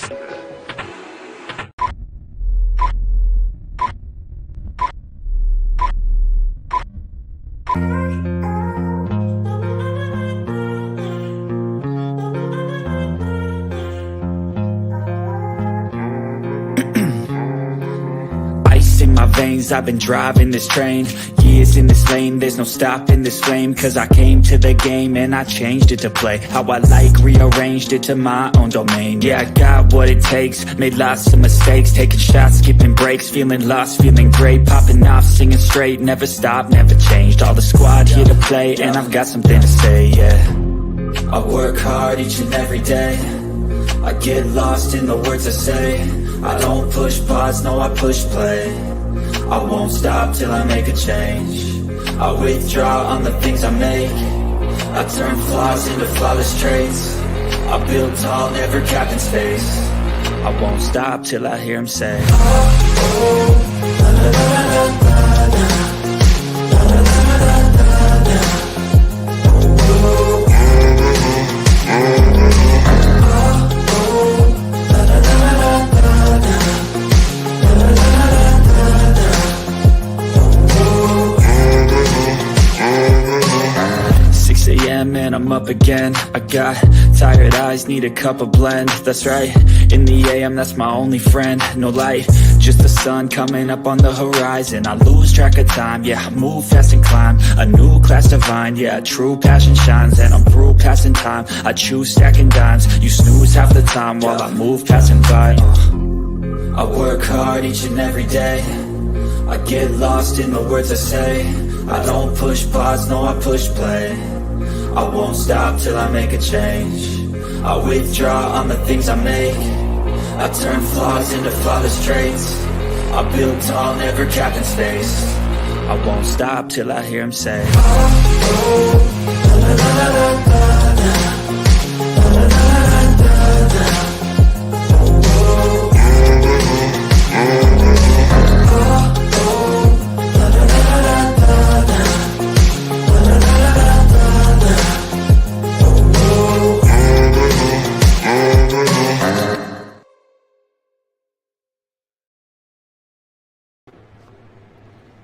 Ice in my veins, I've been driving this train. Years in this lane, there's no stopping this flame. Cause I came to the game and I changed it to play how I like, rearranged it to my own domain. Yeah, I got what it takes, made lots of mistakes, taking shots, skipping breaks, feeling lost, feeling great, popping off, singing straight, never stopped, never changed. All the squad here to play, and I've got something to say, yeah. I work hard each and every day, I get lost in the words I say. I don't push pause, no I push play. I won't stop till I make a change. I withdraw on the things I make. I turn flaws into flawless traits. I build tall, never capped in space. I won't stop till I hear him say, oh, oh, la, la, la, la, la, la. And I'm up again. I got tired eyes, need a cup of blend. That's right, in the AM, that's my only friend. No light, just the sun coming up on the horizon. I lose track of time, yeah, I move fast and climb a new class divine, yeah, true passion shines. And I'm through passing time, I choose stacking dimes. You snooze half the time while I move passing by. I work hard each and every day, I get lost in the words I say. I don't push pause, no I push play. I won't stop till I make a change. I withdraw on the things I make. I turn flaws into flawless traits. I build tall, never capped in space. I won't stop till I hear him say, oh, oh, la, la, la, la, la, la, la, la, la, la.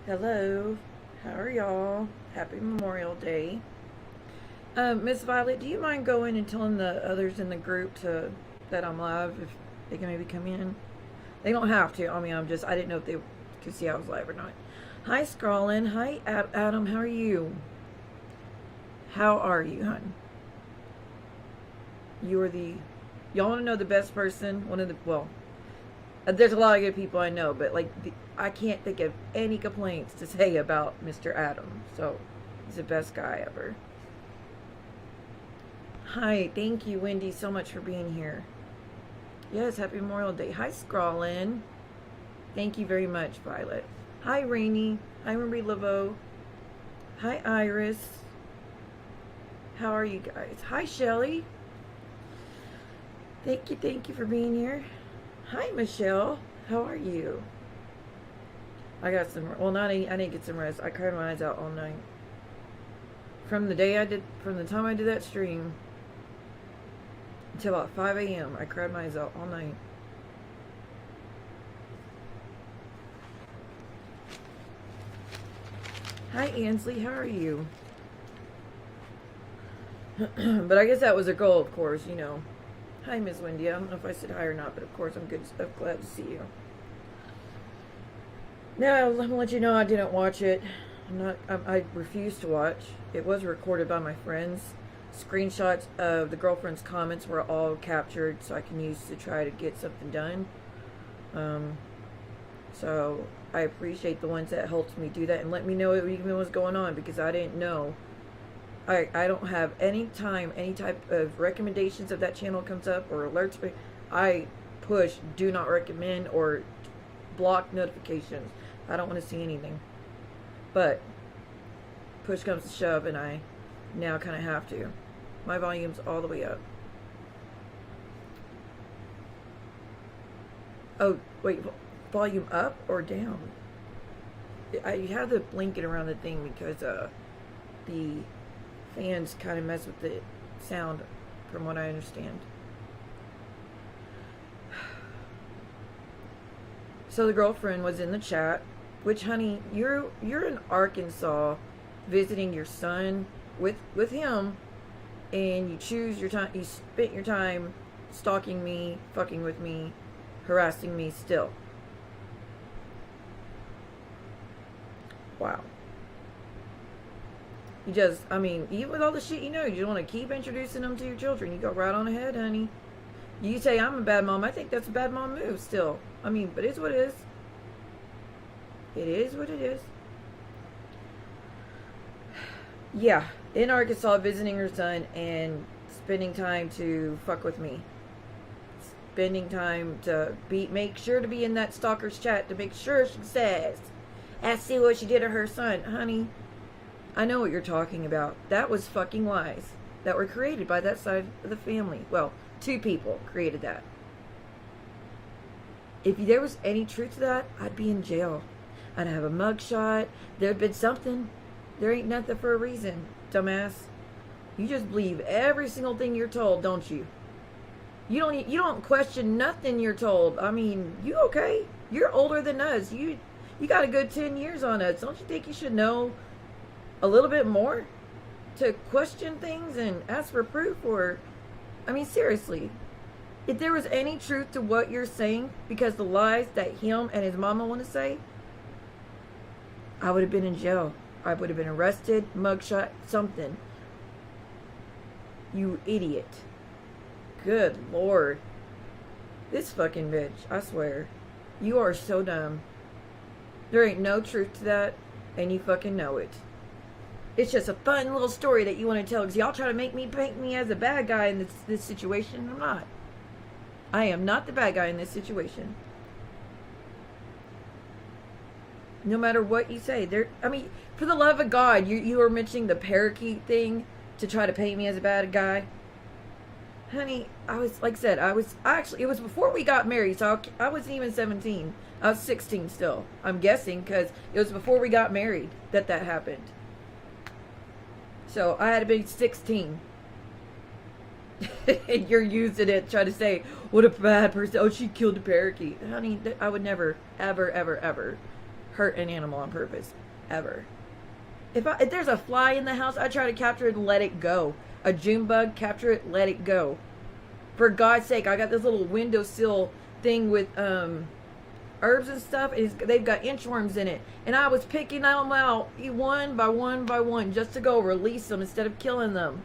Hello, how are y'all? Happy Memorial Day. Miss Violet, do you mind going and telling the others in the group that I'm live, if they can maybe come in? They don't have to. I mean, I didn't know if they could see I was live or not. Hi, Scrawlin. Hi, Adam. How are you? How are you, hon? Y'all want to know the best person? There's a lot of good people I know, but I can't think of any complaints to say about Mr. Adam. So, he's the best guy ever. Hi, thank you, Wendy, so much for being here. Yes, happy Memorial Day. Hi, Scrawlin. Thank you very much, Violet. Hi, Rainy. Hi, Marie Laveau. Hi, Iris. How are you guys? Hi, Shelly. Thank you for being here. Hi, Michelle. How are you? I got some, I didn't get some rest. I cried my eyes out all night. From the time I did that stream until about 5 a.m. I cried my eyes out all night. Hi, Ansley. How are you? But I guess that was a goal, of course, you know. Hi, Miss Wendy. I don't know if I said hi or not, but of course I'm glad to see you. Now, I'm gonna let you know I didn't watch it. I refused to watch. It was recorded by my friends. Screenshots of the girlfriend's comments were all captured so I can use to try to get something done. So I appreciate the ones that helped me do that and let me know even what's going on, because I didn't know. I don't have any type of recommendations if that channel comes up or alerts me. I push do not recommend or block notifications. I don't want to see anything. But push comes to shove and I now kind of have to. My volume's all the way up. Oh, wait, volume up or down? You have to blink it around the thing because the fans kind of mess with the sound, from what I understand. So the girlfriend was in the chat, which, honey, you're in Arkansas visiting your son with him, and you choose your time, you spent your time stalking me, fucking with me, harassing me still. Wow. You just, I mean, even with all the shit you know, you just want to keep introducing them to your children. You go right on ahead, honey. You say I'm a bad mom. I think that's a bad mom move still. I mean, but it's what it is. It is what it is. Yeah, in Arkansas, visiting her son and spending time to fuck with me. Spending time to make sure to be in that stalker's chat to make sure she says, I see what she did to her son. Honey, I know what you're talking about. That was fucking lies that were created by that side of the family. Well, 2 people created that. If there was any truth to that, I'd be in jail. I'd have a mugshot. There'd been something. There ain't nothing for a reason, dumbass. You just believe every single thing you're told, don't you? You don't question nothing you're told. I mean, you okay? You're older than us. You got a good 10 years on us. Don't you think you should know a little bit more to question things and ask for proof? Or, I mean, seriously, if there was any truth to what you're saying, because the lies that him and his mama want to say, I would have been in jail. I would have been arrested, mugshot, something. You idiot. Good Lord. This fucking bitch, I swear. You are so dumb. There ain't no truth to that, and you fucking know it. It's just a fun little story that you want to tell, because y'all try to make me paint me as a bad guy in this situation. I'm not. I am not the bad guy in this situation. No matter what you say, I mean, for the love of God, you were mentioning the parakeet thing to try to paint me as a bad guy. Honey, I was, like I said, it was before we got married, so I wasn't even 17. I was 16 still. I'm guessing, because it was before we got married that happened. So I had to be 16. And you're using it, trying to say, what a bad person. Oh, she killed a parakeet. Honey, I would never, ever, ever, ever hurt an animal on purpose. Ever. If there's a fly in the house, I try to capture it and let it go. A June bug, capture it, let it go. For God's sake, I got this little windowsill thing with herbs and stuff. They've got inchworms in it. And I was picking them out one by one by one just to go release them instead of killing them.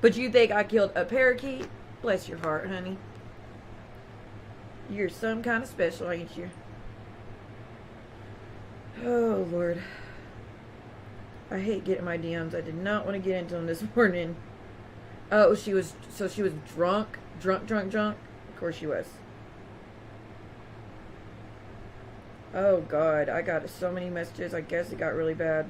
But you think I killed a parakeet? Bless your heart, honey. You're some kind of special, ain't you? Oh, Lord. I hate getting my DMs. I did not want to get into them this morning. Oh, she was drunk? Drunk? Of course she was. Oh, God. I got so many messages. I guess it got really bad.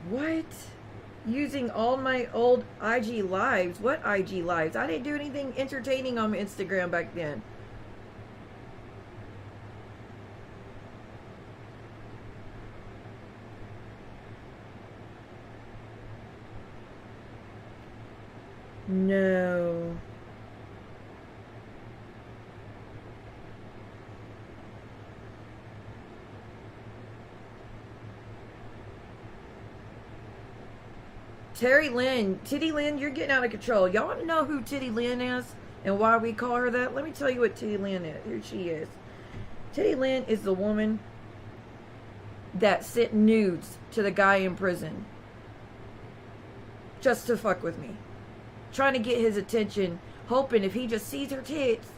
What? Using all my old IG lives? What IG lives? I didn't do anything entertaining on Instagram back then. No. Terry Lynn, Titty Lynn, you're getting out of control. Y'all want to know who Titty Lynn is and why we call her that? Let me tell you what Titty Lynn is. Here she is. Titty Lynn is the woman that sent nudes to the guy in prison just to fuck with me. Trying to get his attention, hoping if he just sees her tits,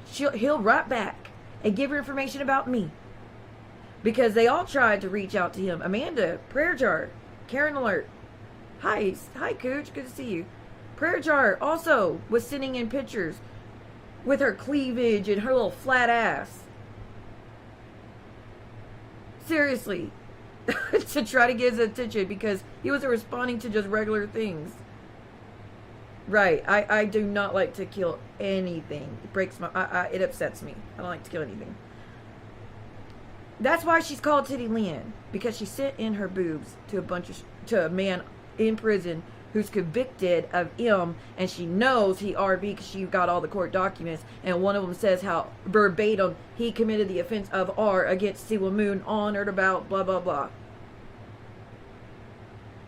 he'll write back and give her information about me. Because they all tried to reach out to him. Amanda, Prayer Jar, Karen Alert. Hi, Cooch. Good to see you. Prayer Jar also was sending in pictures with her cleavage and her little flat ass. Seriously. To try to get his attention because he wasn't responding to just regular things. Right. I do not like to kill anything. It breaks my... it upsets me. I don't like to kill anything. That's why she's called Titty Lynn, because she sent in her boobs to a man in prison who's convicted of M, and she knows he RB because she got all the court documents, and one of them says how verbatim he committed the offense of R against Siwa Moon on or about blah blah blah.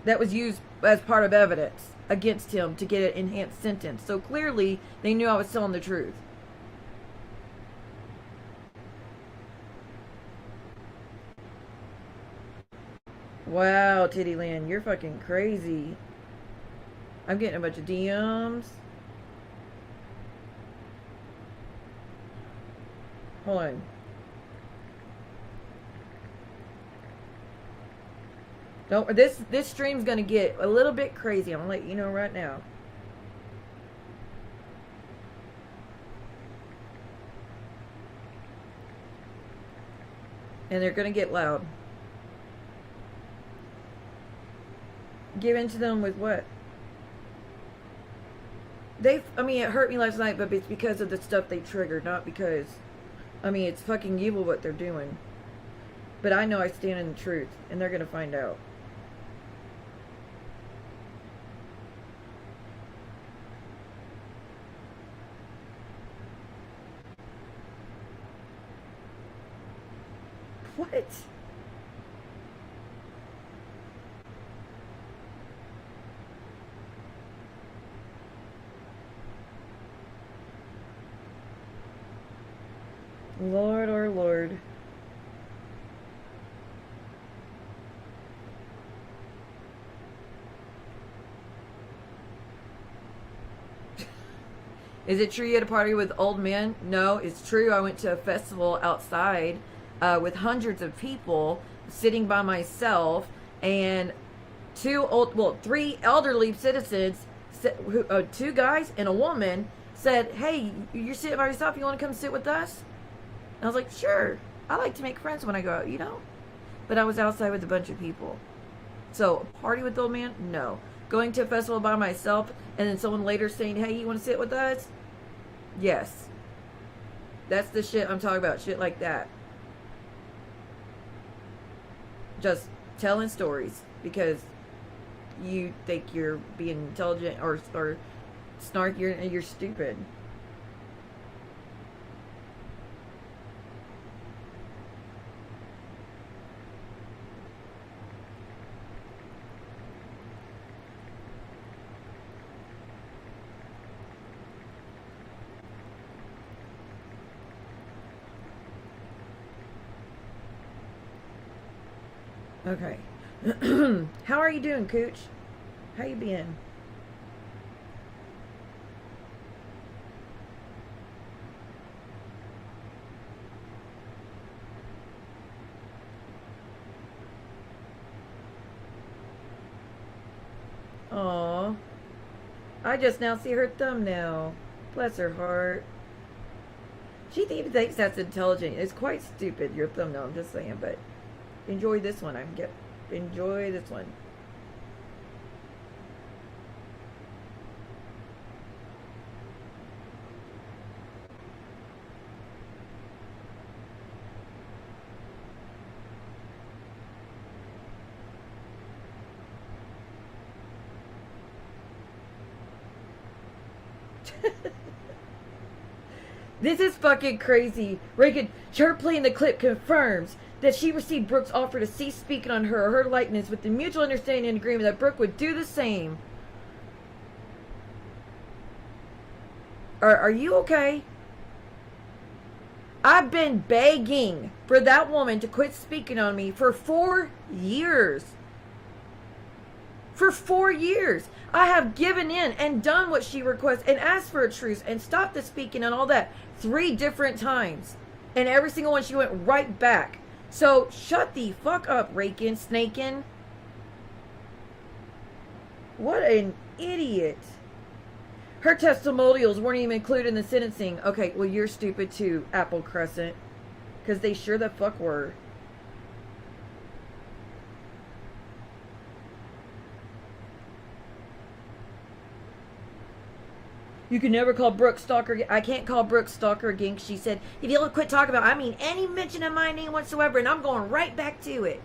That was used as part of evidence against him to get an enhanced sentence. So clearly they knew I was telling the truth. Wow, Titty Lynn, you're fucking crazy. I'm getting a bunch of DMs. Hold on. Don't, this stream's gonna get a little bit crazy. I'm gonna let you know right now. And they're gonna get loud. Give in to them with what? I mean, it hurt me last night, but it's because of the stuff they triggered, not because, I mean, it's fucking evil what they're doing. But I know I stand in the truth, and they're gonna find out. What? Lord, or Lord. Is it true you had a party with old men? No, it's true. I went to a festival outside with hundreds of people sitting by myself, and three elderly citizens, two guys and a woman, said, "Hey, you're sitting by yourself. You want to come sit with us?" And I was like, "Sure. I like to make friends when I go out, you know." But I was outside with a bunch of people. So, a party with the old man? No. Going to a festival by myself and then someone later saying, "Hey, you want to sit with us?" Yes. That's the shit I'm talking about. Shit like that. Just telling stories because you think you're being intelligent or snarky, you're stupid. Okay. How are you doing, Cooch? How you been? Aw. I just now see her thumbnail. Bless her heart. She even thinks that's intelligent. It's quite stupid, your thumbnail, I'm just saying, but enjoy this one. Enjoy this one. This is fucking crazy. Reagan, her playing the clip confirms that she received Brooke's offer to cease speaking on her or her likeness with the mutual understanding and agreement that Brooke would do the same. Are you okay? I've been begging for that woman to quit speaking on me for 4 years. For 4 years. I have given in and done what she requests and asked for a truce and stopped the speaking and all that 3 different times. And every single one she went right back. So shut the fuck up, rakin', snakin'. What an idiot. Her testimonials weren't even included in the sentencing. Okay, well you're stupid too, Apple Crescent. Because they sure the fuck were. You can never call Brooke stalker. I can't call Brooke stalker again. She said, if you'll quit talking about, I mean any mention of my name whatsoever, and I'm going right back to it.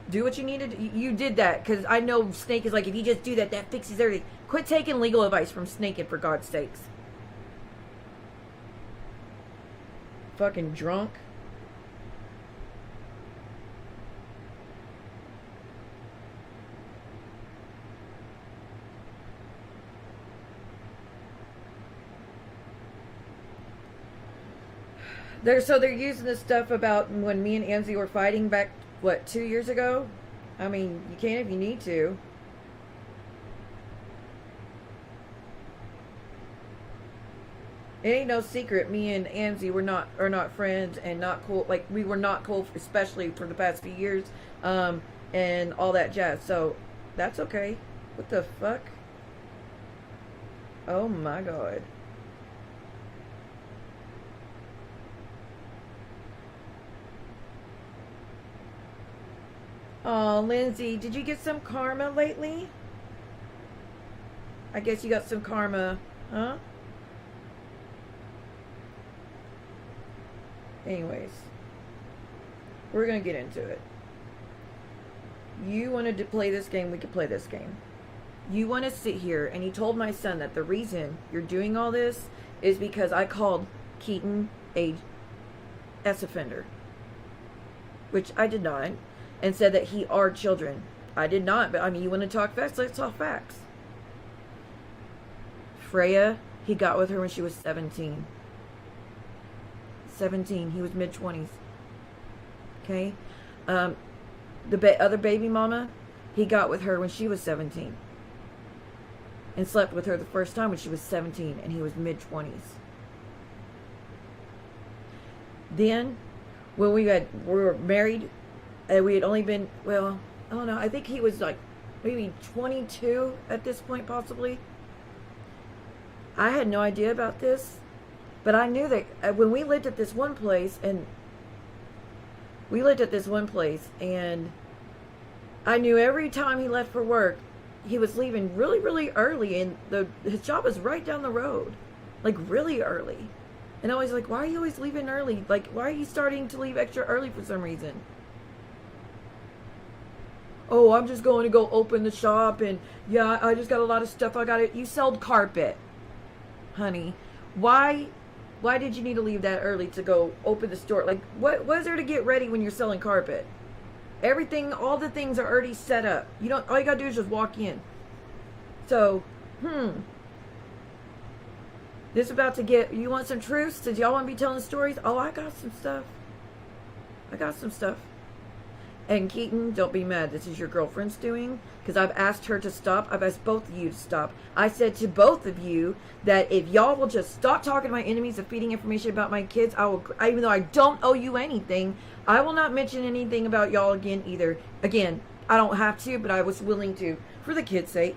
Do what you needed. You did that because I know Snake is like, if you just do that, that fixes everything. Quit taking legal advice from Snake, and for God's sakes. Fucking drunk. They're using this stuff about when me and Anzi were fighting back, what, 2 years ago? I mean, you can if you need to. It ain't no secret. Me and Anzi are not friends and not cool. Like, we were not cool, especially for the past few years, and all that jazz. So that's okay. What the fuck? Oh my God. Oh, Lindsay, did you get some karma lately? I guess you got some karma, huh? Anyways, we're gonna get into it. You wanted to play this game, we could play this game. You want to sit here, and you told my son that the reason you're doing all this is because I called Keaton a S offender, which I did not, and said that he are children. I did not, but I mean, you want to talk facts? Let's talk facts. Freya, he got with her when she was 17. 17. He was mid-20s. Okay? The other baby mama, he got with her when she was 17. And slept with her the first time when she was 17, and he was mid-20s. Then, when we were married, and we had only been, well, I don't know, I think he was like maybe 22 at this point, possibly. I had no idea about this, but I knew that when we lived at this one place, and I knew every time he left for work, he was leaving really, really early, and his job was right down the road, like really early. And I was like, why are you always leaving early? Like, why are you starting to leave extra early for some reason? Oh, I'm just going to go open the shop, and yeah, I just got a lot of stuff I got to. You sold carpet, honey. Why did you need to leave that early to go open the store? Like, what is there to get ready when you're selling carpet? Everything, all the things are already set up. All you gotta do is just walk in. So, this about to get, you want some truths? Did y'all want to be telling stories? Oh, I got some stuff. And Keaton, don't be mad. This is your girlfriend's doing. Because I've asked her to stop. I've asked both of you to stop. I said to both of you that if y'all will just stop talking to my enemies and feeding information about my kids, even though I don't owe you anything, I will not mention anything about y'all again either. Again, I don't have to, but I was willing to for the kids' sake.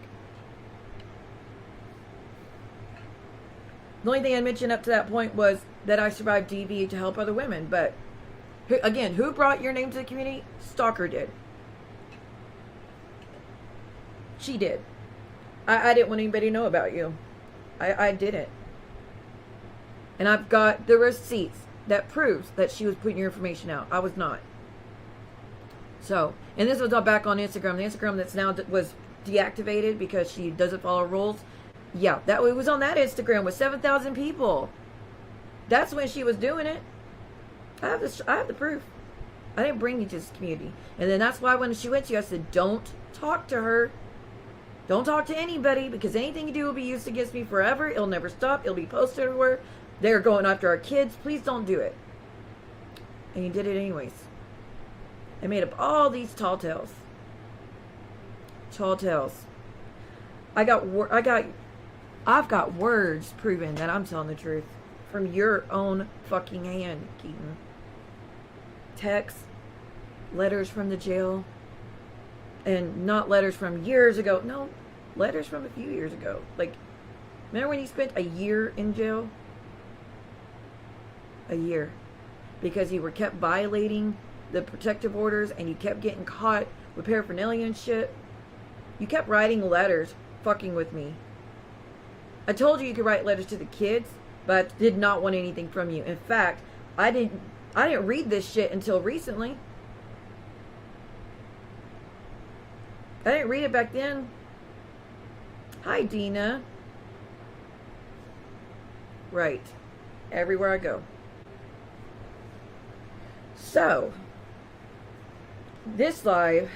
The only thing I mentioned up to that point was that I survived DV to help other women. But, again, who brought your name to the community? Stalker did. She did. I didn't want anybody to know about you. I didn't. And I've got the receipts that proves that she was putting your information out. I was not. So, and this was all back on Instagram. The Instagram that's now was deactivated because she doesn't follow rules. Yeah, it was on that Instagram with 7,000 people. That's when she was doing it. I have the proof. I didn't bring you to this community. And then that's why when she went to you, I said, don't talk to her. Don't talk to anybody, because anything you do will be used against me forever. It'll never stop. It'll be posted everywhere. They're going after our kids. Please don't do it. And you did it anyways. I made up all these tall tales. Tall tales. I've got words proving that I'm telling the truth from your own fucking hand, Keaton. Texts, letters from the jail, and not letters from years ago. No, letters from a few years ago. Like, remember when you spent a year in jail? A year. Because you were kept violating the protective orders and you kept getting caught with paraphernalia and shit. You kept writing letters fucking with me. I told you could write letters to the kids, but I did not want anything from you. In fact, I didn't read this shit until recently. I didn't read it back then. Hi, Dina. Right. Everywhere I go. So, this live,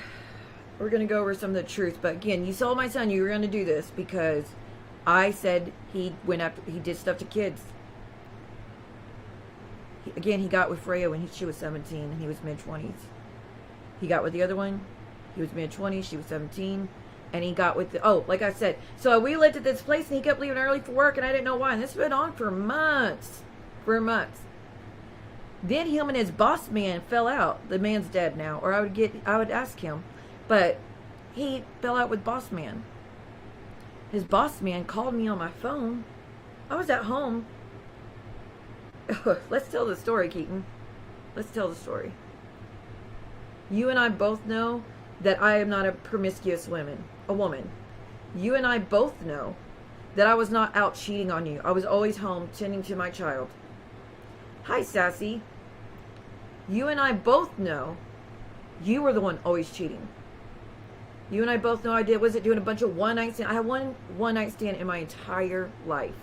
we're going to go over some of the truth. But again, you saw my son, you were going to do this because I said he did stuff to kids. He got with Freya when she was 17 and he was mid-20s. He got with the other one. He was mid-20s, she was 17. And he got with like I said. So we lived at this place and he kept leaving early for work and I didn't know why. And this went on for months. Then him and his boss man fell out. The man's dead now. Or I would ask him. But he fell out with boss man. His boss man called me on my phone. I was at home. Let's tell the story, Keaton. Let's tell the story. You and I both know that I am not a promiscuous woman. You and I both know that I was not out cheating on you. I was always home tending to my child. Hi, Sassy. You and I both know you were the one always cheating. You and I both know I wasn't doing a bunch of one-night stands. I had one night stand in my entire life.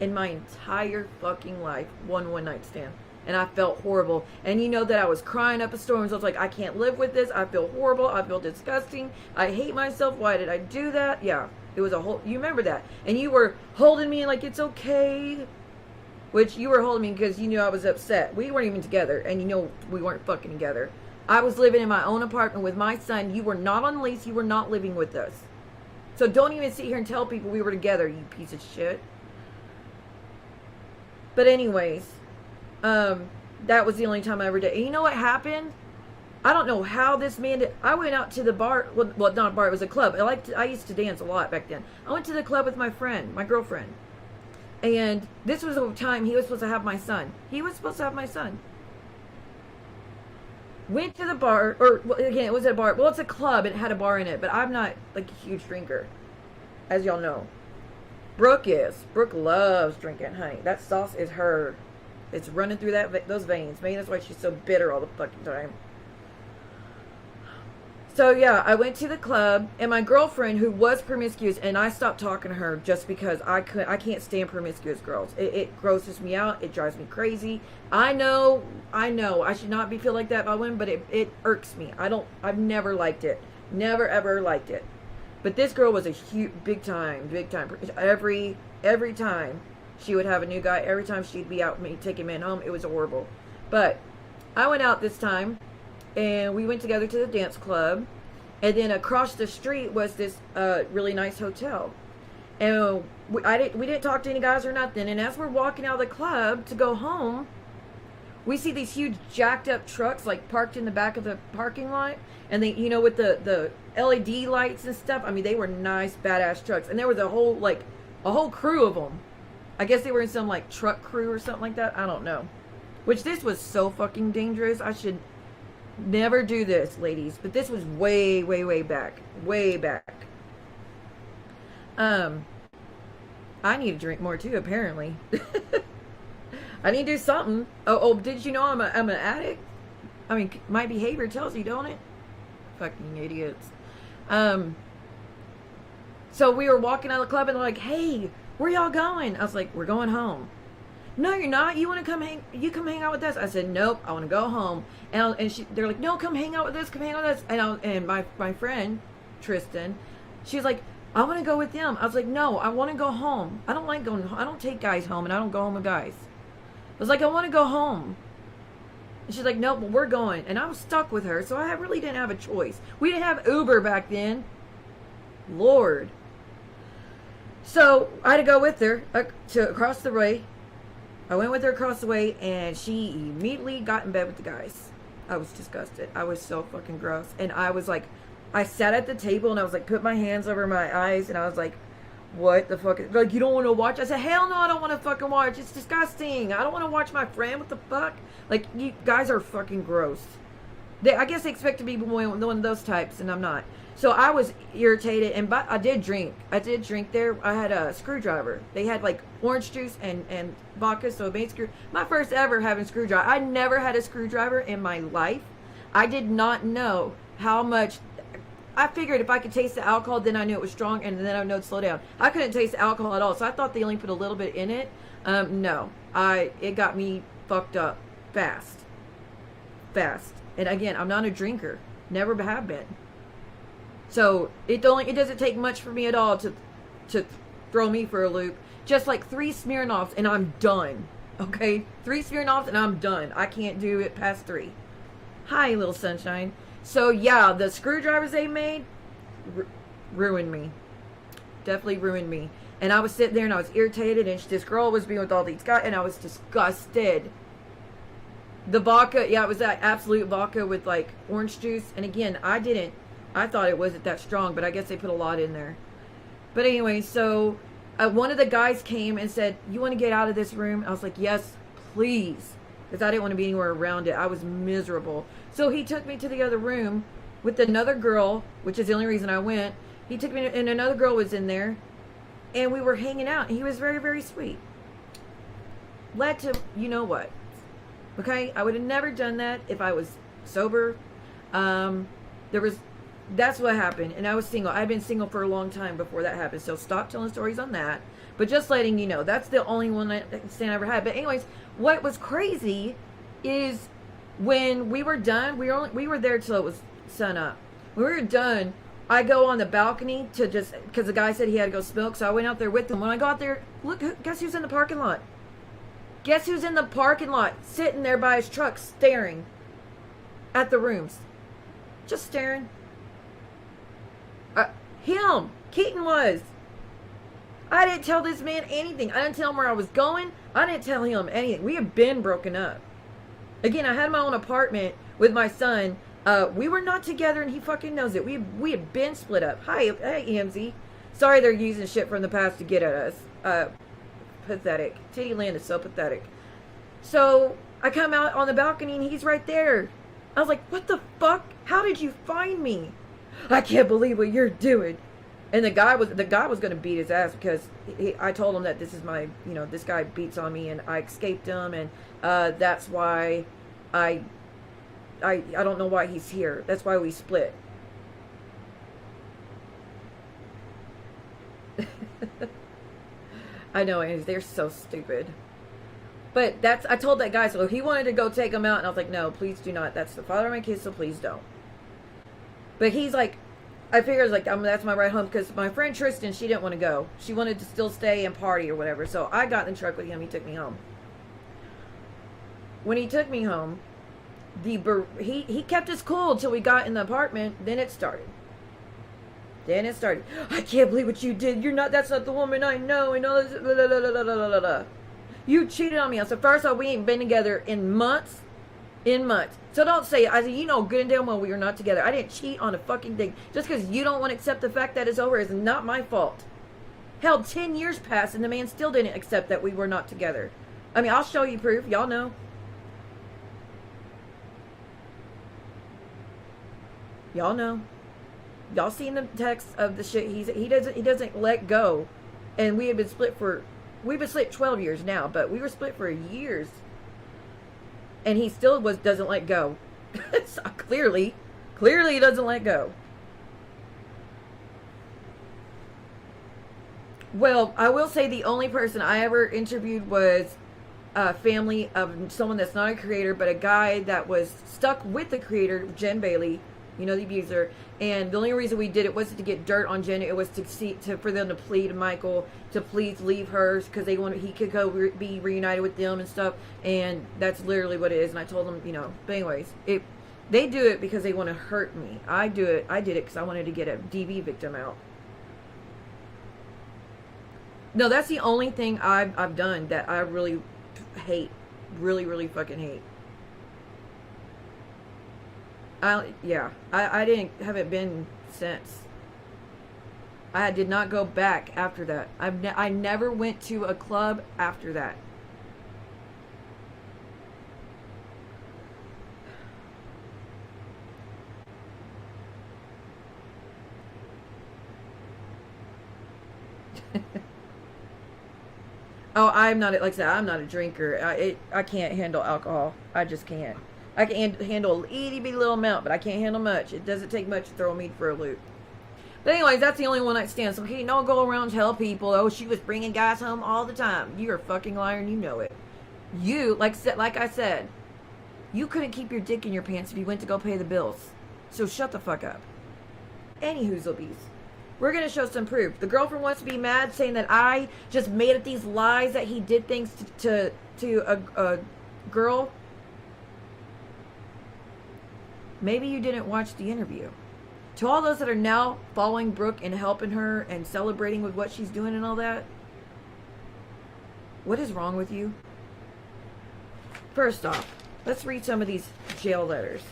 In my entire fucking life, one night stand. And I felt horrible. And you know that I was crying up a storm. So I was like, I can't live with this. I feel horrible. I feel disgusting. I hate myself. Why did I do that? Yeah. It was you remember that. And you were holding me like, it's okay. Which you were holding me because you knew I was upset. We weren't even together. And you know we weren't fucking together. I was living in my own apartment with my son. You were not on lease. You were not living with us. So don't even sit here and tell people we were together, you piece of shit. But anyways, that was the only time I ever did. And you know what happened? I don't know how this man did. I went out to the bar. Well, not a bar. It was a club. I used to dance a lot back then. I went to the club with my girlfriend. And this was the time he was supposed to have my son. Went to the bar, again, it was a bar. Well, it's a club. It had a bar in it. But I'm not like a huge drinker, as y'all know. Brooke is. Brooke loves drinking, honey. That sauce is her. It's running through those veins. Maybe that's why she's so bitter all the fucking time. So, yeah, I went to the club, and my girlfriend, who was promiscuous, and I stopped talking to her just because I can't stand promiscuous girls. It grosses me out. It drives me crazy. I know. I should not feel like that about women, but it irks me. I've never liked it. Never, ever liked it. But this girl was a huge, big time. Every time she would have a new guy, every time she'd be out taking men home, it was horrible. But I went out this time, and we went together to the dance club, and then across the street was this really nice hotel. And we didn't talk to any guys or nothing. And as we're walking out of the club to go home, we see these huge jacked up trucks like parked in the back of the parking lot, and they, with the LED lights and stuff. I mean, they were nice, badass trucks, and there was a whole crew of them. I guess they were in some like truck crew or something like that. I don't know. Which this was so fucking dangerous. I should never do this, ladies. But this was way, way, way back. Way back. I need to drink more too, apparently. I need to do something. Oh, did you know I'm an addict? I mean, my behavior tells you, don't it? Fucking idiots. So we were walking out of the club and they're like, hey, where y'all going? I was like, we're going home. No, you're not. You want to come hang out with us? I said, nope, I want to go home. And they're like, no, come hang out with us. And my friend, Tristan, she was like, I want to go with them. I was like, no, I want to go home. I don't like going home. I don't take guys home, and I don't go home with guys. I was like, I want to go home. And she's like, no, but we're going. And I was stuck with her, so I really didn't have a choice. We didn't have Uber back then. Lord. So I had to go with her across the way. I went with her across the way, and she immediately got in bed with the guys. I was disgusted. I was so fucking gross. And I was like, I sat at the table, and I was like, put my hands over my eyes, and I was like, what the fuck? Like, you don't want to watch? I said, hell no, I don't want to fucking watch. It's disgusting. I don't want to watch my friend. What the fuck? Like, you guys are fucking gross. I guess they expect to be one of those types, and I'm not. So I was irritated, and I did drink. I did drink there. I had a screwdriver. They had like orange juice and vodka, so it made my first ever having screwdriver. I never had a screwdriver in my life. I did not know how much. I figured if I could taste the alcohol, then I knew it was strong, and then I know it'd slow down. I couldn't taste the alcohol at all, so I thought they only put a little bit in it. No, it got me fucked up fast. And again, I'm not a drinker. Never have been. So it doesn't take much for me at all to throw me for a loop. Just like 3 Smirnoffs and I'm done. Okay? 3 Smirnoffs and I'm done. I can't do it past 3. Hi, little sunshine. So yeah, the screwdrivers they made ruined me. Definitely ruined me. And I was sitting there and I was irritated, and this girl was being with all these guys, and I was disgusted. The vodka, yeah, it was that absolute vodka with like orange juice. And again, I thought it wasn't that strong, but I guess they put a lot in there. But anyway, so one of the guys came and said, "You want to get out of this room?" I was like, "Yes, please." Because I didn't want to be anywhere around it. I was miserable. So he took me to the other room with another girl, which is the only reason I went. He took me, and another girl was in there. And we were hanging out. And he was very, very sweet. Led to, you know what. Okay? I would have never done that if I was sober. That's what happened. And I was single. I'd been single for a long time before that happened. So stop telling stories on that. But just letting you know, that's the only one I ever had. But anyways, what was crazy is when we were done, we were there till it was sun up. When we were done, I go on the balcony to just, because the guy said he had to go smoke, so I went out there with him. When I got there, guess who's in the parking lot? Guess who's in the parking lot, sitting there by his truck, staring at the rooms. Just staring. Him. Keaton was. I didn't tell this man anything. I didn't tell him where I was going. I didn't tell him anything. We had been broken up. Again, I had my own apartment with my son. We were not together, and he fucking knows it. We had been split up. Hi, EMZ. Sorry they're using shit from the past to get at us. Pathetic. Titty Land is so pathetic. So, I come out on the balcony, and he's right there. I was like, what the fuck? How did you find me? I can't believe what you're doing. And the guy was going to beat his ass because I told him that this is my, this guy beats on me, and I escaped him, and that's why I don't know why he's here. That's why we split. I know, and they're so stupid. But I told that guy, so he wanted to go take him out, and I was like, no, please do not. That's the father of my kids, so please don't. But he's like, I figured like that's my ride home, because my friend Tristan, she didn't want to go. She wanted to still stay and party or whatever. So I got in the truck with him. He took me home. When he took me home, he kept us cool till we got in the apartment. Then it started. I can't believe what you did. That's not the woman I know. And all this. Blah, blah, blah, blah, blah, blah, blah. You cheated on me. I said, first off, we ain't been together in months. So don't say it. I said, good and damn well we are not together. I didn't cheat on a fucking thing. Just because you don't want to accept the fact that it's over is not my fault. Hell, 10 years passed and the man still didn't accept that we were not together. I mean, I'll show you proof. Y'all know. Y'all seen the text of the shit he doesn't let go. And we've been split 12 years now, but we were split for years. And he still doesn't let go. So clearly he doesn't let go. Well, I will say the only person I ever interviewed was a family of someone that's not a creator, but a guy that was stuck with the creator, Jen Bailey, the abuser. And the only reason we did it wasn't to get dirt on Jen. It was for them to plead Michael to please leave her, because he could go be reunited with them and stuff. And that's literally what it is. And I told them, But anyways, they do it because they want to hurt me. I did it because I wanted to get a DV victim out. No, that's the only thing I've done that I really hate, really, really fucking hate. I haven't been since. I did not go back after that. I never went to a club after that. Oh, I'm not, like I said, I'm not a drinker. I can't handle alcohol. I just can't. I can handle a itty bitty little amount, but I can't handle much. It doesn't take much to throw me for a loop. But anyways, that's the only one night stand. So he don't go around and tell people, oh, she was bringing guys home all the time. You're a fucking liar and you know it. You, like I said, you couldn't keep your dick in your pants if you went to go pay the bills. So shut the fuck up. Any hoozlebees. We're going to show some proof. The girlfriend wants to be mad, saying that I just made up these lies that he did things to a girl. Maybe you didn't watch the interview. To all those that are now following Brooke and helping her and celebrating with what she's doing and all that, what is wrong with you? First off, let's read some of these jail letters.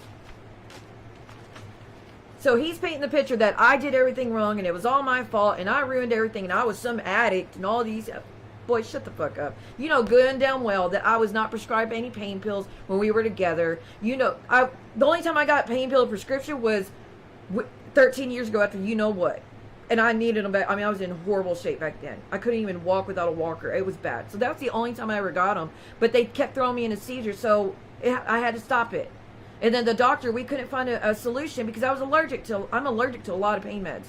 So he's painting the picture that I did everything wrong and it was all my fault and I ruined everything and I was some addict and all these. Boy, shut the fuck up. You know good and damn well that I was not prescribed any pain pills when we were together. You know, the only time I got pain pill prescription was 13 years ago after you know what. And I needed them back. I mean, I was in horrible shape back then. I couldn't even walk without a walker. It was bad. So that was the only time I ever got them. But they kept throwing me in a seizure, so I had to stop it. And then the doctor, we couldn't find a solution because I'm allergic to a lot of pain meds.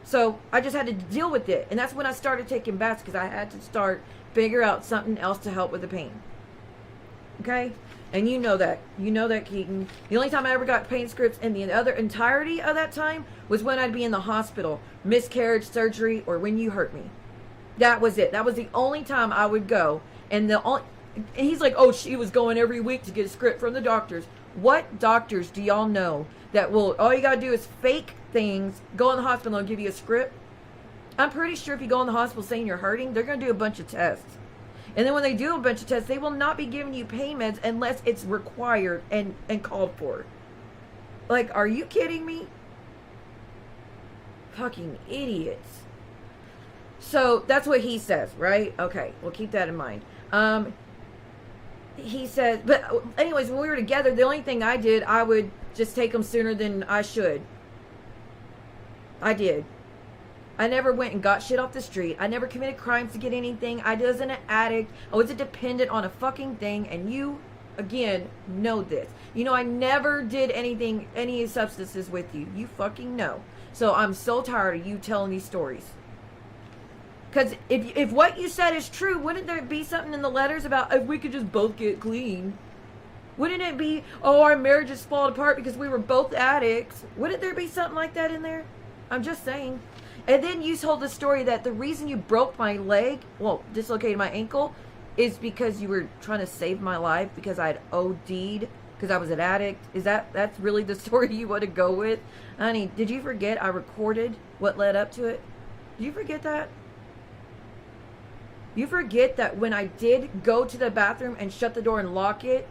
So I just had to deal with it. And that's when I started taking baths because I had to start figure out something else to help with the pain. Okay? And you know that. You know that, Keaton. The only time I ever got pain scripts in the other entirety of that time was when I'd be in the hospital, miscarriage, surgery, or when you hurt me. That was it. That was the only time I would go. And he's like, oh, she was going every week to get a script from the doctors. What doctors do y'all know that will, all you gotta do is fake things, go in the hospital and give you a script? I'm pretty sure if you go in the hospital saying you're hurting, they're gonna do a bunch of tests. And then when they do a bunch of tests, they will not be giving you pain meds unless it's required and called for. Like, are you kidding me? Fucking idiots. So that's what he says, right? Okay, we'll keep that in mind. He says, but anyways, when we were together, the only thing I did, I would just take them sooner than I should. I did. I never went and got shit off the street. I never committed crimes to get anything. I wasn't an addict. I wasn't dependent on a fucking thing. And you, again, know this. You know I never did anything, any substances with you. You fucking know. So I'm so tired of you telling these stories. Because if what you said is true, wouldn't there be something in the letters about if we could just both get clean? Wouldn't it be, oh, our marriages fall apart because we were both addicts? Wouldn't there be something like that in there? I'm just saying. And then you told the story that the reason you broke my leg, well, dislocated my ankle, is because you were trying to save my life because I'd OD'd because I was an addict. That's really the story you want to go with? Honey, did you forget I recorded what led up to it? Did you forget that? You forget that when I did go to the bathroom and shut the door and lock it,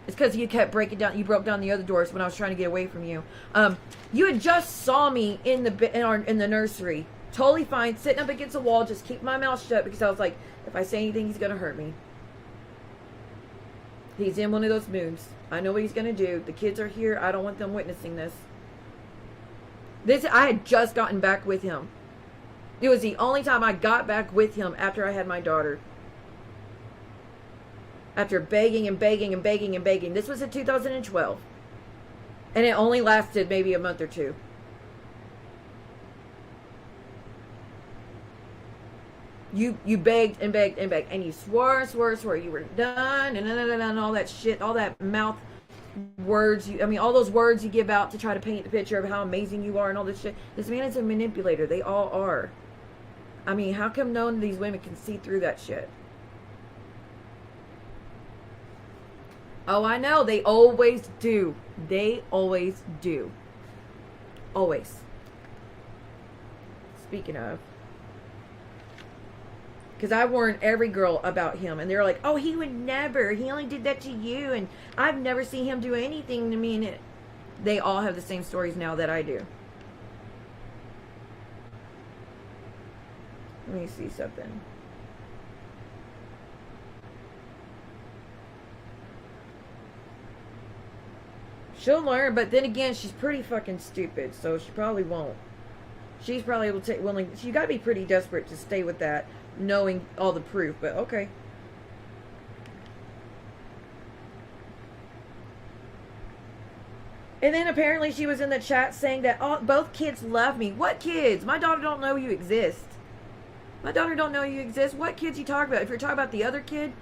it's because you kept breaking down. You broke down the other doors when I was trying to get away from you. You had just saw me in the nursery, totally fine, sitting up against the wall, just keep my mouth shut because I was like, if I say anything, he's gonna hurt me. He's in one of those moods. I know what he's gonna do. The kids are here. I don't want them witnessing this. I had just gotten back with him. It was the only time I got back with him after I had my daughter. After begging and begging and begging and begging. This was in 2012. And it only lasted maybe a month or two. You begged and begged and begged. And you swore you were done. And all that shit. All that mouth words. All those words you give out to try to paint the picture of how amazing you are and all this shit. This man is a manipulator. They all are. How come none of these women can see through that shit? Oh, I know. They always do. They always do. Always. Speaking of. Because I warned every girl about him. And they're like, oh, he would never. He only did that to you. And I've never seen him do anything to me. And they all have the same stories now that I do. Let me see something. She'll learn, but then again, she's pretty fucking stupid, so she probably won't. She's probably willing. You got to be pretty desperate to stay with that, knowing all the proof. But okay. And then apparently she was in the chat saying that both kids love me. What kids? My daughter don't know you exist. My daughter don't know you exist. What kids you talking about? If you're talking about the other kid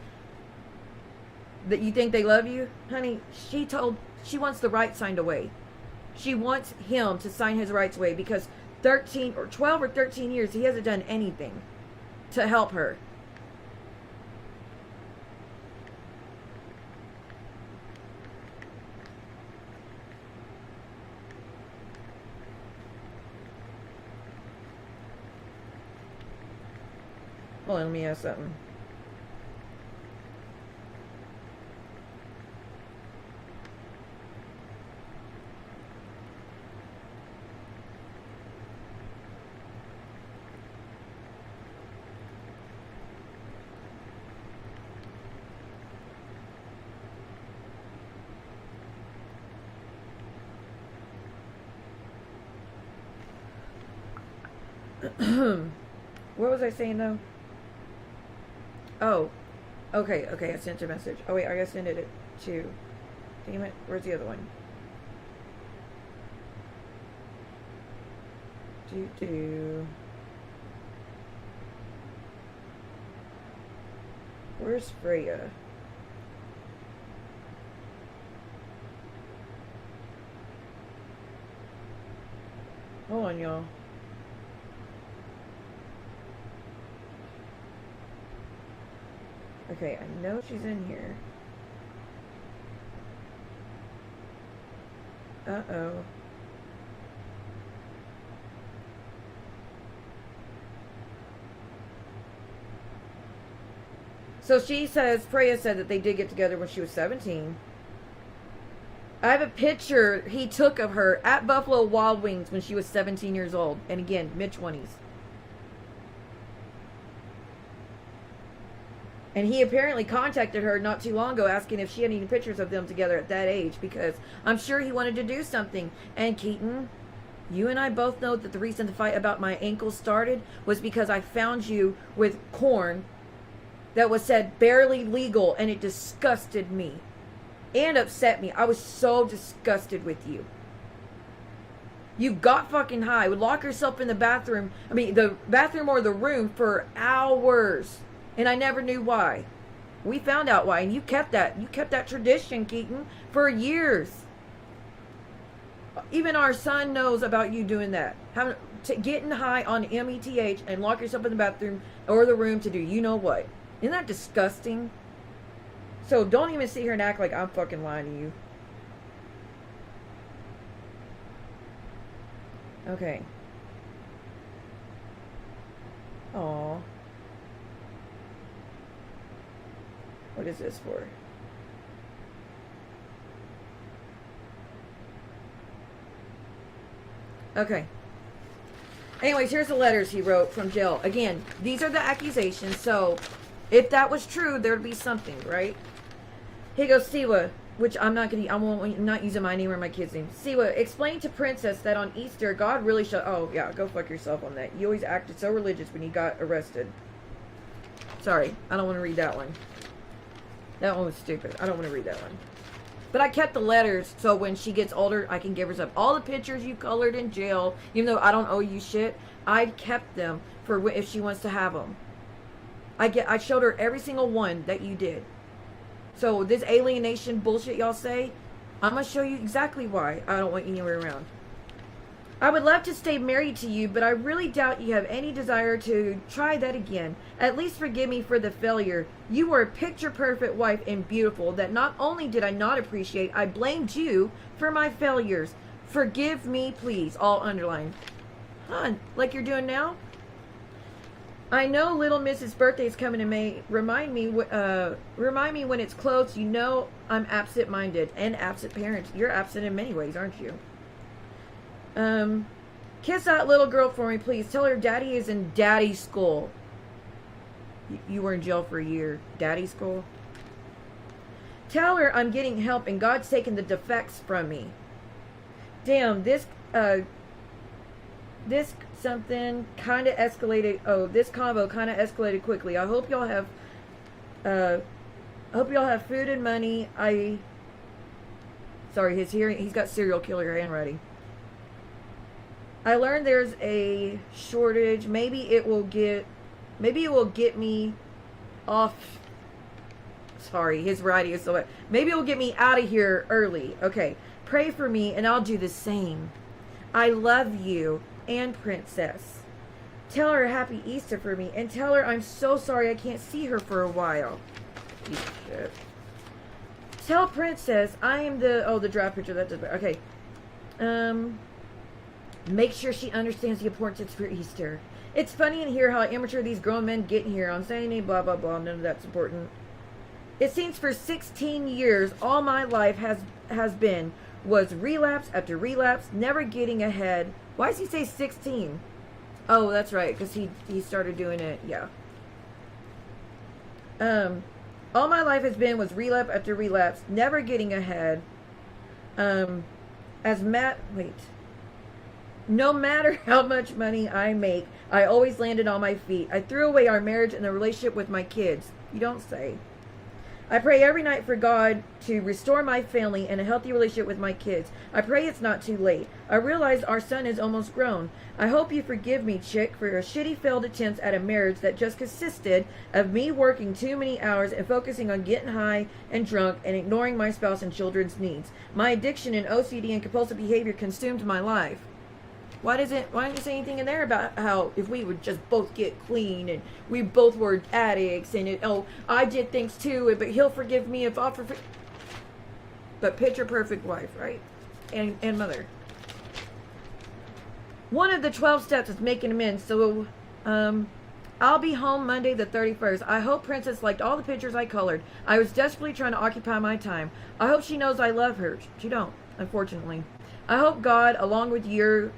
that you think they love you, honey, she wants the rights signed away. She wants him to sign his rights away because 13 or 12 or 13 years he hasn't done anything to help her. Hold on, let me ask something. What was I saying though? Oh, okay, I sent a message. Oh wait, I gotta send it to. Damn it, where's the other one? Where's Freya? Hold on, y'all. Okay, I know she's in here. Uh-oh. So she says, Freya said that they did get together when she was 17. I have a picture he took of her at Buffalo Wild Wings when she was 17 years old. And again, mid-20s. And he apparently contacted her not too long ago asking if she had any pictures of them together at that age because I'm sure he wanted to do something. And Keaton, you and I both know that the reason the fight about my ankle started was because I found you with corn that was said barely legal, and it disgusted me and upset me. I was so disgusted with you. You got fucking high, would lock yourself in the bathroom, the bathroom or the room for hours. And I never knew why. We found out why, and you kept that. You kept that tradition, Keaton, for years. Even our son knows about you doing that. Getting high on METH and lock yourself in the bathroom or the room to do you know what. Isn't that disgusting? So don't even sit here and act like I'm fucking lying to you. Okay. Aww. What is this for? Okay. Anyways, here's the letters he wrote from jail. Again, these are the accusations, so if that was true, there would be something, right? He goes, Siwa, which I'm not using my name or my kid's name. Siwa, explain to Princess that on Easter, God really oh, yeah, go fuck yourself on that. You always acted so religious when you got arrested. Sorry, I don't want to read that one. That one was stupid. I don't want to read that one. But I kept the letters, so when she gets older, I can give her stuff. All the pictures you colored in jail, even though I don't owe you shit, I kept them for if she wants to have them. I showed her every single one that you did. So this alienation bullshit y'all say, I'm going to show you exactly why I don't want you anywhere around. I would love to stay married to you, but I really doubt you have any desire to try that again. At least forgive me for the failure. You were a picture-perfect wife and beautiful that not only did I not appreciate, I blamed you for my failures. Forgive me, please. All underlined. Huh, like you're doing now? I know little Mrs. birthday is coming in May. Remind me when it's close. You know I'm absent-minded and absent parent. You're absent in many ways, aren't you? Kiss that little girl for me, please. Tell her daddy is in daddy school. You were in jail for a year. Daddy school? Tell her I'm getting help and God's taking the defects from me. Damn, this something kind of escalated. Oh, this combo kind of escalated quickly. I hope y'all have food and money. Sorry, he's got serial killer handwriting. I learned there's a shortage. Maybe it will get me off. Sorry, his writing is so bad. Maybe it will get me out of here early. Okay. Pray for me and I'll do the same. I love you and Princess. Tell her Happy Easter for me and tell her I'm so sorry I can't see her for a while. Shit. Tell Princess I am the draft picture that does. Okay. Make sure she understands the importance for Easter. It's funny in here how immature these grown men get in here. I'm saying blah blah blah. None of that's important. It seems for 16 years all my life was relapse after relapse, never getting ahead. Why does he say 16? Oh, that's right, because he started doing it. Yeah. All my life was relapse after relapse, never getting ahead. No matter how much money I make, I always landed on my feet. I threw away our marriage and the relationship with my kids. You don't say. I pray every night for God to restore my family and a healthy relationship with my kids. I pray it's not too late. I realize our son is almost grown. I hope you forgive me, chick, for your shitty failed attempts at a marriage that just consisted of me working too many hours and focusing on getting high and drunk and ignoring my spouse and children's needs. My addiction and OCD and compulsive behavior consumed my life. Why didn't you say anything in there about how if we would just both get clean and we both were addicts and I did things too, but he'll forgive me if I'll forgive. But picture perfect wife, right? And mother. One of the 12 steps is making amends. So I'll be home Monday the 31st. I hope Princess liked all the pictures I colored. I was desperately trying to occupy my time. I hope she knows I love her. She don't, unfortunately. I hope God, along with your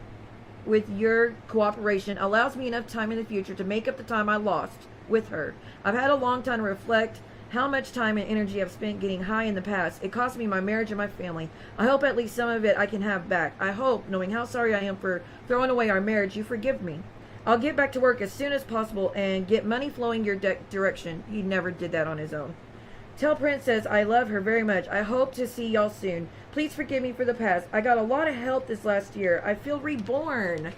cooperation, allows me enough time in the future to make up the time I lost with her. I've had a long time to reflect how much time and energy I've spent getting high in the past. It cost me my marriage and my family. I hope at least some of it I can have back. I hope, knowing how sorry I am for throwing away our marriage, you forgive me. I'll get back to work as soon as possible and get money flowing your direction. He never did that on his own. Tell Princess I love her very much. I hope to see y'all soon. Please forgive me for the past. I got a lot of help this last year. I feel reborn.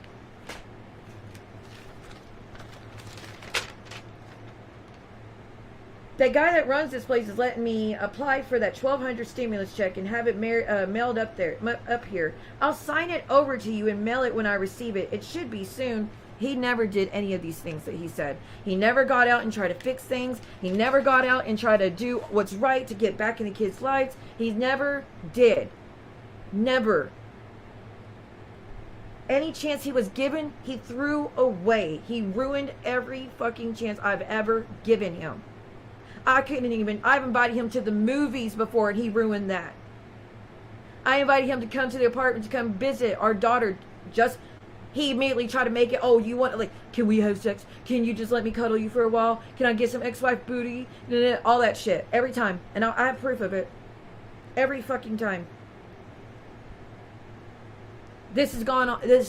That guy that runs this place is letting me apply for that $1,200 stimulus check and have it mailed up here. I'll sign it over to you and mail it when I receive it. It should be soon. He never did any of these things that he said. He never got out and tried to fix things. He never got out and tried to do what's right to get back in the kids' lives. He never did. Never. Any chance he was given, he threw away. He ruined every fucking chance I've ever given him. I've invited him to the movies before and he ruined that. I invited him to come to the apartment to come visit our daughter. He immediately tried to make it, oh, you want, can we have sex? Can you just let me cuddle you for a while? Can I get some ex-wife booty? All that shit. Every time. And I have proof of it. Every fucking time. This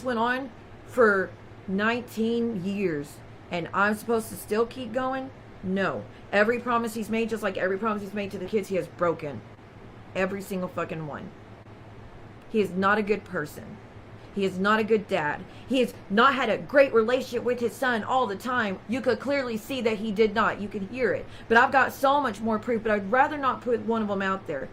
went on for 19 years. And I'm supposed to still keep going? No. Every promise he's made, just like every promise he's made to the kids, he has broken. Every single fucking one. He is not a good person. He is not a good dad. He has not had a great relationship with his son all the time. You could clearly see that he did not. You can hear it. But I've got so much more proof, but I'd rather not put one of them out there.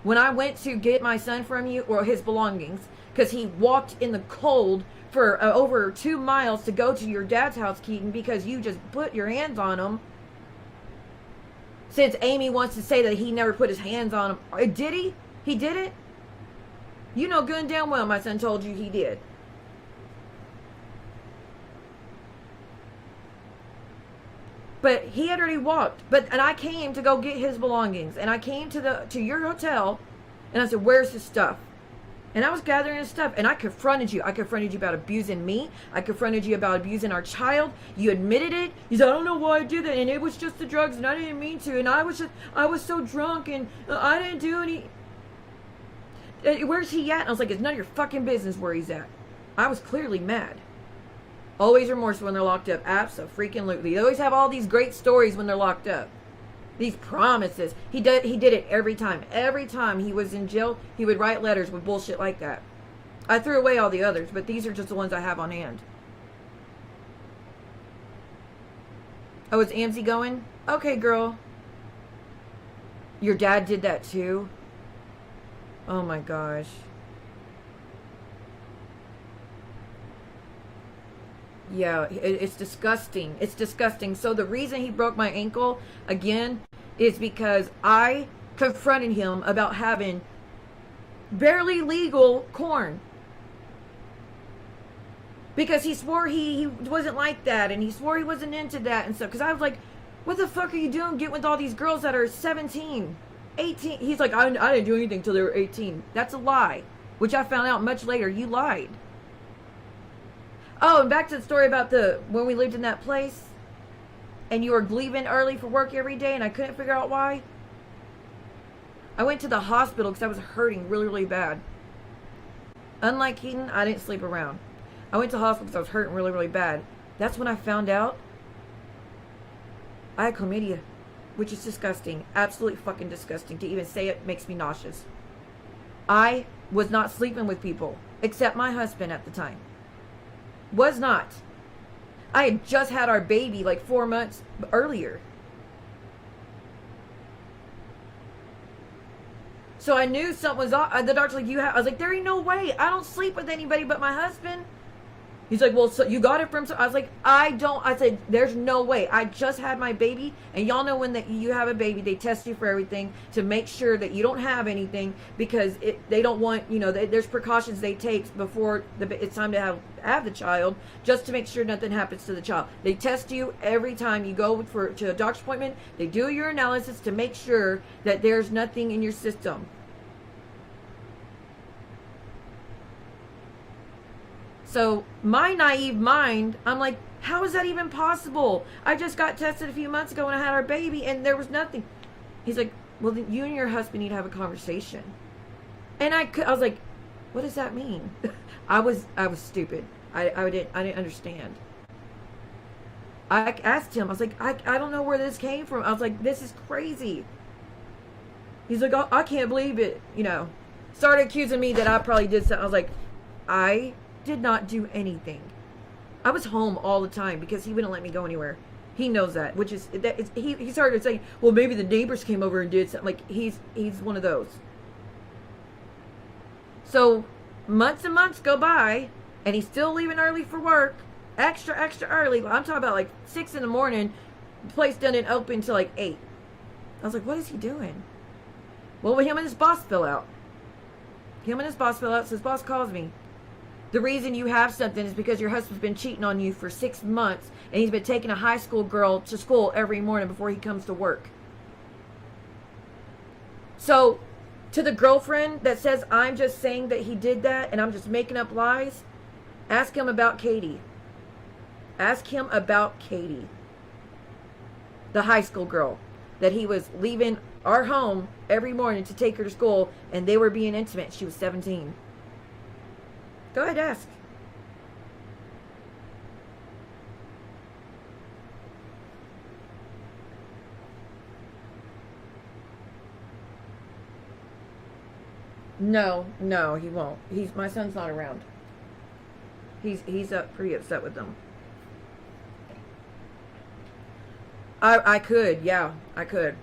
When I went to get my son from you, or his belongings, because he walked in the cold for over 2 miles to go to your dad's house, Keaton, because you just put your hands on him. Since Amy wants to say that he never put his hands on him. Did he? He did it? You know good and damn well my son told you he did. But he had already walked. And I came to go get his belongings. And I came to your hotel. And I said, where's his stuff? And I was gathering his stuff. And I confronted you. I confronted you about abusing me. I confronted you about abusing our child. You admitted it. You said, I don't know why I did that. And it was just the drugs. And I didn't mean to. And I was so drunk. And I didn't do any... Where's he at? And I was like, it's none of your fucking business where he's at. I was clearly mad. Always remorseful when they're locked up. Abso-freaking-lutely. They always have all these great stories when they're locked up. These promises. He did it every time. Every time he was in jail, he would write letters with bullshit like that. I threw away all the others, but these are just the ones I have on hand. Oh, is Amzy going? Okay, girl. Your dad did that too? Oh my gosh. Yeah, it's disgusting. It's disgusting. So the reason he broke my ankle, again, is because I confronted him about having barely legal corn. Because he swore he wasn't like that, and he swore he wasn't into that and stuff. Because I was like, what the fuck are you doing getting with all these girls that are 17, 18? He's like, I didn't do anything until they were 18. That's a lie, which I found out much later. You lied. Oh, and back to the story about when we lived in that place, and you were leaving early for work every day, and I couldn't figure out why. I went to the hospital because I was hurting really, really bad. Unlike Keaton, I didn't sleep around. I went to the hospital because I was hurting really, really bad. That's when I found out I had chlamydia, which is disgusting. Absolutely fucking disgusting. To even say it makes me nauseous. I was not sleeping with people, except my husband at the time. Was not. I had just had our baby like 4 months earlier. So I knew something was off. The doctor's like, I was like, there ain't no way. I don't sleep with anybody but my husband. He's like, well, so you got it from... I was like, I said, there's no way. I just had my baby. And y'all know when you have a baby, they test you for everything to make sure that you don't have anything, because they don't want, there's precautions they take before it's time to have the child, just to make sure nothing happens to the child. They test you every time you go to a doctor's appointment. They do your analysis to make sure that there's nothing in your system. So my naive mind, I'm like, how is that even possible? I just got tested a few months ago when I had our baby and there was nothing. He's like, well, then you and your husband need to have a conversation. And I was like, what does that mean? I was stupid. I didn't understand. I asked him, I was like, I don't know where this came from. I was like, this is crazy. He's like, oh, I can't believe it. Started accusing me that I probably did something. I was like, I did not do anything. I was home all the time because he wouldn't let me go anywhere. He knows that, which is he started saying, well, maybe the neighbors came over and did something. Like he's one of those. So months and months go by and he's still leaving early for work, extra early. I'm talking about like 6 a.m. The place doesn't open until like 8. I was like, what is he doing? Well, him and his boss fell out. So his boss calls me. The reason you have something is because your husband's been cheating on you for 6 months, and he's been taking a high school girl to school every morning before he comes to work. So, to the girlfriend that says I'm just saying that he did that and I'm just making up lies, ask him about Katie. Ask him about Katie, the high school girl that he was leaving our home every morning to take her to school, and they were being intimate. She was 17. Go ahead, ask. No, he won't. My son's not around. He's pretty upset with them. I could, yeah, I could.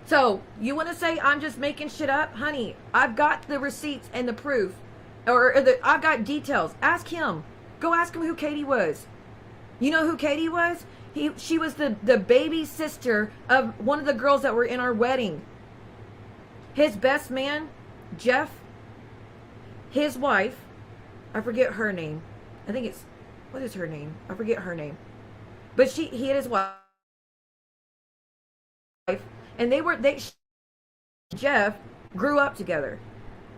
So, you want to say I'm just making shit up? Honey, I've got the receipts and the proof. I've got details. Ask him. Go ask him who Katie was. You know who Katie was? She was the baby sister of one of the girls that were in our wedding. His best man, Jeff, his wife, I forget her name. I think it's, what is her name? I forget her name. But he had his wife. And Jeff grew up together.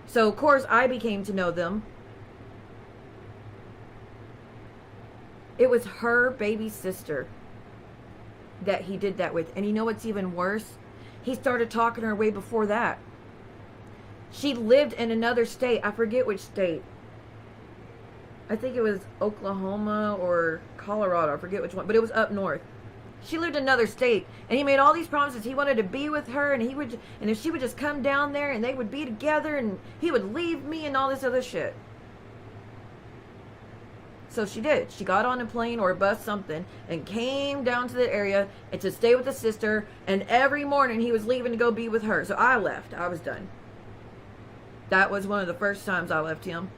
So, of course, I became to know them. It was her baby sister that he did that with. And you know what's even worse? He started talking to her way before that. She lived in another state. I forget which state. I think it was Oklahoma or Colorado. I forget which one, but it was up north. She lived in another state, and he made all these promises. He wanted to be with her, and and if she would just come down there, and they would be together, and he would leave me, and all this other shit. So she did. She got on a plane or a bus, something, and came down to the area and to stay with the sister. And every morning he was leaving to go be with her. So I left. I was done. That was one of the first times I left him.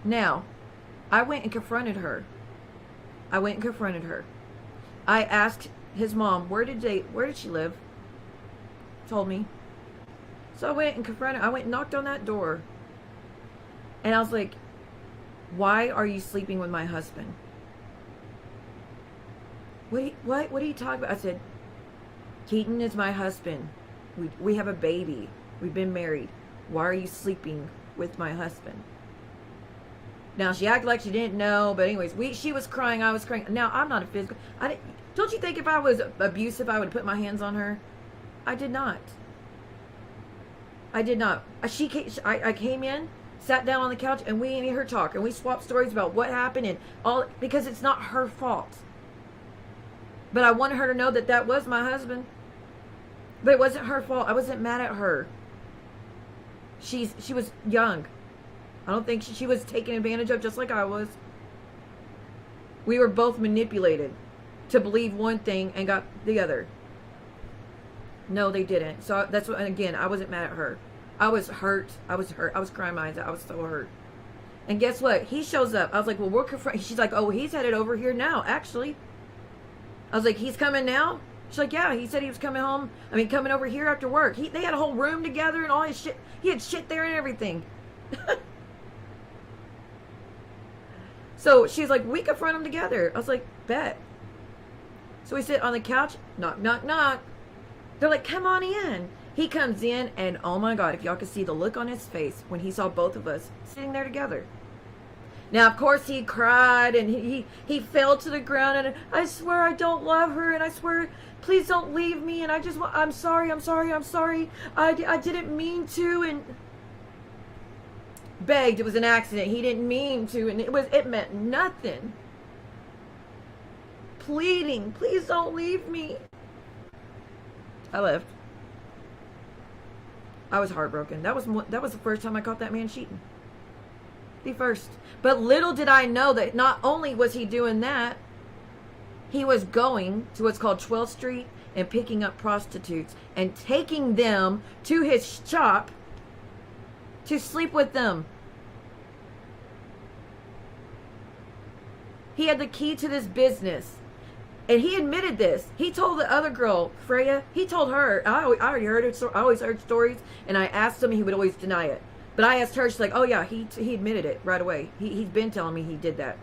Now, I went and confronted her. I asked his mom, where did she live? Told me. So I went and confronted, I went and knocked on that door. And I was like, why are you sleeping with my husband? What are you talking about? I said, Keaton is my husband. We have a baby. We've been married. Why are you sleeping with my husband? Now, she acted like she didn't know, but anyways, she was crying, I was crying. Now, I'm not a physical... don't you think if I was abusive, I would put my hands on her? I did not. I came in, sat down on the couch, and me and her talk, and we swapped stories about what happened and all, because it's not her fault. But I wanted her to know that that was my husband. But it wasn't her fault. I wasn't mad at her. She was young. I don't think she was taken advantage of just like I was. We were both manipulated to believe one thing and got the other. No, they didn't. So that's what, and again, I wasn't mad at her. I was hurt. I was crying my eyes out. I was so hurt. And guess what? He shows up. I was like, well, we're confronting. She's like, oh, he's headed over here now, actually. I was like, he's coming now? She's like, yeah, he said he was coming home. Coming over here after work. They had a whole room together and all his shit. He had shit there and everything. So she's like, we confront him together. I was like, bet. So we sit on the couch, knock, knock, knock. They're like, come on in. He comes in, and oh my God, if y'all could see the look on his face when he saw both of us sitting there together. Now, of course, he cried, and he fell to the ground, and I swear I don't love her, and I swear, please don't leave me, and I'm sorry, I didn't mean to, and begged. It was an accident. He didn't mean to, and it meant nothing. Pleading, please don't leave me. I left. I was heartbroken. That was the first time I caught that man cheating. The first. But little did I know that not only was he doing that, he was going to what's called 12th Street and picking up prostitutes and taking them to his shop to sleep with them. He had the key to this business. And he admitted this. He told the other girl, Freya, he told her, I already heard it, so I always heard stories, and I asked him, and he would always deny it. But I asked her, she's like, oh yeah, he admitted it right away. He's been telling me he did that.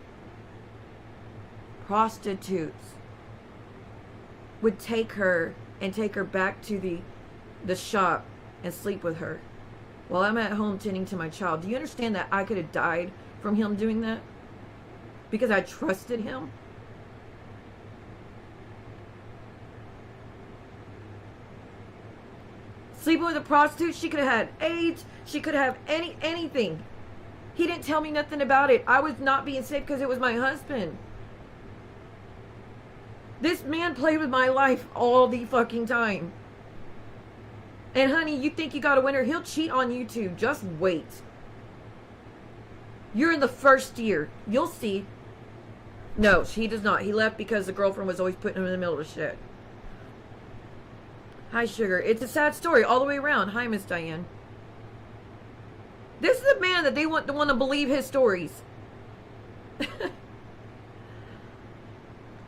Prostitutes would take her and take her back to the shop and sleep with her while I'm at home tending to my child. Do you understand that I could have died from him doing that? Because I trusted him? Sleeping with a prostitute, she could have had AIDS. She could have anything. He didn't tell me nothing about it. I was not being safe because it was my husband. This man played with my life all the fucking time. And honey, you think you got a winner? He'll cheat on you too. Just wait. You're in the first year. You'll see. No, he does not. He left because the girlfriend was always putting him in the middle of the shit. Hi, Sugar. It's a sad story all the way around. Hi, Miss Diane. This is the man that they want to believe his stories.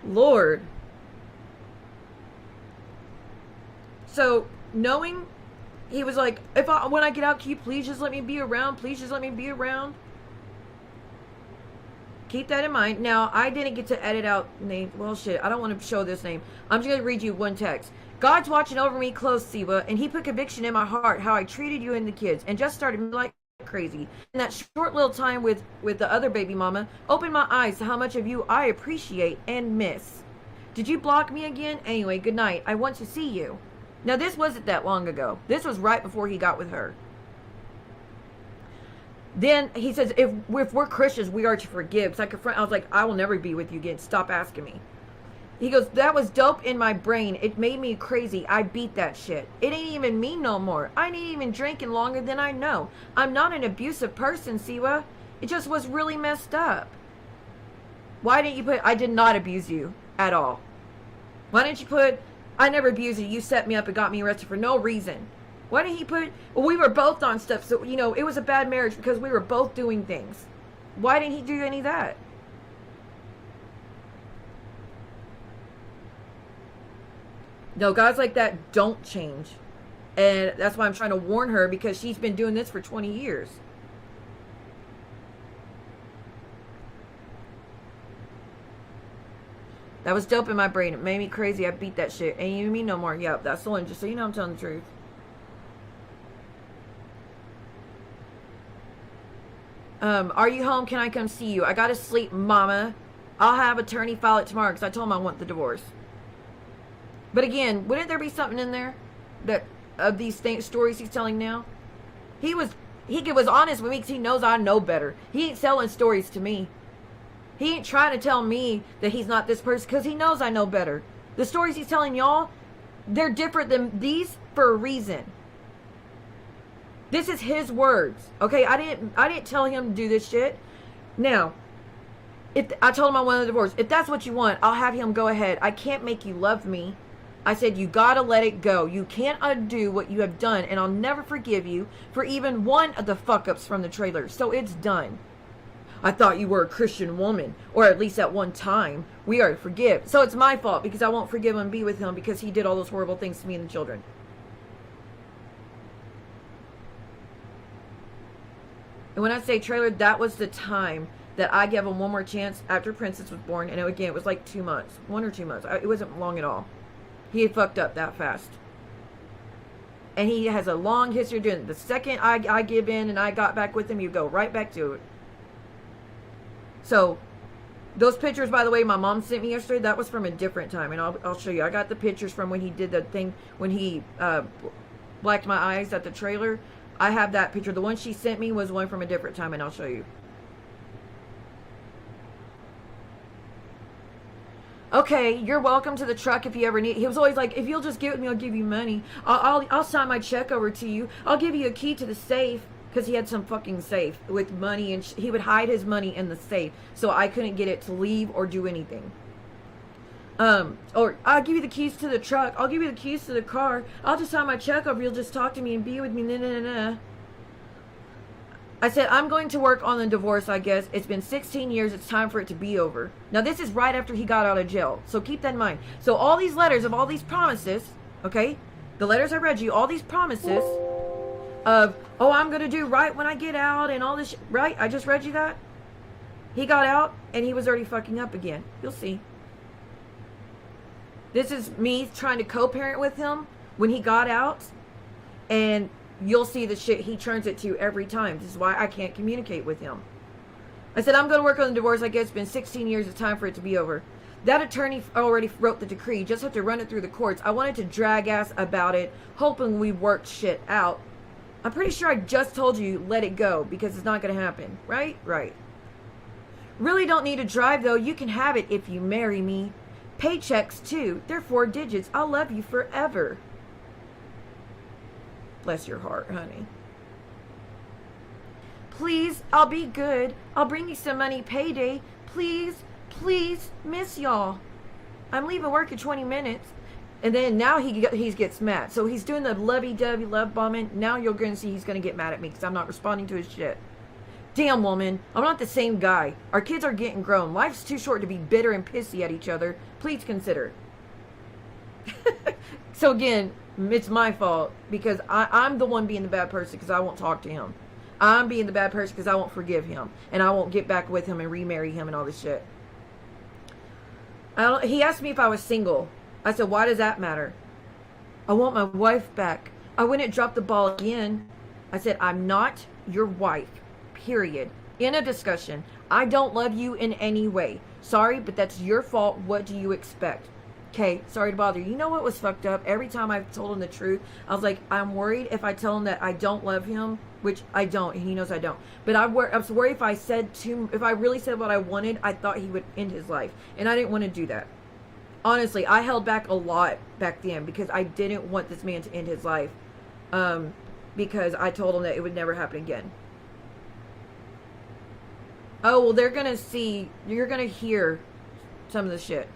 Lord. So, knowing, he was like, when I get out, can you please just let me be around? Please just let me be around. Keep that in mind. Now, I didn't get to edit out name. Well, shit, I don't want to show this name. I'm just going to read you one text. God's watching over me close, Siba, and he put conviction in my heart how I treated you and the kids, and just started me like crazy. And that short little time with the other baby mama opened my eyes to how much of you I appreciate and miss. Did you block me again? Anyway, good night. I want to see you. Now, this wasn't that long ago. This was right before he got with her. Then he says, if we're Christians, we are to forgive. Because I confront, I was like, I will never be with you again. Stop asking me. He goes, that was dope in my brain. It made me crazy. I beat that shit. It ain't even me no more. I ain't even drinking longer than I know. I'm not an abusive person, Siwa. It just was really messed up. Why didn't you put, I did not abuse you at all? Why didn't you put, I never abused you. You set me up and got me arrested for no reason. Why didn't he put, well, we were both on stuff. So, you know, it was a bad marriage because we were both doing things. Why didn't he do any of that? No, guys like that don't change. And that's why I'm trying to warn her, because she's been doing this for 20 years. That was dope in my brain. It made me crazy. I beat that shit. Ain't even me no more. Yep, that's the one. Just so you know, I'm telling the truth. Are you home? Can I come see you? I gotta sleep, mama. I'll have attorney file it tomorrow because I told him I want the divorce. But again, wouldn't there be something in there that of these stories he's telling now? He was honest with me because he knows I know better. He ain't selling stories to me. He ain't trying to tell me that he's not this person because he knows I know better. The stories he's telling y'all, they're different than these for a reason. This is his words, okay? I didn't tell him to do this shit. Now, if I told him I wanted a divorce, if that's what you want, I'll have him go ahead. I can't make you love me. I said, you gotta let it go. You can't undo what you have done, and I'll never forgive you for even one of the fuck-ups from the trailer. So it's done. I thought you were a Christian woman, or at least at one time. We are to forgive. So it's my fault because I won't forgive him and be with him because he did all those horrible things to me and the children. And when I say trailer, that was the time that I gave him one more chance after Princess was born. And again, it was like 2 months. 1 or 2 months. It wasn't long at all. He had fucked up that fast. And he has a long history of doing it. The second I give in and I got back with him, you go right back to it. So, those pictures, by the way, my mom sent me yesterday, that was from a different time. And I'll show you. I got the pictures from when he did the thing, when he blacked my eyes at the trailer. I have that picture. The one she sent me was one from a different time, and I'll show you. Okay, you're welcome to the truck if you ever need. He was always like, if you'll just give it me, I'll give you money. I'll sign my check over to you. I'll give you a key to the safe. Because he had some fucking safe with money, and he would hide his money in the safe so I couldn't get it to leave or do anything. Or I'll give you the keys to the truck. I'll give you the keys to the car. I'll just sign my check over. You'll just talk to me and be with me. Nah, nah, nah, nah. I said, I'm going to work on the divorce, I guess. It's been 16 years. It's time for it to be over. Now, this is right after he got out of jail. So keep that in mind. So all these letters of all these promises, okay? The letters I read you, all these promises of, oh, I'm going to do right when I get out and all this, right? I just read you that. He got out and he was already fucking up again. You'll see. This is me trying to co-parent with him when he got out, and you'll see the shit he turns it to every time. This is why I can't communicate with him. I said, I'm going to work on the divorce. I guess it's been 16 years. It's time for it to be over. That attorney already wrote the decree. Just have to run it through the courts. I wanted to drag ass about it, hoping we worked shit out. I'm pretty sure I just told you, let it go, because it's not going to happen. Right? Right. Really don't need to drive, though. You can have it if you marry me. Paychecks, too. They're 4 digits. I'll love you forever. Bless your heart, honey. Please, I'll be good. I'll bring you some money payday. Please, please, miss y'all. I'm leaving work in 20 minutes. And then now he gets mad. So he's doing the lovey-dovey love bombing. Now you're going to see he's going to get mad at me because I'm not responding to his shit. Damn, woman. I'm not the same guy. Our kids are getting grown. Life's too short to be bitter and pissy at each other. Please consider. So again, it's my fault because I'm the one being the bad person because I won't talk to him. I'm being the bad person because I won't forgive him. And I won't get back with him and remarry him and all this shit. He asked me if I was single. I said, why does that matter? I want my wife back. I wouldn't drop the ball again. I said, I'm not your wife. Period. In a discussion. I don't love you in any way. Sorry, but that's your fault. What do you expect? Okay, sorry to bother you. You know what was fucked up? Every time I told him the truth, I was like, I'm worried if I tell him that I don't love him, which I don't, and he knows I don't. But I was worried if if I really said what I wanted, I thought he would end his life. And I didn't want to do that. Honestly, I held back a lot back then because I didn't want this man to end his life. Because I told him that it would never happen again. Oh, well, they're going to see, you're going to hear some of the shit.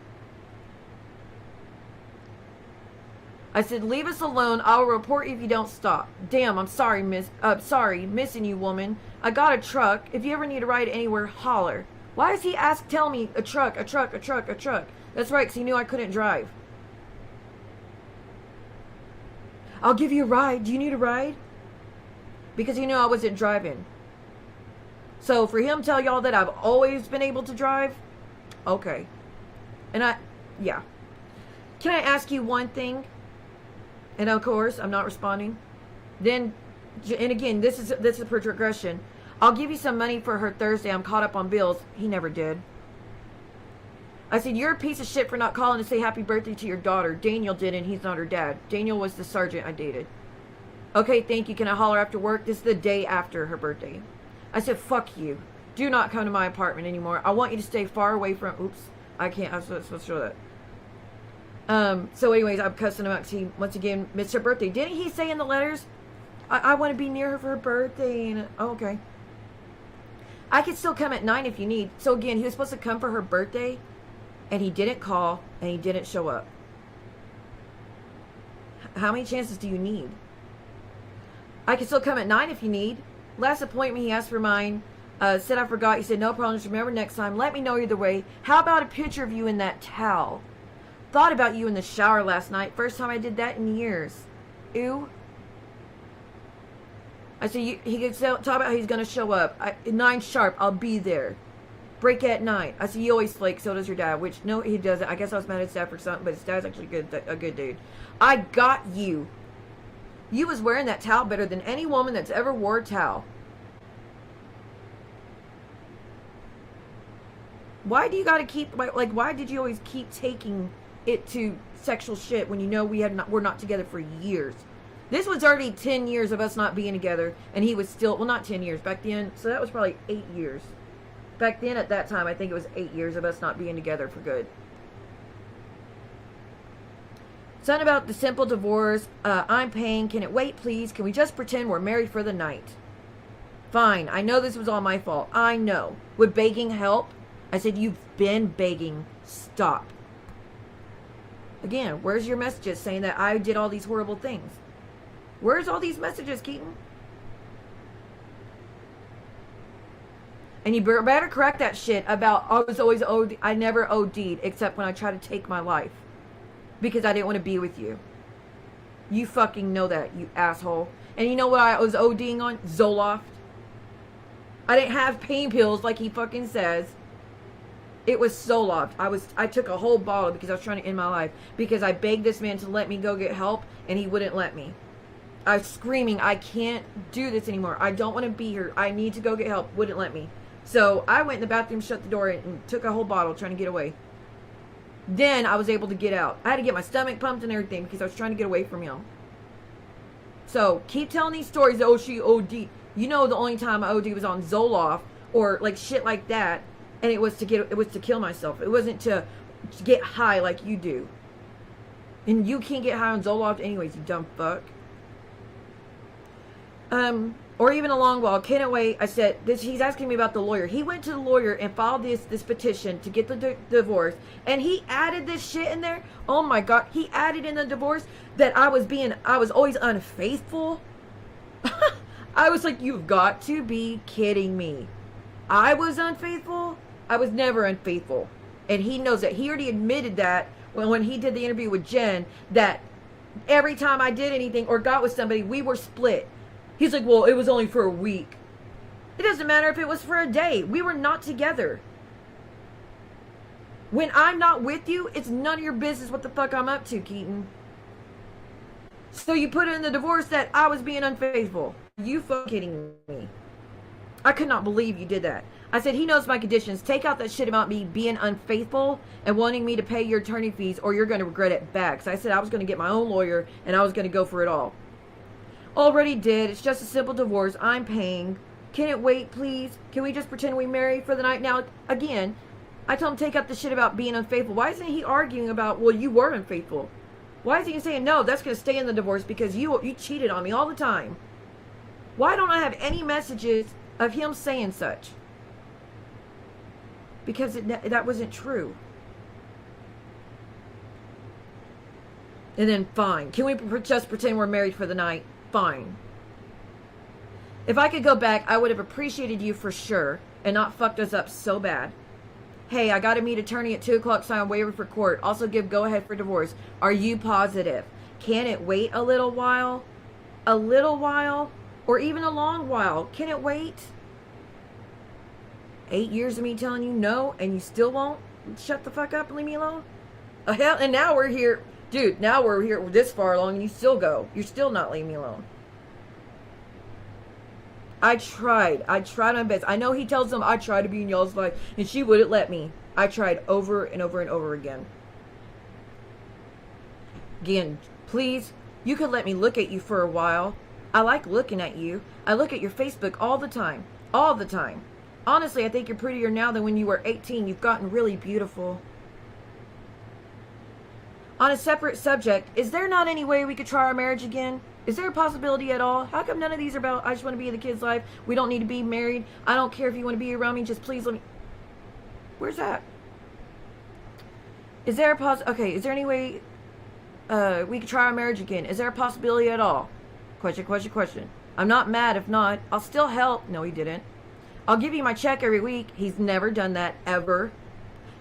I said, leave us alone. I'll report you if you don't stop. Damn, I'm sorry, missing you, woman. I got a truck. If you ever need a ride anywhere, holler. Why does he tell me a truck? That's right, because he knew I couldn't drive. I'll give you a ride. Do you need a ride? Because he knew I wasn't driving. So for him to tell y'all that I've always been able to drive, okay. And yeah. Can I ask you one thing? And of course, I'm not responding. Then, and again, this is a progression. I'll give you some money for her Thursday. I'm caught up on bills. He never did. I said, you're a piece of shit for not calling to say happy birthday to your daughter. Daniel did, and he's not her dad. Daniel was the sergeant I dated. Okay, thank you. Can I holler after work? This is the day after her birthday. I said, fuck you. Do not come to my apartment anymore. I want you to stay far away from... Oops. I can't. I was supposed to show that. So anyways, I'm cussing him out because he, once again, missed her birthday. Didn't he say in the letters, I want to be near her for her birthday? And, oh, okay. I could still come at 9 if you need. So again, he was supposed to come for her birthday, and he didn't call, and he didn't show up. How many chances do you need? I can still come at 9 if you need. Last appointment, he asked for mine. Said I forgot. He said, no problem. Just remember next time. Let me know either way. How about a picture of you in that towel? Thought about you in the shower last night. First time I did that in years. Ew. I said, he could talk about how he's going to show up. 9 sharp, I'll be there. Break at 9. I said, you always flake, so does your dad. Which, no, he doesn't. I guess I was mad at his dad for something, but his dad's actually a good dude. I got you. You was wearing that towel better than any woman that's ever wore a towel. Why do you got to keep, like, why did you always keep taking it to sexual shit when you know we're not together for years? This was already 10 years of us not being together, and he was still, well, not 10 years back then, so that was probably 8 years. Back then, at that time, I think it was 8 years of us not being together for good. Something about the simple divorce. I'm paying. Can it wait, please? Can we just pretend we're married for the night? Fine. I know this was all my fault. I know. Would begging help? I said, you've been begging. Stop. Again, where's your messages saying that I did all these horrible things? Where's all these messages, Keaton? And you better correct that shit about I was always OD. I never OD'd except when I tried to take my life. Because I didn't want to be with you. You fucking know that, you asshole. And you know what I was ODing on? Zoloft. I didn't have pain pills like he fucking says. It was Zoloft. I took a whole bottle because I was trying to end my life. Because I begged this man to let me go get help, and he wouldn't let me. I was screaming, I can't do this anymore. I don't want to be here. I need to go get help. Wouldn't let me. So I went in the bathroom, shut the door, and took a whole bottle trying to get away. Then I was able to get out. I had to get my stomach pumped and everything because I was trying to get away from y'all. So keep telling these stories. Oh, she OD. You know, the only time I OD was on Zoloft or like shit like that, and it was to kill myself. It wasn't to get high like you do. And you can't get high on Zoloft anyways, you dumb fuck. Or even a long wall. Can't wait. I said, he's asking me about the lawyer. He went to the lawyer and filed this petition to get the divorce. And he added this shit in there. Oh my God. He added in the divorce that I was always unfaithful. I was like, you've got to be kidding me. I was unfaithful? I was never unfaithful. And he knows that. He already admitted that when he did the interview with Jen, that every time I did anything or got with somebody, we were split. He's like, well, it was only for a week. It doesn't matter if it was for a day. We were not together. When I'm not with you, it's none of your business what the fuck I'm up to, Keaton. So you put in the divorce that I was being unfaithful. You fucking kidding me. I could not believe you did that. I said, he knows my conditions. Take out that shit about me being unfaithful and wanting me to pay your attorney fees, or you're going to regret it back. So I said I was going to get my own lawyer and I was going to go for it all. Already did. It's just a simple divorce. I'm paying. Can it wait, please? Can we just pretend we married for the night? Now, again, I told him take up the shit about being unfaithful. Why isn't he arguing about, well, you were unfaithful? Why is he saying, no, that's going to stay in the divorce because you cheated on me all the time? Why don't I have any messages of him saying such? Because that wasn't true. And then, fine. Can we just pretend we're married for the night? Fine. If I could go back, I would have appreciated you for sure and not fucked us up so bad. Hey, I got to meet attorney at 2 o'clock, sign waiver for court. Also give go-ahead for divorce. Are you positive? Can it wait a little while? A little while? Or even a long while? Can it wait? 8 years of me telling you no, and you still won't shut the fuck up and leave me alone? Hell, and now we're here. Dude, now we're here this far along, and you still go. You're still not leaving me alone. I tried my best. I know he tells them I tried to be in y'all's life, and she wouldn't let me. I tried over and over and over again. Again, please, you could let me look at you for a while. I like looking at you. I look at your Facebook all the time. All the time. Honestly, I think you're prettier now than when you were 18. You've gotten really beautiful. On a separate subject, is there not any way we could try our marriage again? Is there a possibility at all? How come none of these are about, I just want to be in the kid's life. We don't need to be married. I don't care if you want to be around me. Just please let me. Where's that? Is there a okay, is there any way we could try our marriage again? Is there a possibility at all? Question, question, question. I'm not mad if not. I'll still help. No, he didn't. I'll give you my check every week. He's never done that, ever.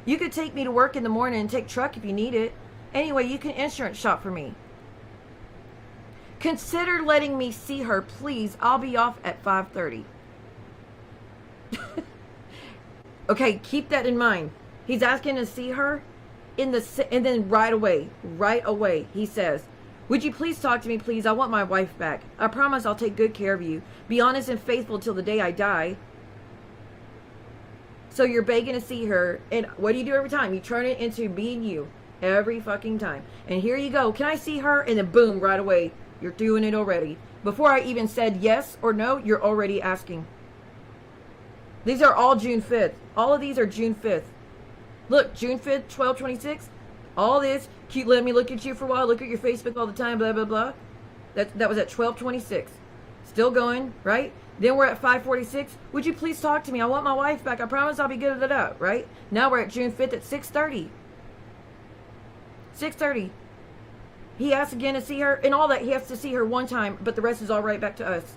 You could take me to work in the morning and take truck if you need it. Anyway, you can insurance shop for me. Consider letting me see her, please. I'll be off at 5:30. Okay, keep that in mind. He's asking to see her and then right away, he says, would you please talk to me, please? I want my wife back. I promise I'll take good care of you. Be honest and faithful till the day I die. So you're begging to see her, and what do you do every time? You turn it into being you every fucking time. And here you go. Can I see her? And then boom, right away, you're doing it already. Before I even said yes or no, you're already asking. These are all June 5th. All of these are June 5th. Look, June 5th, 12/26. All this, cute, let me look at you for a while, look at your Facebook all the time, blah, blah, blah. That was at 12/26. Still going, right? Then we're at 5:46. Would you please talk to me? I want my wife back. I promise I'll be good at that, right? Now we're at June 5th at 6:30. 6:30. He asks again to see her, and all that, he has to see her one time, but the rest is all right back to us.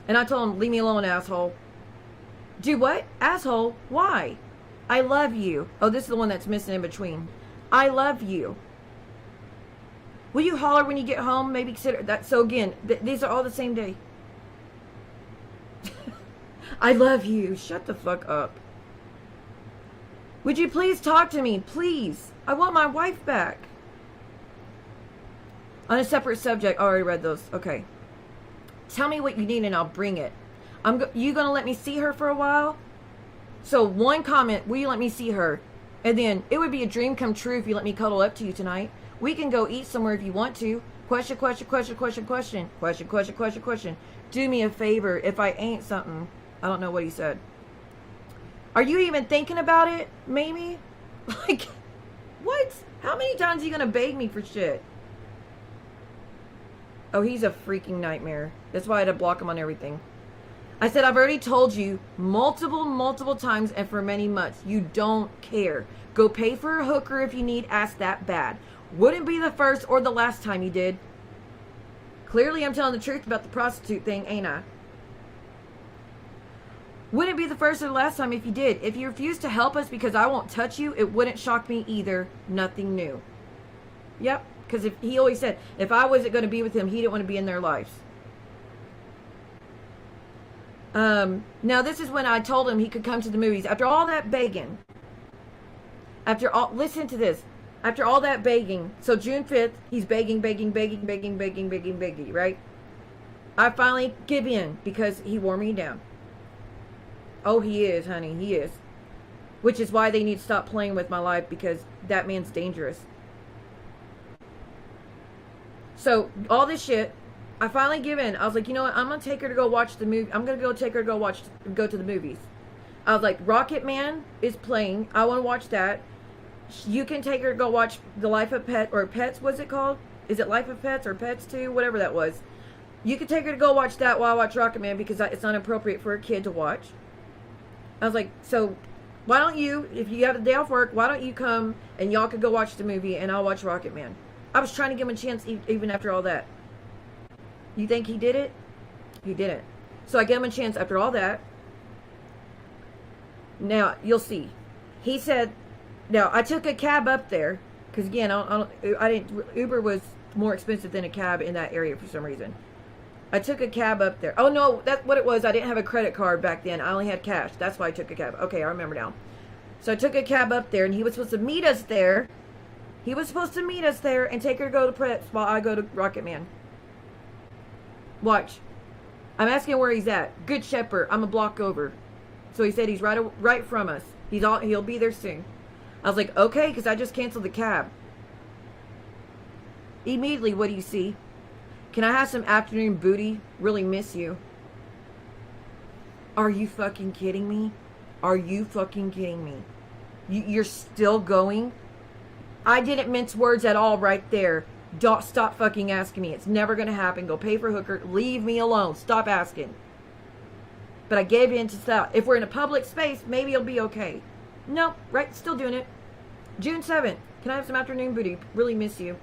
And I told him, leave me alone, asshole. Do what? Asshole? Why? I love you. Oh, this is the one that's missing in between. I love you. Will you holler when you get home? Maybe consider that. So again, these are all the same day. I love you. Shut the fuck up. Would you please talk to me? Please. I want my wife back. On a separate subject. I already read those. Okay. Tell me what you need and I'll bring it. You gonna let me see her for a while? So one comment, will you let me see her? And then, it would be a dream come true if you let me cuddle up to you tonight. We can go eat somewhere if you want to. Question, question, question, question, question. Question, question, question, question. Do me a favor if I ain't something. I don't know what he said. Are you even thinking about it, Mamie? Like, what? How many times are you gonna beg me for shit? Oh, he's a freaking nightmare. That's why I had to block him on everything. I said, I've already told you multiple times and for many months. You don't care. Go pay for a hooker if you need ass that bad. Wouldn't be the first or the last time you did. Clearly, I'm telling the truth about the prostitute thing, ain't I? Wouldn't be the first or the last time if you did. If you refuse to help us because I won't touch you, it wouldn't shock me either. Nothing new. Yep, because if he always said, if I wasn't going to be with him, he didn't want to be in their lives. Now this is when I told him he could come to the movies. After all that begging. Listen to this. After all that begging. So June 5th, he's begging, right? I finally give in because he wore me down. Oh, he is, honey. He is. Which is why they need to stop playing with my life, because that man's dangerous. So, all this shit, I finally give in. I was like, you know what? I'm going to take her to go watch the movie. I'm going to go take her to go to the movies. I was like, Rocket Man is playing. I want to watch that. You can take her to go watch The Life of Pets, or Pets, what's it called? Is it Life of Pets or Pets 2? Whatever that was. You can take her to go watch that while I watch Rocket Man, because it's not appropriate for a kid to watch. I was like, so why don't you, if you have a day off work, why don't you come and y'all could go watch the movie and I'll watch Rocket Man. I was trying to give him a chance even after all that. You think he did it? He didn't. So I gave him a chance after all that. Now, you'll see. He said, now, I took a cab up there, because again, Uber was more expensive than a cab in that area for some reason. I took a cab up there. Oh, no, that's what it was. I didn't have a credit card back then. I only had cash. That's why I took a cab. Okay, I remember now. So I took a cab up there, and he was supposed to meet us there. He was supposed to meet us there and take her to go to Preps while I go to Rocket Man. Watch. I'm asking where he's at. Good Shepherd. I'm a block over. So he said he's right from us. He'll be there soon. I was like, okay, because I just canceled the cab. Immediately, what do you see? Can I have some afternoon booty? Really miss you. Are you fucking kidding me? Are you fucking kidding me? You're still going? I didn't mince words at all right there. Don't stop fucking asking me. It's never going to happen. Go pay for a hooker. Leave me alone. Stop asking. But I gave in to that. If we're in a public space, maybe it'll be okay. Nope. Right? Still doing it. June 7th. Can I have some afternoon booty? Really miss you.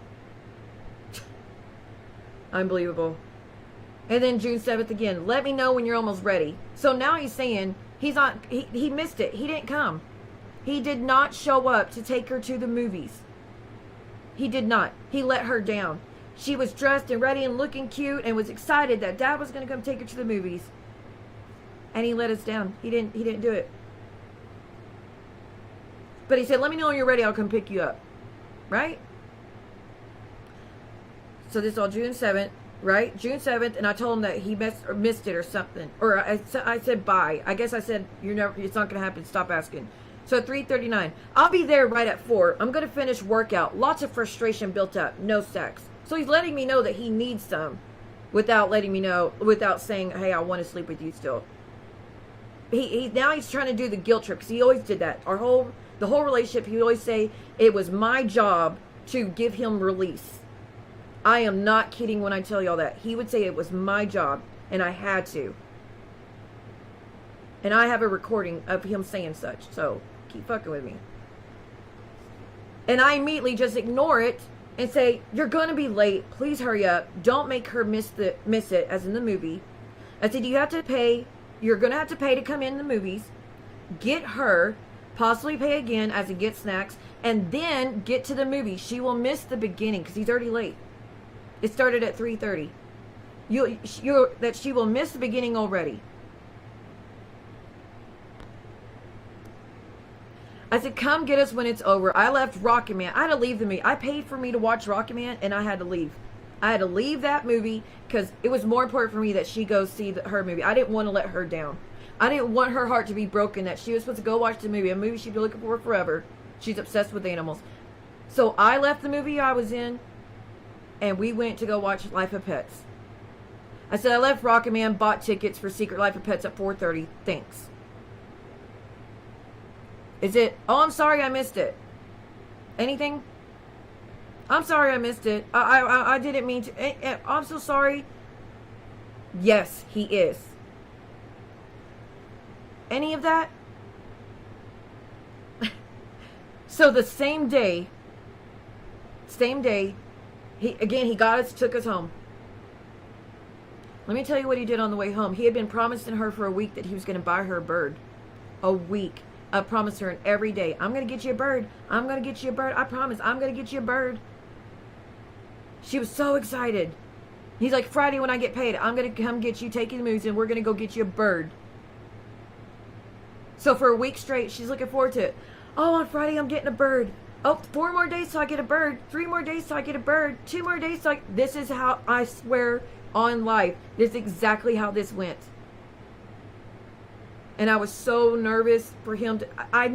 Unbelievable. And then June 7th again. Let me know when you're almost ready. So now he's saying he missed it. He didn't come. He did not show up to take her to the movies. He did not. He let her down. She was dressed and ready and looking cute and was excited that Dad was going to come take her to the movies. And he let us down. He didn't do it. But he said, let me know when you're ready. I'll come pick you up. Right? So this is all June 7th. Right? June 7th. And I told him that he missed it or something. Or I said bye. I guess I said, it's not going to happen. Stop asking. So at 3:39. I'll be there right at 4. I'm going to finish workout. Lots of frustration built up. No sex. So he's letting me know that he needs some. Without letting me know. Without saying, hey, I want to sleep with you still. Now he's trying to do the guilt trip, because he always did that. The whole relationship, he would always say it was my job to give him release. I am not kidding when I tell y'all that. He would say it was my job and I had to. And I have a recording of him saying such. So keep fucking with me. And I immediately just ignore it and say, you're going to be late. Please hurry up. Don't make her miss it, as in the movie. I said, you have to pay. You're going to have to pay to come in the movies. Get her. Possibly pay again as in get snacks. And then get to the movie. She will miss the beginning because he's already late. It started at 3:30. That she will miss the beginning already. I said, come get us when it's over. I left Rocket Man. I had to leave the movie. I paid for me to watch Rocket Man, and I had to leave. I had to leave that movie because it was more important for me that she goes see her movie. I didn't want to let her down. I didn't want her heart to be broken that she was supposed to go watch the movie, a movie she'd be looking for forever. She's obsessed with animals. So I left the movie I was in, and we went to go watch Life of Pets. I said, I left Rocket Man, bought tickets for Secret Life of Pets at 4:30. Thanks. Is it? Oh, I'm sorry I missed it. Anything? I'm sorry I missed it. I didn't mean to. I'm so sorry. Yes, he is. Any of that? So the same day, he got us, took us home. Let me tell you what he did on the way home. He had been promising her for a week that he was going to buy her a bird. A week. I promised her every day, I'm going to get you a bird. I'm going to get you a bird. I promise, I'm going to get you a bird. She was so excited. He's like, Friday when I get paid, I'm going to come get you, take you to the movies, and we're going to go get you a bird. So for a week straight, she's looking forward to it. Oh, on Friday, I'm getting a bird. Oh, 4 more days till I get a bird. 3 more days till I get a bird. 2 more days till This is how, I swear on life, this is exactly how this went. And I was so nervous for him to, I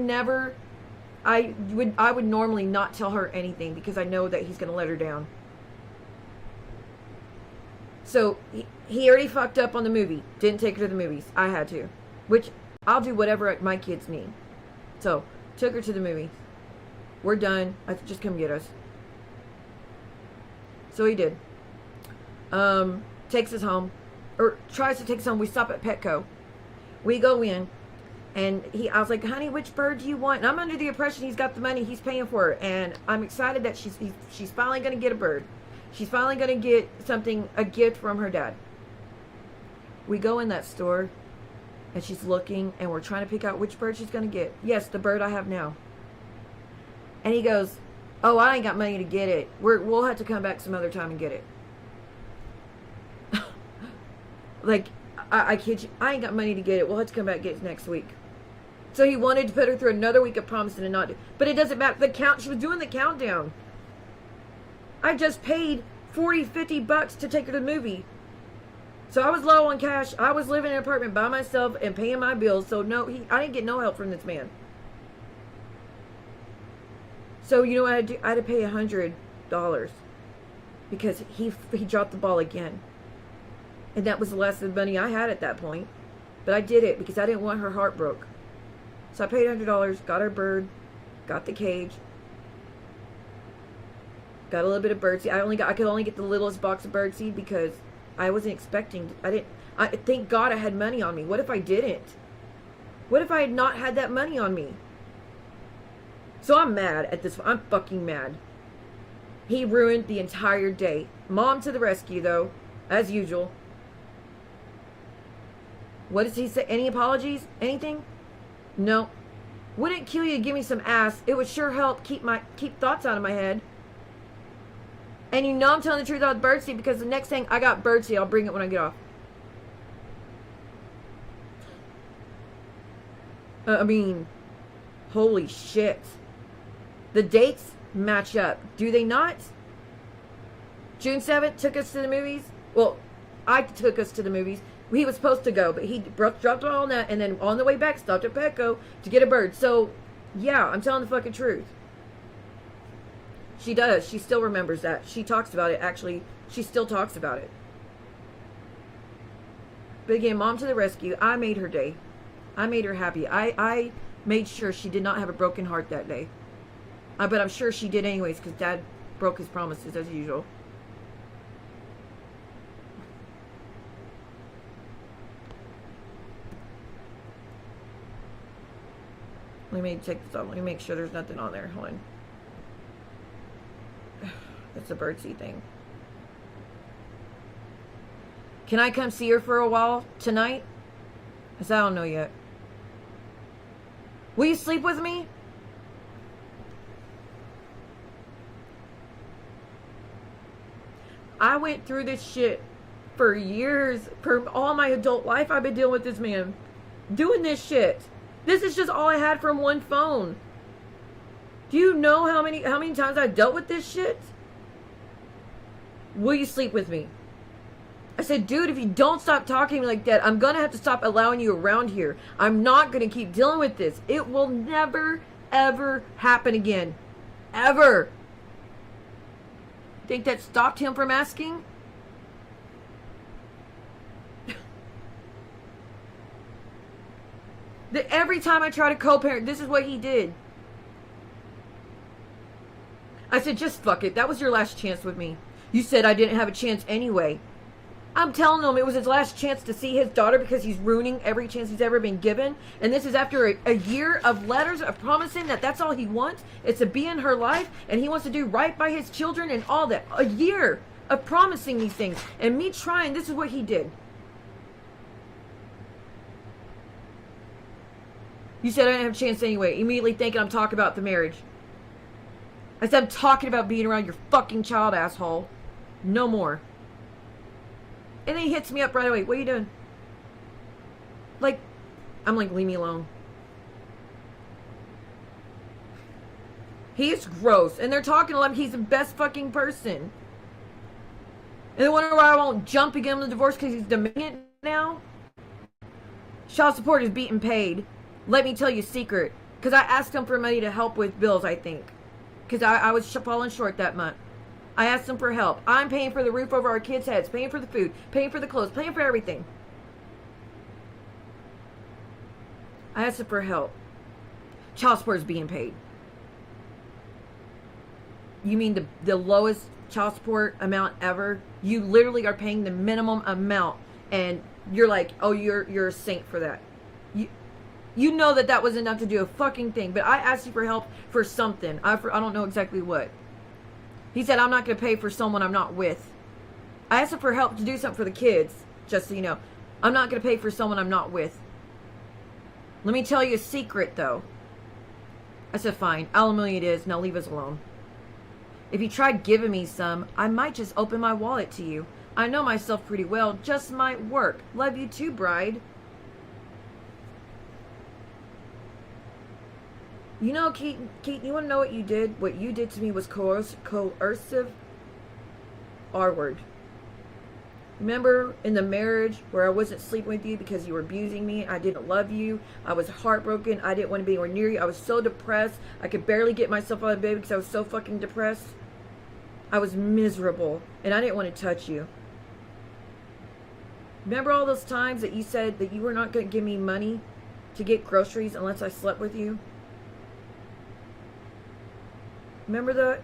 would normally not tell her anything because I know that he's going to let her down. So he already fucked up on the movie. Didn't take her to the movies. I had to. Which, I'll do whatever my kids need. So, took her to the movies. We're done. Just come get us. So he did. Takes us home. Or tries to take us home. We stop at Petco. We go in. And I was like, honey, which bird do you want? And I'm under the impression he's got the money. He's paying for it. And I'm excited that she's finally going to get a bird. She's finally going to get a gift from her dad. We go in that store. And she's looking. And we're trying to pick out which bird she's going to get. Yes, the bird I have now. And he goes, oh, I ain't got money to get it. We'll have to come back some other time and get it. Like, I kid you. I ain't got money to get it. We'll have to come back and get it next week. So he wanted to put her through another week of promising and not do. But it doesn't matter. She was doing the countdown. I just paid $40-50 to take her to the movie. So I was low on cash. I was living in an apartment by myself and paying my bills. So no, I didn't get no help from this man. So you know what I had to do? I had to pay $100 because he dropped the ball again. And that was the last of the money I had at that point. But I did it because I didn't want her heart broke. So I paid $100, got her bird, got the cage, got a little bit of birdseed. I could only get the littlest box of birdseed because I wasn't expecting. Thank God I had money on me. What if I didn't? What if I had not had that money on me? So I'm mad at this. I'm fucking mad. He ruined the entire day. Mom to the rescue, though, as usual. What does he say? Any apologies? Anything? No. Wouldn't kill you to give me some ass. It would sure help keep thoughts out of my head. And you know I'm telling the truth about birdseed because the next thing I got birdseed, I'll bring it when I get off. I mean, holy shit. The dates match up. Do they not? June 7th took us to the movies. Well, I took us to the movies. He was supposed to go, but he dropped it all on that, and then on the way back, stopped at Petco to get a bird. So, yeah, I'm telling the fucking truth. She does. She still remembers that. She talks about it, actually. She still talks about it. But again, Mom to the rescue. I made her day. I made her happy. I made sure she did not have a broken heart that day. But I'm sure she did anyways, because Dad broke his promises, as usual. Let me take this off. Let me make sure there's nothing on there. Hold on. That's a birdseed thing. Can I come see her for a while tonight? Because I don't know yet. Will you sleep with me? I went through this shit for years. For all my adult life, I've been dealing with this man. Doing this shit. This is just all I had from one phone. Do you know how many times I dealt with this shit? Will you sleep with me? I said, dude, if you don't stop talking to me like that, I'm going to have to stop allowing you around here. I'm not going to keep dealing with this. It will never, ever happen again. Ever. Think that stopped him from asking? That every time I try to co-parent, this is what he did. I said, just fuck it. That was your last chance with me. You said I didn't have a chance anyway. I'm telling him it was his last chance to see his daughter because he's ruining every chance he's ever been given. And this is after a year of letters of promising that that's all he wants. It's to be in her life. And he wants to do right by his children and all that. A year of promising these things. And me trying, this is what he did. You said I didn't have a chance anyway. Immediately thinking I'm talking about the marriage. I said I'm talking about being around your fucking child, asshole. No more. And then he hits me up right away. What are you doing? Like, I'm like, leave me alone. He's gross. And they're talking to him like he's the best fucking person. And they wonder why I won't jump again on the divorce because he's demanding now. Child support is being paid. Let me tell you a secret. Because I asked him for money to help with bills, I think. Because I was falling short that month. I asked him for help. I'm paying for the roof over our kids' heads, paying for the food, paying for the clothes, paying for everything. I asked him for help. Child support is being paid. You mean the lowest child support amount ever? You literally are paying the minimum amount, and you're like, oh, you're a saint for that. You know that was enough to do a fucking thing. But I asked you for help for something. I don't know exactly what. He said, I'm not going to pay for someone I'm not with. I asked him for help to do something for the kids, just so you know. I'm not going to pay for someone I'm not with. Let me tell you a secret, though. I said, fine. Alimony it is. Now leave us alone. If you tried giving me some, I might just open my wallet to you. I know myself pretty well. Just might work. Love you too, bride. You know, Keaton, you want to know what you did? What you did to me was coercive R-word. Remember in the marriage where I wasn't sleeping with you because you were abusing me? I didn't love you. I was heartbroken. I didn't want to be anywhere near you. I was so depressed. I could barely get myself out of bed because I was so fucking depressed. I was miserable. And I didn't want to touch you. Remember all those times that you said that you were not going to give me money to get groceries unless I slept with you? Remember that?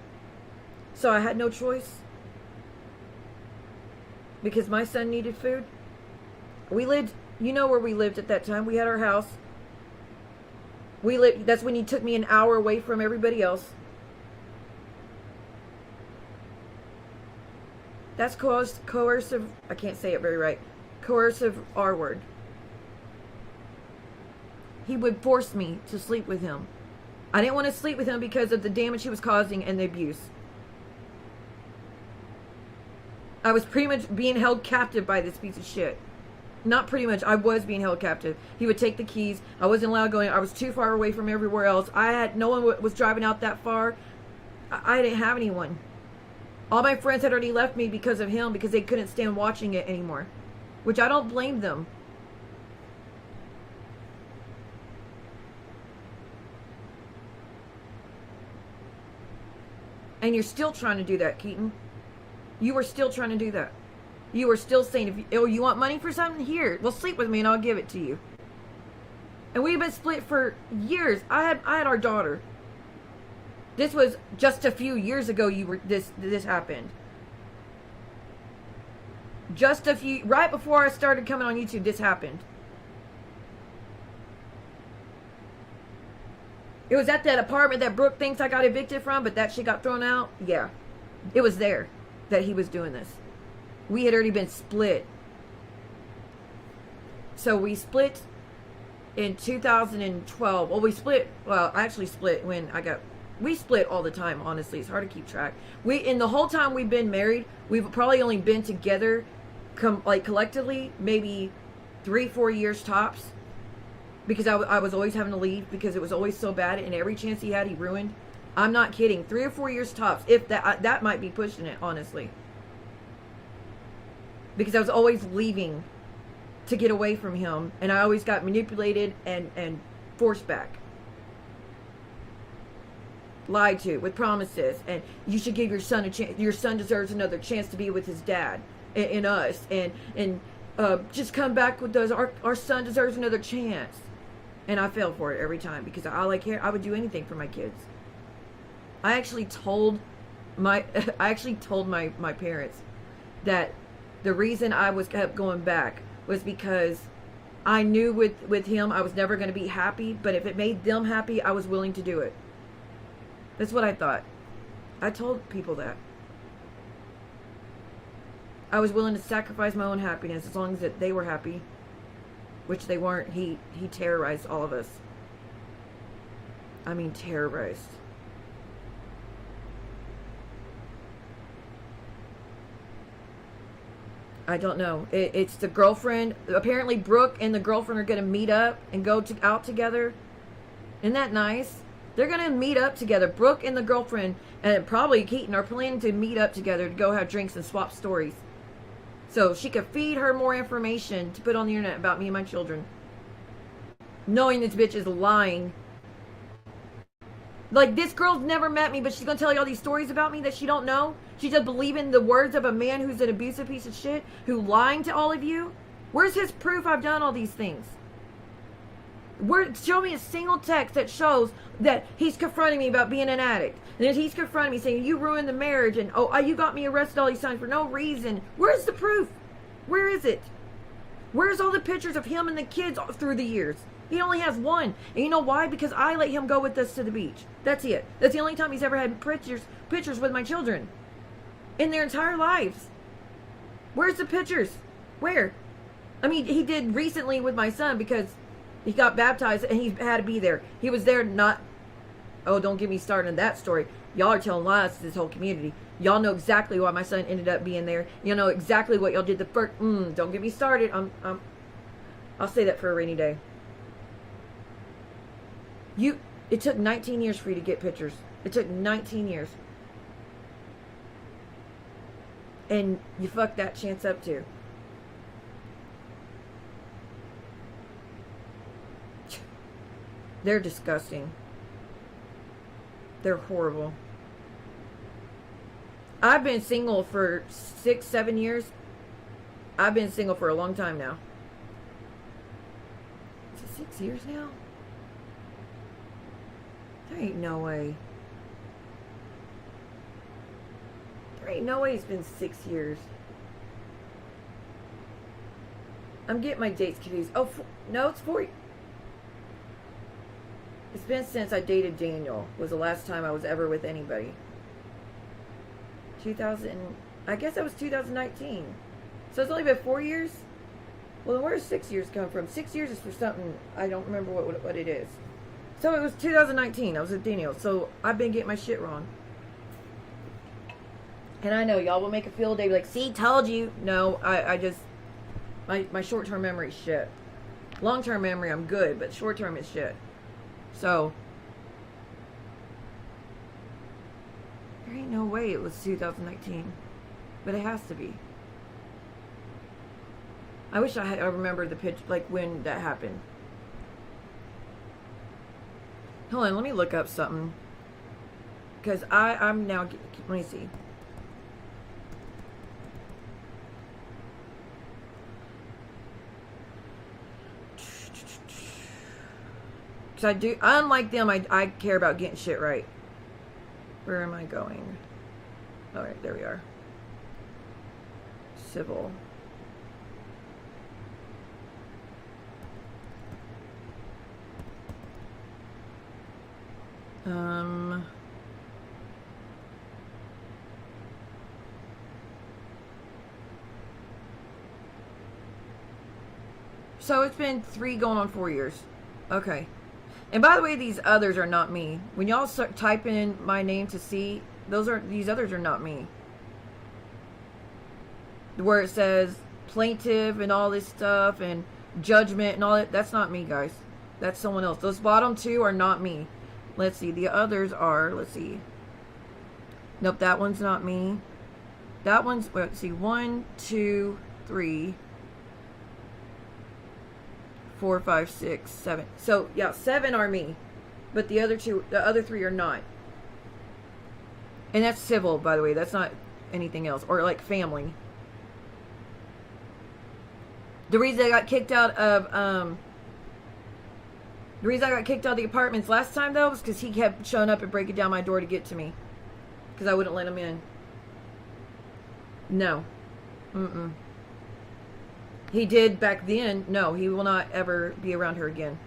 So I had no choice? Because my son needed food? We lived, you know where we lived at that time. We had our house. We lived, that's when you took me an hour away from everybody else. That's coercive, I can't say it very right. Coercive R word. He would force me to sleep with him. I didn't want to sleep with him because of the damage he was causing and the abuse. I was pretty much being held captive by this piece of shit. Not pretty much, I was being held captive. He would take the keys. I wasn't allowed going. I was too far away from everywhere else. No one was driving out that far. I didn't have anyone. All my friends had already left me because of him, because they couldn't stand watching it anymore. Which I don't blame them. And you're still trying to do that, Keaton. You were still trying to do that. You were still saying, oh, you want money for something? Here, well, sleep with me and I'll give it to you. And we've been split for years. I had our daughter. This was just a few years ago. This happened. Just a few, right before I started coming on YouTube, this happened. It was at that apartment that Brooke thinks I got evicted from, but that shit got thrown out. Yeah, it was there that he was doing this. We had already been split. So we split in 2012. Well, I actually split when we split all the time, honestly. It's hard to keep track. In the whole time we've been married, we've probably only been together, collectively, maybe 3-4 years tops. Because I was always having to leave because it was always so bad, and every chance he had, he ruined. I'm not kidding. 3 or 4 years tops. If that might be pushing it, honestly. Because I was always leaving to get away from him, and I always got manipulated and forced back. Lied to with promises, and you should give your son a chance. Your son deserves another chance to be with his dad and us, and just come back with us. Our son deserves another chance. And I fell for it every time because I would do anything for my kids. I actually told my parents that the reason I kept going back was because I knew with him I was never going to be happy, but if it made them happy, I was willing to do it. That's what I thought. I told people that. I was willing to sacrifice my own happiness as long as they were happy. Which they weren't. He terrorized all of us. I mean, terrorized. I don't know. It's the girlfriend. Apparently, Brooke and the girlfriend are going to meet up and go out together. Isn't that nice? They're going to meet up together. Brooke and the girlfriend, and probably Keaton, are planning to meet up together to go have drinks and swap stories. So she could feed her more information to put on the internet about me and my children. knowing this bitch is lying. Like, this girl's never met me, but she's gonna tell you all these stories about me that she don't know. She just believing the words of a man who's an abusive piece of shit, who lying to all of you. Where's his proof I've done all these things? Show me a single text that shows that he's confronting me about being an addict. And that he's confronting me saying, you ruined the marriage, and you got me arrested all these times for no reason. Where's the proof? Where is it? Where's all the pictures of him and the kids through the years? He only has one. And you know why? Because I let him go with us to the beach. That's it. That's the only time he's ever had pictures with my children. In their entire lives. Where's the pictures? Where? I mean, he did recently with my son because he got baptized and he had to be there. He was there not... Oh, don't get me started on that story. Y'all are telling lies to this whole community. Y'all know exactly why my son ended up being there. You know exactly what y'all did the first... don't get me started. I'll say that for a rainy day. It took 19 years for you to get pictures. It took 19 years. And you fucked that chance up too. They're disgusting. They're horrible. I've been single for 6-7 years. I've been single for a long time now. Is it 6 years now? There ain't no way. There ain't no way it's been 6 years. I'm getting my dates confused. Oh, no, it's 4. It's been since I dated Daniel. Was the last time I was ever with anybody. I guess that was 2019. So it's only been 4 years? Well, then where does 6 years come from? 6 years is for something, I don't remember what it is. So it was 2019. I was with Daniel. So I've been getting my shit wrong. And I know y'all will make a field day, be like, see, told you. No, I just, my short-term memory is shit. Long-term memory, I'm good, but short-term is shit. So, there ain't no way it was 2019. But it has to be. I wish I remembered the pitch, like when that happened. Hold on, let me look up something. Because I'm now, let me see. Because I do, unlike them, I care about getting shit right. Where am I going? Alright, there we are. Civil. So it's been 3 going on 4 years. Okay. And by the way, these others are not me. When y'all start typing in my name to see, these others are not me. Where it says plaintiff and all this stuff and judgment and all that, that's not me, guys. That's someone else. Those bottom 2 are not me. Let's see. The others are, let's see. Nope, that one's not me. That one's, let's see, 1, 2, 3, 4, 5, 6, 7. So, yeah, 7 are me. But the other 3 are not. And that's civil, by the way. That's not anything else. Or, like, family. The reason I got kicked out of, the apartments last time, though, was because he kept showing up and breaking down my door to get to me. Because I wouldn't let him in. No. He did back then. No, he will not ever be around her again.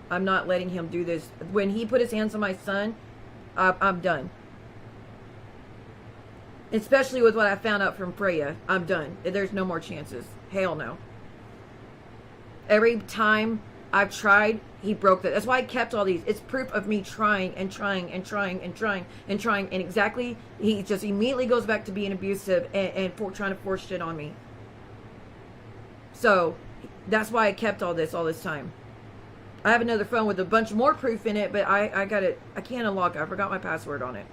I'm not letting him do this. When he put his hands on my son, I'm done. Especially with what I found out from Freya. I'm done. There's no more chances. Hell no. Every time I've tried, he broke that. That's why I kept all these. It's proof of me trying and trying and trying and trying and trying. And exactly, he just immediately goes back to being abusive and trying to force shit on me. So, that's why I kept all this time. I have another phone with a bunch more proof in it, but I got it. I can't unlock it. I forgot my password on it.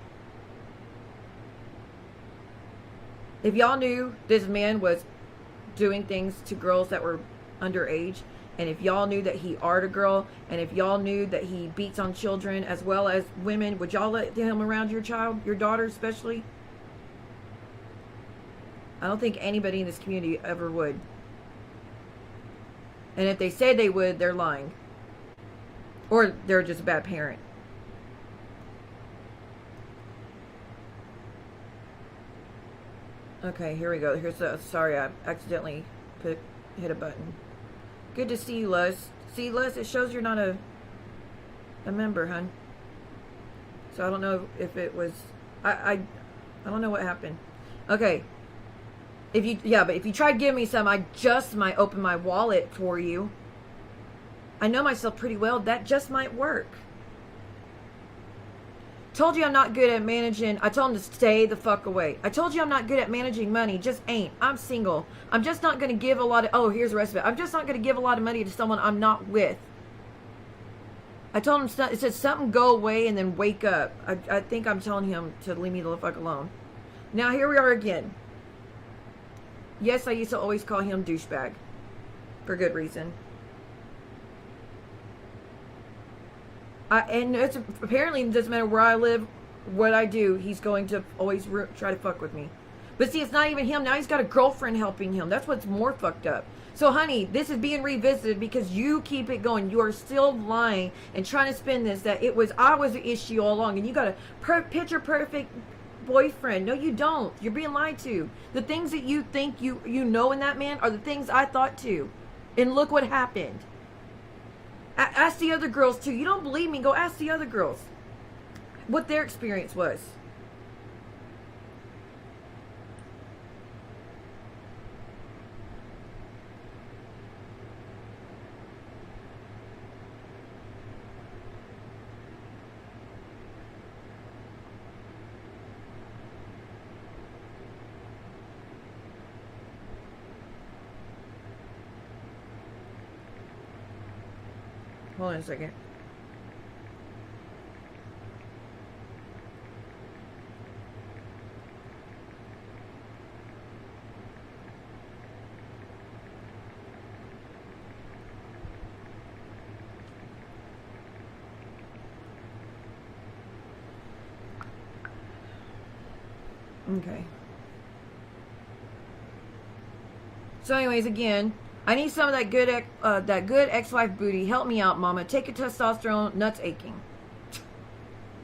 If y'all knew this man was doing things to girls that were underage, And if y'all knew that he art a girl, and if y'all knew that he beats on children as well as women, would y'all let him around your child, your daughter especially? I don't think anybody in this community ever would. And if they say they would, they're lying. Or they're just a bad parent. Okay, here we go. Here's the, sorry, I accidentally hit a button. Good to see you, Les. See, Les, it shows you're not a member, hun. So I don't know if it was, I don't know what happened. Okay. But if you try to give me some, I just might open my wallet for you. I know myself pretty well. That just might work. Told you I'm not good at managing. I told him to stay the fuck away. I told you I'm not good at managing money. Just ain't. I'm single. I'm just not going to give a lot of... Oh, here's the rest of it. I'm just not going to give a lot of money to someone I'm not with. I told him... It said something go away and then wake up. I think I'm telling him to leave me the fuck alone. Now, here we are again. Yes, I used to always call him douchebag. For good reason. And it's apparently it doesn't matter where I live, what I do, he's going to always try to fuck with me. But see, it's not even him. Now he's got a girlfriend helping him. That's what's more fucked up. So, honey, this is being revisited because you keep it going. You are still lying and trying to spin this that I was the issue all along. And you got a picture perfect boyfriend. No, you don't. You're being lied to. The things that you think you know in that man are the things I thought too. And look what happened. Ask the other girls too. You don't believe me? Go ask the other girls what their experience was. Hold on a second. Okay. So anyways, again, I need some of that good ex-wife booty. Help me out, mama. Take your testosterone. Nuts aching.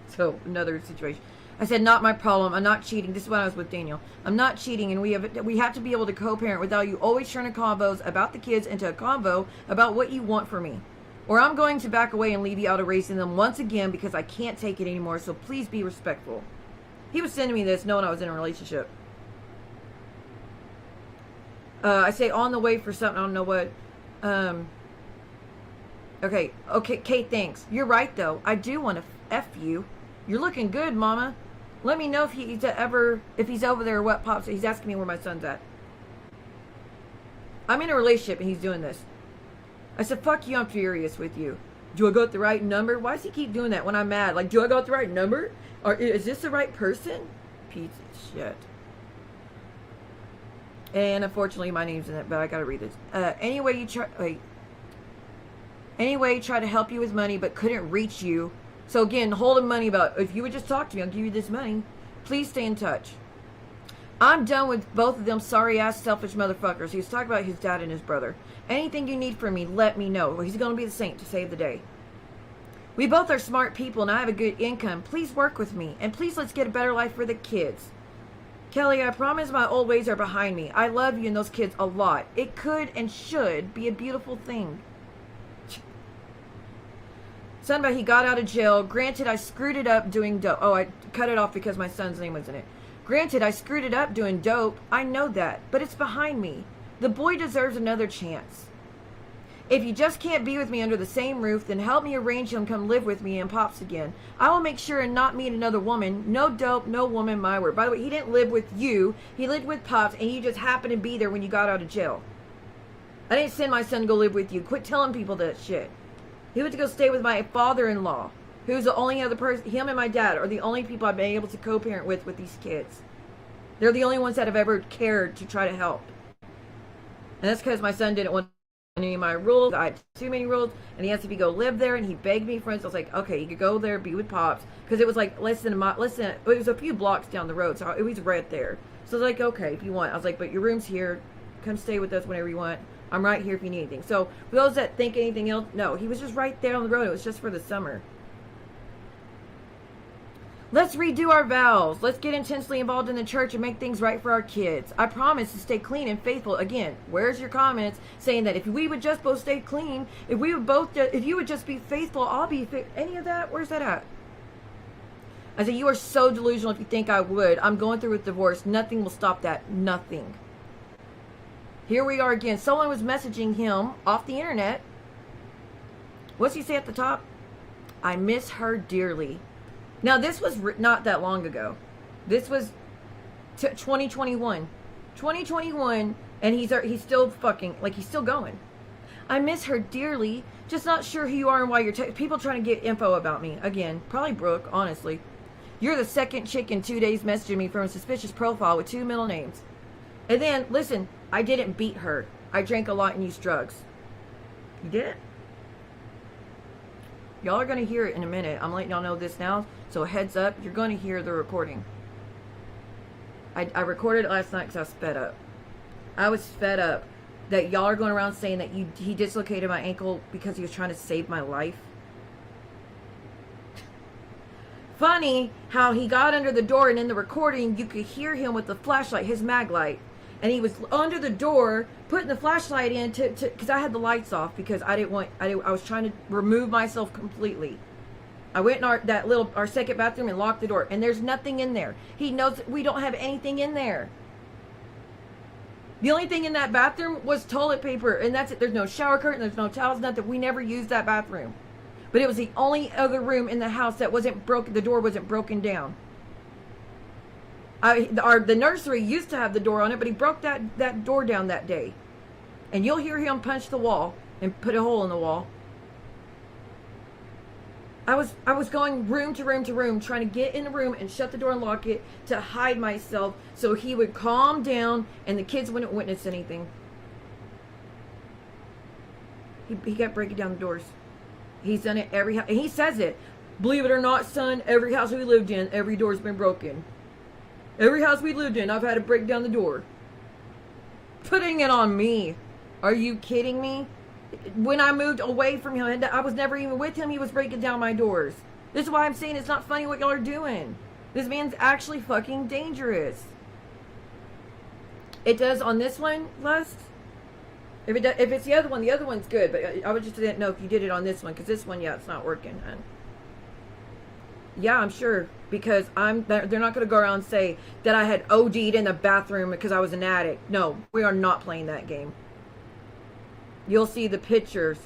So, another situation. I said, not my problem. I'm not cheating. This is when I was with Daniel. I'm not cheating, and we have to be able to co-parent without you always turning convos about the kids into a convo about what you want for me. Or I'm going to back away and leave you out of raising them once again because I can't take it anymore, so please be respectful. He was sending me this knowing I was in a relationship. I say on the way for something. I don't know what. Okay, Kate, thanks. You're right, though. I do want to F you. You're looking good, mama. Let me know if he's over there or what, Pops. He's asking me where my son's at. I'm in a relationship and he's doing this. I said, fuck you, I'm furious with you. Do I got the right number? Why does he keep doing that when I'm mad? Like, do I got the right number? Or is this the right person? Piece of shit. And unfortunately, my name's in it, but I gotta read this. Anyway, try to help you with money, but couldn't reach you. So again, holding money about, if you would just talk to me, I'll give you this money. Please stay in touch. I'm done with both of them sorry-ass, selfish motherfuckers. He was talking about his dad and his brother. Anything you need from me, let me know. He's gonna be the saint to save the day. We both are smart people, and I have a good income. Please work with me, and please let's get a better life for the kids. Kelly, I promise my old ways are behind me. I love you and those kids a lot. It could and should be a beautiful thing. Something about he got out of jail. Granted, I screwed it up doing dope. Oh, I cut it off because my son's name was in it. Granted, I screwed it up doing dope. I know that, but it's behind me. The boy deserves another chance. If you just can't be with me under the same roof, then help me arrange him come live with me and Pops again. I will make sure and not meet another woman. No dope, no woman, my word. By the way, he didn't live with you. He lived with Pops, and you just happened to be there when you got out of jail. I didn't send my son to go live with you. Quit telling people that shit. He went to go stay with my father-in-law, who's the only other person. Him and my dad are the only people I've been able to co-parent with these kids. They're the only ones that have ever cared to try to help. And that's because my son didn't want any of my rules. I had too many rules, and he asked if he go live there, and he begged me for it. So I was like, okay, you could go there, be with Pops, because it was like it was a few blocks down the road, so it was right there. So I was like, okay, if you want. I was like, but your room's here. Come stay with us whenever you want. I'm right here if you need anything. So for those that think anything else, no, he was just right there on the road. It was just for the summer. Let's redo our vows. Let's get intensely involved in the church and make things right for our kids. I promise to stay clean and faithful. Again, where's your comments saying that if we would just both stay clean, if you would just be faithful, I'll be any of that? Where's that at? I said, you are so delusional if you think I would. I'm going through with divorce. Nothing will stop that. Nothing. Here we are again. Someone was messaging him off the internet. What's he say at the top? I miss her dearly. Now, this was not that long ago. This was 2021. 2021, and he's still fucking, like, he's still going. I miss her dearly. Just not sure who you are and why you're people trying to get info about me. Again, probably Brooke, honestly. You're the second chick in 2 days messaging me from a suspicious profile with 2 middle names. And then, listen, I didn't beat her. I drank a lot and used drugs. You didn't? Y'all are going to hear it in a minute. I'm letting y'all know this now. So heads up, you're going to hear the recording. I recorded it last night because I was fed up. I was fed up that y'all are going around saying that he dislocated my ankle because he was trying to save my life. Funny how he got under the door, and in the recording you could hear him with the flashlight, his mag light. And he was under the door putting the flashlight in because I had the lights off because I was trying to remove myself completely. I went in our second bathroom and locked the door, and there's nothing in there. He knows that we don't have anything in there. The only thing in that bathroom was toilet paper, and that's it. There's no shower curtain, there's no towels, nothing. We never used that bathroom. But it was the only other room in the house that wasn't broken. The door wasn't broken down. The nursery used to have the door on it, but he broke that door down that day. And you'll hear him punch the wall and put a hole in the wall. I was going room to room to room, trying to get in the room and shut the door and lock it to hide myself so he would calm down and the kids wouldn't witness anything. He kept breaking down the doors. He's done it every house. And he says it. Believe it or not, son, every house we lived in, every door's been broken. Every house we lived in, I've had to break down the door. Putting it on me. Are you kidding me? When I moved away from him, and I was never even with him, he was breaking down my doors. This is why I'm saying it's not funny what y'all are doing. This man's actually fucking dangerous. It does on this one, Lust. If it's the other one's good. But I just didn't know if you did it on this one, because this one, yeah, it's not working. And yeah, I'm sure, because they're not going to go around and say that I had OD'd in the bathroom because I was an addict. No, we are not playing that game. You'll see the pictures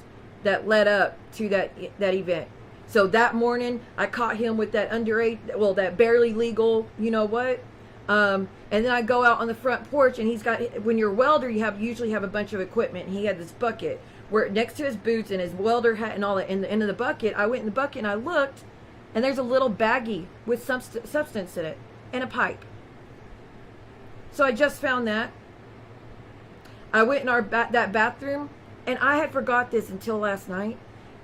that led up to that event. So that morning, I caught him with that underage, well, that barely legal, you know what? And then I go out on the front porch, and he's got, when you're a welder, you usually have a bunch of equipment, and he had this bucket where next to his boots and his welder hat and all that in the end of the bucket. I went in the bucket and I looked, and there's a little baggie with some substance in it and a pipe. So I just found that. I went in that bathroom, and I had forgot this until last night.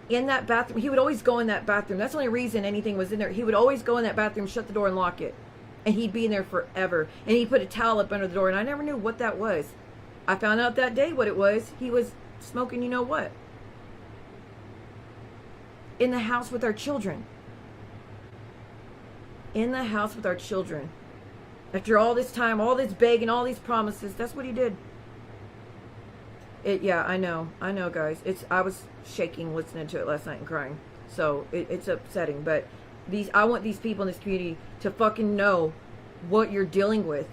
In that bathroom, he would always go in that bathroom. That's the only reason anything was in there. He would always go in that bathroom, shut the door, and lock it. And he'd be in there forever. And he put a towel up under the door, and I never knew what that was. I found out that day what it was. He was smoking, you know what? In the house with our children. In the house with our children. After all this time, all this begging, all these promises, that's what he did. Yeah, I know, guys. I was shaking listening to it last night and crying. So it's upsetting. But I want these people in this community to fucking know what you're dealing with.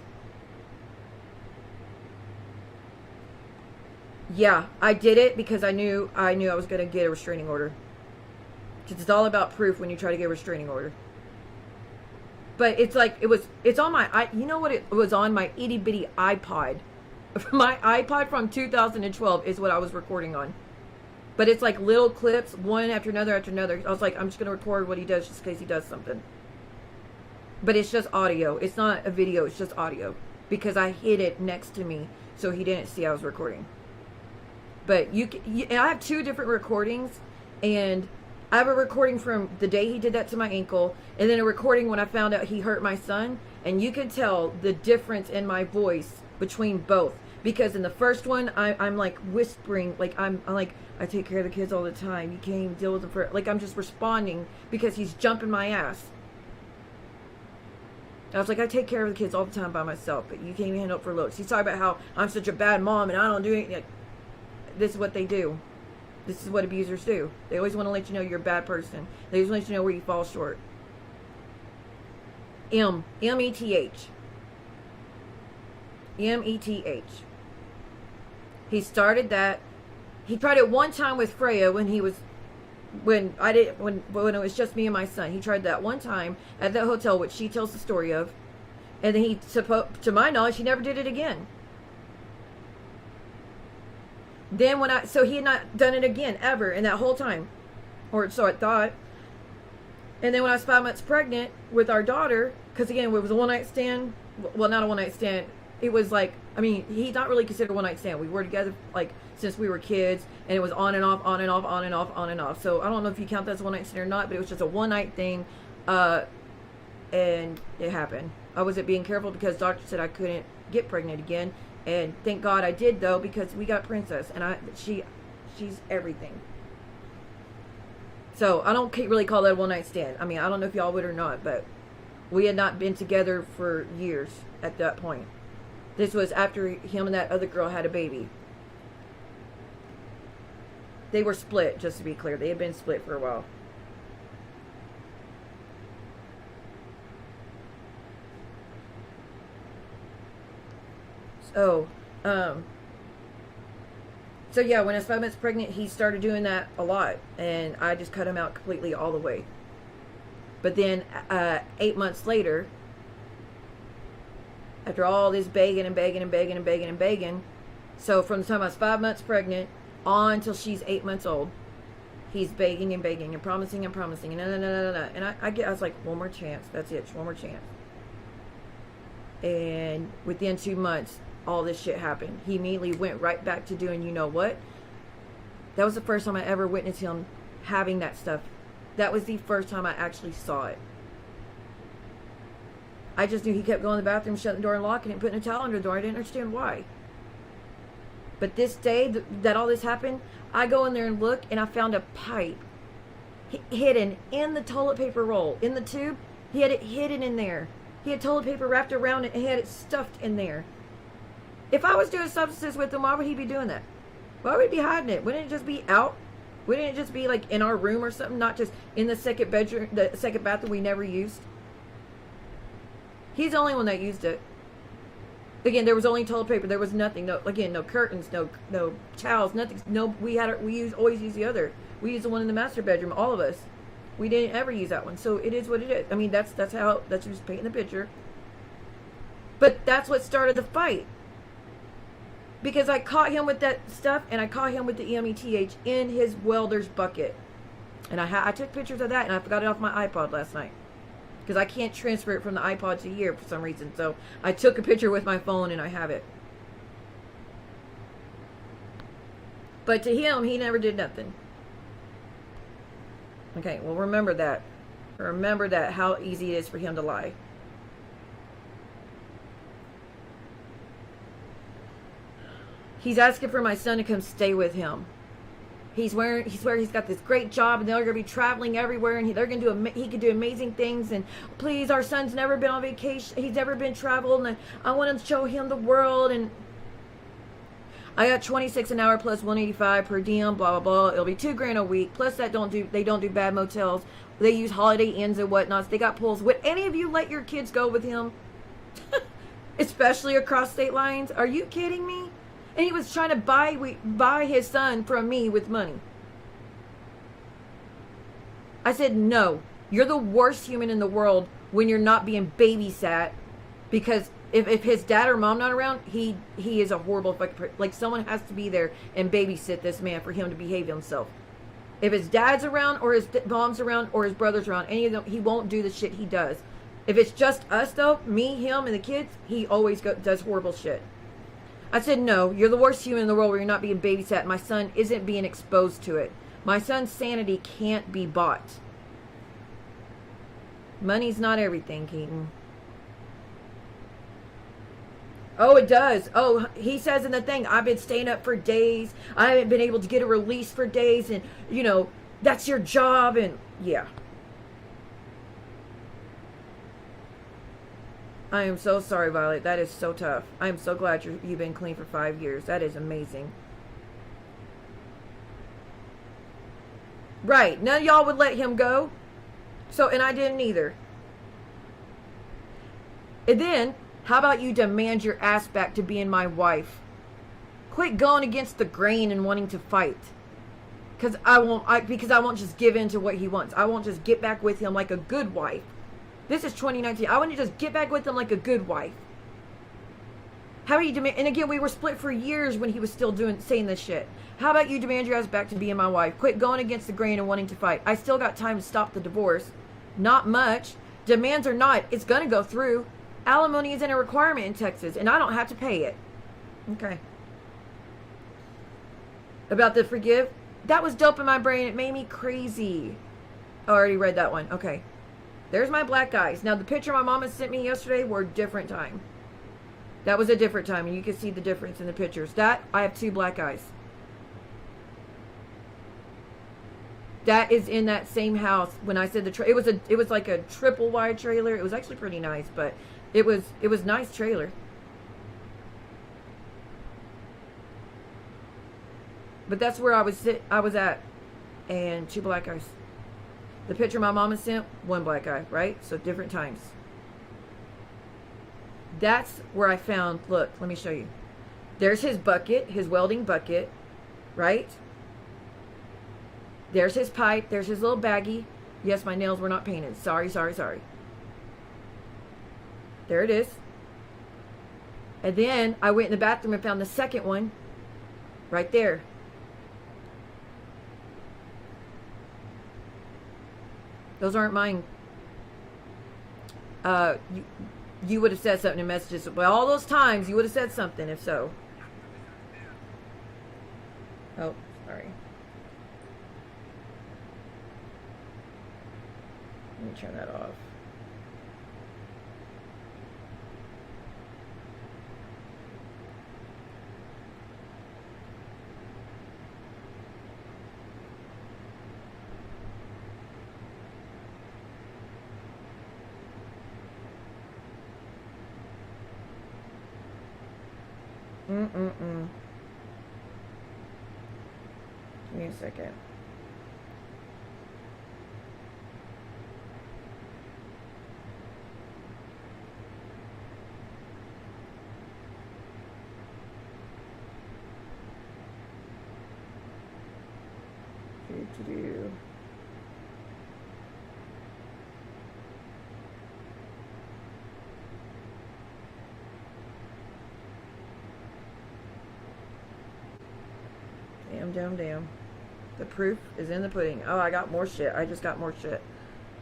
Yeah, I did it because I knew I was gonna get a restraining order. Because it's all about proof when you try to get a restraining order. But it's like it's on my you know what, it was on my itty bitty iPod. My iPod from 2012 is what I was recording on. But it's like little clips, one after another after another. I was like, I'm just going to record what he does just in case he does something. But it's just audio. It's not a video. It's just audio. Because I hid it next to me so he didn't see I was recording. But and I have 2 different recordings, and I have a recording from the day he did that to my ankle, and then a recording when I found out he hurt my son, and you can tell the difference in my voice between both. Because in the first one, I'm like whispering, like I'm like, I take care of the kids all the time. You can't even deal with them like I'm just responding because he's jumping my ass. I was like, I take care of the kids all the time by myself, but you can't even hand up for looks. He's talking about how I'm such a bad mom and I don't do anything. Like, this is what they do. This is what abusers do. They always want to let you know you're a bad person. They always want you to know where you fall short. M-E-T-H. M-E-T-H. He started that. He tried it one time with Freya when it was just me and my son. He tried that one time at that hotel, which she tells the story of, and then to my knowledge, he never did it again. Then so he had not done it again ever in that whole time, or so I thought. And then when I was 5 months pregnant with our daughter, because again it was a one-night stand. Well, not a one-night stand. It was like, I mean, he's not really considered a one-night stand. We were together like since we were kids, and it was on and off, on and off, on and off, on and off. So I don't know if you count that as a one-night stand or not, but it was just a one-night thing, and it happened. I wasn't being careful because doctor said I couldn't get pregnant again, and thank God I did though, because we got Princess, and she's everything. So I don't really call that a one-night stand. I mean, I don't know if y'all would or not, but we had not been together for years at that point. This was after him and that other girl had a baby. They were split, just to be clear. They had been split for a while. So yeah, when I was 5 months pregnant, he started doing that a lot, and I just cut him out completely all the way. But then 8 months later, after all this begging and begging and begging and begging and begging, so from the time I was 5 months pregnant on until she's 8 months old, he's begging and begging and promising and promising and no. And I was like, one more chance. That's it, just one more chance. And within 2 months, all this shit happened. He immediately went right back to doing, you know what? That was the first time I ever witnessed him having that stuff. That was the first time I actually saw it. I just knew he kept going to the bathroom, shutting the door and locking it, and putting a towel under the door. I didn't understand why. But this day that all this happened, I go in there and look, and I found a pipe hidden in the toilet paper roll. In the tube, he had it hidden in there. He had toilet paper wrapped around it, and he had it stuffed in there. If I was doing substances with him, why would he be doing that? Why would he be hiding it? Wouldn't it just be out? Wouldn't it just be like in our room or something? Not just in the second bedroom, the second bathroom we never used? He's the only one that used it. Again, there was only toilet paper. There was nothing. No curtains, no towels, nothing. No, always use the other. We used the one in the master bedroom. All of us. We didn't ever use that one. So it is what it is. I mean, that's just painting the picture. But that's what started the fight. Because I caught him with that stuff, and I caught him with the EMETH in his welder's bucket. And I took pictures of that, and I forgot it off my iPod last night. Because I can't transfer it from the iPod to here for some reason. So I took a picture with my phone, and I have it. But to him, he never did nothing. Okay, well, remember that. Remember that, how easy it is for him to lie. He's asking for my son to come stay with him. He's got this great job, and they're going to be traveling everywhere, and he could do amazing things, and please, our son's never been on vacation, he's never been traveled, and I want to show him the world. And I got $26 an hour plus $185 per diem, blah blah blah. It'll be $2,000 a week. Plus they don't do bad motels. They use Holiday Inns and whatnots. They got pools. Would any of you let your kids go with him? Especially across state lines? Are you kidding me? And he was trying to buy his son from me with money. I said, no. You're the worst human in the world when you're not being babysat. Because if his dad or mom not around, he is a horrible fucking person. Like, someone has to be there and babysit this man for him to behave himself. If his dad's around, or his mom's around, or his brother's around, any of them, he won't do the shit he does. If it's just us, though, me, him, and the kids, he always does horrible shit. I said, no, you're the worst human in the world where you're not being babysat. My son isn't being exposed to it. My son's sanity can't be bought. Money's not everything, Keaton. Oh, it does. Oh, he says in the thing, I've been staying up for days. I haven't been able to get a release for days. And, you know, that's your job. And, yeah. I am so sorry, Violet. That is so tough. I am so glad you've been clean for 5 years. That is amazing. Right. None of y'all would let him go. So, and I didn't either. And then, how about you demand your ass back to being my wife? Quit going against the grain and wanting to fight. Because I won't just give in to what he wants. I won't just get back with him like a good wife. This is 2019. I want to just get back with him like a good wife. How about you demand? And again, we were split for years when he was still saying this shit. How about you demand your ass back to being my wife? Quit going against the grain and wanting to fight. I still got time to stop the divorce. Not much. Demands or not, it's gonna go through. Alimony isn't a requirement in Texas, and I don't have to pay it. Okay. About the forgive, that was dope in my brain. It made me crazy. I already read that one. Okay. There's my black eyes. Now, the picture my mama sent me yesterday were a different time. That was a different time, and you can see the difference in the pictures. That, I have 2 black eyes. That is in that same house. When I said it was like a triple wide trailer. It was actually pretty nice, but it was nice trailer. But that's where I was at, and 2 black eyes. The picture my mama sent, 1 black eye, right? So different times. That's where I found, look, let me show you. There's his bucket, his welding bucket, right? There's his pipe, there's his little baggie. Yes, my nails were not painted. Sorry. There it is. And then I went in the bathroom and found the second one right there. Those aren't mine. You would have said something in messages. Well, all those times you would have said something if so. Oh, sorry. Let me turn that off. Give me a second. Do. Damn. The proof is in the pudding. Oh, I got more shit. I just got more shit.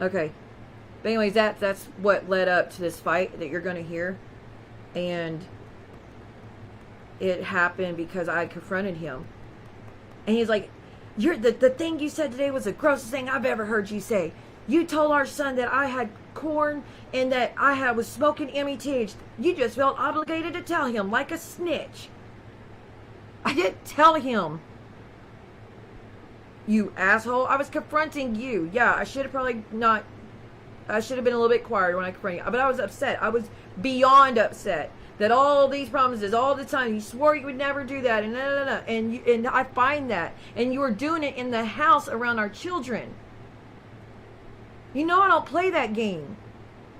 Okay. But anyways, that's what led up to this fight that you're going to hear. And it happened because I confronted him. And he's like, the thing you said today was the grossest thing I've ever heard you say. You told our son that I had corn and that I was smoking METH. You just felt obligated to tell him like a snitch. I didn't tell him. You asshole. I was confronting you. Yeah, I should have probably not. I should have been a little bit quieter when I confronted you. But I was upset. I was beyond upset. That all these promises, all the time, you swore you would never do that, and and I find that, and you were doing it in the house around our children. You know I don't play that game.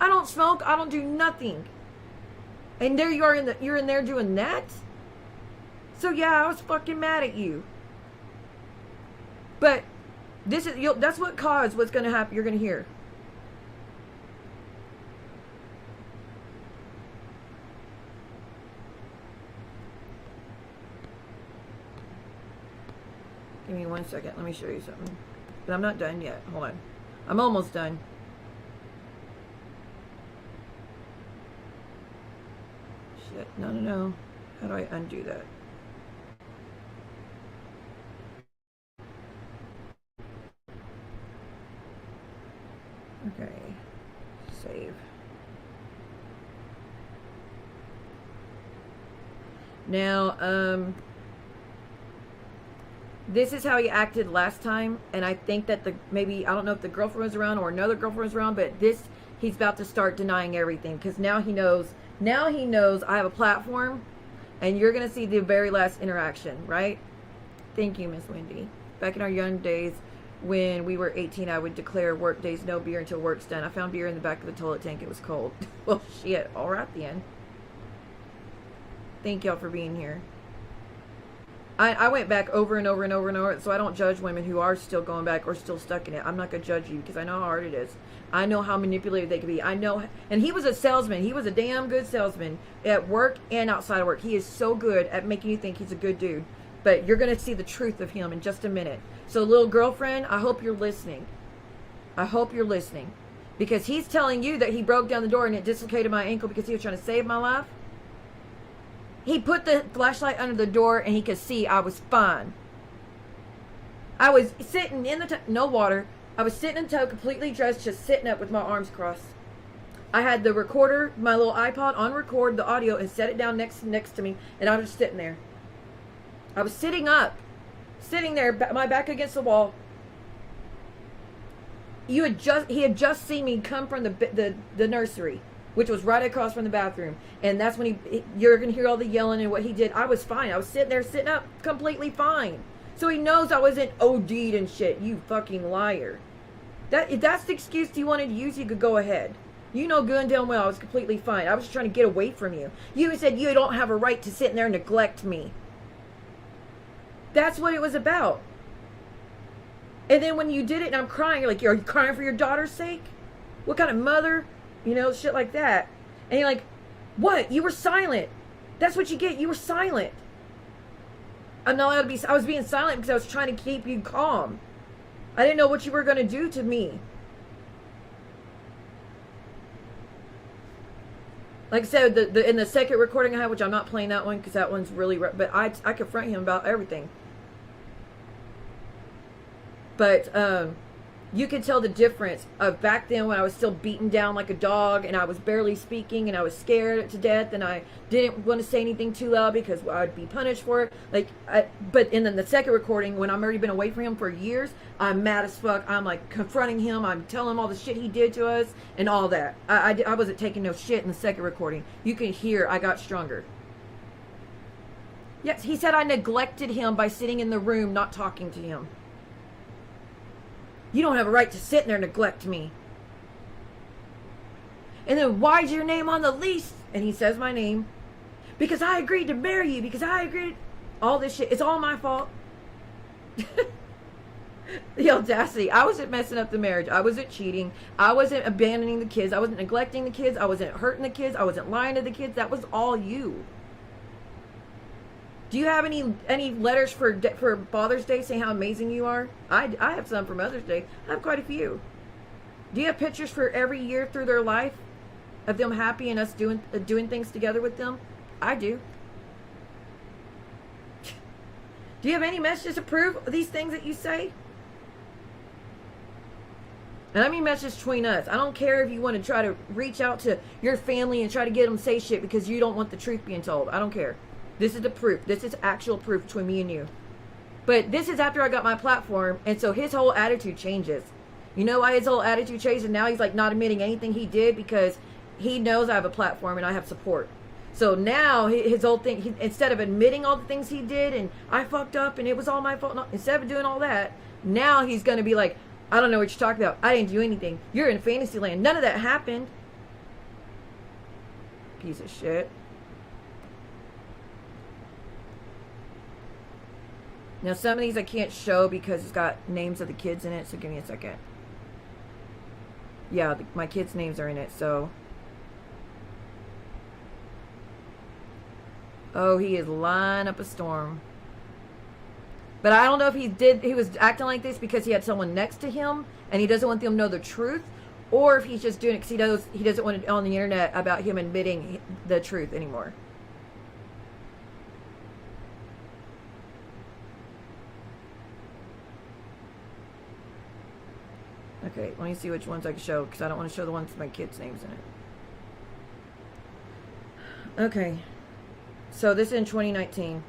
I don't smoke. I don't do nothing. And there you are you're in there doing that. So yeah, I was fucking mad at you. But that's what caused what's going to happen. You're going to hear. Give me 1 second. Let me show you something. But I'm not done yet. Hold on. I'm almost done. Shit. No. How do I undo that? Okay. Save. Now, this is how he acted last time, and I think that maybe, I don't know if the girlfriend was around or another girlfriend was around, but he's about to start denying everything, because now he knows I have a platform, and you're going to see the very last interaction, right? Thank you, Miss Wendy. Back in our young days, when we were 18, I would declare work days no beer until work's done. I found beer in the back of the toilet tank. It was cold. Well, shit. All right, then. Thank y'all for being here. I went back over and over and over and over, so I don't judge women who are still going back or still stuck in it. I'm not going to judge you because I know how hard it is. I know how manipulative they can be. I know, and he was a salesman. He was a damn good salesman at work and outside of work. He is so good at making you think he's a good dude. But you're going to see the truth of him in just a minute. So, little girlfriend, I hope you're listening. I hope you're listening. Because he's telling you that he broke down the door and it dislocated my ankle because he was trying to save my life. He put the flashlight under the door and he could see I was fine. I was sitting in the tub, no water. I was sitting in the tub, completely dressed, just sitting up with my arms crossed. I had the recorder, my little iPod, on record the audio and set it down next to me, and I was just sitting there. I was sitting up, sitting there, my back against the wall. He had just seen me come from the nursery, which was right across from the bathroom, and that's when you're gonna hear all the yelling and what he did. I was fine. I was sitting there, sitting up, completely fine. So he knows I wasn't OD'd and shit. You fucking liar. If that's the excuse you wanted to use, you could go ahead. You know good and damn well I was completely fine. I was just trying to get away from you. You said you don't have a right to sit in there and neglect me. That's what it was about. And then when you did it and I'm crying, you're like, are you crying for your daughter's sake? What kind of mother? You know, shit like that. And you're like, what? You were silent. That's what you get. You were silent. I'm not allowed to be. I was being silent because I was trying to keep you calm. I didn't know what you were going to do to me. Like I said, in the second recording I had, which I'm not playing that one because that one's really, but I confront him about everything. But you can tell the difference of back then when I was still beaten down like a dog and I was barely speaking and I was scared to death and I didn't want to say anything too loud because I'd be punished for it. But in the second recording, when I've already been away from him for years, I'm mad as fuck. I'm like confronting him. I'm telling him all the shit he did to us and all that. I wasn't taking no shit in the second recording. You can hear I got stronger. Yes, he said I neglected him by sitting in the room not talking to him. You don't have a right to sit in there and neglect me. And then, why's your name on the lease? And he says my name. Because I agreed to marry you. Because I agreed. All this shit. It's all my fault. The audacity. I wasn't messing up the marriage. I wasn't cheating. I wasn't abandoning the kids. I wasn't neglecting the kids. I wasn't hurting the kids. I wasn't lying to the kids. That was all you. Do you have any letters for Father's Day saying how amazing you are? I have some for Mother's Day. I have quite a few. Do you have pictures for every year through their life of them happy and us doing things together with them? I do. Do you have any messages to prove these things that you say? And I mean messages between us. I don't care if you want to try to reach out to your family and try to get them to say shit because you don't want the truth being told. I don't care. This is the proof. This is actual proof between me and you. But this is after I got my platform, and so his whole attitude changes. You know why his whole attitude changed? And now he's like not admitting anything he did because he knows I have a platform and I have support. So now his whole thing, instead of admitting all the things he did and I fucked up and it was all my fault, instead of doing all that, now he's going to be like, I don't know what you're talking about. I didn't do anything. You're in fantasy land. None of that happened. Piece of shit. Now, some of these I can't show because it's got names of the kids in it, so give me a second. Yeah, my kids' names are in it, so. Oh, he is lying up a storm. But I don't know if he was acting like this because he had someone next to him and he doesn't want them to know the truth, or if he's just doing it because he doesn't want it on the internet about him admitting the truth anymore. Okay, let me see which ones I can show, because I don't want to show the ones with my kids' names in it. Okay, so this is in 2019.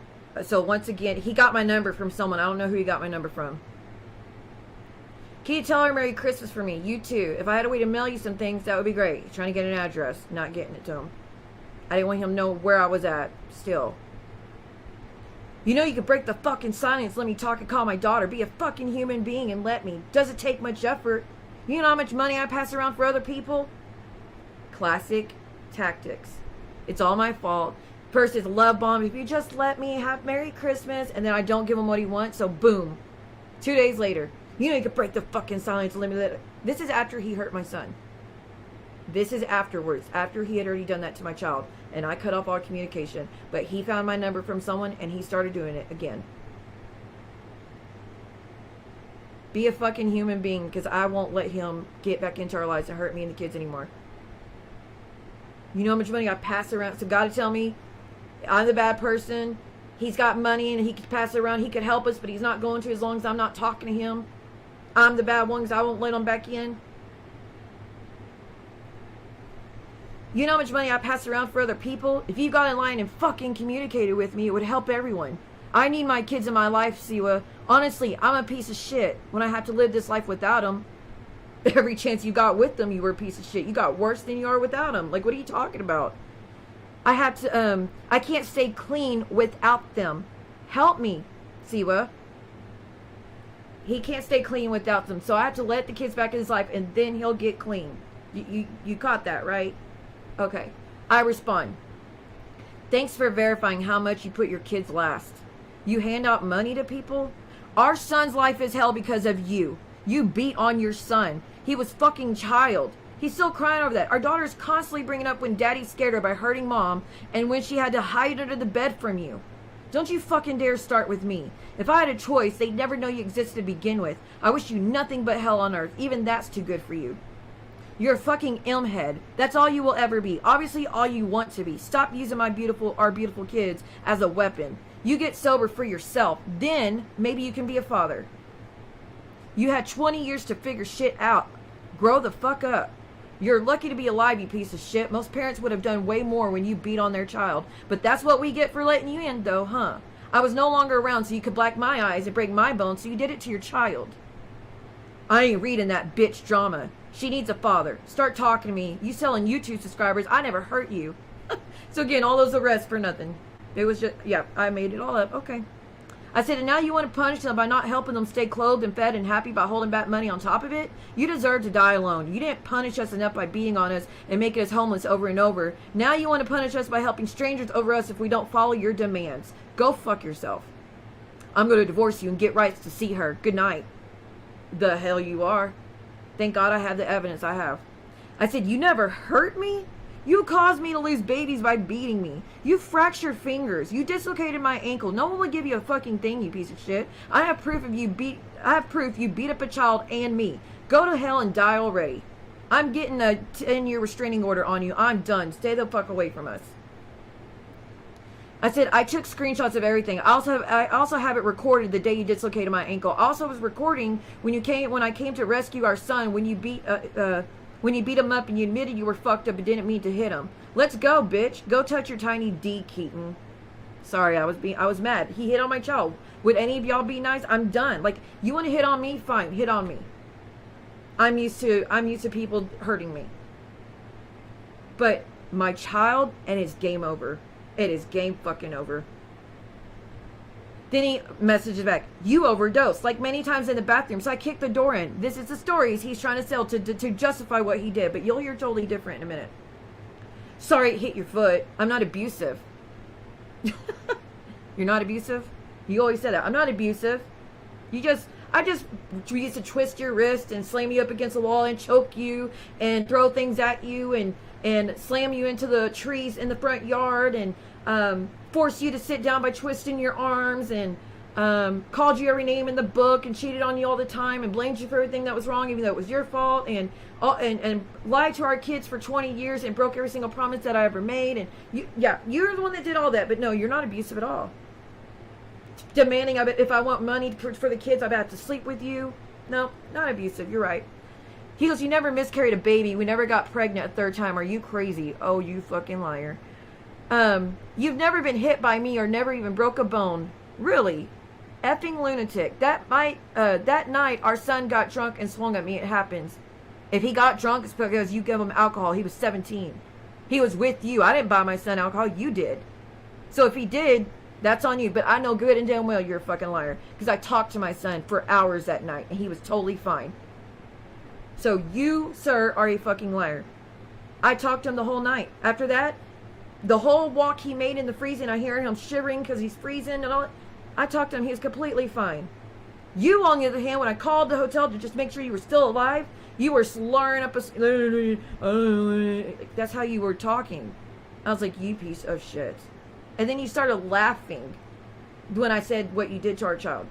So once again, he got my number from someone. I don't know who he got my number from. Can you tell her Merry Christmas for me? You too. If I had a way to mail you some things, that would be great. He's trying to get an address, not getting it to him. I didn't want him to know where I was at, still. You know you could break the fucking silence, let me talk and call my daughter. Be a fucking human being and let me. Doesn't take much effort. You know how much money I pass around for other people? Classic tactics. It's all my fault. First it's love bomb. If you just let me have Merry Christmas, and then I don't give him what he wants, so boom. 2 days later. You know you could break the fucking silence and let me let it. This is after he hurt my son. This is afterwards, after he had already done that to my child. And I cut off all communication. But he found my number from someone and he started doing it again. Be a fucking human being, because I won't let him get back into our lives and hurt me and the kids anymore. You know how much money I pass around? So God to tell me I'm the bad person. He's got money and he could pass it around. He could help us, but he's not going to as long as I'm not talking to him. I'm the bad one because I won't let him back in. You know how much money I pass around for other people? If you got in line and fucking communicated with me, it would help everyone. I need my kids in my life, Siwa. Honestly, I'm a piece of shit when I have to live this life without them. Every chance you got with them, you were a piece of shit. You got worse than you are without them. Like, what are you talking about? I have to, I can't stay clean without them. Help me, Siwa. He can't stay clean without them. So I have to let the kids back in his life and then he'll get clean. You caught that, right? Okay. I respond. Thanks for verifying how much you put your kids last. You hand out money to people? Our son's life is hell because of you. You beat on your son. He was fucking child. He's still crying over that. Our daughter's constantly bringing up when daddy scared her by hurting mom and when she had to hide under the bed from you. Don't you fucking dare start with me. If I had a choice, they'd never know you existed to begin with. I wish you nothing but hell on earth. Even that's too good for you. You're a fucking ilmhead. That's all you will ever be. Obviously, all you want to be. Stop using our beautiful kids as a weapon. You get sober for yourself. Then, maybe you can be a father. You had 20 years to figure shit out. Grow the fuck up. You're lucky to be alive, you piece of shit. Most parents would have done way more when you beat on their child. But that's what we get for letting you in, though, huh? I was no longer around so you could black my eyes and break my bones, so you did it to your child. I ain't reading that bitch drama. She needs a father. Start talking to me. You selling YouTube subscribers. I never hurt you. So again, all those arrests for nothing. It was just, yeah, I made it all up. Okay. I said, and now you want to punish them by not helping them stay clothed and fed and happy by holding back money on top of it? You deserve to die alone. You didn't punish us enough by beating on us and making us homeless over and over. Now you want to punish us by helping strangers over us if we don't follow your demands. Go fuck yourself. I'm going to divorce you and get rights to see her. Good night. The hell you are. Thank God I have the evidence I have. I said, you never hurt me? You caused me to lose babies by beating me. You fractured fingers. You dislocated my ankle. No one will give you a fucking thing, you piece of shit. I have proof you beat up a child and me. Go to hell and die already. I'm getting a 10-year restraining order on you. I'm done. Stay the fuck away from us. I said, I took screenshots of everything. I also have it recorded the day you dislocated my ankle. I also was recording when I came to rescue our son when you beat him up and you admitted you were fucked up and didn't mean to hit him. Let's go, bitch. Go touch your tiny D, Keaton. Sorry, I was mad. He hit on my child. Would any of y'all be nice? I'm done. Like, you want to hit on me? Fine, hit on me. I'm used to people hurting me. But my child, and it's game over. It is game fucking over. Then he messages back, you overdosed, like many times in the bathroom, so I kicked the door in. This is the stories he's trying to sell to justify what he did, but you'll hear totally different in a minute. Sorry it hit your foot. I'm not abusive. You're not abusive? You always said that. I'm not abusive. I just used to twist your wrist and slam you up against the wall and choke you and throw things at you and slam you into the trees in the front yard and force you to sit down by twisting your arms and called you every name in the book and cheated on you all the time and blamed you for everything that was wrong even though it was your fault and lied to our kids for 20 years and broke every single promise that I ever made. And you're the one that did all that, but no, you're not abusive at all. Demanding of it, if I want money for the kids, I've had to sleep with you. No, not abusive. You're right. He goes, you never miscarried a baby. We never got pregnant a third time. Are you crazy? Oh, you fucking liar. You've never been hit by me or never even broke a bone. Really? Effing lunatic. That night, our son got drunk and swung at me. It happens. If he got drunk, it's because you gave him alcohol. He was 17. He was with you. I didn't buy my son alcohol. You did. So if he did, that's on you. But I know good and damn well you're a fucking liar. Because I talked to my son for hours that night, and he was totally fine. So you, sir, are a fucking liar. I talked to him the whole night. After that, the whole walk he made in the freezing, I hear him shivering because he's freezing and all. I talked to him. He was completely fine. You, on the other hand, when I called the hotel to just make sure you were still alive, you were slurring up that's how you were talking. I was like, you piece of shit. And then you started laughing when I said what you did to our child.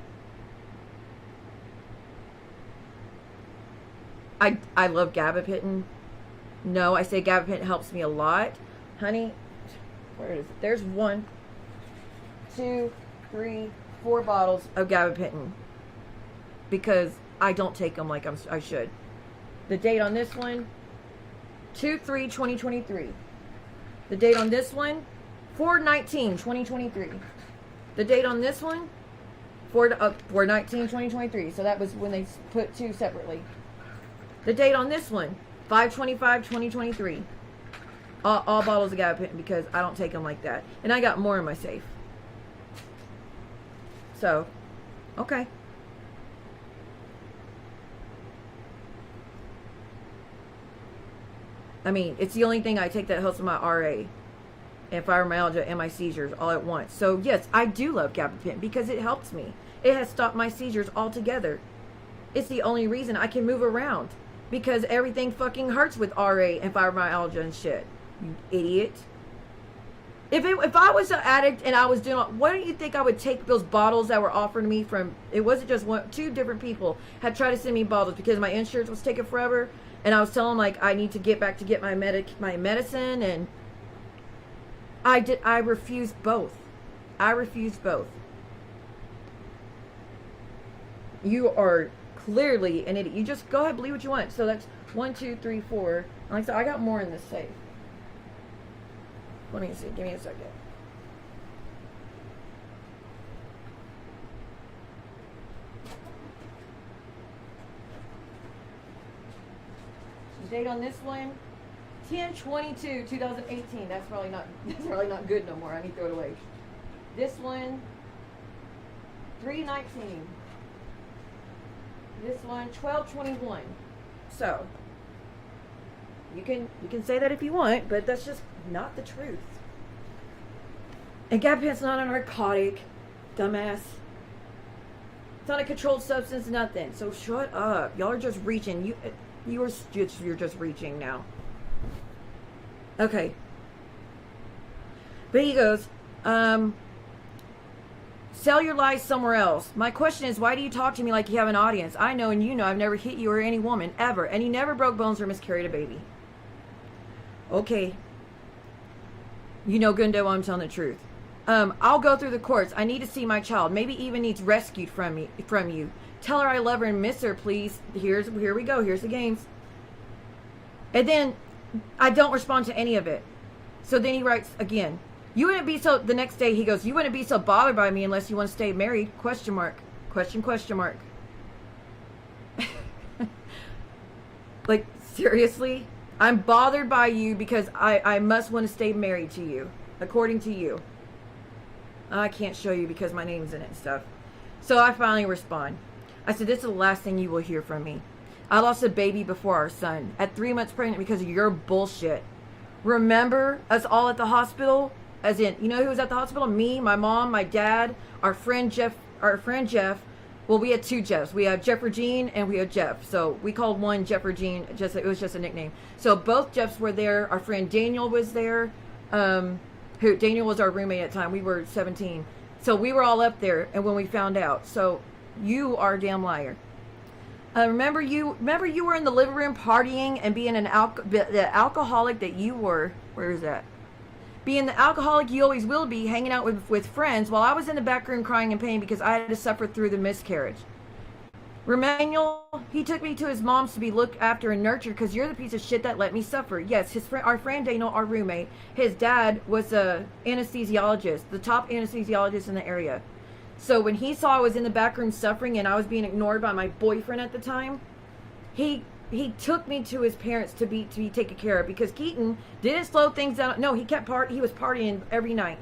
I love gabapentin. No, I say gabapentin helps me a lot. Honey, where is it? There's 1, 2, 3, 4 bottles of gabapentin. Because I don't take them like I should. The date on this one, 2/3/2023. The date on this one, 4/19/2023. The date on this one, 4/19/2023. So that was when they put 2 separately. The date on this one, 5/25/2023. All bottles of gabapentin because I don't take them like that. And I got more in my safe. So, okay. I mean, it's the only thing I take that helps with my RA and fibromyalgia and my seizures all at once. So, yes, I do love gabapentin because it helps me. It has stopped my seizures altogether. It's the only reason I can move around because everything fucking hurts with RA and fibromyalgia and shit. You idiot. If I was an addict and I was doing, why don't you think I would take those bottles that were offered to me from, it wasn't just 2 different people had tried to send me bottles because my insurance was taking forever. And I was telling them, like, I need to get back to get my medicine, and I refused both. I refused both. You are clearly an idiot. You just go ahead, believe what you want. So that's 1, 2, 3, 4. Like I said, I got more in this safe. Let me see. Give me a second. Date on this one, 10/22/2018. That's probably not good no more. I need to throw it away. This one, 3/19. This one, 12/21. So you can say that if you want, but that's just not the truth. And gabapentin's not a narcotic, dumbass. It's not a controlled substance, nothing. So shut up. Y'all are just reaching. You're just reaching now. Okay. But he goes, sell your lies somewhere else. My question is, why do you talk to me like you have an audience? I know and you know I've never hit you or any woman, ever. And you never broke bones or miscarried a baby. Okay. You know good and well I'm telling the truth. I'll go through the courts. I need to see my child. Maybe even needs rescued from you. Tell her I love her and miss her, please. Here we go. Here's the games. And then I don't respond to any of it. So then he writes again. You wouldn't be so, the next day he goes, you wouldn't be so bothered by me unless you want to stay married? Question mark. Question mark. Like, seriously? I'm bothered by you because I must want to stay married to you. According to you. I can't show you because my name's in it and stuff. So I finally respond. I said, this is the last thing you will hear from me. I lost a baby before our son. At 3 months pregnant because of your bullshit. Remember us all at the hospital? As in, you know who was at the hospital? Me, my mom, my dad, our friend Jeff. Well, we had 2 Jeffs. We had Jeff Regine and we had Jeff. So we called one Jeff Regine. It was just a nickname. So both Jeffs were there. Our friend Daniel was there. Daniel was our roommate at the time. We were 17. So we were all up there. And when we found out. So you are a damn liar. Remember you were in the living room partying and being the alcoholic that you were. Where is that? Being the alcoholic you always will be, hanging out with friends while I was in the back room crying in pain because I had to suffer through the miscarriage. Daniel, he took me to his mom's to be looked after and nurtured because you're the piece of shit that let me suffer. Yes, our friend Daniel, our roommate, his dad was a anesthesiologist, the top anesthesiologist in the area. So when he saw I was in the back room suffering and I was being ignored by my boyfriend at the time, he took me to his parents to be taken care of, because Keaton didn't slow things down. No, he was partying every night.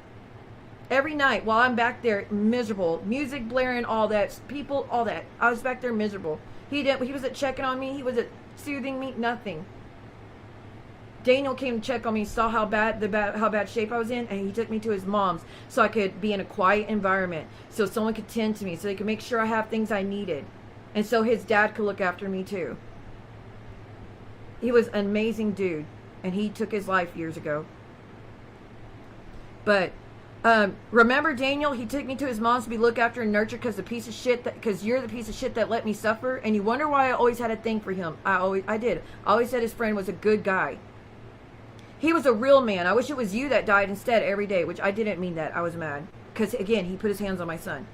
Every night while I'm back there miserable, music blaring, all that, people, all that. I was back there miserable. He wasn't checking on me, he wasn't soothing me, nothing. Daniel came to check on me, saw how bad shape I was in, and he took me to his mom's so I could be in a quiet environment, so someone could tend to me, so they could make sure I have things I needed, and so his dad could look after me too. He was an amazing dude, and he took his life years ago. But remember Daniel? He took me to his mom's to be looked after and nurtured because you're the piece of shit that let me suffer. And you wonder why I always had a thing for him. I did. I always said his friend was a good guy. He was a real man. I wish it was you that died instead every day, which I didn't mean that. I was mad. Because, again, he put his hands on my son.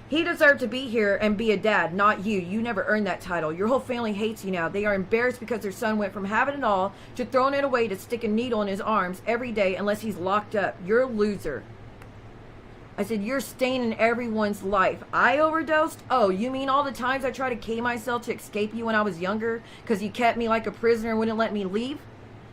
He deserved to be here and be a dad, not you. You never earned that title. Your whole family hates you now. They are embarrassed because their son went from having it all to throwing it away to stick a needle in his arms every day unless he's locked up. You're a loser. I said, you're staining everyone's life. I overdosed? Oh, you mean all the times I tried to kill myself to escape you when I was younger because you kept me like a prisoner and wouldn't let me leave?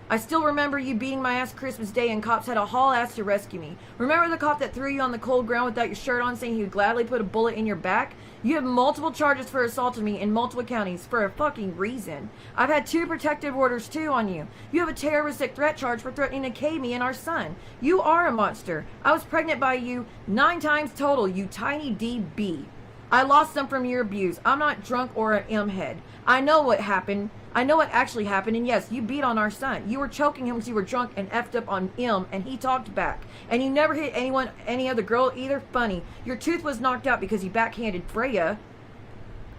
I still remember you beating my ass Christmas Day and cops had a haul ass to rescue me. Remember the cop that threw you on the cold ground without your shirt on saying he would gladly put a bullet in your back? You have multiple charges for assaulting me in multiple counties for a fucking reason. I've had 2 protective orders too on you. You have a terroristic threat charge for threatening to kill me and our son. You are a monster. I was pregnant by you 9 times total, you tiny DB. I lost them from your abuse. I'm not drunk or an M-head. I know what happened. I know what actually happened, and yes, you beat on our son. You were choking him because you were drunk and effed up on him, and he talked back. And you never hit any other girl either. Funny. Your tooth was knocked out because you backhanded Freya.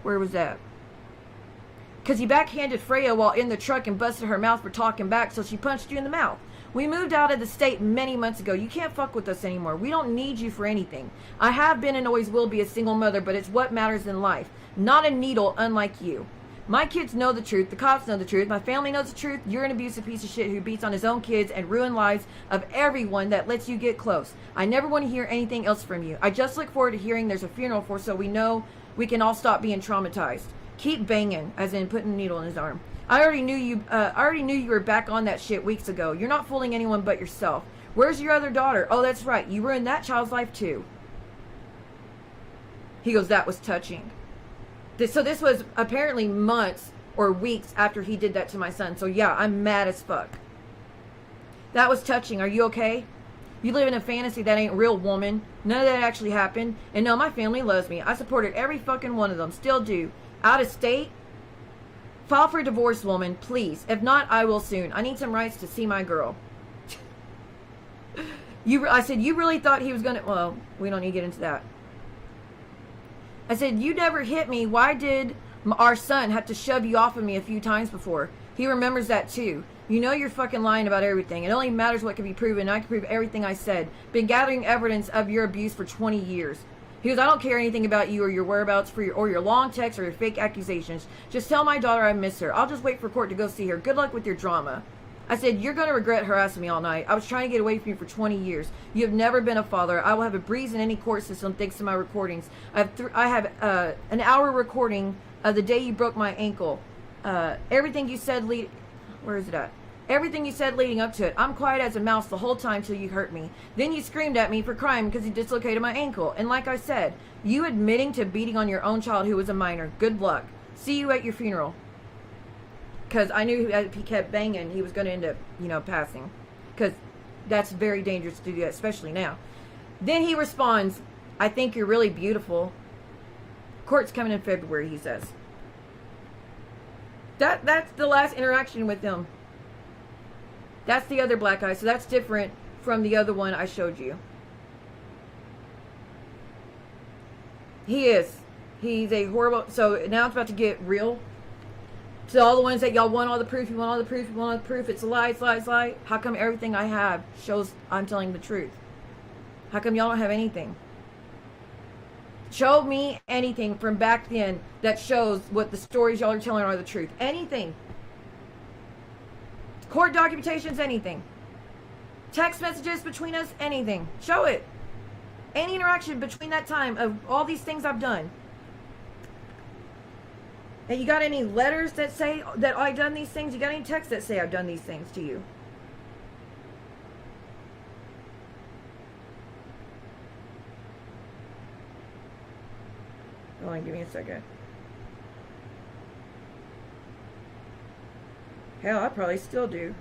Where was that? Because you backhanded Freya while in the truck and busted her mouth for talking back, so she punched you in the mouth. We moved out of the state many months ago. You can't fuck with us anymore. We don't need you for anything. I have been and always will be a single mother, but it's what matters in life. Not a needle, unlike you. My kids know the truth. The cops know the truth. My family knows the truth. You're an abusive piece of shit who beats on his own kids and ruins lives of everyone that lets you get close. I never want to hear anything else from you. I just look forward to hearing there's a funeral for, so we know we can all stop being traumatized. Keep banging, as in putting a needle in his arm. I already knew you were back on that shit weeks ago. You're not fooling anyone but yourself. Where's your other daughter? Oh, that's right. You ruined that child's life too. He goes, that was touching. So this was apparently months or weeks after he did that to my son. So yeah, I'm mad as fuck. That was touching. Are you okay? You live in a fantasy that ain't real, woman. None of that actually happened. And no, my family loves me. I supported every fucking one of them. Still do. Out of state? File for divorce, woman, please. If not, I will soon. I need some rights to see my girl. I said, you really thought he was gonna... Well, we don't need to get into that. I said, you never hit me. Why did our son have to shove you off of me a few times before? He remembers that too. You know you're fucking lying about everything. It only matters what can be proven. I can prove everything I said. Been gathering evidence of your abuse for 20 years. He goes, I don't care anything about you or your whereabouts or your long texts or your fake accusations. Just tell my daughter I miss her. I'll just wait for court to go see her. Good luck with your drama. I said, you're going to regret harassing me all night. I was trying to get away from you for 20 years. You have never been a father. I will have a breeze in any court system thanks to my recordings. I have an hour recording of the day you broke my ankle. Everything you said where is it at? Everything you said leading up to it. I'm quiet as a mouse the whole time till you hurt me. Then you screamed at me for crying because you dislocated my ankle. And like I said, you admitting to beating on your own child who was a minor. Good luck. See you at your funeral. Because I knew if he kept banging, he was going to end up, passing. Because that's very dangerous to do that, especially now. Then he responds, I think you're really beautiful. Court's coming in February, he says. That's the last interaction with him. That's the other black guy, so that's different from the other one I showed you. He's a horrible... So now it's about to get real. So all the ones that y'all want all the proof, you want all the proof, you want all the proof, it's a lie, it's a lie, it's a lie. How come everything I have shows I'm telling the truth? How come y'all don't have anything? Show me anything from back then that shows what the stories y'all are telling are the truth. Anything. Court documentations, anything. Text messages between us, anything. Show it. Any interaction between that time of all these things I've done. And you got any letters that say that I've done these things? You got any texts that say I've done these things to you? Hold on, give me a second. Hell, I probably still do.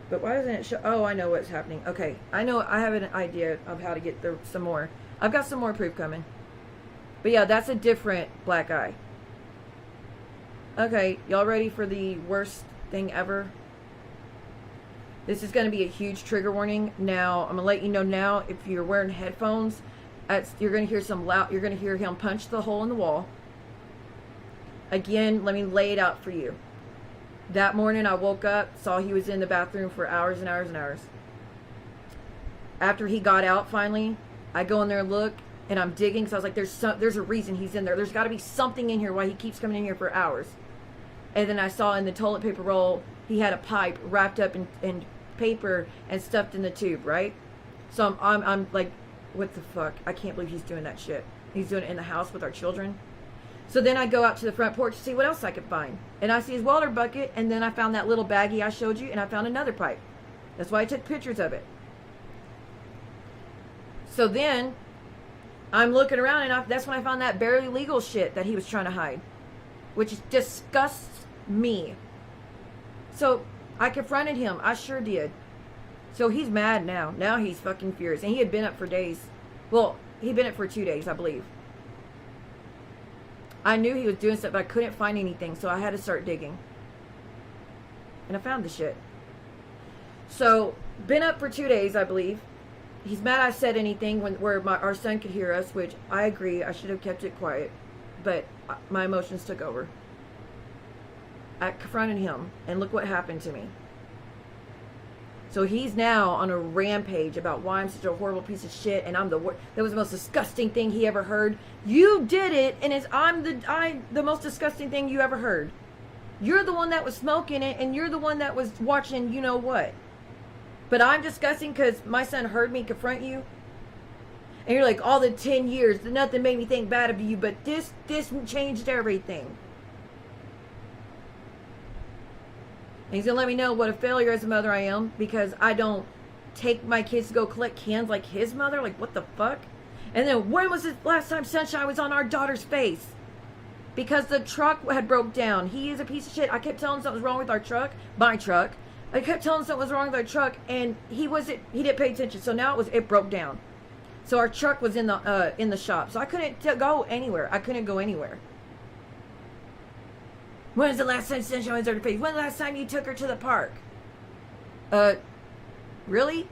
But why doesn't it show? Oh, I know what's happening. Okay, I know. I have an idea of how to get some more. I've got some more proof coming. But yeah, that's a different black eye. Okay, y'all ready for the worst thing ever? This is going to be a huge trigger warning. Now, I'm going to let you know now, if you're wearing headphones, you're going to hear some loud, you're going to hear him punch the hole in the wall. Again, let me lay it out for you. That morning I woke up, saw he was in the bathroom for hours and hours and hours. After he got out finally, I go in there and look, and I'm digging, because I was like, there's a reason he's in there. There's got to be something in here why he keeps coming in here for hours. And then I saw in the toilet paper roll, he had a pipe wrapped up in paper and stuffed in the tube, right? So I'm like, what the fuck? I can't believe he's doing that shit. He's doing it in the house with our children. So then I go out to the front porch to see what else I could find. And I see his water bucket, and then I found that little baggie I showed you, and I found another pipe. That's why I took pictures of it. So then I'm looking around, and that's when I found that barely legal shit that he was trying to hide, which disgusts me. So I confronted him. I sure did. So he's mad now. Now he's fucking furious. And he had been up for days. Well, he'd been up for 2 days, I believe. I knew he was doing stuff, but I couldn't find anything, so I had to start digging. And I found the shit. So, been up for 2 days, I believe. He's mad I said anything where our son could hear us, which I agree, I should have kept it quiet. But my emotions took over. I confronted him, and look what happened to me. So he's now on a rampage about why I'm such a horrible piece of shit, and I'm that was the most disgusting thing he ever heard. You did it, and I'm the most disgusting thing you ever heard. You're the one that was smoking it, and you're the one that was watching you know what. But I'm disgusting because my son heard me confront you. And you're like, all the 10 years, nothing made me think bad of you, but this changed everything. And he's going to let me know what a failure as a mother I am, because I don't take my kids to go collect cans like his mother. Like, what the fuck? And then, when was the last time sunshine was on our daughter's face? Because the truck had broke down. He is a piece of shit. I kept telling him something was wrong with our truck. My truck. I kept telling him something was wrong with our truck, and he didn't pay attention. So now it broke down. So our truck was in the shop. So I couldn't go anywhere. I couldn't go anywhere. When was the last time sunshine was on her face? When was the last time you took her to the park? Really?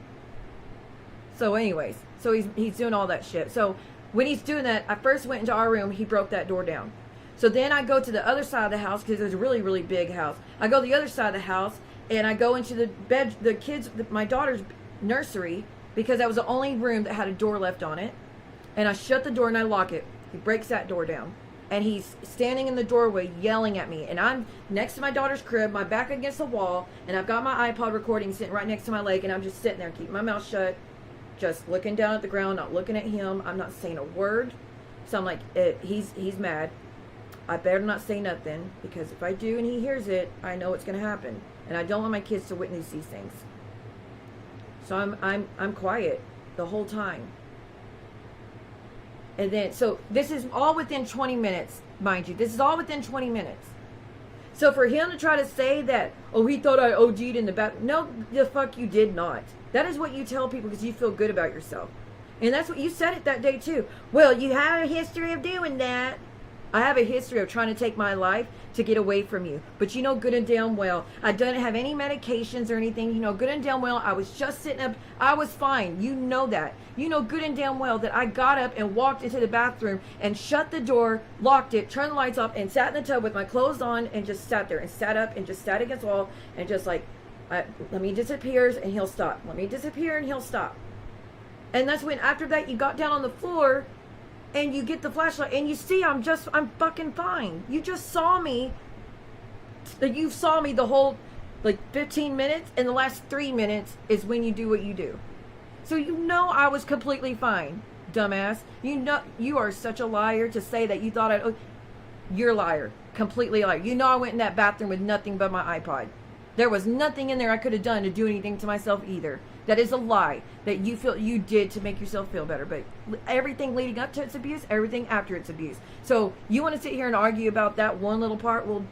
So anyways, so he's doing all that shit. So when he's doing that, I first went into our room, he broke that door down. So then I go to the other side of the house, because it was a really, really big house. I go to the other side of the house, and I go into my daughter's nursery, because that was the only room that had a door left on it. And I shut the door and I lock it. He breaks that door down. And he's standing in the doorway yelling at me. And I'm next to my daughter's crib, my back against the wall, and I've got my iPod recording sitting right next to my leg, and I'm just sitting there, keeping my mouth shut, just looking down at the ground, not looking at him. I'm not saying a word. So I'm like, he's mad. I better not say nothing, because if I do and he hears it, I know what's going to happen. And I don't want my kids to witness these things. So I'm quiet the whole time. And then, so this is all within 20 minutes, mind you. This is all within 20 minutes. So for him to try to say that, oh, he thought I OD'd in the back. No, the fuck you did not. That is what you tell people because you feel good about yourself. And that's what you said it that day too. Well, you have a history of doing that. I have a history of trying to take my life to get away from you. But you know good and damn well, I didn't have any medications or anything. You know good and damn well, I was just sitting up. I was fine. You know that. You know good and damn well that I got up and walked into the bathroom and shut the door, locked it, turned the lights off, and sat in the tub with my clothes on and just sat there and sat up and just sat against the wall and just like, let me disappear and he'll stop. Let me disappear and he'll stop. And that's when, after that, you got down on the floor and you get the flashlight and you see I'm fucking fine. You just saw me. You saw me the whole like 15 minutes, and the last 3 minutes is when you do what you do. So you know I was completely fine, dumbass. You know you are such a liar to say that you thought you're a liar. Completely a liar. You know I went in that bathroom with nothing but my iPod. There was nothing in there I could have done to do anything to myself either. That is a lie that you feel you did to make yourself feel better. But everything leading up to its abuse, everything after its abuse. So you want to sit here and argue about that one little part? Well,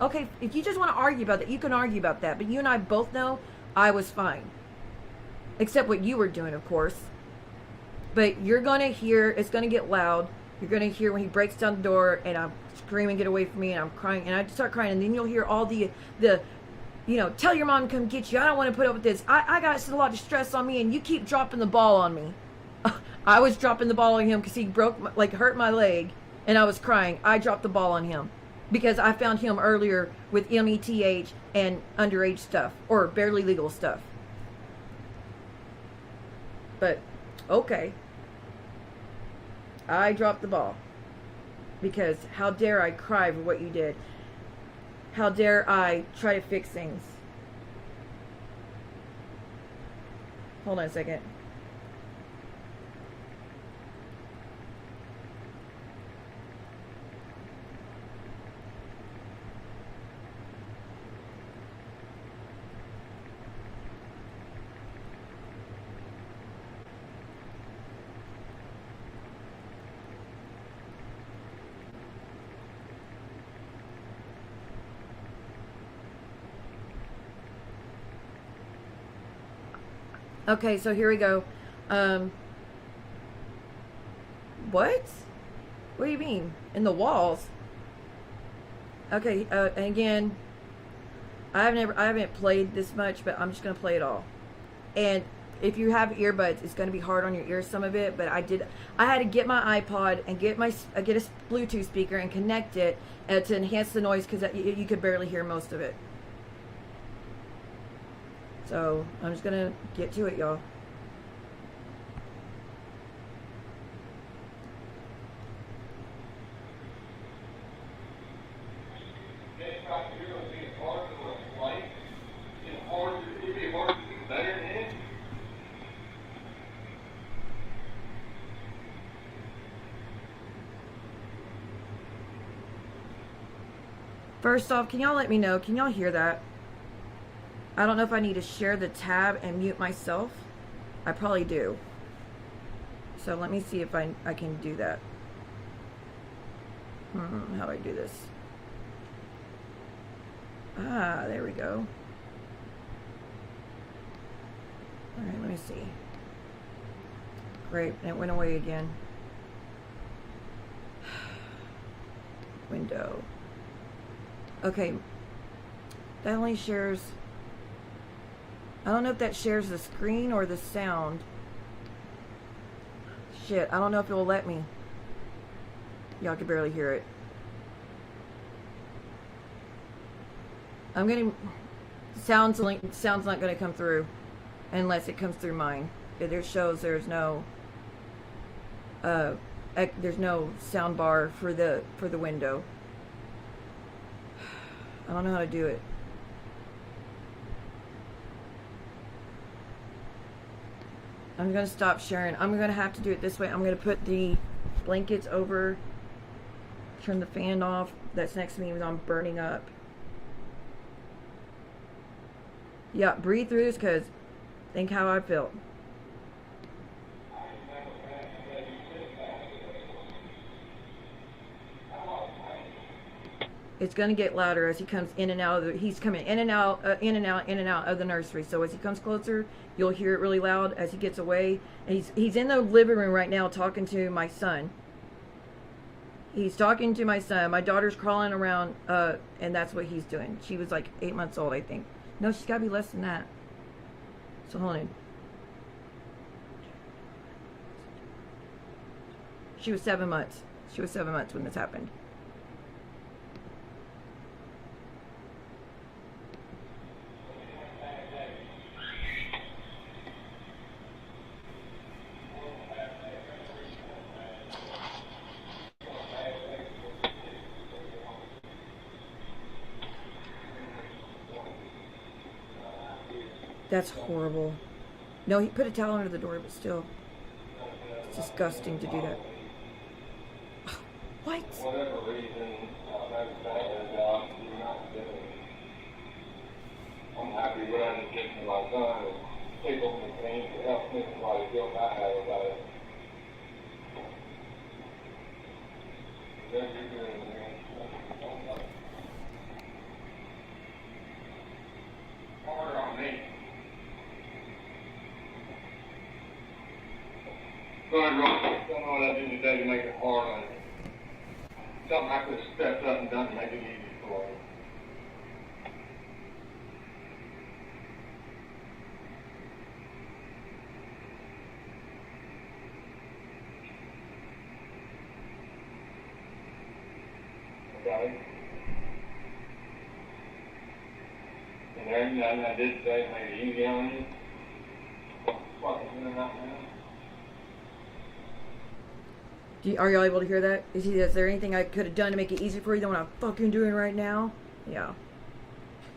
okay, if you just want to argue about that, you can argue about that. But you and I both know I was fine. Except what you were doing, of course. But you're going to hear, it's going to get loud. You're going to hear when he breaks down the door and I'm screaming, get away from me, and I'm crying. And I start crying. And then you'll hear all the you know, tell your mom to come get you. I don't want to put up with this. I got a lot of stress on me, and you keep dropping the ball on me. I was dropping the ball on him because he hurt my leg, and I was crying. I dropped the ball on him because I found him earlier with METH and underage stuff, or barely legal stuff. But, okay. I dropped the ball. Because how dare I cry for what you did? How dare I try to fix things? Hold on a second. Okay, so here we go. What? What do you mean? In the walls? Okay, and again, I haven't played this much, but I'm just gonna play it all. And if you have earbuds, it's gonna be hard on your ears, some of it. But I had to get my iPod and get a Bluetooth speaker and connect it to enhance the noise because you could barely hear most of it. So, I'm just gonna get to it, y'all. First off, can y'all let me know? Can y'all hear that? I don't know if I need to share the tab and mute myself. I probably do. So let me see if I can do that. How do I do this? Ah, there we go. Alright, let me see. Great, and it went away again. Window. Okay. That only shares... I don't know if that shares the screen or the sound. Shit, I don't know if it will let me. Y'all can barely hear it. I'm getting... Sound's not going to come through unless it comes through mine. It shows there's no... there's no sound bar for the window. I don't know how to do it. I'm going to stop sharing. I'm going to have to do it this way. I'm going to put the blankets over, turn the fan off that's next to me when I'm burning up. Yeah, breathe through this because think how I felt. It's going to get louder as he comes in and out of the, he's coming in and out, in and out of the nursery. So as he comes closer, you'll hear it really loud as he gets away. And he's in the living room right now talking to my son. He's talking to my son. My daughter's crawling around, and that's what he's doing. She was like 8 months old, I think. No, she's got to be less than that. So hold on. She was 7 months. She was 7 months when this happened. That's horrible. No, he put a towel under the door, but still. It's disgusting to do that. What? Whatever reason, you're not doing. I'm happy running to get to my son and take over the things to help me somebody feel bad about it. Then you're doing it. Harder on me. Go ahead, Rob. Don't know what I did today to make it hard on you. Something I could have stepped up and done to make it easy for you. Okay? And everything I did today to make it easy on you. What is doing that now? Are y'all able to hear that? Is there anything I could have done to make it easier for you than what I'm fucking doing right now? Yeah.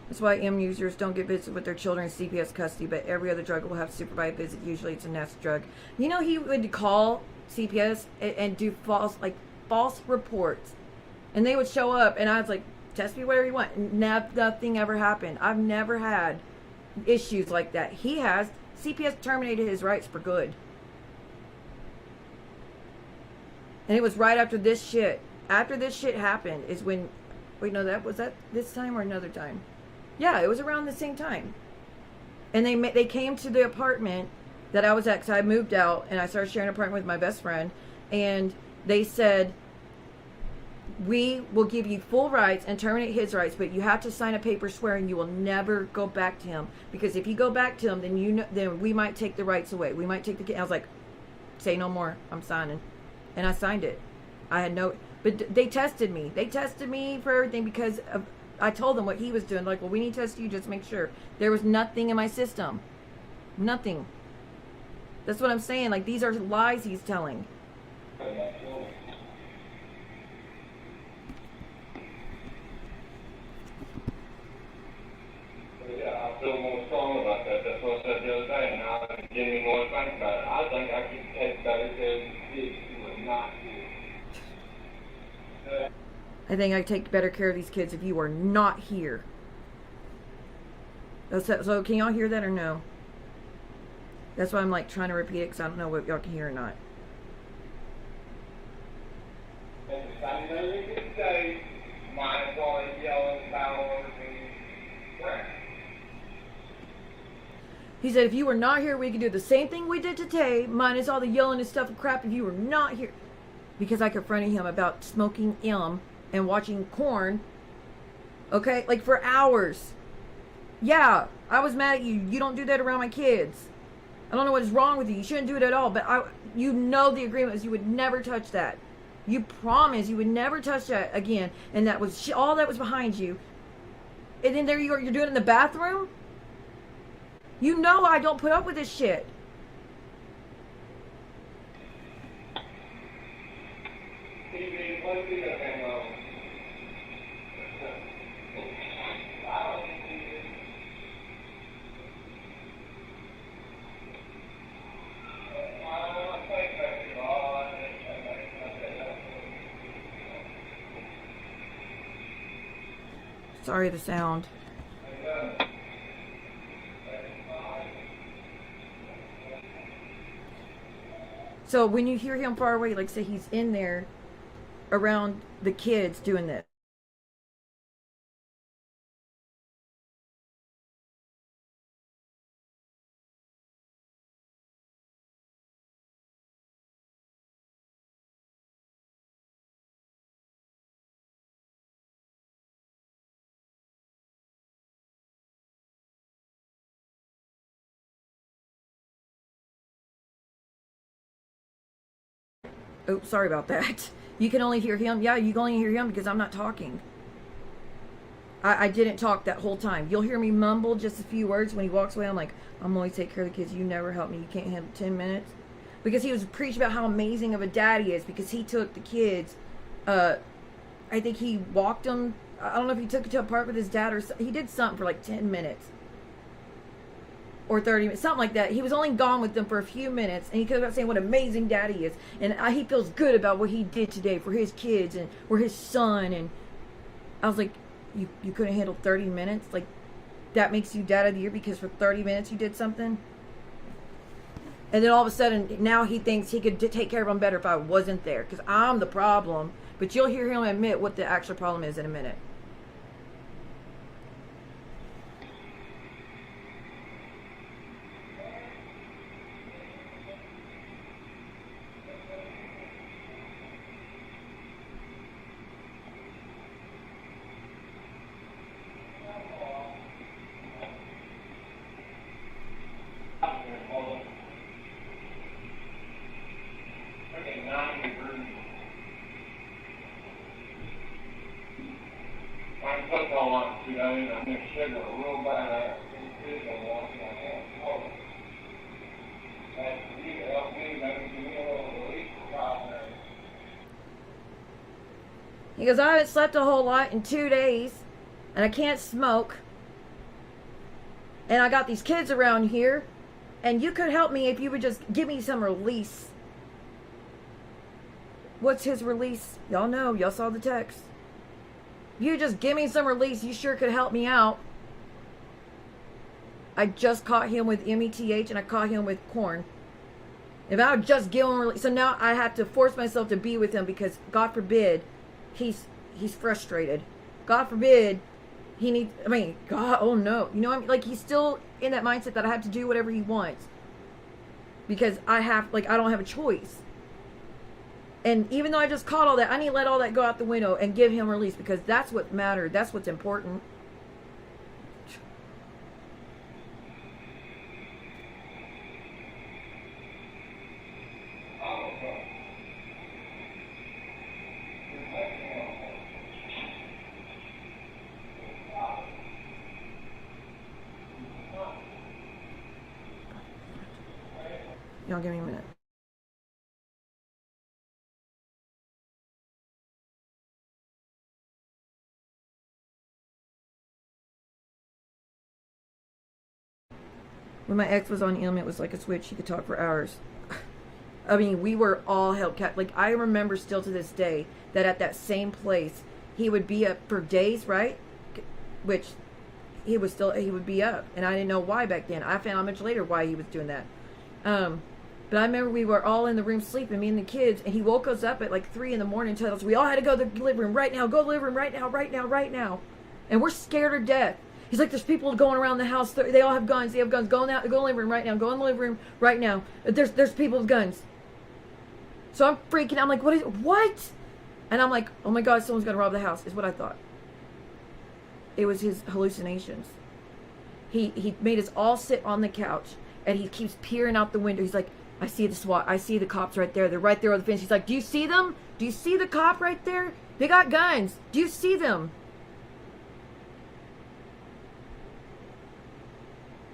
That's why M users don't get visits with their children in CPS custody, but every other drug will have supervised visit. Usually it's a nest drug. You know, he would call CPS and do false reports. And they would show up, and I was like, test me whatever you want. Nothing ever happened. I've never had issues like that. He has. CPS terminated his rights for good. And it was right after this shit. After this shit happened is when... Wait, no, was that this time or another time? Yeah, it was around the same time. And they came to the apartment that I was at, because I moved out, and I started sharing an apartment with my best friend. And they said, we will give you full rights and terminate his rights, but you have to sign a paper swearing you will never go back to him. Because if you go back to him, then we might take the rights away. We might take the kid. I was like, say no more. I'm signing. And I signed it. I had no... But they tested me. They tested me for everything because I told them what he was doing. Like, well, we need to test you just to make sure. There was nothing in my system. Nothing. That's what I'm saying. Like, these are lies he's telling. Yeah, I feel more strong about that. That's what I said the other day, and now I'm getting more to think about it. I think I could take better care of these kids who are not here. I think I take better care of these kids if you are not here. So can y'all hear that or no? That's why I'm like trying to repeat it because I don't know what y'all can hear or not. I know you can say, minus all the yelling, power, and crap. He said if you were not here, we could do the same thing we did today, minus all the yelling and stuff and crap if you were not here. Because I confronted him about smoking M and watching porn. Okay? Like for hours. Yeah, I was mad at you. You don't do that around my kids. I don't know what is wrong with you. You shouldn't do it at all. But you know the agreement was you would never touch that. You promised you would never touch that again. And that was all that was behind you. And then there you are. You're doing it in the bathroom? You know I don't put up with this shit. Sorry, the sound. So when you hear him far away, like say he's in there around the kids doing this. Oh, sorry about that. You can only hear him. Yeah, you can only hear him because I'm not talking. I didn't talk that whole time. You'll hear me mumble just a few words when he walks away. I'm like, I'm going to take care of the kids. You never help me. You can't handle 10 minutes. Because he was preaching about how amazing of a dad he is because he took the kids. I think he walked them. I don't know if he took it to a park with his dad or he did something for like 10 minutes. or 30 minutes, something like that. He was only gone with them for a few minutes, and he kept saying what an amazing dad he is, and he feels good about what he did today for his kids and for his son. And I was like, you couldn't handle 30 minutes? Like, that makes you dad of the year because for 30 minutes you did something? And then all of a sudden, now he thinks he could take care of them better if I wasn't there, because I'm the problem. But you'll hear him admit what the actual problem is in a minute. He goes, I haven't slept a whole lot in 2 days, and I can't smoke, and I got these kids around here, and you could help me if you would just give me some release. What's his release? Y'all know, y'all saw the text. You just give me some release, you sure could help me out. I just caught him with METH, and I caught him with corn. If I would just give him release, so now I have to force myself to be with him because, God forbid, he's frustrated. God forbid he needs, I mean, God, oh no. You know what I mean? Like, he's still in that mindset that I have to do whatever he wants. Because I don't have a choice. And even though I just caught all that, I need to let all that go out the window and give him release, because that's what mattered. That's what's important. Y'all give me a minute. When my ex was on him, it was like a switch. He could talk for hours. I mean, we were all held captive. Like, I remember still to this day that at that same place, he would be up for days, right? Which he would be up. And I didn't know why back then. I found out much later why he was doing that. But I remember we were all in the room sleeping, me and the kids, and he woke us up at like 3 in the morning and told us we all had to go to the living room right now. Go to the living room right now, right now, right now. And we're scared to death. He's like, there's people going around the house. They all have guns. They have guns. Go in the living room right now. Go in the living room right now. There's people with guns. So I'm freaking out. I'm like, what? And I'm like, oh my God, someone's going to rob the house, is what I thought. It was his hallucinations. He made us all sit on the couch, and he keeps peering out the window. He's like, I see the SWAT. I see the cops right there. They're right there on the fence. He's like, do you see them? Do you see the cop right there? They got guns. Do you see them?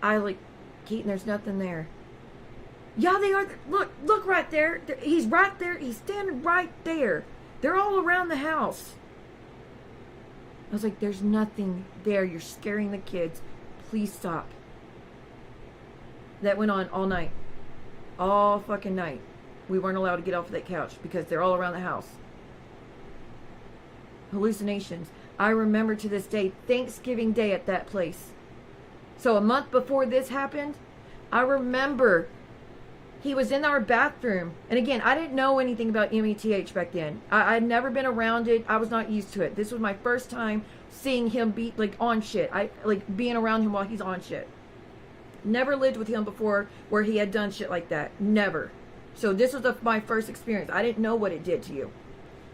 I like, Keaton, there's nothing there. Yeah, they are. Look right there. He's right there. He's standing right there. They're all around the house. I was like, there's nothing there. You're scaring the kids. Please stop. That went on all night. All fucking night. We weren't allowed to get off of that couch because they're all around the house. Hallucinations. I remember to this day, Thanksgiving Day at that place. So a month before this happened, I remember he was in our bathroom. And again, I didn't know anything about METH back then. I'd never been around it. I was not used to it. This was my first time seeing him be like on shit. I like being around him while he's on shit. Never lived with him before where he had done shit like that. Never. So this was my first experience. I didn't know what it did to you.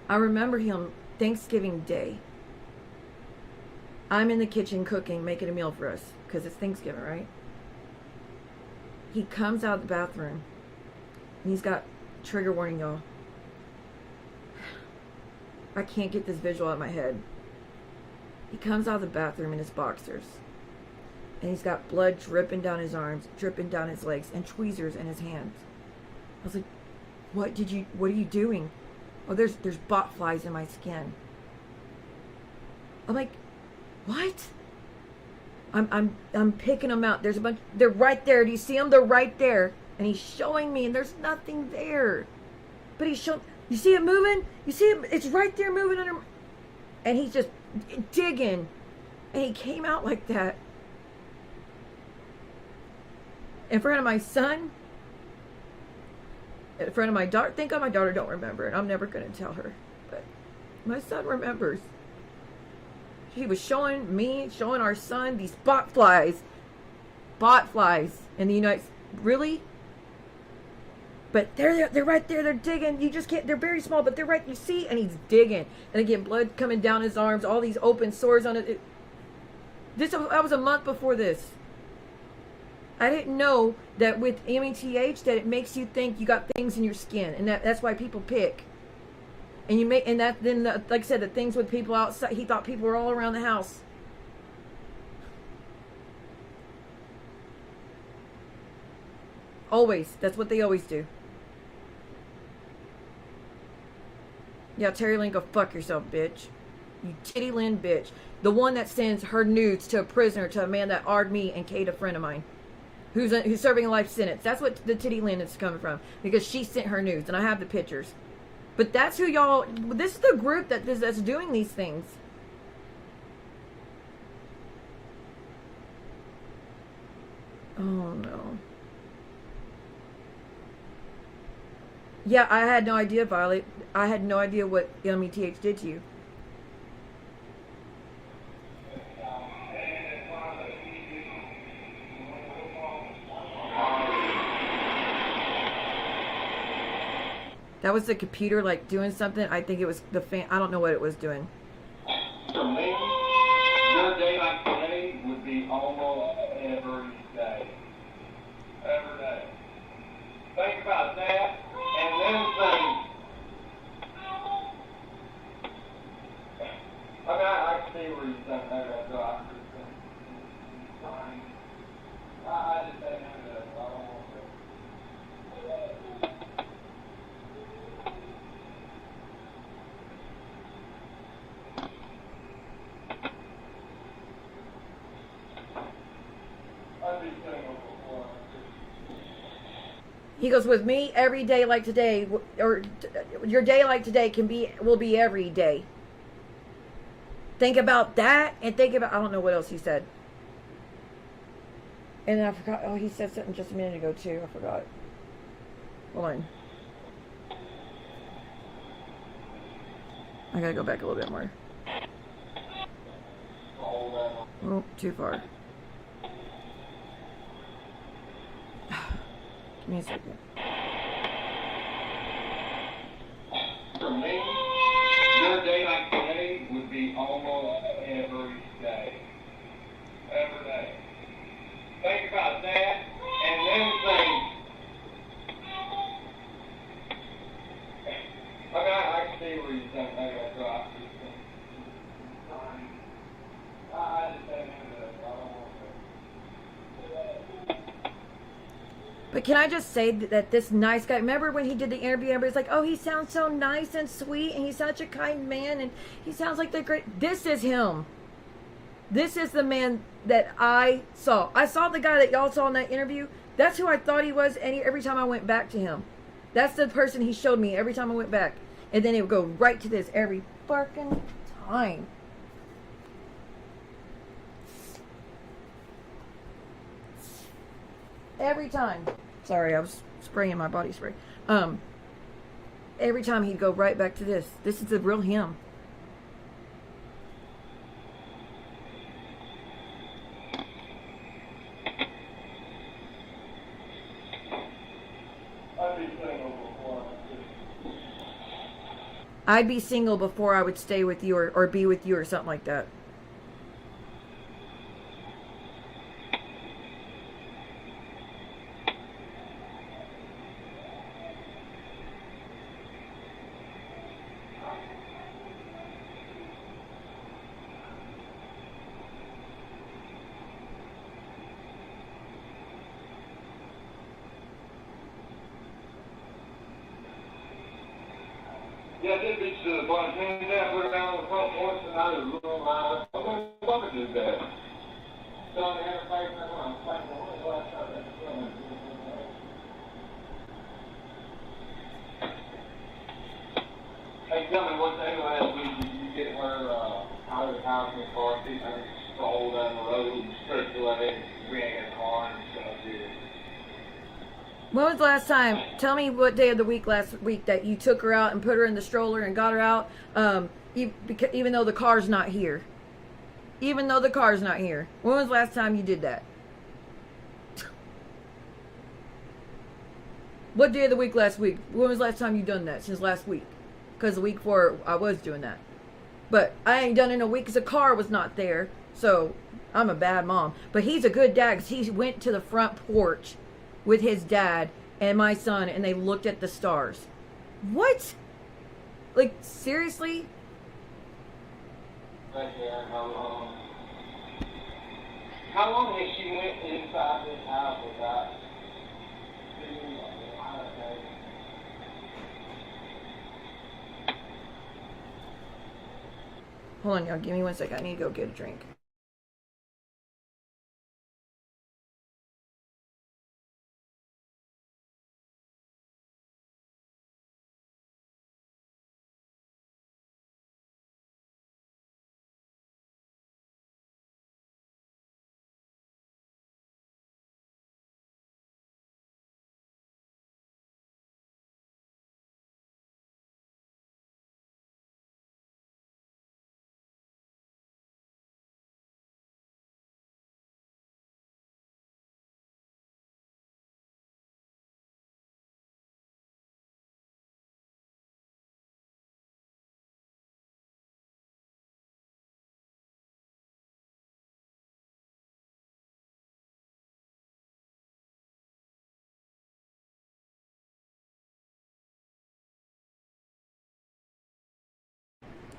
I remember him Thanksgiving Day. I'm in the kitchen cooking, making a meal for us. Because it's Thanksgiving, right? He comes out of the bathroom. And he's got, trigger warning, y'all. I can't get this visual out of my head. He comes out of the bathroom in his boxers. And he's got blood dripping down his arms, dripping down his legs, and tweezers in his hands. I was like, what are you doing? Oh, there's bot flies in my skin. I'm like, what? I'm picking them out. There's a bunch. They're right there. Do you see them? They're right there. And he's showing me, and there's nothing there. But he's showing. You see it moving? You see it? It's right there moving under. And he's just digging. And he came out like that. In front of my son. In front of my daughter. Thank God my daughter don't remember it. I'm never going to tell her. But my son remembers. He was showing me, showing our son these bot flies. Bot flies in the United States. Really? But they're right there. They're digging. You just can't. They're very small, but they're right. You see, and he's digging. And again, blood coming down his arms. All these open sores on it. That was a month before this. I didn't know that with METH that it makes you think you got things in your skin, and that's why people pick. And you make, and that then, like I said, the things with people outside. He thought people were all around the house. Always. That's what they always do. Yeah, Terry Lynn, go fuck yourself, bitch. You titty Lynn bitch. The one that sends her nudes to a prisoner, to a man that arred me and Kate, a friend of mine, who's serving a life sentence. That's what the titty Lynn is coming from, because she sent her nudes, and I have the pictures. But that's who y'all. This is the group that's doing these things. Oh no. Yeah, I had no idea, Violet. I had no idea what METH did to you. That was the computer, like, doing something. I think it was the fan. I don't know what it was doing. For me, your day like today would be almost every day. Every day. Think about that, and then think. I mean, I can see where you think that, so I just think, I just think that, I don't want to. He goes, with me, every day like today, or your day like today will be every day. Think about that, and think about, I don't know what else he said. And then I forgot, oh, he said something just a minute ago too, I forgot. Hold on. I gotta go back a little bit more. Oh, too far. Give me a second. For me, your day like today would be almost every day. Every day. Think about that, and then think. I mean, I can see where you think that, so I just think. I just think that, I don't want to. But can I just say that this nice guy, remember when he did the interview, everybody's like, oh, he sounds so nice and sweet, and he's such a kind man, and he sounds like the great. This is him. This is the man that I saw. I saw the guy that y'all saw in that interview. That's who I thought he was, and every time I went back to him. That's the person he showed me every time I went back. And then it would go right to this every fucking time. Every time. Sorry, I was spraying my body spray. Every time he'd go right back to this. This is the real him. I'd be single before I would stay with you or be with you or something like that. Yeah, this bitch to the front, clean that, put it down on the front porch, and I just look on my, I'm going to did that. Son had a fight, that's what I'm fighting. When was the last time that son? Hey, tell me what day last week did you get her out of the house in the car? She strolled down the road and stretched her leg and ran in the car and stuff, dude. When was the last time? Tell me what day of the week last week that you took her out and put her in the stroller and got her out, even though the car's not here. Even though the car's not here. When was the last time you did that? What day of the week last week? When was the last time you done that? Since last week. Because the week before I was doing that. But I ain't done it in a week because the car was not there. So I'm a bad mom. But he's a good dad because he went to the front porch with his dad and my son and they looked at the stars. What? Like, seriously? How long has she went inside this house without seeing you? Hold on, y'all. Give me 1 second. I need to go get a drink.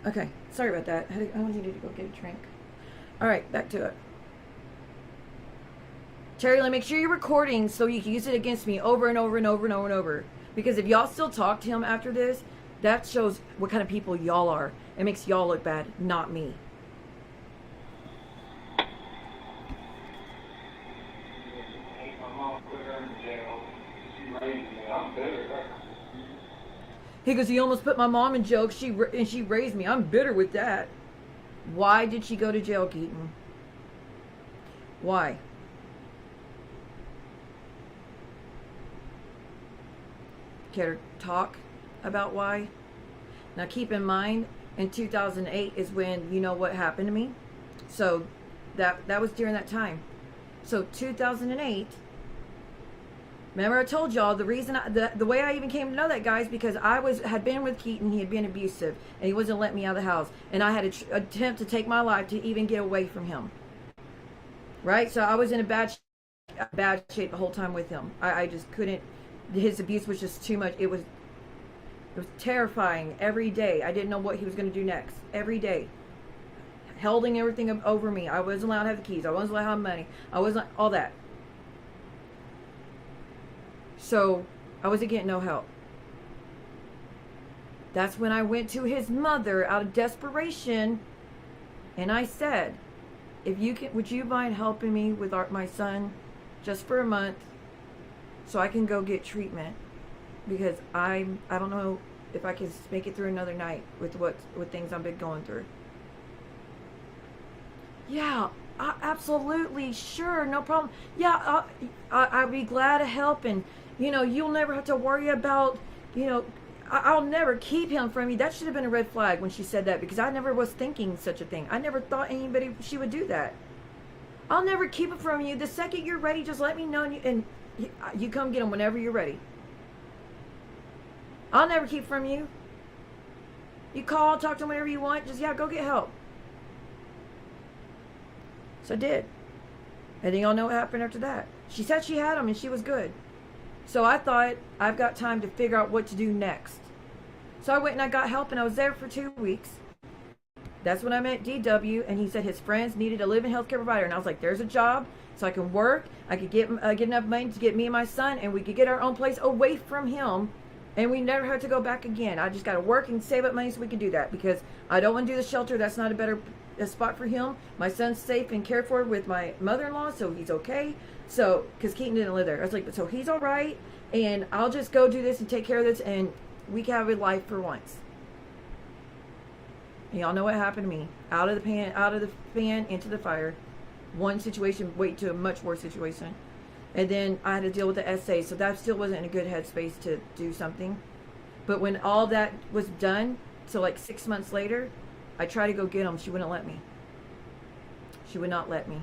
Okay, sorry about that. I wanted you to go get a drink. All right, back to it. Terry, make sure you're recording so you can use it against me over and over and over and over and over. Because if y'all still talk to him after this, that shows what kind of people y'all are. It makes y'all look bad, not me. He goes, you almost put my mom in jail and she raised me. I'm bitter with that. Why did she go to jail, Keaton? Why? Care to talk about why? Now keep in mind, in 2008 is when you know what happened to me. So that was during that time. So 2008. Remember I told y'all the reason the way I even came to know that, guys, because I had been with Keaton. He had been abusive and he wasn't letting me out of the house, and I had an attempt to take my life to even get away from him. Right? So I was in a bad shape the whole time with him. I just couldn't. His abuse was just too much. It was terrifying every day. I didn't know what he was going to do next. Every day. Holding everything over me. I wasn't allowed to have the keys. I wasn't allowed to have money. I wasn't, all that. So I wasn't getting no help. That's when I went to his mother out of desperation, and I said, "If you can, would you mind helping me with my son, just for a month, so I can go get treatment, because I don't know if I can make it through another night with things I've been going through." Yeah, absolutely, sure, no problem. Yeah, I'd be glad to help, and you'll never have to worry about, I'll never keep him from you. That should have been a red flag when she said that, because I never was thinking such a thing. I never thought she would do that. I'll never keep him from you. The second you're ready, just let me know, and you come get him whenever you're ready. I'll never keep from you. You call, talk to him whenever you want. Just, go get help. So I did. And then y'all know what happened after that. She said she had him and she was good. So I thought, I've got time to figure out what to do next. So I went and I got help, and I was there for 2 weeks. That's when I met DW, and he said his friends needed a living healthcare provider. And I was like, there's a job, so I can work. I could get enough money to get me and my son, and we could get our own place away from him. And we never had to go back again. I just got to work and save up money so we could do that, because I don't want to do the shelter. That's not a better a spot for him. My son's safe and cared for with my mother-in-law, so he's okay. So, because Keaton didn't live there. I was like, so he's all right, and I'll just go do this and take care of this, and we can have a life for once. And y'all know what happened to me. Out of the pan, into the fire. One situation, wait to a much worse situation. And then I had to deal with the essay, so that still wasn't in a good headspace to do something. But when all that was done, so like 6 months later, I tried to go get him. She wouldn't let me. She would not let me.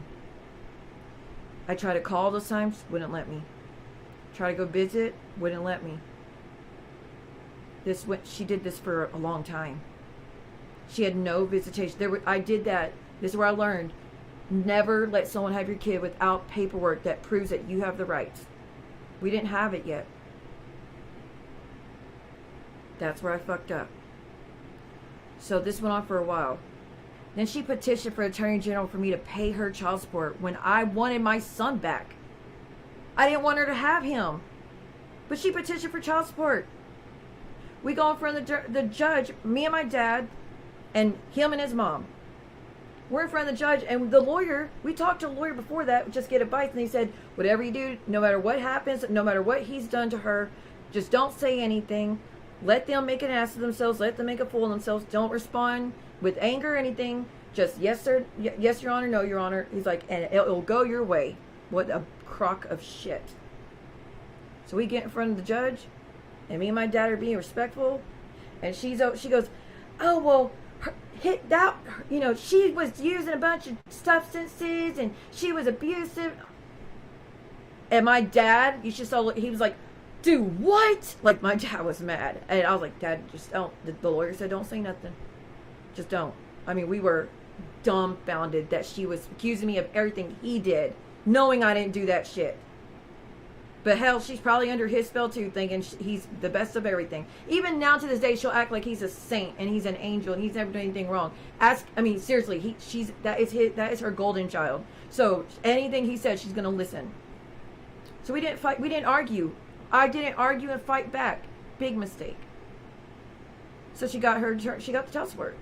I tried to call those times, wouldn't let me. Try to go visit, wouldn't let me. She did this for a long time. She had no visitation. I did that. This is where I learned. Never let someone have your kid without paperwork that proves that you have the rights. We didn't have it yet. That's where I fucked up. So this went on for a while. Then she petitioned for Attorney General for me to pay her child support when I wanted my son back. I didn't want her to have him. But she petitioned for child support. We go in front of the judge, me and my dad, and him and his mom. We're in front of the judge, and the lawyer, we talked to the lawyer before that, just get advice, and he said, whatever you do, no matter what happens, no matter what he's done to her, just don't say anything. Let them make an ass of themselves. Let them make a fool of themselves. Don't respond with anger or anything. Just, yes, sir, yes, your honor, no, your honor. He's like, and it'll go your way. What a crock of shit. So we get in front of the judge, and me and my dad are being respectful, and she goes, oh, well, hit that, she was using a bunch of substances, and she was abusive. And my dad, you should saw, he was like, dude, what? Like, my dad was mad. And I was like, Dad, just don't. The lawyer said, don't say nothing. Just don't. I mean, we were dumbfounded that she was accusing me of everything he did, knowing I didn't do that shit. But hell, she's probably under his spell too, thinking he's the best of everything. Even now to this day, she'll act like he's a saint and he's an angel and he's never done anything wrong. Seriously, that is her golden child. So anything he said, she's gonna listen. So we didn't fight. We didn't argue. I didn't argue and fight back. Big mistake. So she got the child support.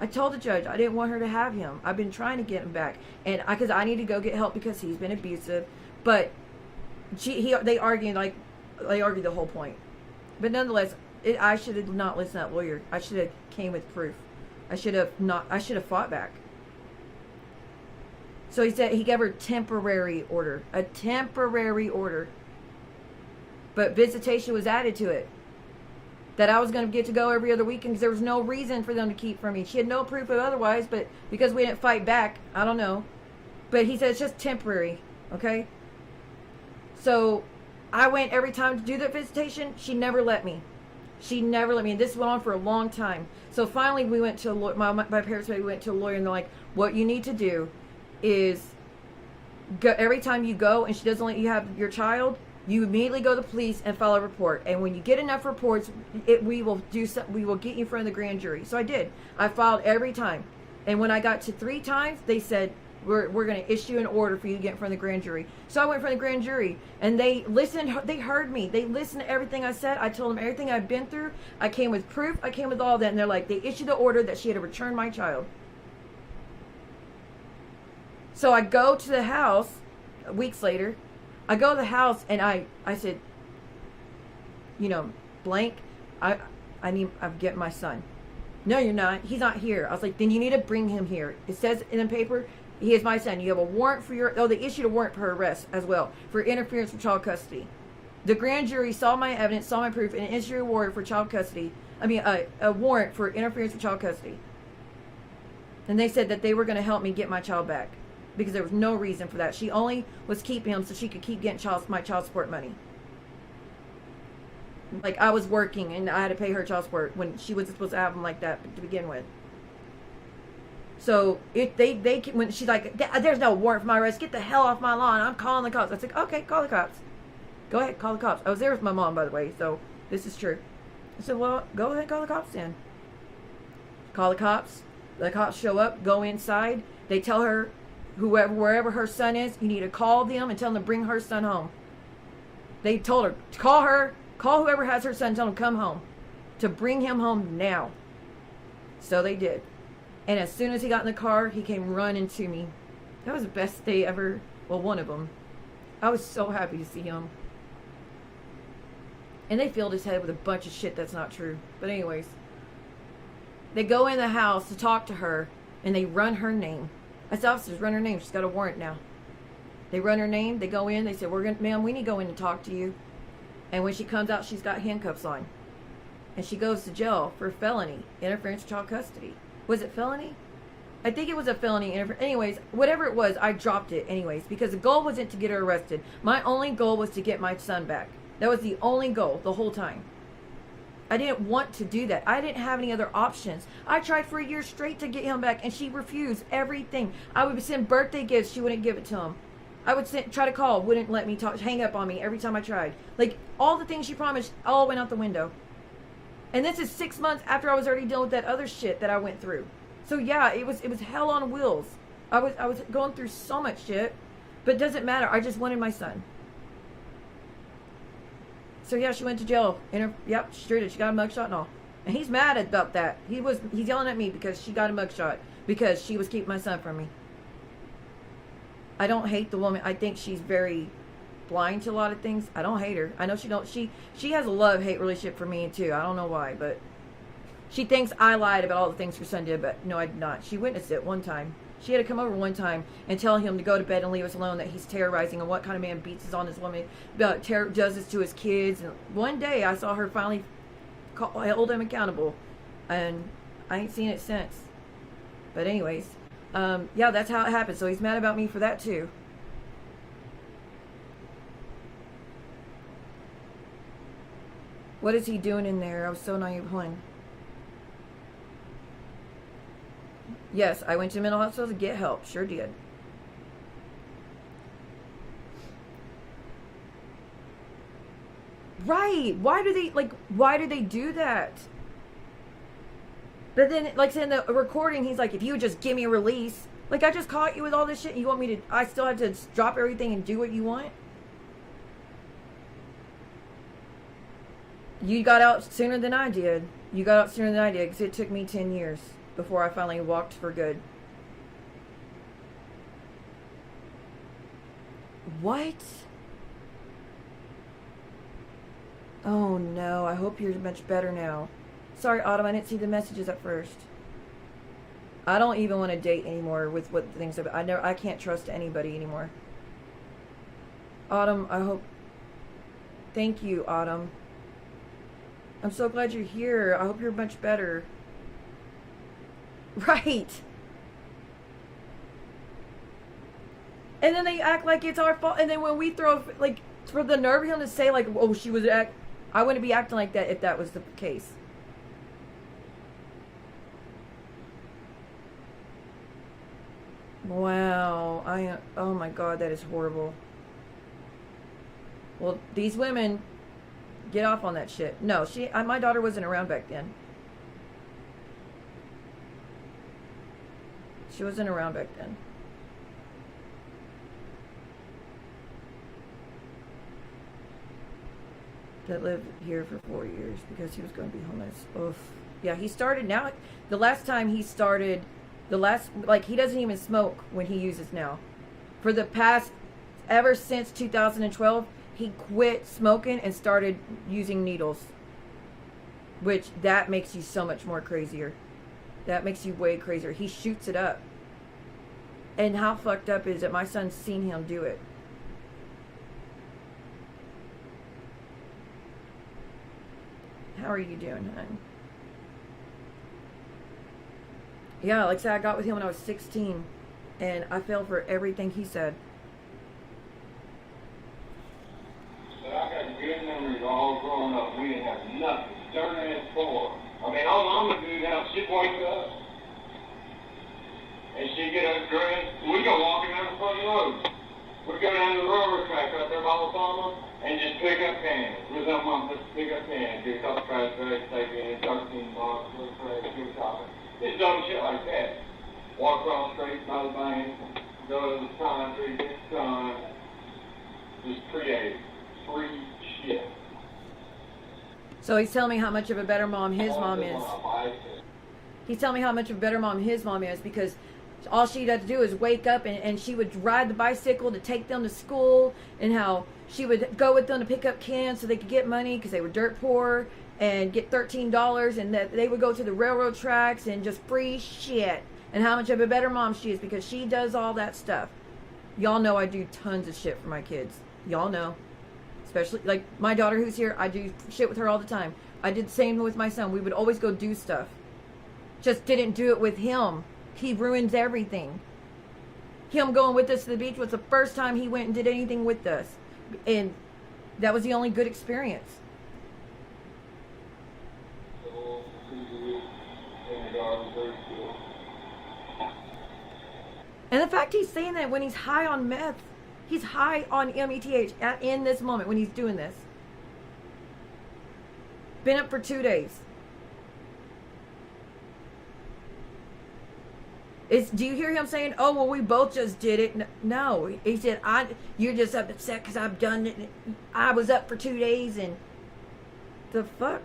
I told the judge I didn't want her to have him. I've been trying to get him back, and because I need to go get help because he's been abusive. But they argued the whole point. But nonetheless, I should have not listened to that lawyer. I should have came with proof. I should have fought back. So he said he gave her a temporary order. But visitation was added to it. That I was going to get to go every other weekend because there was no reason for them to keep from me. She had no proof of otherwise, but because we didn't fight back, I don't know. But he said it's just temporary, okay? So I went every time to do that visitation. She never let me. And this went on for a long time. So finally we went to my parents went to a lawyer, and they're like, what you need to do is go, every time you go and she doesn't let you have your child, you immediately go to the police and file a report. And when you get enough reports, we will get you in front of the grand jury. So I did. I filed every time. And when I got to 3 times, they said, we're going to issue an order for you to get in front of the grand jury. So I went in front of the grand jury, and they listened. They heard me. They listened to everything I said. I told them everything I've been through. I came with proof. I came with all that. And they're like, they issued the order that she had to return my child. So I go to the house weeks later. I go to the house, and I said, blank, I'm getting my son. No, you're not. He's not here. I was like, then you need to bring him here. It says in the paper, he is my son. You have a warrant for they issued a warrant for her arrest as well, for interference with child custody. The grand jury saw my evidence, saw my proof, and issued a warrant for child custody. A warrant for interference with child custody. And they said that they were going to help me get my child back, because there was no reason for that. She only was keeping him so she could keep getting my child support money. Like, I was working and I had to pay her child support when she wasn't supposed to have him like that to begin with. So when she's like, there's no warrant for my arrest, get the hell off my lawn, I'm calling the cops. I said, okay, call the cops. Go ahead, call the cops. I was there with my mom, by the way, so this is true. I said, well, go ahead, call the cops then. Call the cops. The cops show up, go inside. They tell her, wherever her son is, you need to call them and tell them to bring her son home. They told her, call whoever has her son, tell them to come home, to bring him home now. So they did. And as soon as he got in the car, he came running to me. That was the best day ever. Well, one of them. I was so happy to see him. And they filled his head with a bunch of shit that's not true. But anyways, they go in the house to talk to her, and they run her name. I said, officers, run her name. She's got a warrant now. They run her name. They go in. They said, ma'am, we need to go in and talk to you. And when she comes out, she's got handcuffs on. And she goes to jail for felony, interference with child custody. Was it felony? I think it was a felony. Anyways, whatever it was, I dropped it anyways. Because the goal wasn't to get her arrested. My only goal was to get my son back. That was the only goal the whole time. I didn't want to do that. I didn't have any other options. I tried for a year straight to get him back, and she refused everything. I would send birthday gifts. She wouldn't give it to him. I would try to call. Wouldn't let me talk. Hang up on me every time I tried. Like, all the things she promised all went out the window. And this is 6 months after I was already dealing with that other shit that I went through. So yeah, it was hell on wheels. I was going through so much shit. But it doesn't matter. I just wanted my son. So yeah, she went to jail. Yep, she did. She got a mugshot and all. And he's mad about that. He's yelling at me because she got a mugshot. Because she was keeping my son from me. I don't hate the woman. I think she's very blind to a lot of things. I don't hate her. I know she has a love-hate relationship for me too. I don't know why, but she thinks I lied about all the things her son did, but no, I did not. She witnessed it one time. She had to come over one time and tell him to go to bed and leave us alone, that he's terrorizing, and what kind of man beats on his woman, does this to his kids. And one day I saw her finally hold him accountable, and I ain't seen it since. But anyways, yeah, that's how it happened. So he's mad about me for that too. What is he doing in there? I was so naive. Hold on. Yes, I went to mental hospital to get help. Sure did. Right. Why do they do that? But then, like in the recording, he's like, if you would just give me a release. Like, I just caught you with all this shit, and you want me to, I still have to drop everything and do what you want? You got out sooner than I did. You got out sooner than I did, because it took me 10 years before I finally walked for good. What? Oh no, I hope you're much better now. Sorry, Autumn, I didn't see the messages at first. I don't even want to date anymore with what things are. I can't trust anybody anymore. Autumn, I hope. Thank you, Autumn. I'm so glad you're here. I hope you're much better. Right. And then they act like it's our fault. And then when we throw, like, for the nerve of him to say, like, oh, she was I wouldn't be acting like that if that was the case. Wow. Oh my God, that is horrible. Well, these women get off on that shit. No, my daughter wasn't around back then. She wasn't around back then. That lived here for 4 years because he was going to be homeless. Oof. Yeah, he started now. The last time he started, he doesn't even smoke when he uses now. For the past, ever since 2012, he quit smoking and started using needles. Which, that makes you so much more crazier. That makes you way crazier. He shoots it up. And how fucked up is it? My son's seen him do it. How are you doing, hon? Yeah, like I said, I got with him when I was 16. And I fell for everything he said. But I got good memories all growing up. We didn't have nothing. Dirt and floor. I mean, all I'm going to do now, she'd wake up. And she'd get up dressed. We go walking down the front road. We'd go down to the railroad track up there by the farmer and just pick up cans. We'd have mom just pick up cans. Get a couple trash bags, take it in, 13 boxes, little trash, do shopping. Just dumb shit like that. Walk across the street by the bank, go to the sign tree, get the sun. Just create free shit. So he's telling me how much of a better mom his mom is. He's telling me how much of a better mom his mom is because all she'd have to do is wake up and she would ride the bicycle to take them to school, and how she would go with them to pick up cans so they could get money because they were dirt poor, and get $13, and that they would go to the railroad tracks and just free shit, and how much of a better mom she is because she does all that stuff. Y'all know I do tons of shit for my kids. Y'all know. Especially, like, my daughter who's here, I do shit with her all the time. I did the same with my son. We would always go do stuff. Just didn't do it with him. He ruins everything. Him going with us to the beach was the first time he went and did anything with us. And that was the only good experience. And the fact he's saying that when he's high on meth, he's high on METH in this moment when he's doing this. Been up for 2 days. Do you hear him saying, oh, well, we both just did it? No. He said, you're just upset because I've done it. I was up for 2 days and the fuck?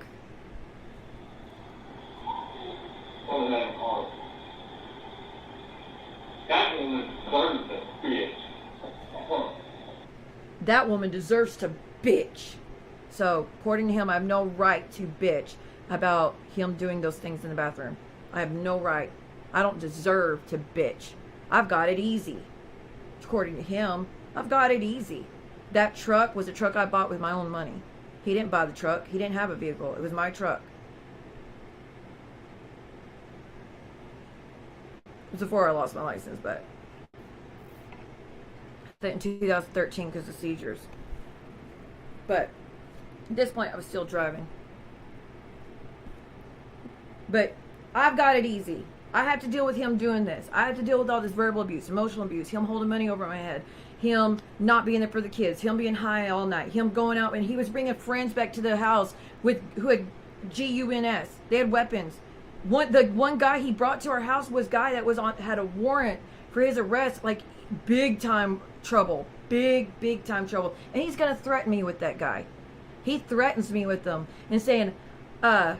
That woman deserves to bitch. So, according to him, I have no right to bitch about him doing those things in the bathroom. I have no right. I don't deserve to bitch. I've got it easy. According to him, I've got it easy. That truck was a truck I bought with my own money. He didn't buy the truck. He didn't have a vehicle. It was my truck. It was before I lost my license, but in 2013 because of seizures. But at this point, I was still driving. But I've got it easy. I have to deal with him doing this. I have to deal with all this verbal abuse, emotional abuse, him holding money over my head, him not being there for the kids, him being high all night, him going out, and he was bringing friends back to the house who had guns. They had weapons. The one guy he brought to our house was a guy that had a warrant for his arrest, like big time trouble, big time trouble, and he's gonna threaten me with that guy. He threatens me with them and saying, what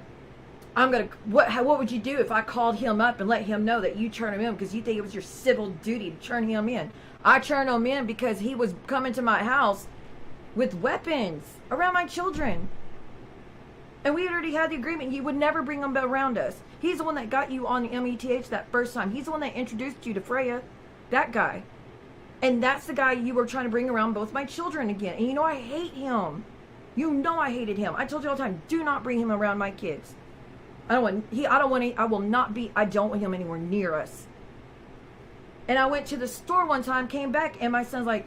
would you do if I called him up and let him know that you turn him in because you think it was your civil duty to turn him in? I turned him in because he was coming to my house with weapons around my children. And we had already had the agreement you would never bring them around us. He's the one that got you on the METH that first time. He's the one that introduced you to Freya. That guy. And that's the guy you were trying to bring around both my children again. And you know I hate him. You know I hated him. I told you all the time, do not bring him around my kids. I don't want him anywhere near us. And I went to the store one time, came back, and my son's like,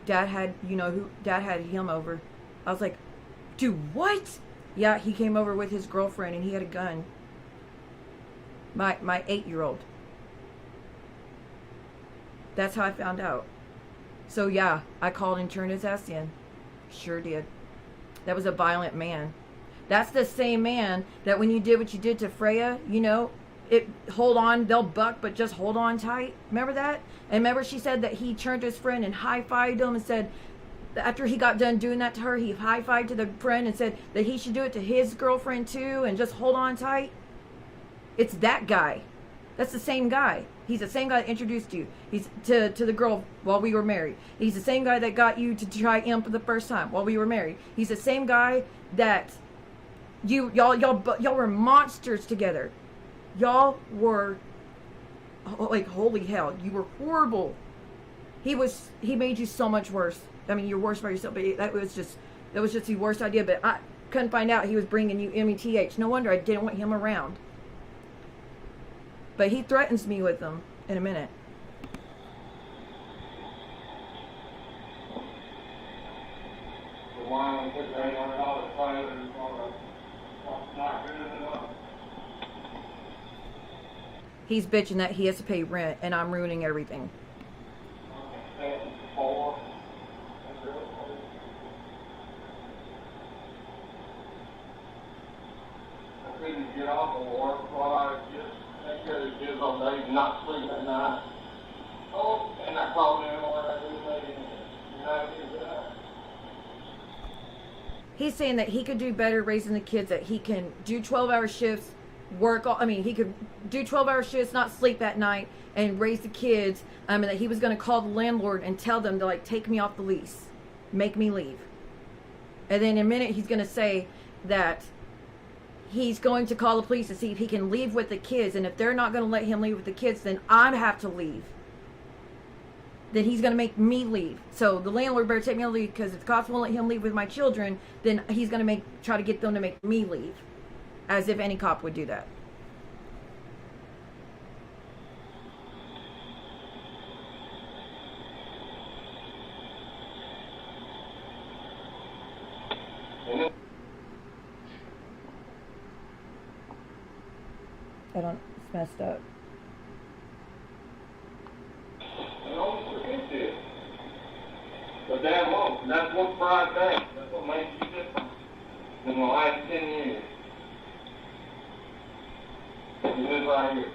Dad had him over. I was like, dude, what? Yeah, he came over with his girlfriend and he had a gun. My 8-year-old. That's how I found out. So yeah, I called and turned his ass in. Sure did. That was a violent man. That's the same man that when you did what you did to Freya, hold on, they'll buck, but just hold on tight. Remember that? And remember she said that he turned to his friend and high-fived him and said, after he got done doing that to her, he high-fived to the friend and said that he should do it to his girlfriend too and just hold on tight. It's that guy. That's the same guy. He's the same guy that introduced you. He's to the girl while we were married. He's the same guy that got you to try imp the first time while we were married. He's the same guy that y'all were monsters together. Y'all were like, holy hell, you were horrible. He made you so much worse. I mean, you're worse by yourself, but that was just the worst idea. But I couldn't find out he was bringing you METH. No wonder I didn't want him around. But he threatens me with them in a minute. He's bitching that he has to pay rent and I'm ruining everything. I couldn't get off of work while I just take care of the kids all day and not sleep at night. Oh, and I called in what I do He's saying that he could do better raising the kids, that he can do 12-hour shifts work all, I mean, he could do 12-hour shifts, not sleep at night, and raise the kids, and that he was going to call the landlord and tell them to, like, take me off the lease, make me leave. And then in a minute, he's going to say that he's going to call the police to see if he can leave with the kids, and if they're not going to let him leave with the kids, then I have to leave. Then he's going to make me leave. So the landlord better take me to leave, because if the cops won't let him leave with my children, then he's going to try to get them to make me leave. As if any cop would do that. I don't, it's messed up. And almost forget this. So damn long. And that's one fried thing. That's what makes you different in the last 10 years. You live right here.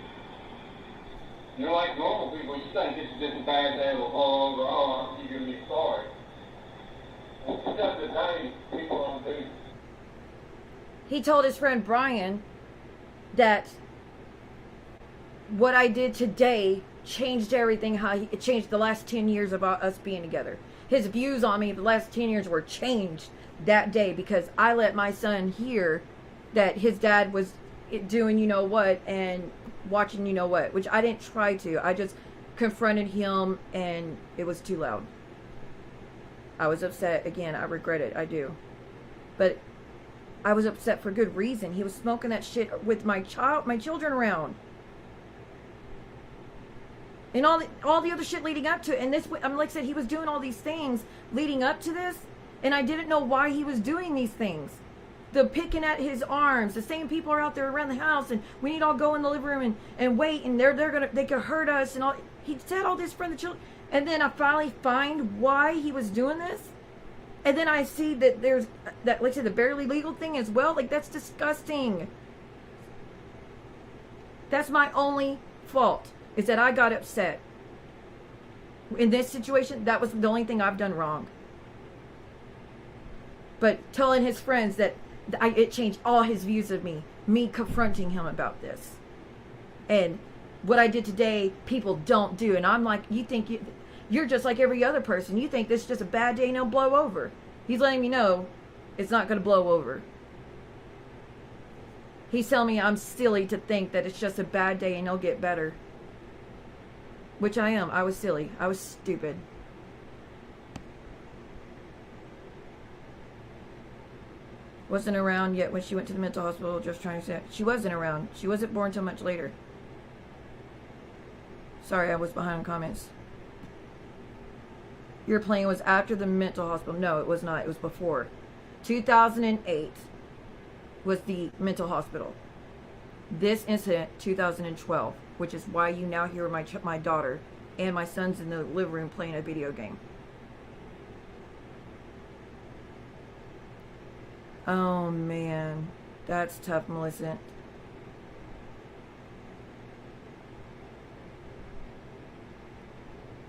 You're like normal people. You think it's just a bad day or oh, you're going to be sorry. It's just a day people don't do. He told his friend Brian that what I did today changed everything, it changed the last 10 years about us being together. His views on me the last 10 years were changed that day because I let my son hear that his dad was doing you know what and watching you know what, which I didn't try to. I just confronted him and it was too loud. I was upset again. I regret it. I do. But I was upset for good reason. He was smoking that shit with my children around. And all the other shit leading up to it. And this, like I said, he was doing all these things leading up to this. And I didn't know why he was doing these things. The picking at his arms. The same people are out there around the house. And we need all go in the living room and wait. And they could hurt us. And all. He said all this for the children. And then I finally find why he was doing this. And then I see that there's that, like I said, the barely legal thing as well. Like, that's disgusting. That's my only fault, is that I got upset. In this situation, that was the only thing I've done wrong. But telling his friends that it changed all his views of me confronting him about this. And what I did today, people don't do. And I'm like, you think you're just like every other person. You think this is just a bad day and it'll blow over. He's letting me know it's not going to blow over. He's telling me I'm silly to think that it's just a bad day and it'll get better. Which I am. I was silly. I was stupid. Wasn't around yet when she went to the mental hospital, just trying to say. She wasn't around. She wasn't born till much later. Sorry, I was behind on comments. Your plane was after the mental hospital. No, it was not. It was before. 2008 was the mental hospital. This incident, 2012, which is why you now hear my daughter and my son's in the living room playing a video game. Oh, man. That's tough, Melissa.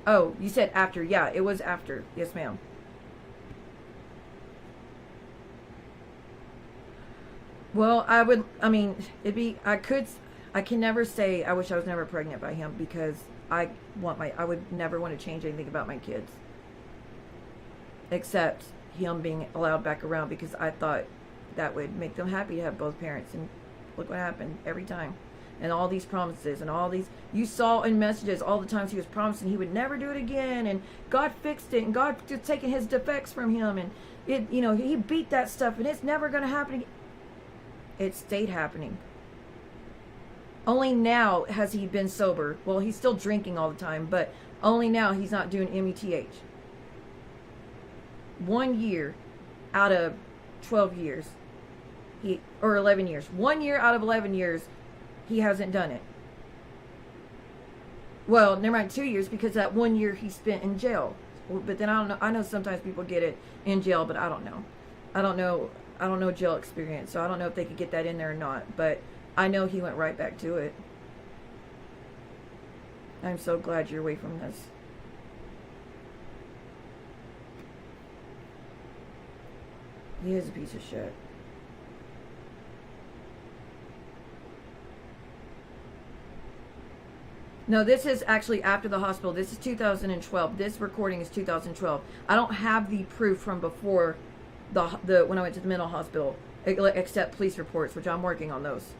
Oh, you said after. Yeah, it was after. Yes, ma'am. Well, I can never say I wish I was never pregnant by him, because I would never want to change anything about my kids. Except him being allowed back around, because I thought that would make them happy to have both parents. And look what happened every time. And all these promises and all these, you saw in messages all the times he was promising he would never do it again, and God fixed it, and God just taking his defects from him, and it, he beat that stuff, and it's never going to happen again. It stayed happening. Only now has he been sober. Well, he's still drinking all the time, but only now he's not doing METH. 1 year out of 12 years, or 11 years. 1 year out of 11 years, he hasn't done it. Well, never mind, 2 years, because that 1 year he spent in jail. But then I don't know. I know sometimes people get it in jail, but I don't know. I don't know jail experience, so I don't know if they could get that in there or not. But I know he went right back to it. I'm so glad you're away from this. He is a piece of shit. No, this is actually after the hospital. This is 2012. This recording is 2012. I don't have the proof from before the when I went to the mental hospital, except police reports, which I'm working on those.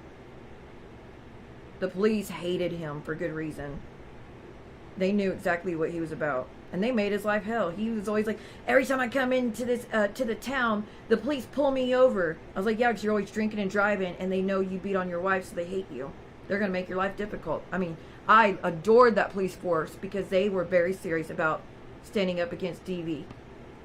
The police hated him for good reason. They knew exactly what he was about, and they made his life hell. He was always like, every time I come into this to the town, the police pull me over. I was like, yeah, because you're always drinking and driving, and they know you beat on your wife, so they hate you. They're gonna make your life difficult. I mean, I adored that police force because they were very serious about standing up against DV.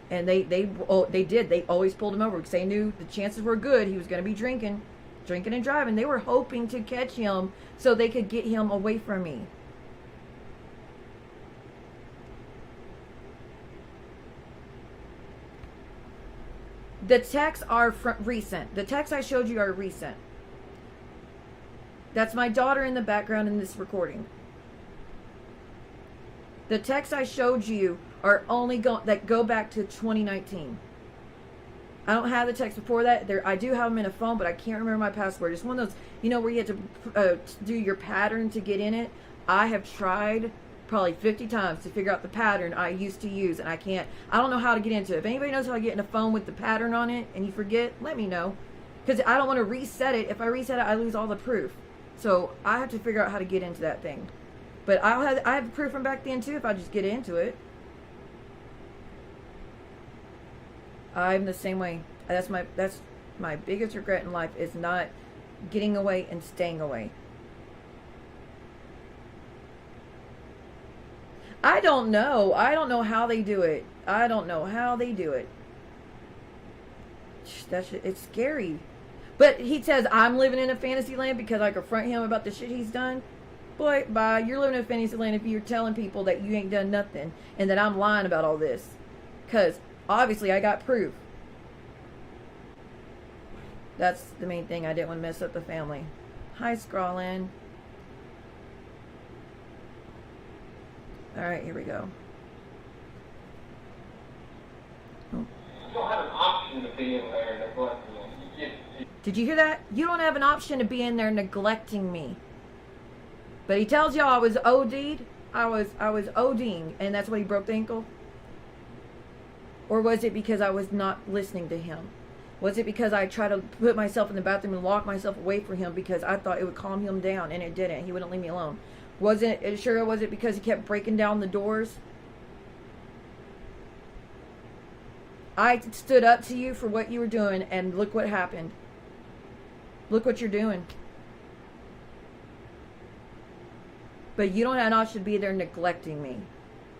And they did. They always pulled him over because they knew the chances were good he was going to be drinking and driving. They were hoping to catch him so they could get him away from me. The texts are recent. The texts I showed you are recent. That's my daughter in the background in this recording. The texts I showed you are only that go back to 2019. I don't have the text before that. I do have them in a phone, but I can't remember my password. It's one of those, where you have to do your pattern to get in it. I have tried probably 50 times to figure out the pattern I used to use, and I can't. I don't know how to get into it. If anybody knows how to get in a phone with the pattern on it and you forget, let me know. Because I don't want to reset it. If I reset it, I lose all the proof. So I have to figure out how to get into that thing. But I have the proof from back then too if I just get into it. I'm the same way. That's my biggest regret in life is not getting away and staying away. I don't know. I don't know how they do it. I don't know how they do it. It's scary. But he says I'm living in a fantasy land because I confront him about the shit he's done. Boy, bye. You're living in a fantasy land if you're telling people that you ain't done nothing and that I'm lying about all this. Because obviously I got proof. That's the main thing. I didn't want to mess up the family. Hi, Scrawlin. Alright, here we go. You don't have an option to be in there neglecting them. Did you hear that? You don't have an option to be in there neglecting me. But he tells y'all I was OD'd. I was ODing, and that's why he broke the ankle? Or was it because I was not listening to him? Was it because I tried to put myself in the bathroom and lock myself away from him because I thought it would calm him down, and it didn't? He wouldn't leave me alone. Was it because he kept breaking down the doors? I stood up to you for what you were doing, and look what happened. Look what you're doing. But you don't have an option to be there neglecting me.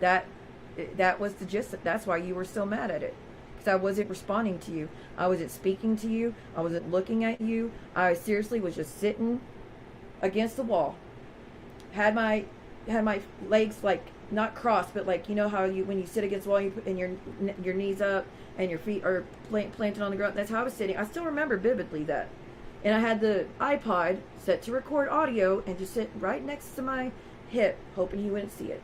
That was the gist. That's why you were so mad at it. Because I wasn't responding to you. I wasn't speaking to you. I wasn't looking at you. I seriously was just sitting against the wall. Had my legs like not crossed, but like how you when you sit against the wall, you put in your knees up and your feet are planted on the ground. That's how I was sitting. I still remember vividly that. And I had the iPod set to record audio and just sit right next to my hip, hoping he wouldn't see it.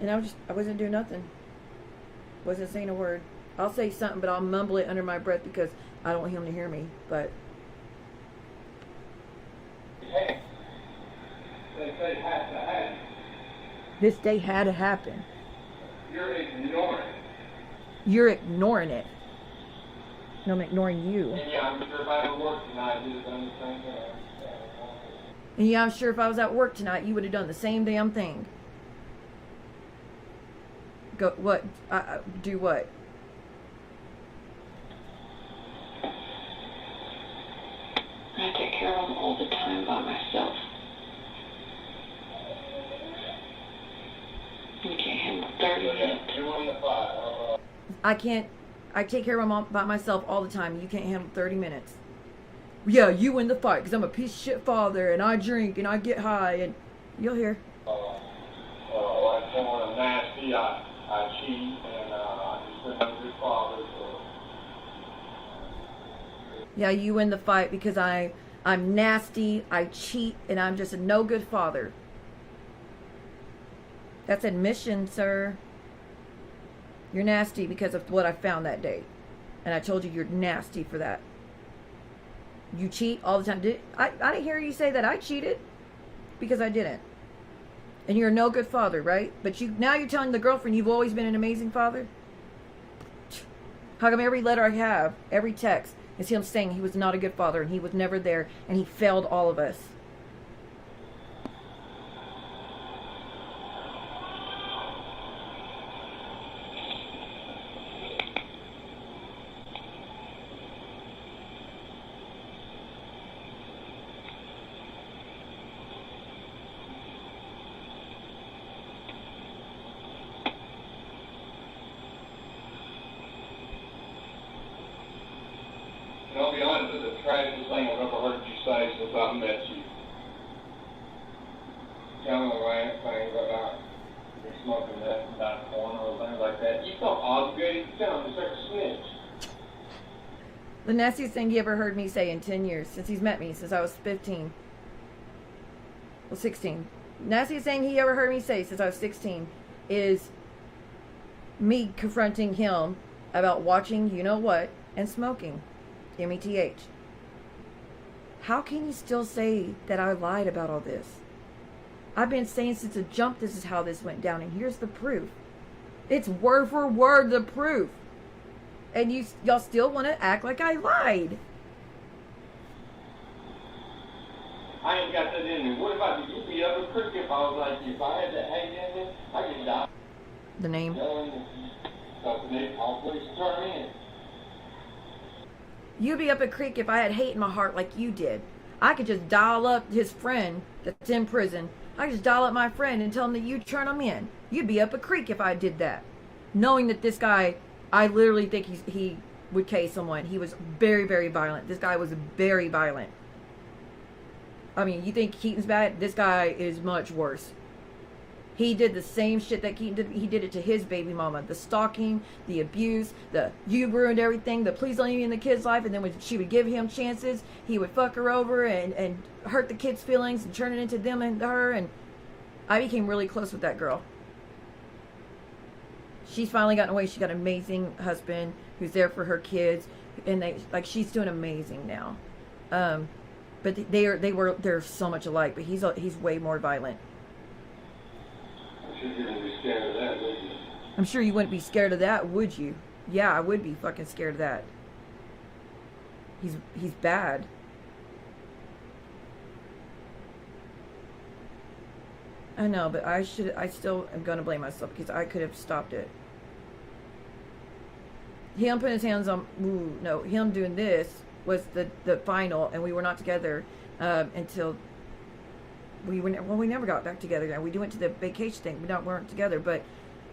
And I wasn't doing nothing. Wasn't saying a word. I'll say something, but I'll mumble it under my breath because I don't want him to hear me. But Hey, they say it has to happen. this day had to happen. You're ignoring it. You're ignoring it. No, I'm ignoring you. And yeah, I'm sure if I had worked tonight, you'd have done the same thing. And yeah, I'm sure if I was at work tonight, you would have done the same damn thing. Go what? Do what? I take care of them all the time by myself. You can't handle 30 minutes. You won the fight. I take care of them all by myself all the time. You can't handle 30 minutes. Yeah, you win the fight because I'm a piece of shit father and I drink and I get high and you'll hear. Like someone nasty, I cheat and I just been a good father. So. Yeah, you win the fight because I'm nasty, I cheat, and I'm just a no good father. That's admission, sir. You're nasty because of what I found that day. And I told you you're nasty for that. You cheat all the time. I didn't hear you say that I cheated, because I didn't. And you're no good father, right? But now you're telling the girlfriend you've always been an amazing father? How come every letter I have, every text, is him saying he was not a good father and he was never there and he failed all of us? And I'll be honest, it's the tragicest thing I've ever heard you say since I've met you. Tell me the right things about you're smoking that porn or things like that. You felt obligated to tell him. It's like a snitch. The nastiest thing he ever heard me say in 10 years, since he's met me, since I was 15. Well, 16. Nastiest thing he ever heard me say since I was 16 is me confronting him about watching you know what and smoking. METH. How can you still say that I lied about all this? I've been saying since the jump this is how this went down, and here's the proof. It's word for word the proof. And y'all still want to act like I lied. I ain't got that in me. What if I could be up a creek if I was like you? If I had that hang in there, I could die. The name? So I'll please turn in. You'd be up a creek if I had hate in my heart like you did. I could just dial up his friend that's in prison. I could just dial up my friend and tell him that you'd turn him in. You'd be up a creek if I did that. Knowing that this guy, I literally think he would case someone. He was very, very violent. This guy was very violent. I mean, you think Keaton's bad? This guy is much worse. He did the same shit that Keaton did. He did it to his baby mama. The stalking, the abuse, the you ruined everything, the please don't leave me in the kid's life. And then when she would give him chances, he would fuck her over and hurt the kid's feelings and turn it into them and her. And I became really close with that girl. She's finally gotten away. She got an amazing husband who's there for her kids. And she's doing amazing now. But they're so much alike, but he's way more violent. I'm sure you wouldn't be scared of that, would you? I'm sure you wouldn't be scared of that, would you? Yeah, I would be fucking scared of that. He's bad. I know, but I still am gonna blame myself because I could have stopped it. Him putting his hands on, him doing this was the final, and we were not together until we never got back together. We went to the vacation thing. We weren't together, but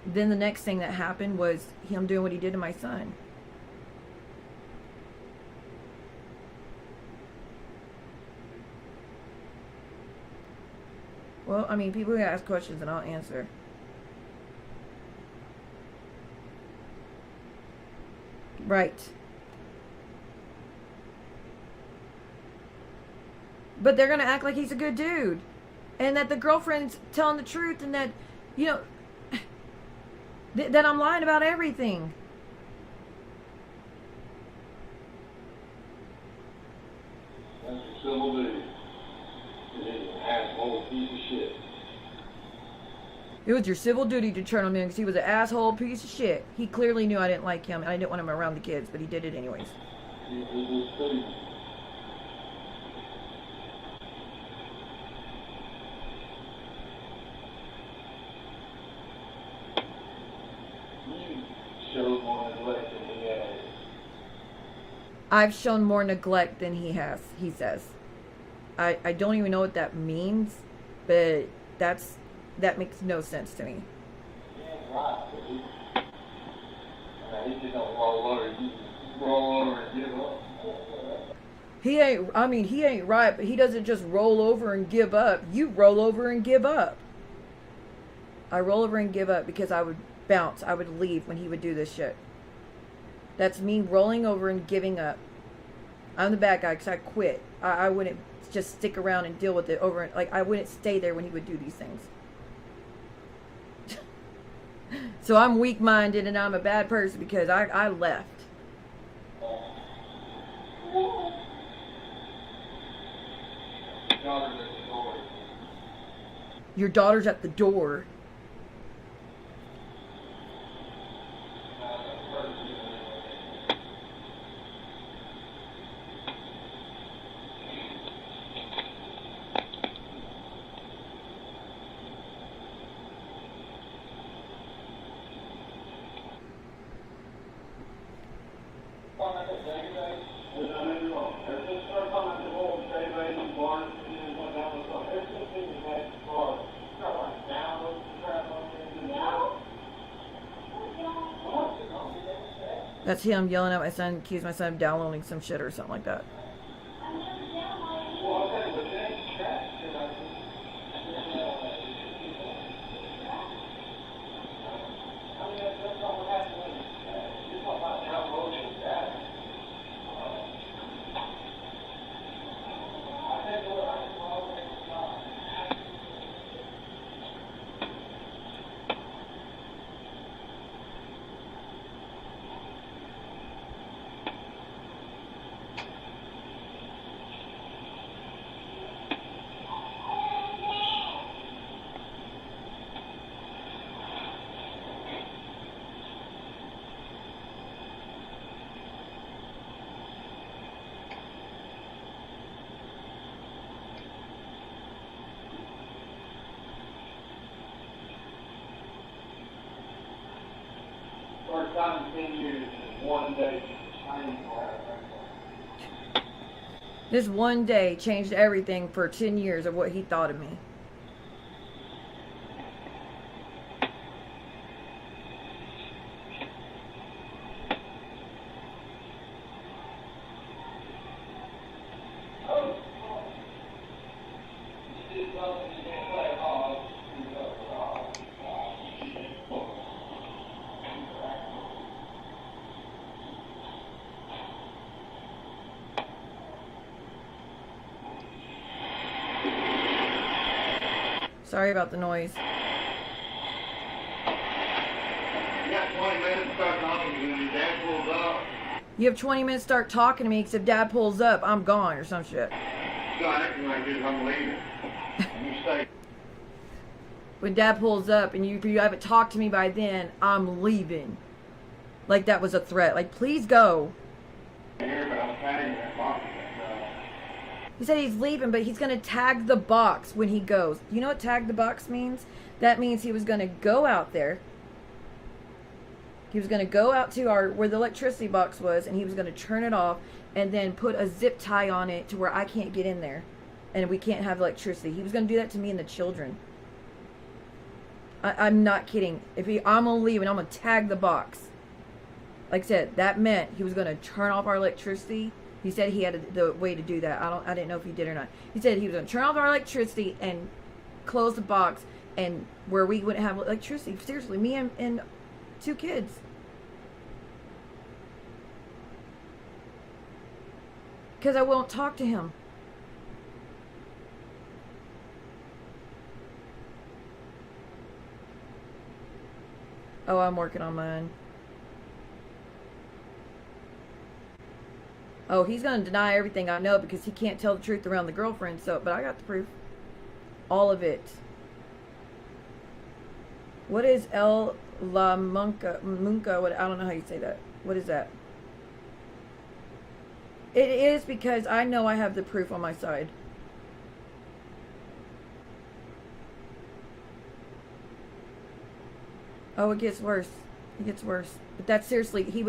then the next thing that happened was him doing what he did to my son. Well, I mean, people ask questions and I'll answer. Right. But they're going to act like he's a good dude. And that the girlfriend's telling the truth and that, that I'm lying about everything. That's your civil duty. You're an asshole piece of shit. It was your civil duty to turn him in because he was an asshole piece of shit. He clearly knew I didn't like him and I didn't want him around the kids, but he did it anyways. I've shown more neglect than he has, he says. I don't even know what that means, but that makes no sense to me. He just don't roll over and give up. He ain't right, but he doesn't just roll over and give up. You roll over and give up. I roll over and give up because I would bounce. I would leave when he would do this shit. That's me rolling over and giving up. I'm the bad guy because I quit. I wouldn't just stick around and deal with it over. I wouldn't stay there when he would do these things. So I'm weak-minded and I'm a bad person because I left. daughter's at the door. Your daughter's at the door. That's him yelling at my son, accused my son of downloading some shit or something like that. First time in 10 years, one day, This one day changed everything for 10 years of what he thought of me. Sorry about the noise. You got 20 minutes to start talking to you when your dad pulls up. You have 20 minutes to start talking to me, because if Dad pulls up, I'm gone or some shit. God, acting like this, I'm leaving. You stay. When Dad pulls up and you haven't talked to me by then, I'm leaving. Like that was a threat. Like, please go. Here, but I'm patting that box. He said he's leaving, but he's going to tag the box when he goes. You know what tag the box means? That means he was going to go out there. He was going to go out to where the electricity box was, and he was going to turn it off and then put a zip tie on it to where I can't get in there and we can't have electricity. He was going to do that to me and the children. I'm not kidding. I'm going to leave and I'm going to tag the box. Like I said, that meant he was going to turn off our electricity. He said he had the way to do that. I didn't know if he did or not. He said he was going to turn off our electricity and close the box, and where we wouldn't have electricity. Seriously, me and 2 kids. Because I won't talk to him. Oh, I'm working on mine. Oh, he's going to deny everything I know because he can't tell the truth around the girlfriend. So, but I got the proof. All of it. What is El La Munca? What, I don't know how you say that. What is that? It is because I know I have the proof on my side. Oh, it gets worse. It gets worse. But that's seriously, he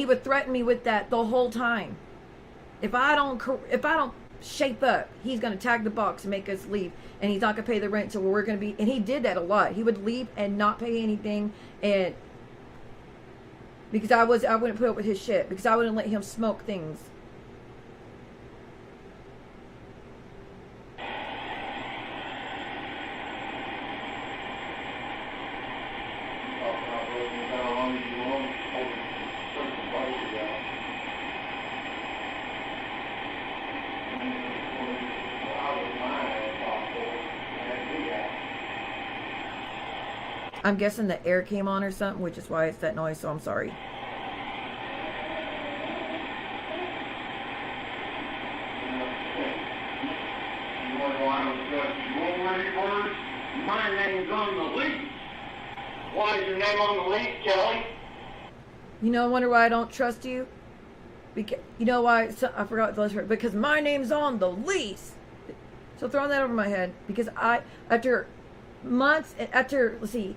would threaten me with that the whole time. If I don't shape up, he's going to tag the box and make us leave, and he's not going to pay the rent, so we're going to be, and he did that a lot. He would leave and not pay anything, and because I wouldn't put up with his shit, because I wouldn't let him smoke things. I'm guessing the air came on or something, which is why it's that noise, so I'm sorry. You want to discuss. You want one of these words? My name's on the lease. Why is your name on the lease, Kelly? You know, I wonder why I don't trust you. Because you know why? So, I forgot the last word. Because my name's on the lease. So throwing that over my head, because after months, let's see,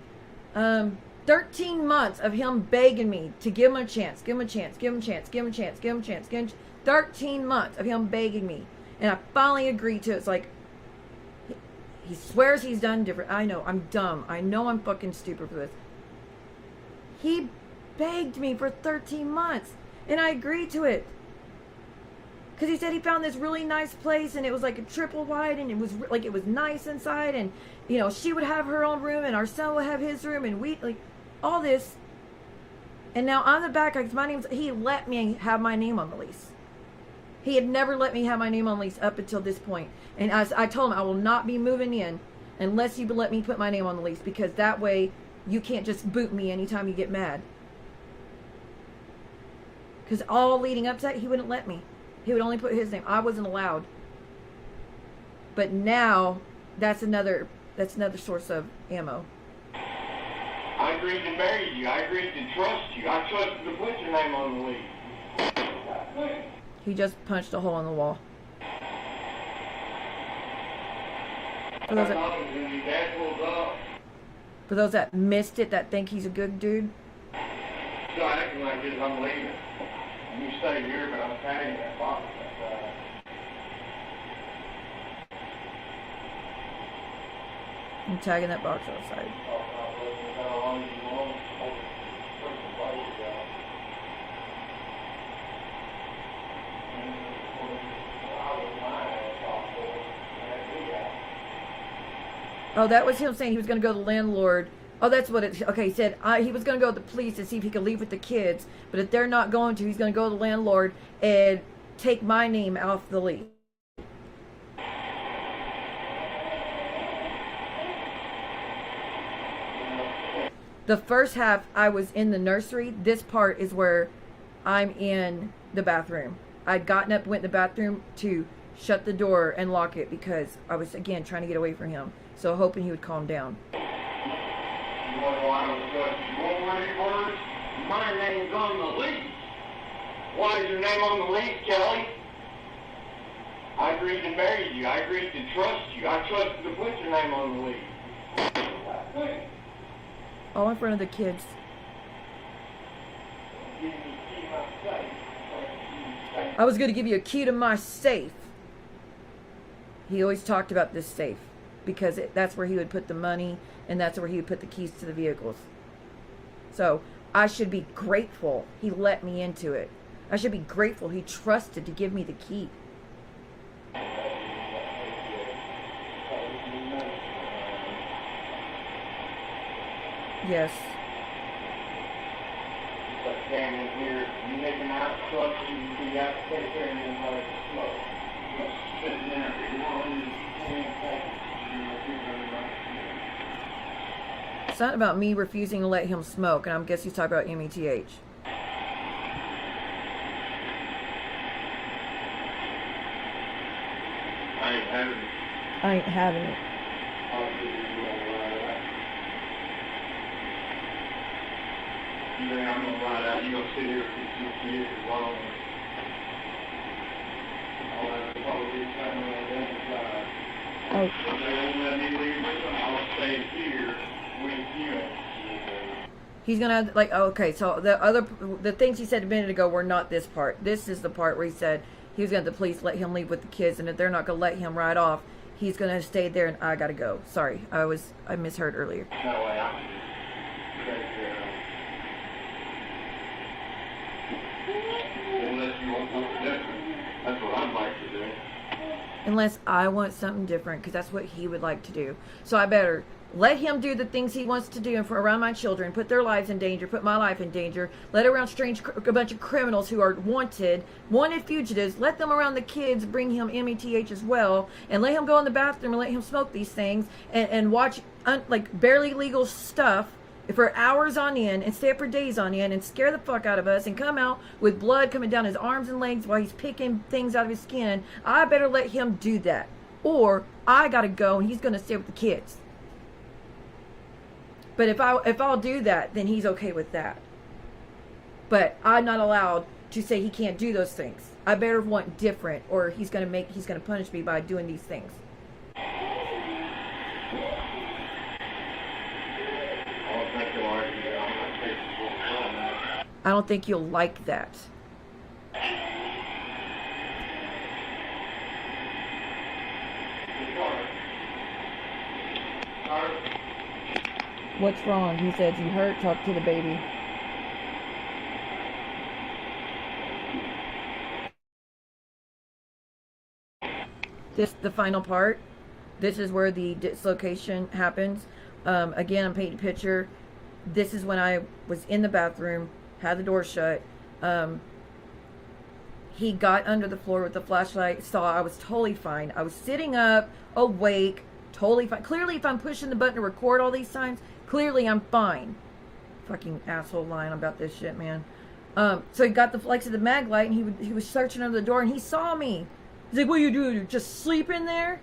13 months of him begging me to give him a chance, give him a chance, give him a chance, give him a chance, give him a chance, give him a chance. 13 months of him begging me, and I finally agreed to it. It's like, he swears he's done different. I know, I'm dumb. I know I'm fucking stupid for this. He begged me for 13 months, and I agreed to it. Because he said he found this really nice place, and it was like a triple wide, and it was like, it was nice inside, and you know, she would have her own room, and our son would have his room, and we, like, all this. And now on the back, like, he let me have my name on the lease. He had never let me have my name on the lease up until this point. And I told him I will not be moving in unless you let me put my name on the lease, because that way you can't just boot me anytime you get mad. Because all leading up to that, he wouldn't let me. He would only put his name. I wasn't allowed. But now, that's another source of ammo. I agreed to marry you. I agreed to trust you. I trusted to put your name on the lease. He just punched a hole in the wall. For those that missed it, that think he's a good dude. So acting like this, I'm leaving. You stay here, but I'm tagging that box. I'm tagging that box outside. Oh, that was him saying he was going to go to the landlord. Oh, that's what it... Okay, he said he was going to go to the police to see if he could leave with the kids. But if they're not going to, he's going to go to the landlord and take my name off the lease. The first half, I was in the nursery. This part is where I'm in the bathroom. I'd gotten up, went in the bathroom to shut the door and lock it because I was, again, trying to get away from him. So hoping he would calm down. You want one of these words? My name's on the lease. Why is your name on the lease, Kelly? I agreed to marry you. I agreed to trust you. I trusted to put your name on the lease. All in front of the kids. I was going to give you a key to my safe. He always talked about this safe because that's where he would put the money and that's where he would put the keys to the vehicles. So I should be grateful he let me into it. I should be grateful he trusted to give me the key. Yes. But standing here, you making out trucks, you got to take care of them like smoke. Just sitting there, It's not about me refusing to let him smoke, and I guess he's talking about METH. I ain't having it. I ain't having it. You think I'm gonna ride out? You gonna sit here for 2 years long? All that probably coming on the other side. Oh. If they won't let me leave with them, I'll stay here with you. He's gonna like, okay, so the things he said a minute ago were not this part. This is the part where he said he was gonna the police let him leave with the kids, and if they're not gonna let him ride off, he's gonna stay there and I gotta go. Sorry, I misheard earlier. No way, I'm unless you want something different. That's what I'd like to do. Unless I want something different, because that's what he would like to do. So I better let him do the things he wants to do around my children, put their lives in danger, put my life in danger, let around a bunch of criminals who are wanted fugitives, let them around the kids, bring him METH as well, and let him go in the bathroom and let him smoke these things and watch like barely legal stuff for hours on end and stay up for days on end and scare the fuck out of us and come out with blood coming down his arms and legs while he's picking things out of his skin. I better let him do that. or I gotta go and he's gonna stay with the kids. But if I'll do that, then he's okay with that. But I'm not allowed to say he can't do those things. I better want different, or he's gonna punish me by doing these things. I don't think you'll like that. What's wrong? He says you hurt. Talk to the baby. The final part. This is where the dislocation happens. Again, I'm painting a picture. This is when I was in the bathroom, had the door shut. He got under the floor with the flashlight, saw I was totally fine. I was sitting up, awake, totally fine. Clearly, if I'm pushing the button to record all these times, clearly I'm fine. Fucking asshole lying about this shit, man. So he got the flex of the mag light, and he was searching under the door, and he saw me. He's like, "What are you doing? Just sleeping there?"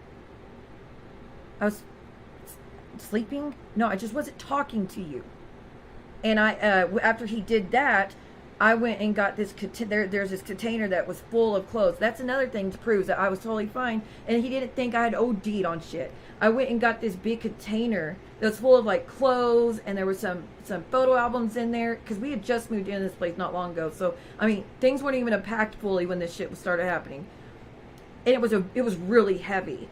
I was sleeping? No, I just wasn't talking to you. And I, after he did that, I went and got this, there's this container that was full of clothes. That's another thing to prove that I was totally fine. And he didn't think I had OD'd on shit. I went and got this big container that was full of like clothes, and there was some photo albums in there, because we had just moved into this place not long ago. So, I mean, things weren't even unpacked fully when this shit started happening. And it was really heavy.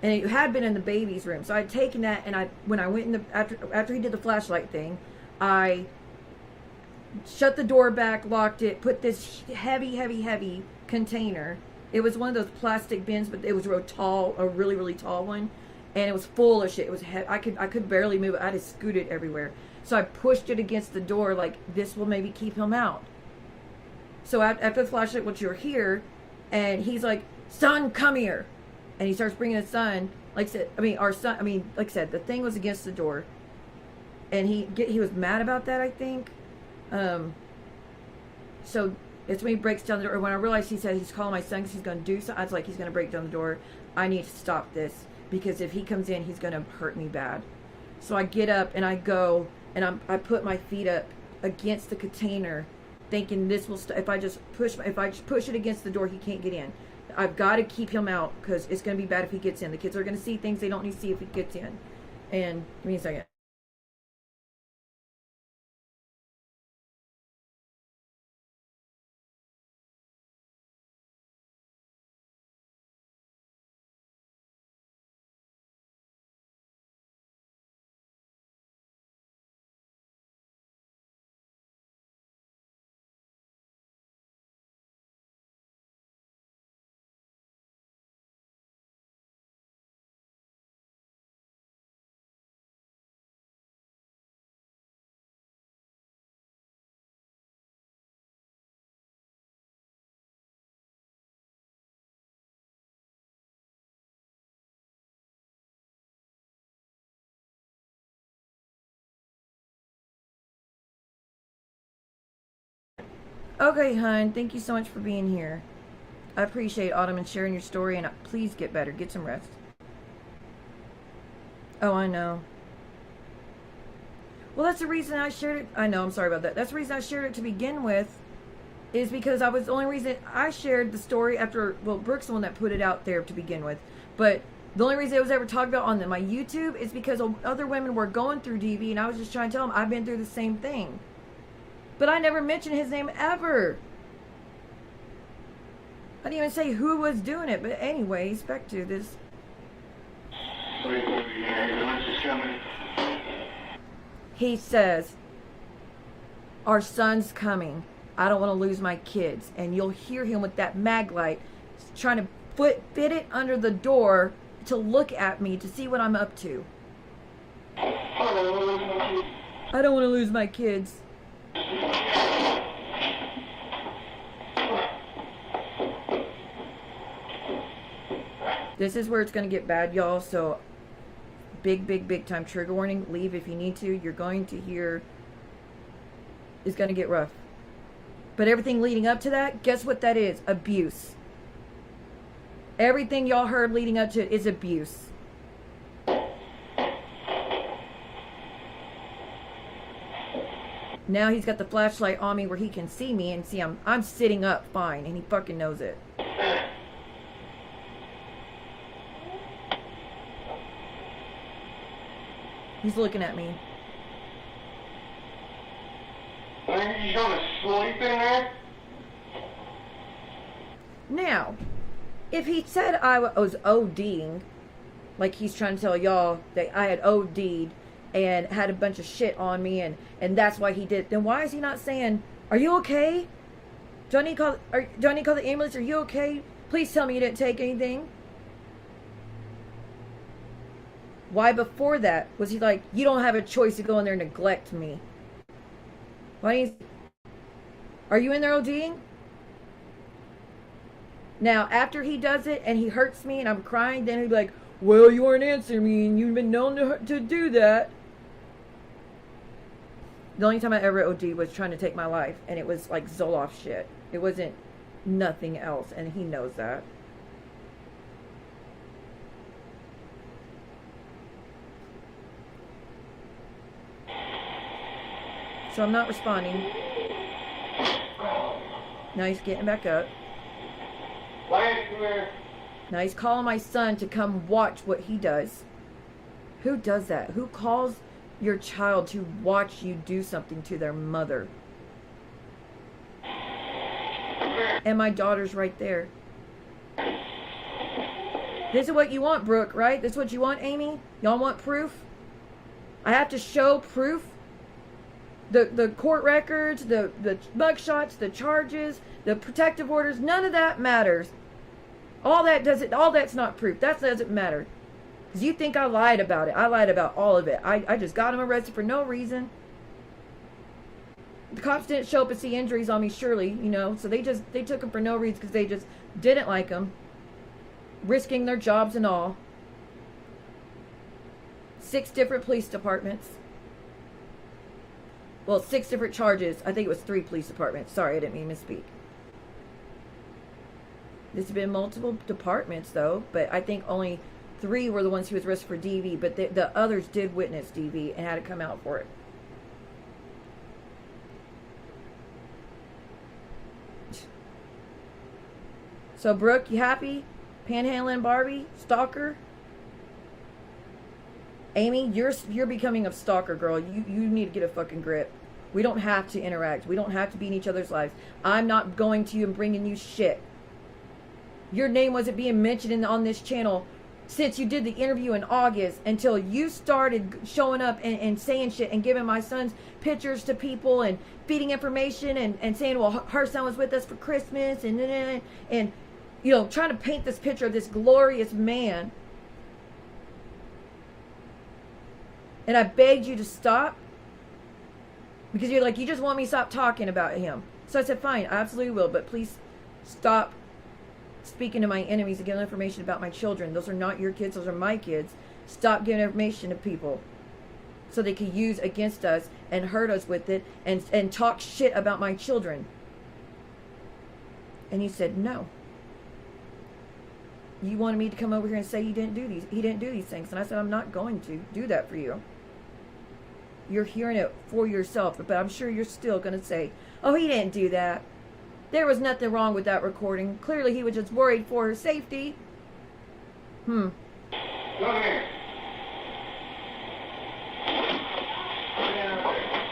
And it had been in the baby's room. So I'd taken that, and when I went in after he did the flashlight thing, I shut the door back, locked it, put this heavy container. It was one of those plastic bins, but it was a really, really tall one. And it was full of shit. It was heavy. I could barely move it. I had to scoot it everywhere. So I pushed it against the door, like, this will maybe keep him out. So after the flashlight, once you're here, and he's like, "Son, come here." And he starts bringing his son. Like I said, the thing was against the door. And he was mad about that, I think. So it's when he breaks down the door. When I realized he said he's calling my son because he's going to do something, I was like, he's going to break down the door. I need to stop this, because if he comes in, he's going to hurt me bad. So I get up and I go, and I put my feet up against the container, thinking this will if I just push it against the door, he can't get in. I've got to keep him out, because it's going to be bad if he gets in. The kids are going to see things they don't need to see if he gets in. And give me a second. Okay, hon, thank you so much for being here. I appreciate Autumn and sharing your story, and please get better. Get some rest. Oh, I know. Well, that's the reason I shared it. I know, I'm sorry about that. That's the reason I shared it to begin with, is because the only reason I shared the story after, well, Brooke's the one that put it out there to begin with. But the only reason it was ever talked about on my YouTube is because other women were going through DV, and I was just trying to tell them I've been through the same thing. But I never mentioned his name ever. I didn't even say who was doing it. But anyways, back to this. He says, "Our son's coming. I don't want to lose my kids." And you'll hear him with that mag light trying to fit it under the door to look at me to see what I'm up to. I don't want to lose my kids. This is where it's going to get bad, y'all. So big time trigger warning. Leave if you need to. You're going to hear is going to get rough. But everything leading up to that, guess what that is? Abuse. Everything y'all heard leading up to it is abuse. Now he's got the flashlight on me where he can see me and see I'm sitting up fine, and he fucking knows it. He's looking at me. Are you gonna sleep in there? Now, if he said I was ODing, like he's trying to tell y'all that I had OD'd and had a bunch of shit on me, and that's why he did, then why is he not saying, are you okay? Do I need to call the ambulance? Are you okay? Please tell me you didn't take anything. Why before that was he like, you don't have a choice to go in there and neglect me? Why are you in there ODing? Now, after he does it and he hurts me and I'm crying, then he'd be like, well, you weren't answering me and you've been known to do that. The only time I ever OD'd was trying to take my life, and it was like Zoloft shit. It wasn't nothing else, and he knows that. So I'm not responding. Now he's getting back up. Now he's calling my son to come watch what he does. Who does that? Who calls your child to watch you do something to their mother? And my daughter's right there. This is what you want, Brooke, right? This is what you want, Amy? Y'all want proof? I have to show proof? The court records, the mugshots, the charges, the protective orders, none of that matters. All that's not proof. That doesn't matter. Because you think I lied about it. I lied about all of it. I just got him arrested for no reason. The cops didn't show up and see injuries on me, surely, you know. So they took him for no reason because they just didn't like him. Risking their jobs and all. 6 different police departments. Well, 6 different charges. I think it was 3 police departments. Sorry, I didn't mean to misspeak. There's been multiple departments, though, but I think only 3 were the ones who was risked for DV, but the others did witness DV and had to come out for it. So, Brooke, you happy? Panhandling Barbie? Stalker? Amy, you're becoming a stalker, girl. You need to get a fucking grip. We don't have to interact. We don't have to be in each other's lives. I'm not going to you and bringing you shit. Your name wasn't being mentioned on this channel since you did the interview in August until you started showing up and saying shit and giving my son's pictures to people and feeding information and saying, well, her son was with us for Christmas and you know, trying to paint this picture of this glorious man. And I begged you to stop because you're like, you just want me to stop talking about him. So I said, fine, I absolutely will, but please stop speaking to my enemies and giving information about my children. Those are not your kids, those are my kids. Stop giving information to people so they can use against us and hurt us with it and talk shit about my children. And you said no. You wanted me to come over here and say he didn't do these things. And I said, I'm not going to do that for you. You're hearing it for yourself, but I'm sure you're still going to say, oh, he didn't do that. There was nothing wrong with that recording. Clearly he was just worried for her safety. Come here.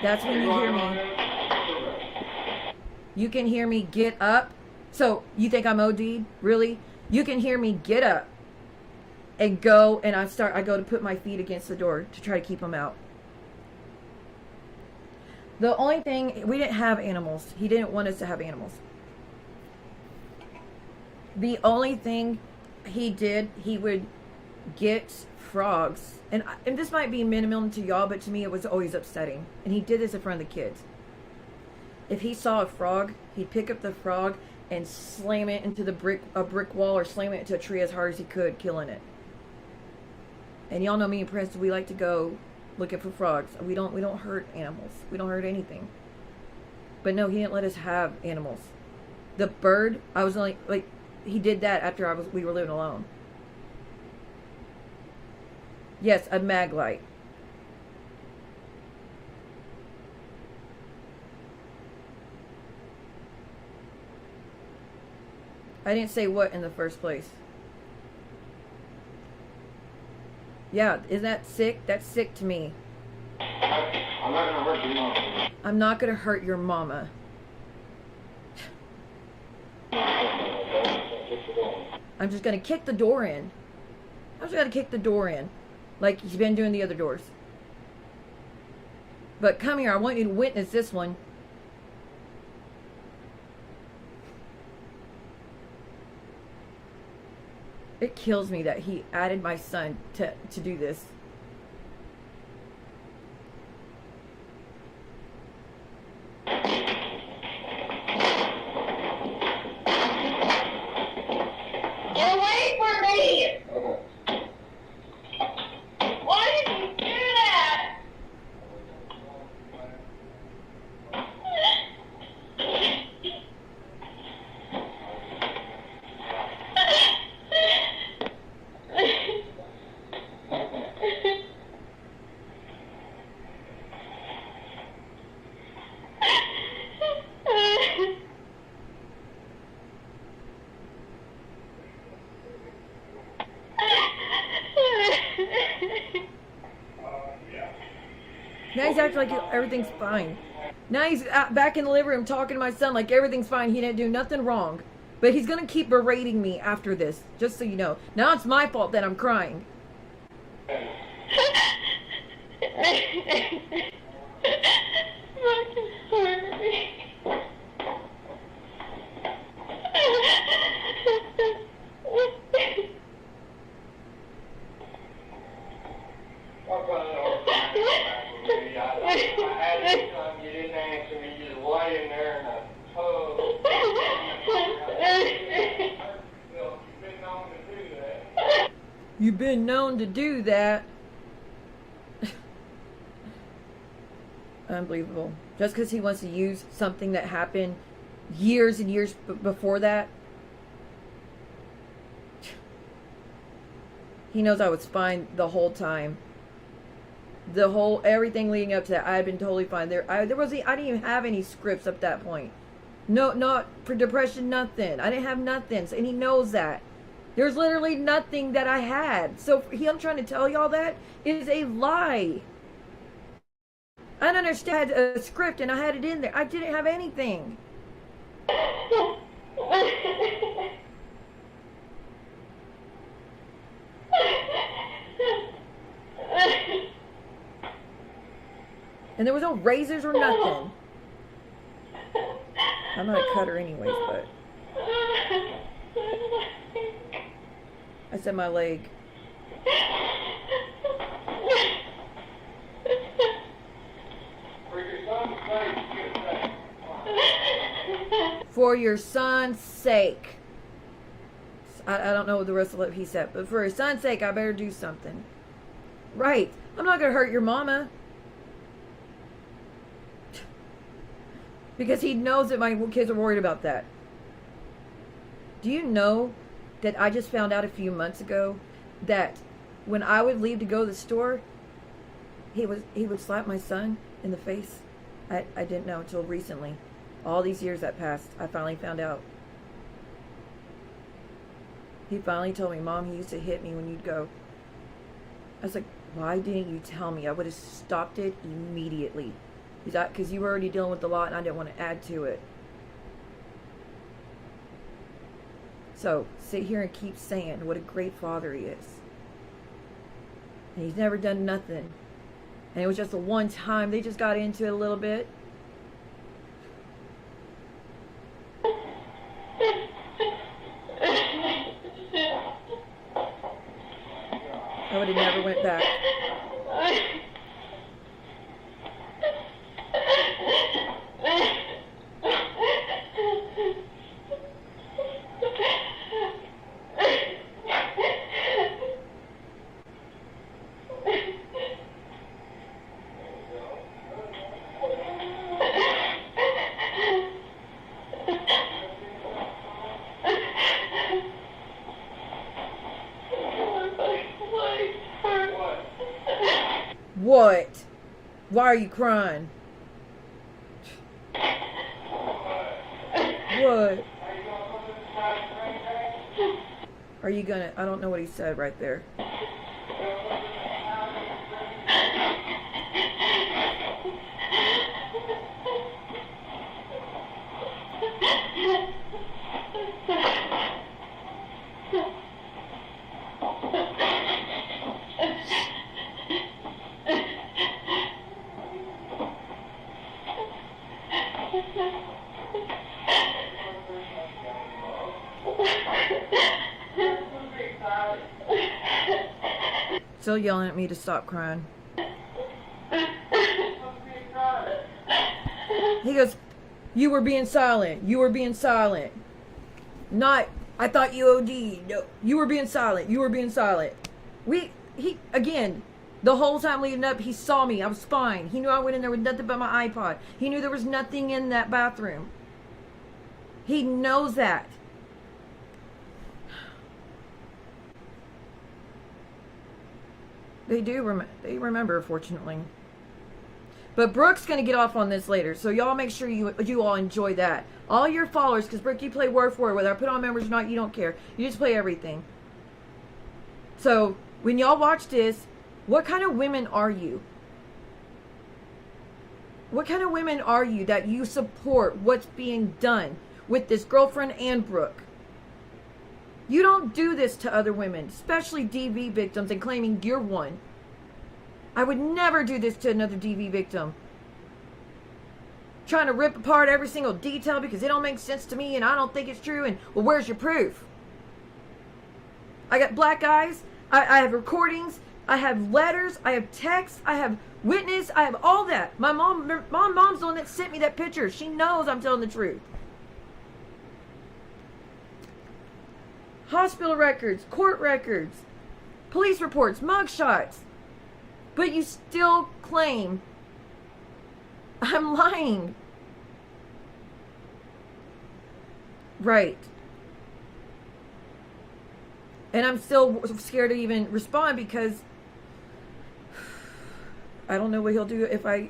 That's when you hear me. You can hear me get up. So you think I'm OD'd? Really? You can hear me get up and go, and I go to put my feet against the door to try to keep him out. The only thing, we didn't have animals. He didn't want us to have animals. The only thing he did, he would get frogs. And this might be minimal to y'all, but to me it was always upsetting. And he did this in front of the kids. If he saw a frog, he'd pick up the frog and slam it into a brick wall or slam it into a tree as hard as he could, killing it. And y'all know me and Prince, we like to go looking for frogs. We don't hurt animals. We don't hurt anything. But no, he didn't let us have animals. The bird, I was like he did that after we were living alone. Yes, a mag light. I didn't say what in the first place. Yeah, isn't that sick? That's sick to me. I'm not gonna hurt your mom. I'm not gonna hurt your mama. I'm just gonna kick the door in. I'm just gonna kick the door in. Like he's been doing the other doors. But come here, I want you to witness this one. It kills me that he added my son to do this. Get away from me! Why did you do that? Now he's acting like everything's fine. Now he's back in the living room talking to my son like everything's fine. He didn't do nothing wrong. But he's going to keep berating me after this, just so you know. Now it's my fault that I'm crying. You didn't answer me. You was laying there in a tub. You've been known to do that. Unbelievable. Just because he wants to use something that happened years and years before that. He knows I was fine the whole time. Everything leading up to that, I had been totally fine. I didn't even have any scripts up that point. No, not for depression, nothing. I didn't have nothing, and he knows that. There's literally nothing that I had. So him trying to tell y'all that is a lie. I don't understand a script, and I had it in there. I didn't have anything. And there was no razors or nothing. I'm not a cutter anyways, but I said my leg. For your son's sake. I don't know what the rest of what he said, but for his son's sake, I better do something. Right. I'm not going to hurt your mama. Because he knows that my kids are worried about that. Do you know that I just found out a few months ago that when I would leave to go to the store, he would slap my son in the face? I didn't know until recently. All these years that passed, I finally found out. He finally told me, Mom, he used to hit me when you'd go. I was like, why didn't you tell me? I would have stopped it immediately. Because you were already dealing with a lot and I didn't want to add to it. So, sit here and keep saying what a great father he is. And he's never done nothing. And it was just the one time they just got into it a little bit. I would have never went back. What? Why are you crying? What? Are you gonna... I don't know what he said right there. Still yelling at me to stop crying. He goes, you were being silent. You were being silent. Not, I thought you OD'd. No, you were being silent. You were being silent. Again, the whole time leading up, he saw me. I was fine. He knew I went in there with nothing but my iPod. He knew there was nothing in that bathroom. He knows that. They do. They remember, fortunately. But Brooke's going to get off on this later, so y'all make sure you all enjoy that. All your followers, because Brooke, you play word for word, whether I put on members or not, you don't care. You just play everything. So, when y'all watch this, what kind of women are you? What kind of women are you that you support what's being done with this girlfriend and Brooke? You don't do this to other women, especially DV victims, and claiming you're one. I would never do this to another DV victim. Trying to rip apart every single detail because it don't make sense to me and I don't think it's true. And, well, where's your proof? I got black eyes. I have recordings. I have letters. I have texts. I have witness. I have all that. My mom's the one that sent me that picture. She knows I'm telling the truth. Hospital records, court records, police reports, mugshots. But you still claim I'm lying. Right. And I'm still scared to even respond because I don't know what he'll do if I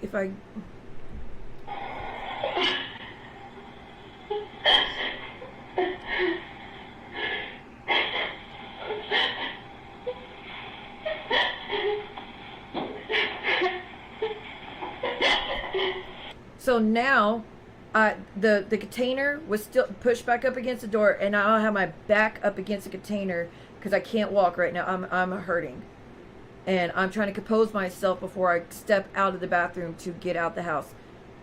So now, the container was still pushed back up against the door, and now I have my back up against the container because I can't walk right now. I'm hurting, and I'm trying to compose myself before I step out of the bathroom to get out the house.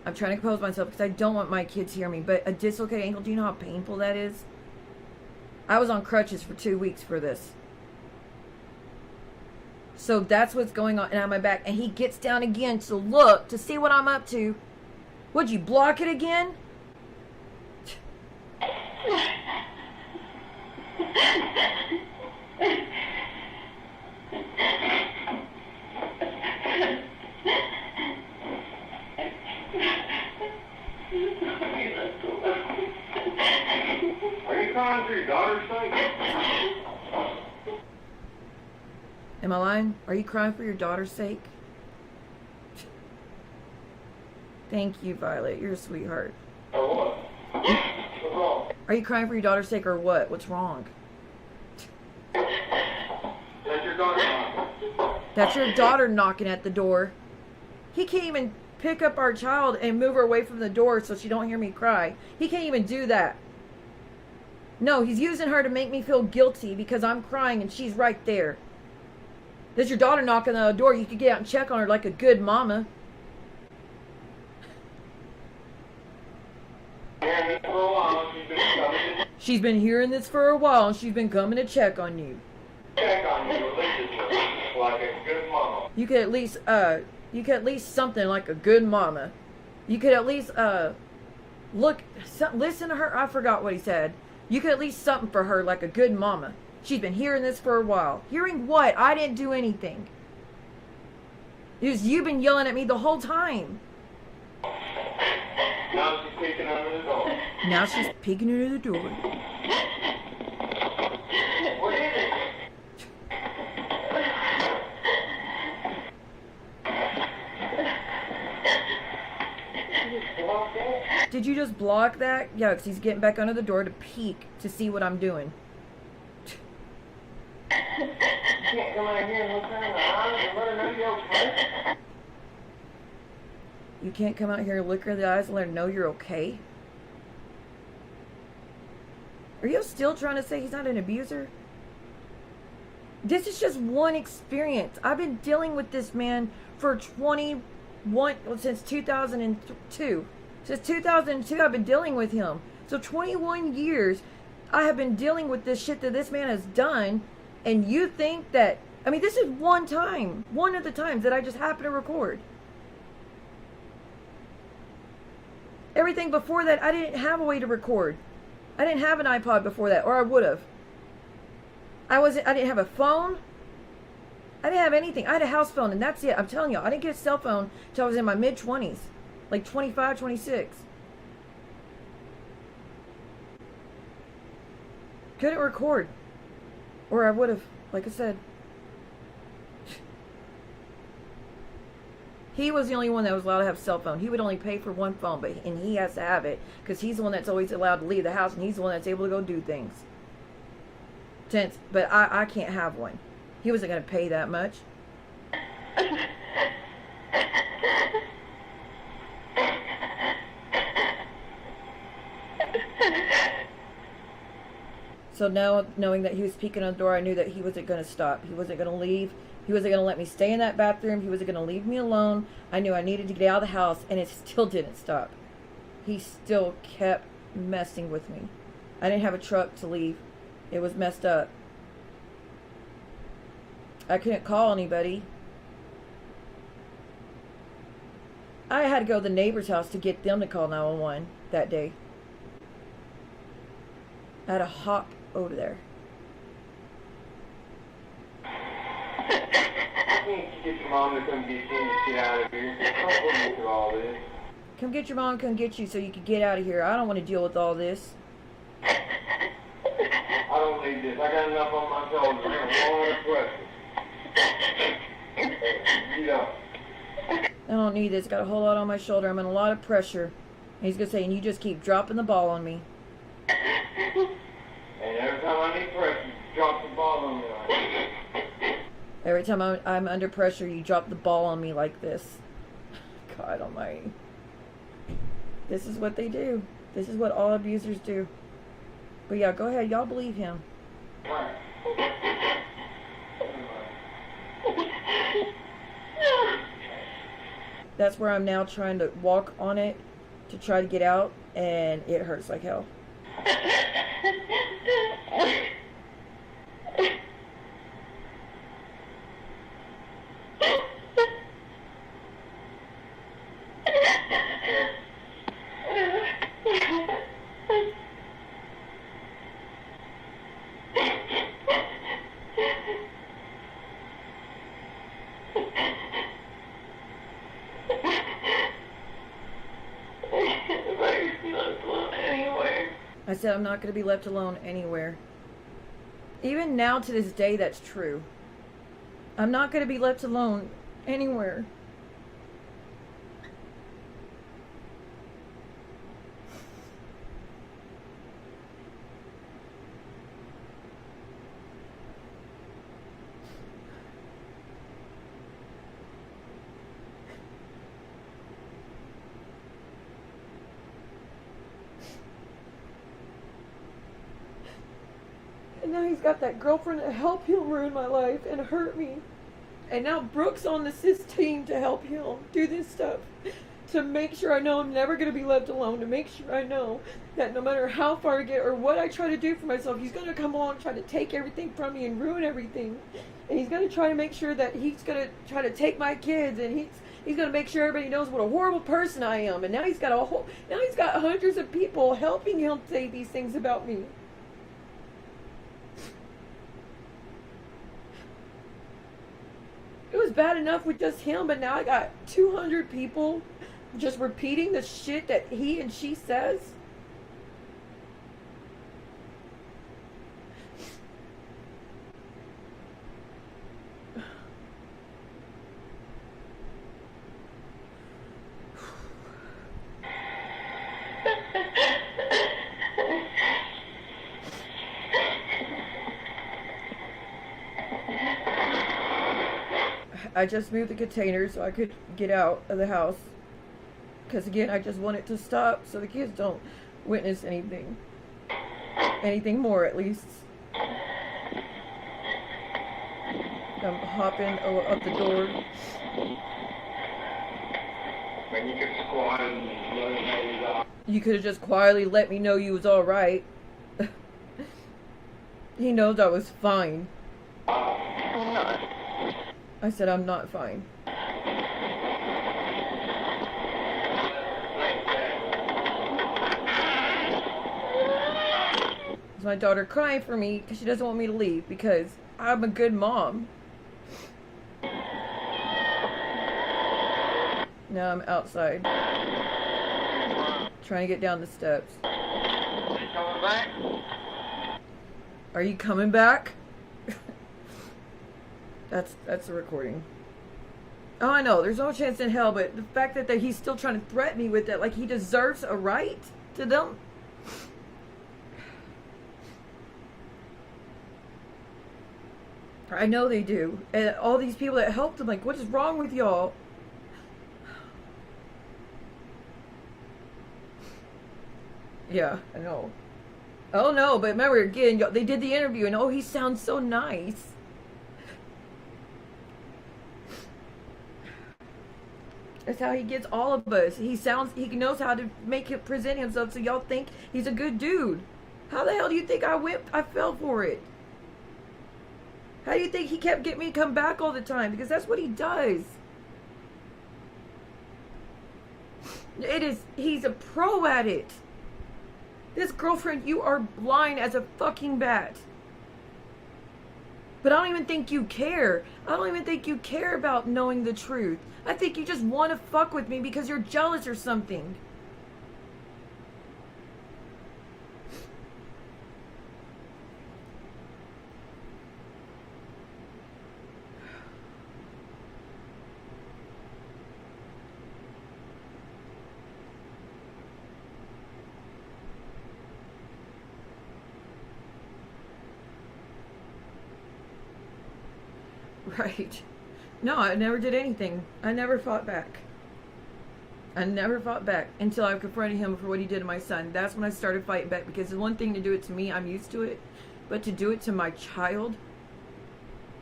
I'm trying to compose myself because I don't want my kids to hear me. But a dislocated ankle, do you know how painful that is? I was on crutches for 2 weeks for this. So that's what's going on, and on my back. And he gets down again to look to see what I'm up to. Would you block it again? Are you crying for your daughter's sake? Am I lying? Are you crying for your daughter's sake? Thank you, Violet. You're a sweetheart. Or what? What's wrong? Are you crying for your daughter's sake or what? What's wrong? That's your daughter knocking. That's your daughter knocking at the door. He can't even pick up our child and move her away from the door so she don't hear me cry. He can't even do that. No, he's using her to make me feel guilty because I'm crying and she's right there. There's your daughter knocking on the door. You could get out and check on her like a good mama. She's been hearing this for a while and she's been coming to check on you. Check on you religiously, like a good mama. You could at least something like a good mama. You could at least listen to her. I forgot what he said. You could at least something for her like a good mama. She's been hearing this for a while. Hearing what? I didn't do anything. It was you been yelling at me the whole time. Now she's peeking under the door. Now she's peeking under the door. What is it? did you just block that? Yeah, because he's getting back under the door to peek to see what I'm doing. You can't come out here and look her in the eyes and let her know you're okay. You can't come out here and look her in the eyes and let her know you're okay? Are you still trying to say he's not an abuser? This is just one experience. I've been dealing with this man for since 2002. Since 2002, I've been dealing with him. So 21 years, I have been dealing with this shit that this man has done. And you think that, I mean, this is one of the times that I just happen to record. Everything before that, I didn't have a way to record. I didn't have an iPod before that, or I would have. I didn't have a phone. I didn't have anything. I had a house phone, and that's it. I'm telling you, I didn't get a cell phone until I was in my mid-20s. Like 25, 26. Couldn't record. Or I would have, like I said. He was the only one that was allowed to have a cell phone. He would only pay for one phone, and he has to have it because he's the one that's always allowed to leave the house, and he's the one that's able to go do things. But I can't have one. He wasn't going to pay that much. So now, knowing that he was peeking on the door, I knew that he wasn't going to stop. He wasn't going to leave. He wasn't going to let me stay in that bathroom. He wasn't going to leave me alone. I knew I needed to get out of the house, and it still didn't stop. He still kept messing with me. I didn't have a truck to leave. It was messed up. I couldn't call anybody. I had to go to the neighbor's house to get them to call 911 that day. I had to hop over there. I need to get your mom to come get you and get out of here. Don't put me through all this. Come get your mom, come get you so you can get out of here. I don't want to deal with all this. I don't need this. I got enough on my shoulders. I got a lot of pressure. You don't. I don't need this. Got a whole lot on my shoulder. I'm in a lot of pressure. And he's going to say, and you just keep dropping the ball on me. And every time I need pressure, you drop the ball on me like this. Every time I'm under pressure, you drop the ball on me like this. God almighty. This is what they do. This is what all abusers do. But yeah, go ahead. Y'all believe him. Right. That's where I'm now trying to walk on it to try to get out, and it hurts like hell. I said I'm not going to be left alone anywhere. Even now to this day, that's true. I'm not going to be left alone anywhere. And now he's got that girlfriend to help him ruin my life and hurt me. And now Brooke's on this team to help him do this stuff. To make sure I know I'm never going to be left alone. To make sure I know that no matter how far I get or what I try to do for myself, he's going to come along and try to take everything from me and ruin everything. And he's going to try to make sure that he's going to try to take my kids. And he's going to make sure everybody knows what a horrible person I am. And now he's got hundreds of people helping him say these things about me. It was bad enough with just him, but now I got 200 people just repeating the shit that he and she says. I just moved the container so I could get out of the house. Because again, I just want it to stop so the kids don't witness anything. Anything more, at least. I'm hopping up the door. When you could squat and let it know you got. You could have just quietly let me know you was alright. He knows I was fine. I'm not. I said I'm not fine. It's my daughter crying for me because she doesn't want me to leave because I'm a good mom. Now I'm outside. Trying to get down the steps. Coming back? Are you coming back? That's a recording. Oh, I know. There's no chance in hell, but the fact that he's still trying to threaten me with that, like he deserves a right to them. I know they do. And all these people that helped him, like, what is wrong with y'all? Yeah, I know. Oh no, but remember again, they did the interview and oh, he sounds so nice. That's how he gets all of us. He knows how to make it present himself so y'all think he's a good dude. How the hell do you think I fell for it? How do you think he kept getting me to come back all the time? Because that's what he does. He's a pro at it. This girlfriend, you are blind as a fucking bat. But I don't even think you care. I don't even think you care about knowing the truth. I think you just want to fuck with me because you're jealous or something. Right. No, I never did anything. I never fought back. I never fought back until I confronted him for what he did to my son. That's when I started fighting back because the one thing to do it to me, I'm used to it. But to do it to my child,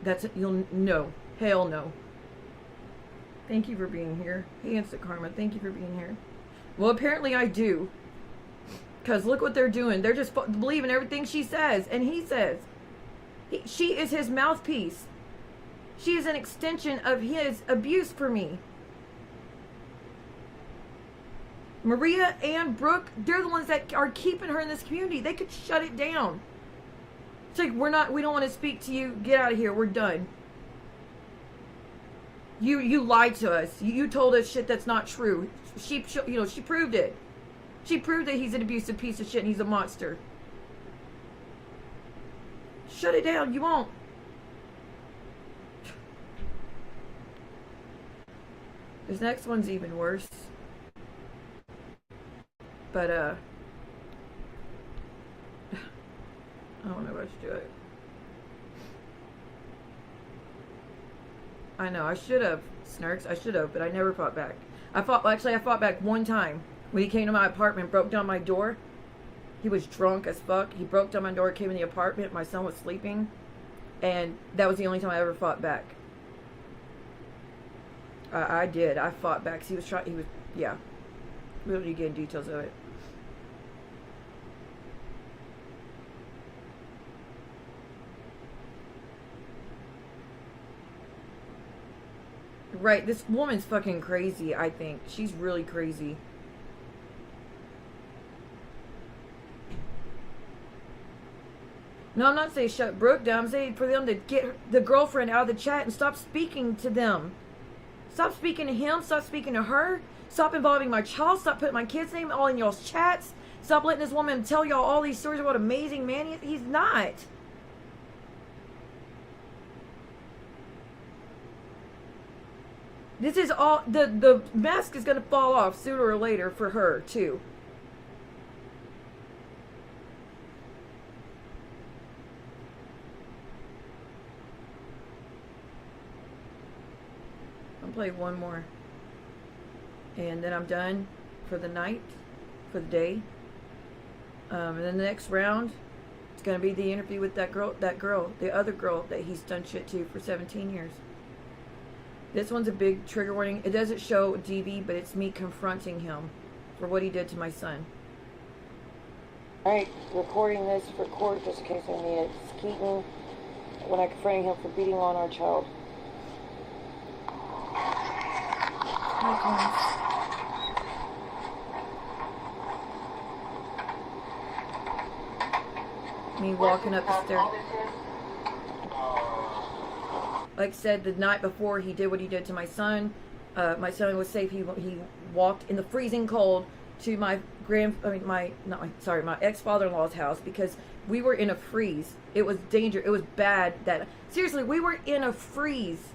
no. Hell no. Thank you for being here. Hey, Instant Karma, thank you for being here. Well, apparently I do. Because look what they're doing. They're just believing everything she says and he says. She is his mouthpiece. She is an extension of his abuse for me. Maria and Brooke, they're the ones that are keeping her in this community. They could shut it down. It's like, we don't want to speak to you. Get out of here. We're done. You lied to us. You told us shit that's not true. She proved it. She proved that he's an abusive piece of shit and he's a monster. Shut it down. You won't. This next one's even worse. But, I don't know what to do it. I know, I should have, Snarks, I should have, but I never fought back. I fought back one time. When he came to my apartment, broke down my door. He was drunk as fuck. He broke down my door, came in the apartment, my son was sleeping. And that was the only time I ever fought back. I did. I fought back. Yeah. We don't need to get into details of it. Right, this woman's fucking crazy, I think. She's really crazy. No, I'm not saying shut Brooke down. I'm saying for them to get the girlfriend out of the chat and stop speaking to them. Stop speaking to him. Stop speaking to her. Stop involving my child. Stop putting my kid's name all in y'all's chats. Stop letting this woman tell y'all all these stories about what an amazing man he is. He's not. This is all, the mask is going to fall off sooner or later for her, too. play one more. And then I'm done for the night, for the day. And then the next round, it's going to be the interview with the other girl that he's done shit to for 17 years. This one's a big trigger warning. It doesn't show DV, but it's me confronting him for what he did to my son. Alright, recording this for court just in case I need it. It's Keaton when I confronted him for beating on our child. Me walking up the stairs. Like I said, the night before he did what he did to my son was safe. He walked in the freezing cold to my ex-father-in-law's house because we were in a freeze. It was danger. It was bad. Seriously, we were in a freeze.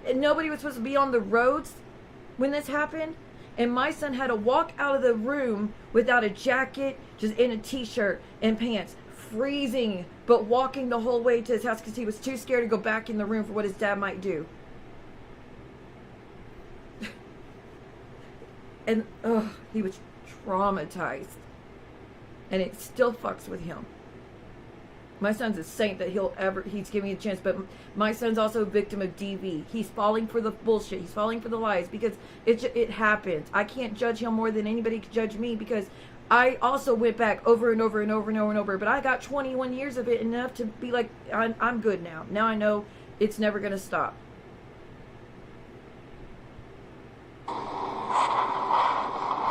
And nobody was supposed to be on the roads when this happened. And my son had to walk out of the room without a jacket, just in a t-shirt and pants. Freezing, but walking the whole way to his house because he was too scared to go back in the room for what his dad might do. And he was traumatized, and it still fucks with him. My son's a saint that he's giving me a chance, but my son's also a victim of DV. He's falling for the bullshit. He's falling for the lies because it happens. I can't judge him more than anybody can judge me because I also went back over and over and over and over and over, but I got 21 years of it, enough to be like, I'm good now. Now I know it's never going to stop.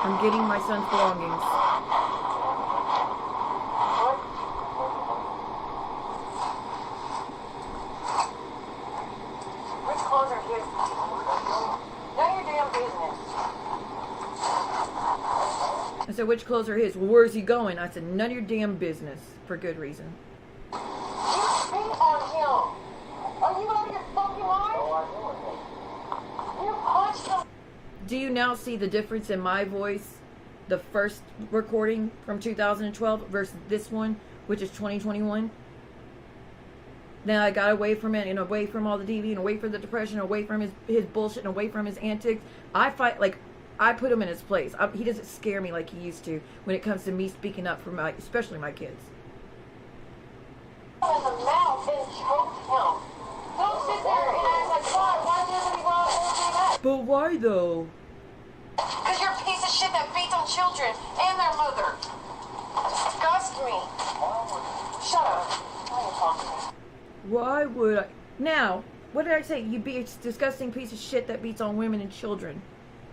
I'm getting my son's belongings. Which clothes are his? None of your damn business. I said, which clothes are his? Well, where's he going? I said, none of your damn business, for good reason. You beat on him. Are you out of your fucking mind? You punched him. Do you now see the difference in my voice? The first recording from 2012 versus this one, which is 2021. Now I got away from it and away from all the DV and away from the depression, away from his bullshit and away from his antics. I put him in his place. He doesn't scare me like he used to when it comes to me speaking up for especially my kids. In the mouth and choked him. Don't sit there and act like, God, why doesn't he want to do that? But why though? Because you're a piece of shit that beats on children and their mother. Disgust me. Shut up. Why are you talking to me? Why would I? Now, what did I say? You be a disgusting piece of shit that beats on women and children.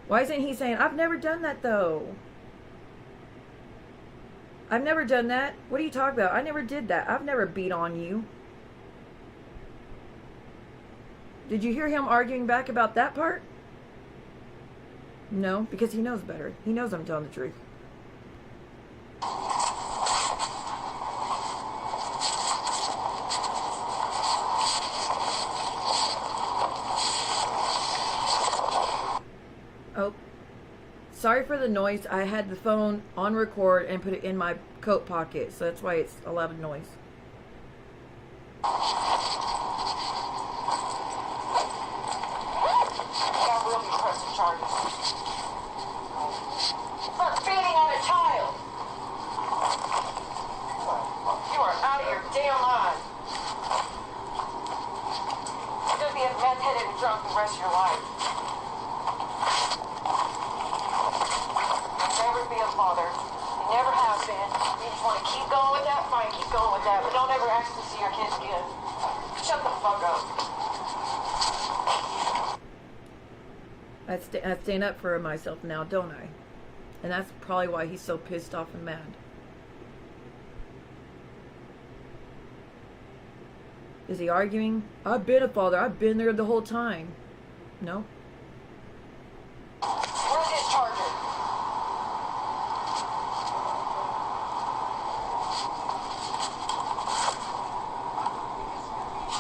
Why isn't he saying, I've never done that though? I've never done that. What are you talking about? I never did that. I've never beat on you. Did you hear him arguing back about that part? No, because he knows better. He knows I'm telling the truth. Oh, sorry for the noise. I had the phone on record and put it in my coat pocket, so that's why it's a lot of noise. I will be pressing charges. For beating on a child. You are out of your damn mind. You're going to be a meth-headed and drunk the rest of your life. You'll never be a father. You never have been. You just want to keep going with that, fine, keep going with that, but don't ever ask to see your kids again. Shut the fuck up. I stand up for myself now, don't I? And that's probably why he's so pissed off and mad. Is he arguing? I've been a father. I've been there the whole time. No. Where's his charger?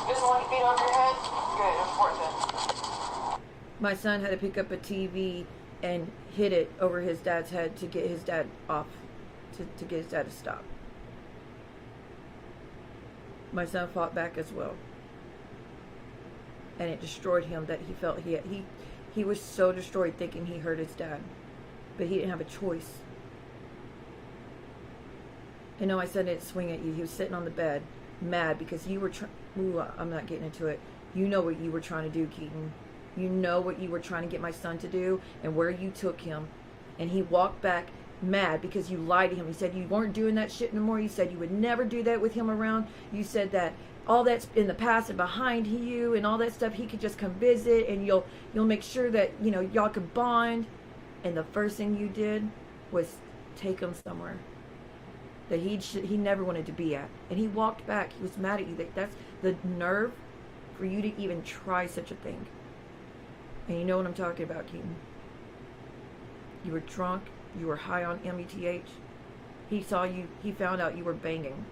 This one you beat on your head? Good, important. My son had to pick up a TV and hit it over his dad's head to get his dad off, to get his dad to stop. My son fought back as well. And it destroyed him that he felt he He was so destroyed thinking he hurt his dad. But he didn't have a choice. And no, I said it swing at you. He was sitting on the bed, mad because you were I'm not getting into it. You know what you were trying to do, Keaton. You know what you were trying to get my son to do and where you took him. And he walked back mad because you lied to him. He said you weren't doing that shit no more. You said you would never do that with him around. You said that all that's in the past and behind you and all that stuff, he could just come visit and you'll make sure that, you know, y'all could bond. And the first thing you did was take him somewhere that he never wanted to be at. And he walked back. He was mad at you. That's the nerve for you to even try such a thing. And you know what I'm talking about, Keaton. You were drunk. You were high on METH. He saw you. He found out you were banging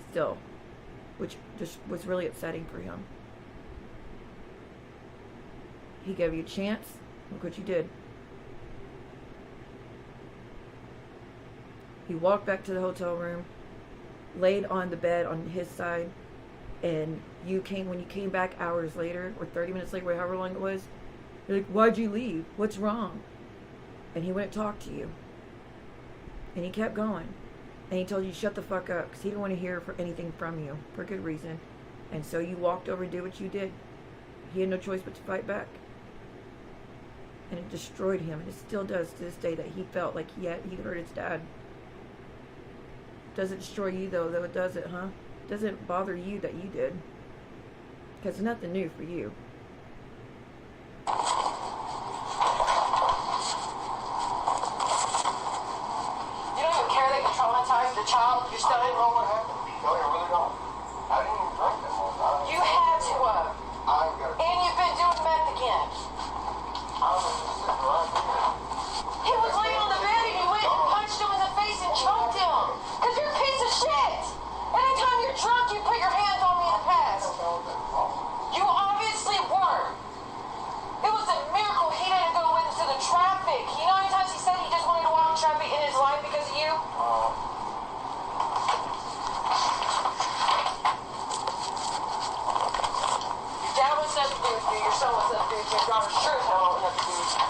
still, which just was really upsetting for him. He gave you a chance. Look what you did. He walked back to the hotel room, laid on the bed on his side, and when you came back hours later, or 30 minutes later, however long it was, you're like, why'd you leave? What's wrong? And he wouldn't talk to you. And he kept going. And he told you, shut the fuck up, because he didn't want to hear anything from you, for good reason. And so you walked over and did what you did. He had no choice but to fight back. And it destroyed him, and it still does to this day, that he felt like he hurt his dad. Doesn't destroy you though it does it, huh? Doesn't bother you that you did. Because it's nothing new for you. You don't even care that you traumatized the child. You're still I don't know what happened. No, I really don't. I didn't even drink that one. You had to I've got And you've been doing meth again. I was just sitting right here. He was laying on the bed and you went and punched him in the face and choked him. Because you're a piece of shit. Anytime you're drunk, you put your hands on me in the past. You obviously were. It was a miracle he didn't go into the traffic. You know how many times he said he just wanted to walk in traffic in his life because of you? Your dad wants nothing to do with you. Your son wants nothing to do with you. Your daughter sure as hell wants nothing to do with you.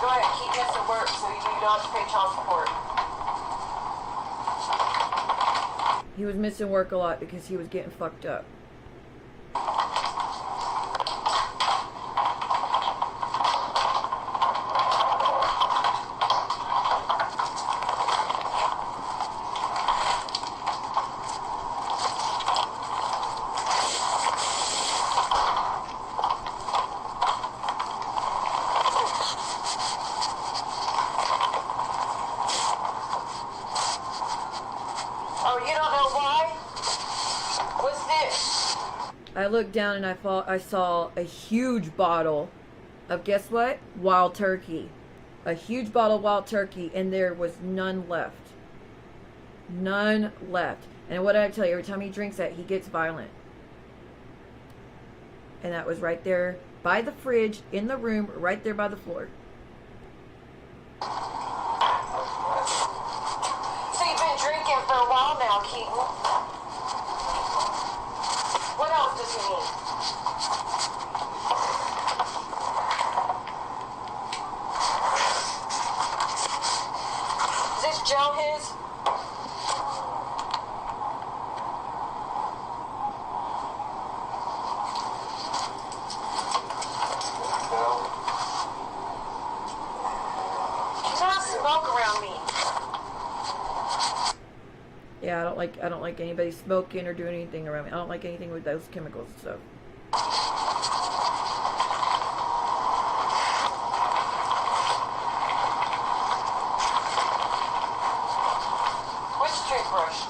Go ahead, keep missing work so you don't have to pay child support. He was missing work a lot because he was getting fucked up. Oh, you don't know why? What's this? I looked down and I saw a huge bottle of, guess what? Wild turkey. A huge bottle of wild turkey, and there was none left. None left. And what did I tell you? Every time he drinks that, he gets violent. And that was right there by the fridge, in the room, right there by the floor. So you've been drinking for a while now, Keaton. What else does he need? Is this gel his? You cannot smoke around me. Yeah, I don't like anybody smoking or doing anything around me. I don't like anything with those chemicals and stuff. Which toothbrush?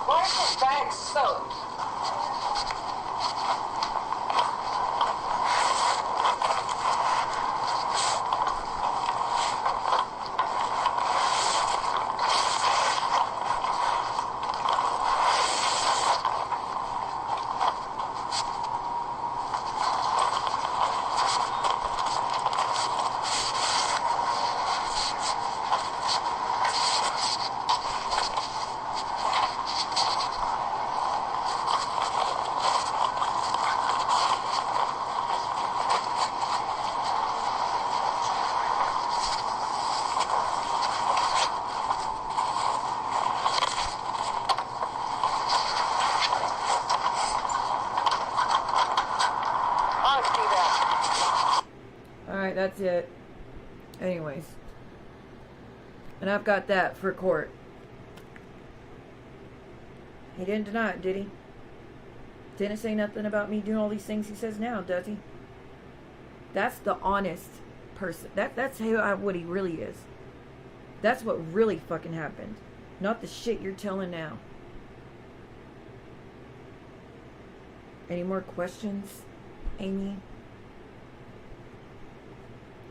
Why is his bag soaked? Alright, that's it. Anyways. And I've got that for court. He didn't deny it, did he? Didn't say nothing about me doing all these things he says now, does he? That's the honest person. That's what he really is. That's what really fucking happened. Not the shit you're telling now. Any more questions, Amy?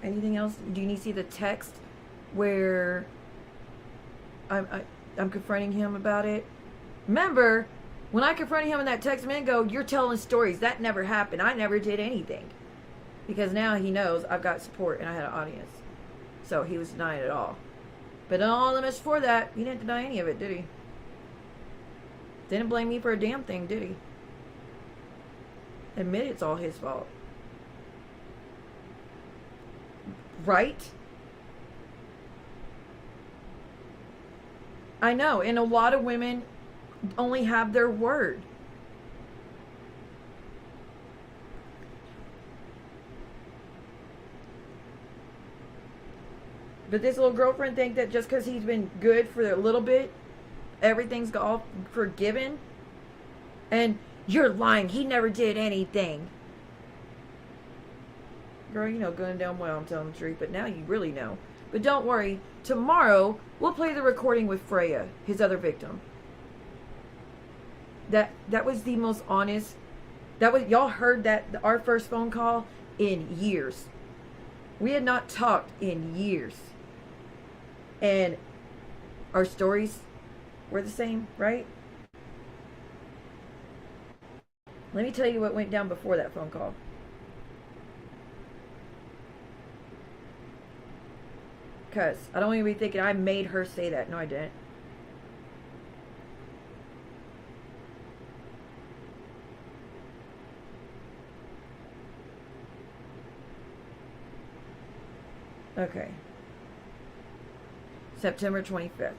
Anything else? Do you need to see the text where I'm confronting him about it? Remember, when I confronted him in that text a minute ago, you're telling stories. That never happened. I never did anything. Because now he knows I've got support and I had an audience. So he was denying it all. But in all limits for that, he didn't deny any of it, did he? Didn't blame me for a damn thing, did he? Admit it's all his fault. Right? I know, and a lot of women only have their word. But this little girlfriend think that just because he's been good for a little bit, everything's all forgiven. And you're lying. He never did anything. Girl, you know good and damn well I'm telling the truth, but now you really know. But don't worry. Tomorrow, we'll play the recording with Freya, his other victim. That was the most honest. Y'all heard that, our first phone call in years. We had not talked in years. And our stories were the same, right? Let me tell you what went down before that phone call. Because I don't want you to be thinking I made her say that. No, I didn't. Okay. September 25th.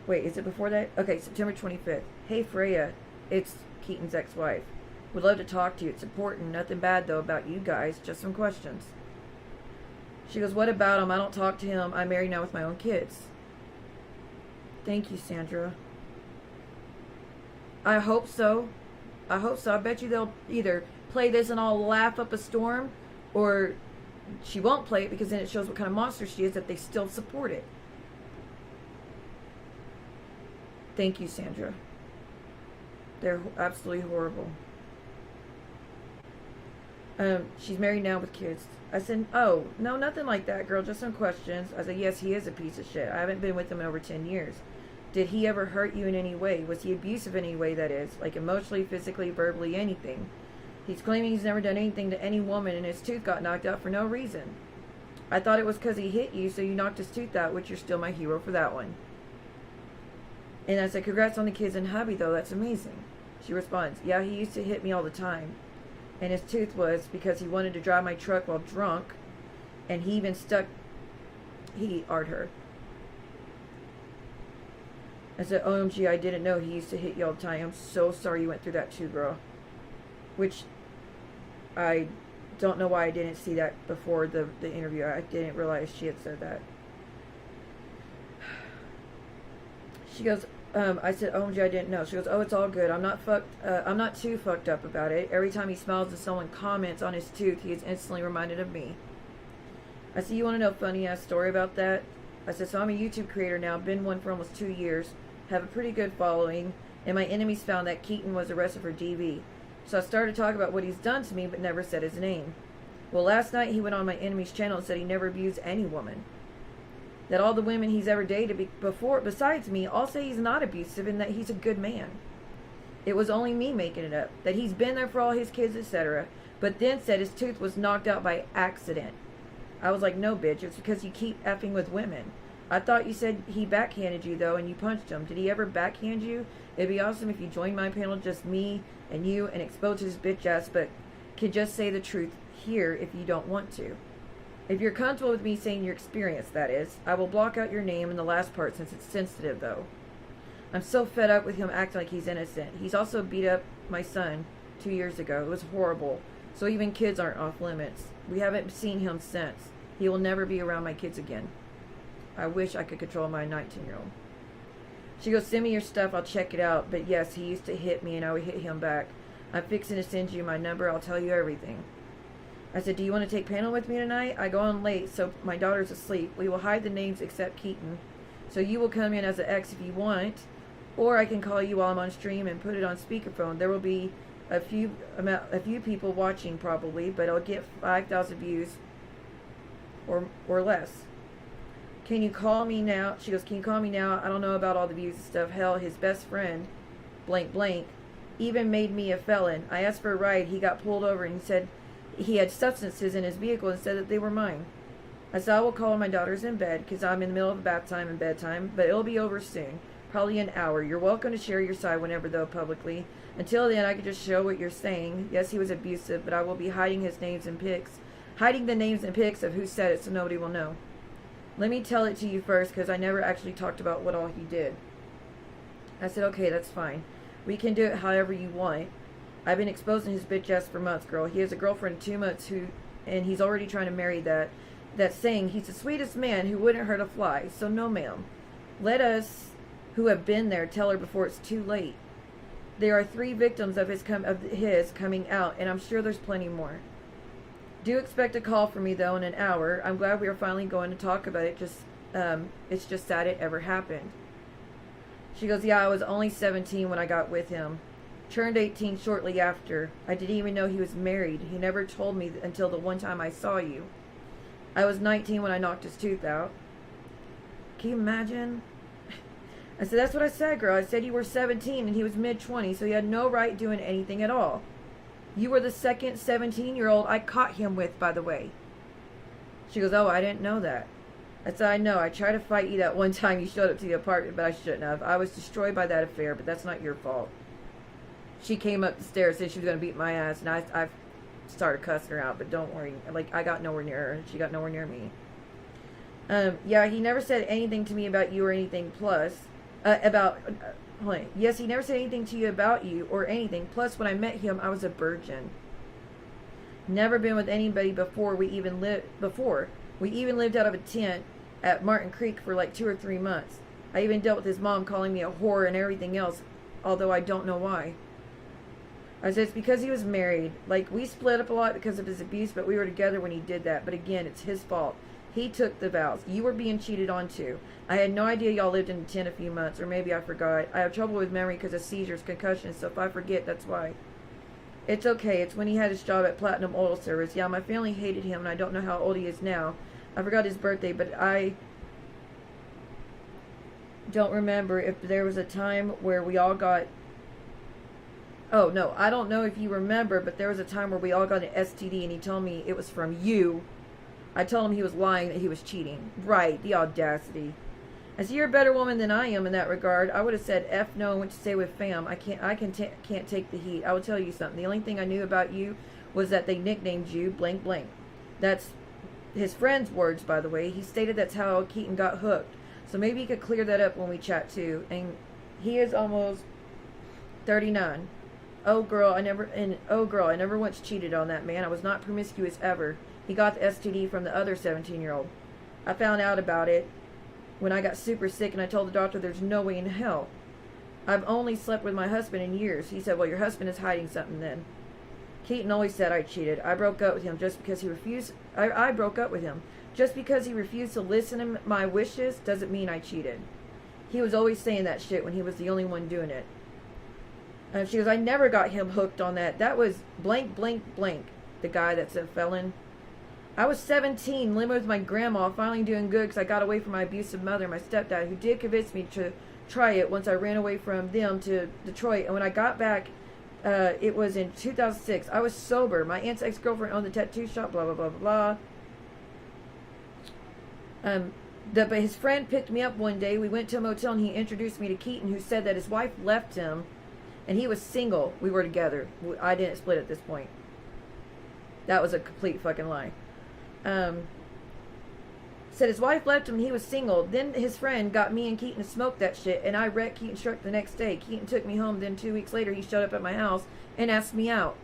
Wait, is it before that? Okay, September 25th. Hey, Freya. It's Keaton's ex-wife. Would love to talk to you. It's important. Nothing bad, though, about you guys. Just some questions. She goes, what about him? I don't talk to him. I'm married now with my own kids. Thank you, Sandra. I hope so. I hope so. I bet you they'll either play this and I'll laugh up a storm, or she won't play it because then it shows what kind of monster she is, that they still support it. Thank you, Sandra. They're absolutely horrible. She's married now with kids. I said, oh, no, nothing like that, girl. Just some questions. I said, yes, he is a piece of shit. I haven't been with him in over 10 years. Did he ever hurt you in any way? Was he abusive in any way, that is? Like emotionally, physically, verbally, anything? He's claiming he's never done anything to any woman, and his tooth got knocked out for no reason. I thought it was because he hit you, so you knocked his tooth out, which you're still my hero for that one. And I said, congrats on the kids and hubby, though. That's amazing. She responds, yeah, he used to hit me all the time. And his tooth was because he wanted to drive my truck while drunk. And he even he art her. I said, OMG, I didn't know he used to hit you all the time. I'm so sorry you went through that too, girl. Which, I don't know why I didn't see that before the interview. I didn't realize she had said that. She goes, I said, OMG, I didn't know. She goes, oh, it's all good. I'm not too fucked up about it. Every time he smiles and someone comments on his tooth, he is instantly reminded of me. I said, you want to know a funny ass story about that? I said, so I'm a YouTube creator now. Been one for almost 2 years. Have a pretty good following. And my enemies found that Keaton was arrested for DV. So I started talking about what he's done to me, but never said his name. Well, last night he went on my enemy's channel and said he never abused any woman. That all the women he's ever dated before, besides me, all say he's not abusive and that he's a good man. It was only me making it up. That he's been there for all his kids, etc. But then said his tooth was knocked out by accident. I was like, no, bitch, it's because you keep effing with women. I thought you said he backhanded you, though, and you punched him. Did he ever backhand you? It'd be awesome if you joined my panel, just me and you, and expose his bitch ass, but could just say the truth here if you don't want to. If you're comfortable with me saying your experience, that is, I will block out your name in the last part since it's sensitive, though. I'm so fed up with him acting like he's innocent. He's also beat up my son 2 years ago. It was horrible. So even kids aren't off limits. We haven't seen him since. He will never be around my kids again. I wish I could control my 19-year-old. She goes, send me your stuff, I'll check it out. But yes, he used to hit me and I would hit him back. I'm fixing to send you my number, I'll tell you everything. I said, do you want to take panel with me tonight? I go on late, so my daughter's asleep. We will hide the names except Keaton. So you will come in as an ex if you want, or I can call you while I'm on stream and put it on speakerphone. There will be a few people watching probably, but I'll get 5,000 views or less. Can you call me now? She goes, can you call me now? I don't know about all the views and stuff. Hell, his best friend, blank blank, even made me a felon. I asked for a ride. He got pulled over and he said he had substances in his vehicle and said that they were mine. I said, I will call when my daughter's in bed because I'm in the middle of bath time and bedtime, but it'll be over soon. Probably an hour. You're welcome to share your side whenever, though, publicly. Until then, I can just show what you're saying. Yes, he was abusive, but I will be hiding his names and pics. Hiding the names and pics of who said it so nobody will know. Let me tell it to you first because I never actually talked about what all he did. I said, okay, that's fine. We can do it however you want. I've been exposing his bitch ass for months, girl. He has a girlfriend of 2 months and he's already trying to marry that. That's saying he's the sweetest man who wouldn't hurt a fly. So no, ma'am. Let us, who have been there, tell her before it's too late. There are 3 victims of his coming out, and I'm sure there's plenty more. Do expect a call from me though in an hour. I'm glad we are finally going to talk about it. It's just sad it ever happened. She goes, yeah, I was only 17 when I got with him. Turned 18 shortly after. I didn't even know he was married. He never told me until the one time I saw you. I was 19 when I knocked his tooth out. Can you imagine? I said, that's what I said, girl. I said you were 17 and he was mid-20, so he had no right doing anything at all. You were the second 17-year-old I caught him with, by the way. She goes, oh, I didn't know that. I said, I know. I tried to fight you that one time you showed up to the apartment, but I shouldn't have. I was destroyed by that affair, but that's not your fault. She came up the stairs, said she was going to beat my ass, and I started cussing her out, but don't worry. Like, I got nowhere near her, and she got nowhere near me. Yeah, he never said anything to me about you or anything, plus, yes, he never said anything to you about you or anything, plus when I met him, I was a virgin. Never been with anybody before. We even lived out of a tent at Martin Creek for like 2 or 3 months. I even dealt with his mom calling me a whore and everything else, although I don't know why. I said, it's because he was married. Like, we split up a lot because of his abuse, but we were together when he did that. But again, it's his fault. He took the vows. You were being cheated on too. I had no idea y'all lived in a tent a few months, or maybe I forgot. I have trouble with memory because of seizures, concussions, so if I forget, that's why. It's okay. It's when he had his job at Platinum Oil Service. Yeah, my family hated him, and I don't know how old he is now. I forgot his birthday, but I don't remember if there was a time where we all got... Oh, no, I don't know if you remember, but there was a time where we all got an STD, and he told me it was from you. I told him he was lying, that he was cheating. Right, the audacity. I said, you're a better woman than I am in that regard. I would have said F no and went to stay with fam. I can't take the heat. I will tell you something. The only thing I knew about you was that they nicknamed you blank blank. That's his friend's words, by the way. He stated that's how Keaton got hooked. So maybe he could clear that up when we chat too. And he is almost 39. Oh girl, I never once cheated on that man. I was not promiscuous ever. He got the STD from the other 17-year-old. I found out about it when I got super sick and I told the doctor there's no way in hell. I've only slept with my husband in years. He said, well, your husband is hiding something then. Keaton always said I cheated. I broke up with him just because he refused. I broke up with him. Just because he refused to listen to my wishes doesn't mean I cheated. He was always saying that shit when he was the only one doing it. She goes, I never got him hooked on that. That was blank, blank, blank. The guy that's a felon. I was 17, living with my grandma, finally doing good because I got away from my abusive mother and my stepdad, who did convince me to try it once I ran away from them to Detroit. And when I got back, it was in 2006. I was sober. My aunt's ex-girlfriend owned the tattoo shop, blah, blah, blah, blah, blah. But his friend picked me up one day. We went to a motel and he introduced me to Keaton, who said that his wife left him and he was single. We were together. I didn't split at this point. That was a complete fucking lie. Said his wife left him and he was single. Then his friend got me and Keaton to smoke that shit, and I wrecked Keaton's truck the next day. Keaton took me home. Then 2 weeks later he showed up at my house and asked me out.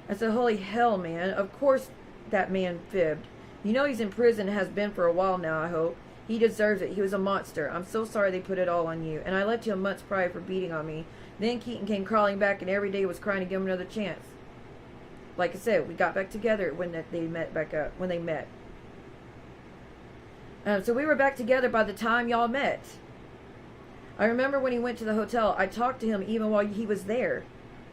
I said, holy hell, man. Of course that man fibbed. You know he's in prison and has been for a while now, I hope. He deserves it. He was a monster. I'm so sorry they put it all on you. And I left you a month's prior for beating on me. Then Keaton came crawling back and every day was crying to give him another chance. Like I said, we got back together when they met back up. When they met. So we were back together by the time y'all met. I remember when he went to the hotel, I talked to him even while he was there.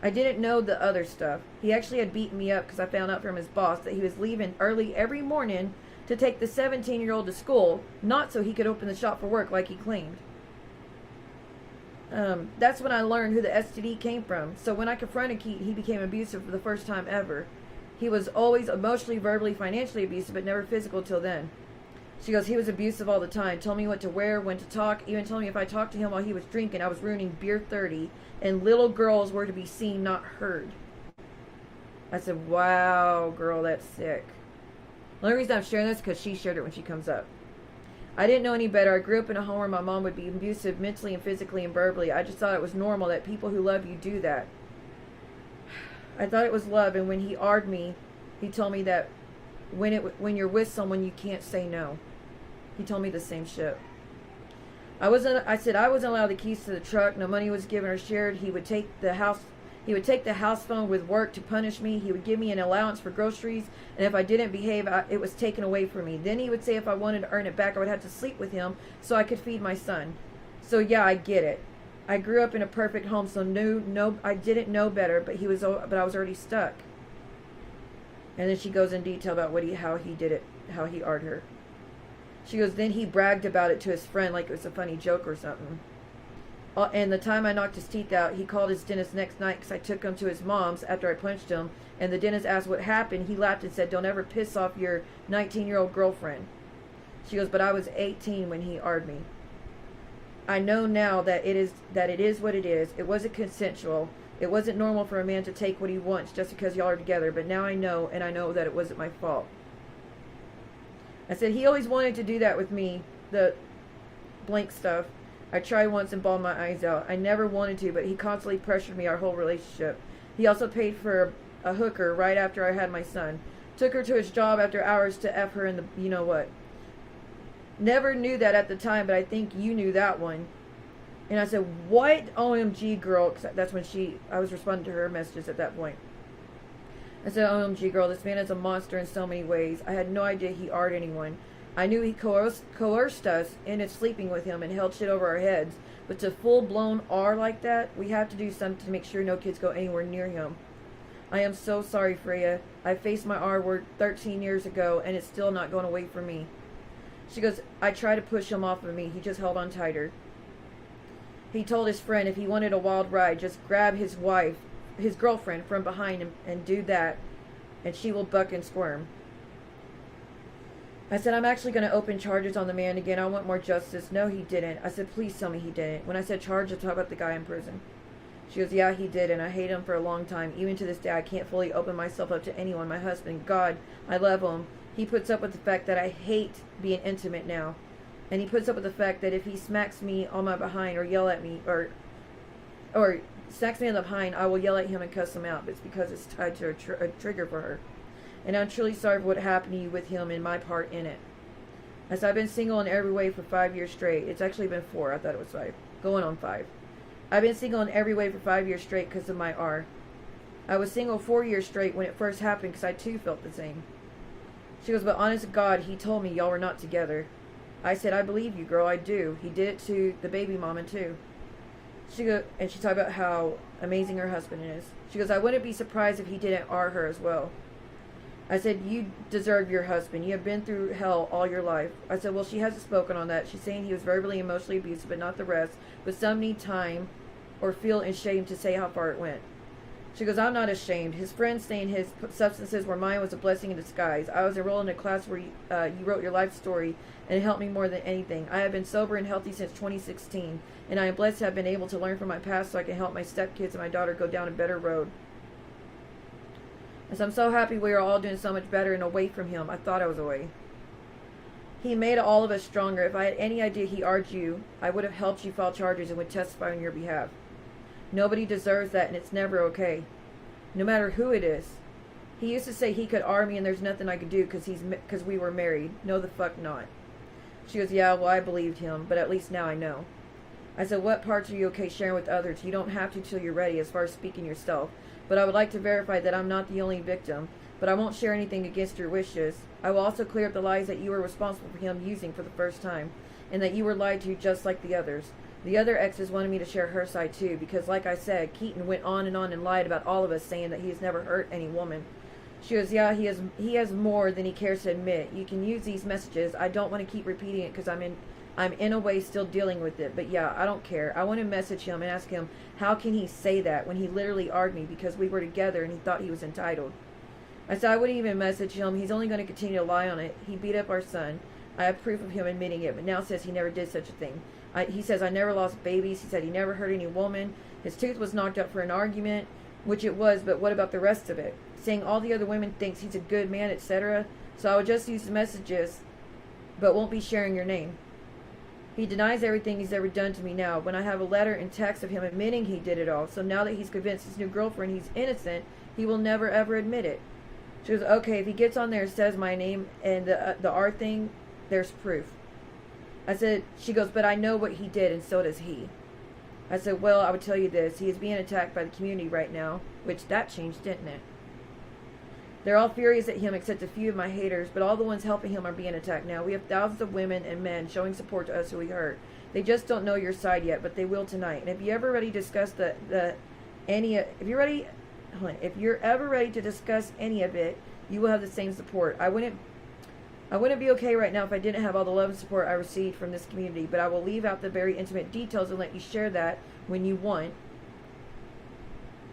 I didn't know the other stuff. He actually had beaten me up because I found out from his boss that he was leaving early every morning to take the 17-year-old to school, not so he could open the shop for work like he claimed. That's when I learned who the STD came from. So when I confronted Keaton, he became abusive for the first time ever. He was always emotionally, verbally, financially abusive, but never physical till then. She goes, he was abusive all the time. Told me what to wear, when to talk, even told me if I talked to him while he was drinking, I was ruining beer 30, and little girls were to be seen, not heard. I said, wow, girl, that's sick. The only reason I'm sharing this is because she shared it when she comes up. I didn't know any better. I grew up in a home where my mom would be abusive mentally and physically and verbally. I just thought it was normal that people who love you do that. I thought it was love, and when he AR'd me, he told me that when you're with someone, you can't say no. He told me the same shit. I said I wasn't allowed the keys to the truck. No money was given or shared. He would take the house phone with work to punish me. He would give me an allowance for groceries, and if I didn't behave, it was taken away from me. Then he would say if I wanted to earn it back, I would have to sleep with him so I could feed my son. So yeah, I get it. I grew up in a perfect home, so I didn't know better, but I was already stuck. And then she goes in detail about how he did it, how he AR'd her. She goes, then he bragged about it to his friend like it was a funny joke or something. And the time I knocked his teeth out, he called his dentist next night because I took him to his mom's after I punched him. And the dentist asked what happened. He laughed and said, don't ever piss off your 19-year-old girlfriend. She goes, but I was 18 when he AR'd me. I know now that it is what it is. It wasn't consensual. It wasn't normal for a man to take what he wants just because y'all are together. But now I know, and I know that it wasn't my fault. I said, he always wanted to do that with me, the blank stuff. I tried once and bawled my eyes out. I never wanted to, but he constantly pressured me our whole relationship. He also paid for a hooker right after I had my son. Took her to his job after hours to F her in the you-know-what. Never knew that at the time, but I think you knew that one. And I said, what? OMG, girl. Because that's when I was responding to her messages at that point. I said, OMG, girl, this man is a monster in so many ways. I had no idea he AR'd anyone. I knew he coerced us into sleeping with him and held shit over our heads. But to full-blown R like that, we have to do something to make sure no kids go anywhere near him. I am so sorry, Freya. I faced my R word 13 years ago, and it's still not going away from me. She goes, I tried to push him off of me. He just held on tighter. He told his friend if he wanted a wild ride, just grab his girlfriend from behind him and do that, and she will buck and squirm. I said, I'm actually going to open charges on the man again. I want more justice. No, he didn't. I said, please tell me he didn't. When I said charge, I talk about the guy in prison. She goes, yeah, he did, and I hate him for a long time. Even to this day, I can't fully open myself up to anyone. My husband, God, I love him. He puts up with the fact that I hate being intimate now. And he puts up with the fact that if he smacks me on my behind or yell at me or smacks me on the behind, I will yell at him and cuss him out. But it's because it's tied to a trigger for her. And I'm truly sorry for what happened to you with him and my part in it. As I've been single in every way for 5 years straight. It's actually been 4. I thought it was 5. Going on 5. I've been single in every way for 5 years straight because of my R. I was single 4 years straight when it first happened because I too felt the same. She goes, but honest to God, he told me y'all were not together. I said, I believe you, girl, I do. He did it to the baby mama too. She goes, and she talked about how amazing her husband is. She goes, I wouldn't be surprised if he didn't R her as well. I said, you deserve your husband. You have been through hell all your life. I said, well, she hasn't spoken on that. She's saying he was verbally, emotionally abusive, but not the rest. But some need time or feel ashamed to say how far it went. She goes, I'm not ashamed. His friends saying his substances were mine was a blessing in disguise. I was enrolled in a class where you wrote your life story, and it helped me more than anything. I have been sober and healthy since 2016, and I am blessed to have been able to learn from my past so I can help my stepkids and my daughter go down a better road. And so I'm so happy we are all doing so much better and away from him. I thought I was away. He made all of us stronger. If I had any idea he argued you, I would have helped you file charges and would testify on your behalf. Nobody deserves that, and it's never okay. No matter who it is. He used to say he could arm me and there's nothing I could do because we were married. No, the fuck not. She goes, yeah, well, I believed him, but at least now I know. I said, what parts are you okay sharing with others? You don't have to till you're ready as far as speaking yourself. But I would like to verify that I'm not the only victim. But I won't share anything against your wishes. I will also clear up the lies that you were responsible for him using for the first time. And that you were lied to just like the others. The other exes wanted me to share her side too. Because like I said, Keaton went on and lied about all of us, saying that he has never hurt any woman. She goes, yeah, he has more than he cares to admit. You can use these messages. I don't want to keep repeating it because I'm in a way still dealing with it. But yeah, I don't care. I want to message him and ask him, how can he say that when he literally argued me because we were together and he thought he was entitled? I said I wouldn't even message him. He's only going to continue to lie on it. He beat up our son. I have proof of him admitting it, but now says he never did such a thing. He says I never lost babies. He said he never hurt any woman. His tooth was knocked out for an argument, which it was, but what about the rest of it? Saying all the other women thinks he's a good man, etc. So I will just use the messages, but won't be sharing your name. He denies everything he's ever done to me now, when I have a letter and text of him admitting he did it all. So now that he's convinced his new girlfriend he's innocent, he will never ever admit it. She goes, okay, if he gets on there and says my name and the R thing, there's proof. I said, she goes, but I know what he did and so does he. I said, well, I would tell you this. He is being attacked by the community right now, which that changed, didn't it? They're all furious at him except a few of my haters, but all the ones helping him are being attacked now. We have thousands of women and men showing support to us who we hurt. They just don't know your side yet, but they will tonight. And if you're ever ready to discuss if you're ever ready to discuss any of it, you will have the same support. I wouldn't be okay right now if I didn't have all the love and support I received from this community, but I will leave out the very intimate details and let you share that when you want.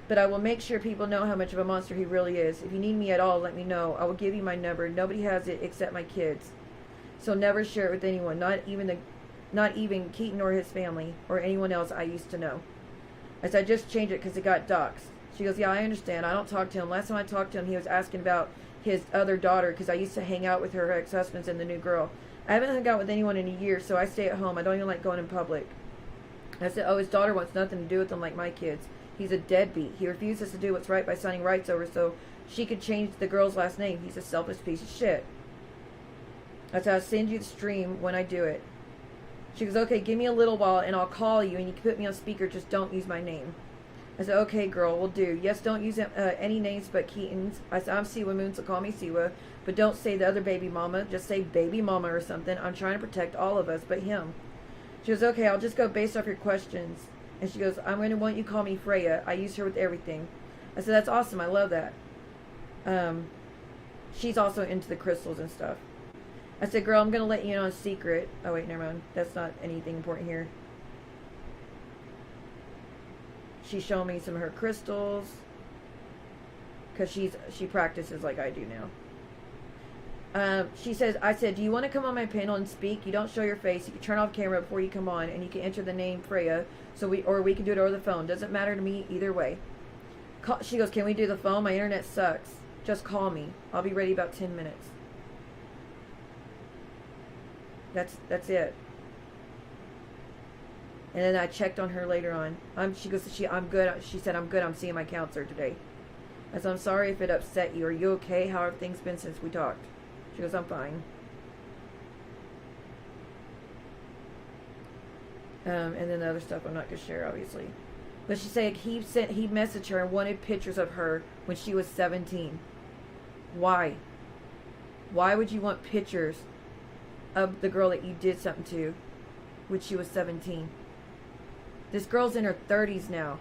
But I will make sure people know how much of a monster he really is. If you need me at all, let me know. I will give you my number. Nobody has it except my kids. So never share it with anyone, not even Keaton or his family or anyone else I used to know. I said, I just changed it because it got doxxed. She goes, yeah, I understand. I don't talk to him. Last time I talked to him, he was asking about his other daughter because I used to hang out with her ex-husbands and the new girl. I haven't hung out with anyone in a year, so I stay at home. I don't even like going in public. I said, oh, his daughter wants nothing to do with him like my kids. He's a deadbeat. He refuses to do what's right by signing rights over so she could change the girl's last name. He's a selfish piece of shit. I said, I'll send you the stream when I do it. She goes, okay, give me a little while and I'll call you and you can put me on speaker. Just don't use my name. I said, okay, girl, we'll do. Yes, don't use any names but Keaton's. I said, I'm Siwa Moon, so call me Siwa. But don't say the other baby mama. Just say baby mama or something. I'm trying to protect all of us but him. She goes, okay, I'll just go based off your questions. And she goes, I'm going to want you to call me Freya. I use her with everything. I said, that's awesome. I love that. She's also into the crystals and stuff. I said, girl, I'm going to let you in on a secret. Oh, wait, never mind. That's not anything important here. She's showing me some of her crystals. Because she practices like I do now. She says, I said, do you want to come on my panel and speak? You don't show your face. You can turn off camera before you come on. And you can enter the name Freya. Or we can do it over the phone. Doesn't matter to me either way. She goes, can we do the phone? My internet sucks. Just call me. I'll be ready about 10 minutes. That's it. And then I checked on her later on. She goes, I'm good. She said, I'm good. I'm seeing my counselor today. I said, I'm sorry if it upset you. Are you okay? How have things been since we talked? She goes, I'm fine. And then the other stuff I'm not going to share, obviously. But she said he messaged her and wanted pictures of her when she was 17. Why? Why would you want pictures of the girl that you did something to when she was 17? This girl's in her 30s now.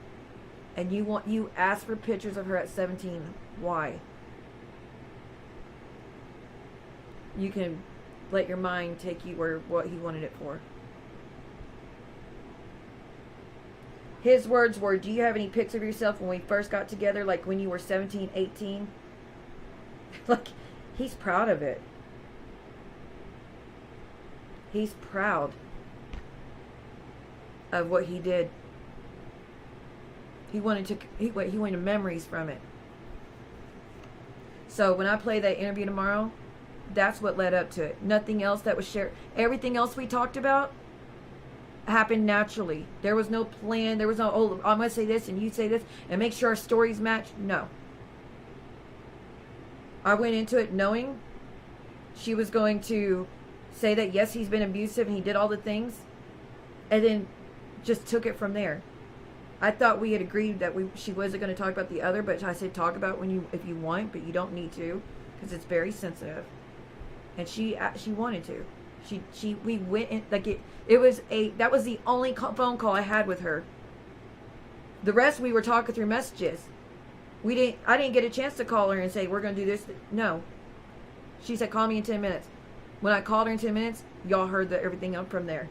And you ask for pictures of her at 17. Why? You can let your mind take you where what he wanted it for. His words were, do you have any pics of yourself when we first got together, like when you were 17, 18? Like, he's proud of it. He's proud of what he did. He wanted memories from it. So when I play that interview tomorrow, that's what led up to it. Nothing else that was shared. Everything else we talked about happened naturally. There was no plan. There was no, oh, I'm going to say this and you say this and make sure our stories match. No. I went into it knowing she was going to say that, yes, he's been abusive and he did all the things, and then just took it from there. I thought we had agreed that she wasn't going to talk about the other, but I said talk about if you want, but you don't need to, because it's very sensitive. And she wanted to. We went in, like that was the only phone call I had with her. The rest we were talking through messages. I didn't get a chance to call her and say we're going to do this. No. She said call me in 10 minutes. When I called her in 10 minutes, y'all heard everything up from there.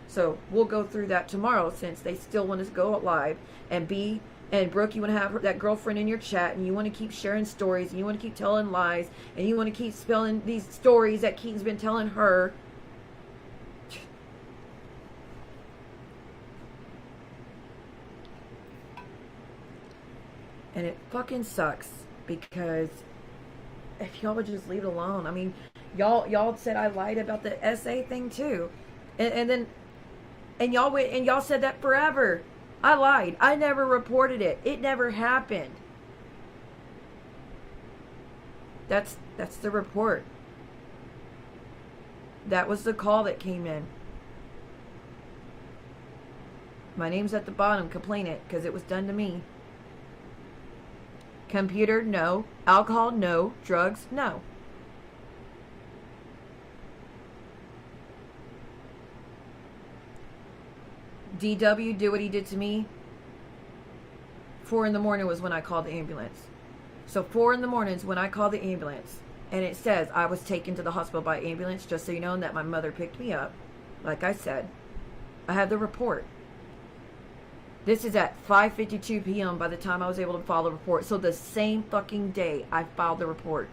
So we'll go through that tomorrow, since they still want us to go live. And Brooke, you want to have that girlfriend in your chat, and you want to keep sharing stories, and you want to keep telling lies, and you want to keep spilling these stories that Keaton's been telling her. And it fucking sucks, because if y'all would just leave it alone. I mean, y'all said I lied about the SA thing too, and y'all said that forever. I lied. I never reported it. It never happened. That's the report. That was the call that came in. My name's at the bottom. Complain it, because it was done to me. Computer, no. Alcohol, no. Drugs, no. DW, do what he did to me. 4 in the morning was when I called the ambulance. So 4 in the morning is when I called the ambulance. And it says I was taken to the hospital by ambulance, just so you know, and that my mother picked me up. Like I said. I have the report. This is at 5:52 p.m. by the time I was able to file the report. So the same fucking day I filed the report.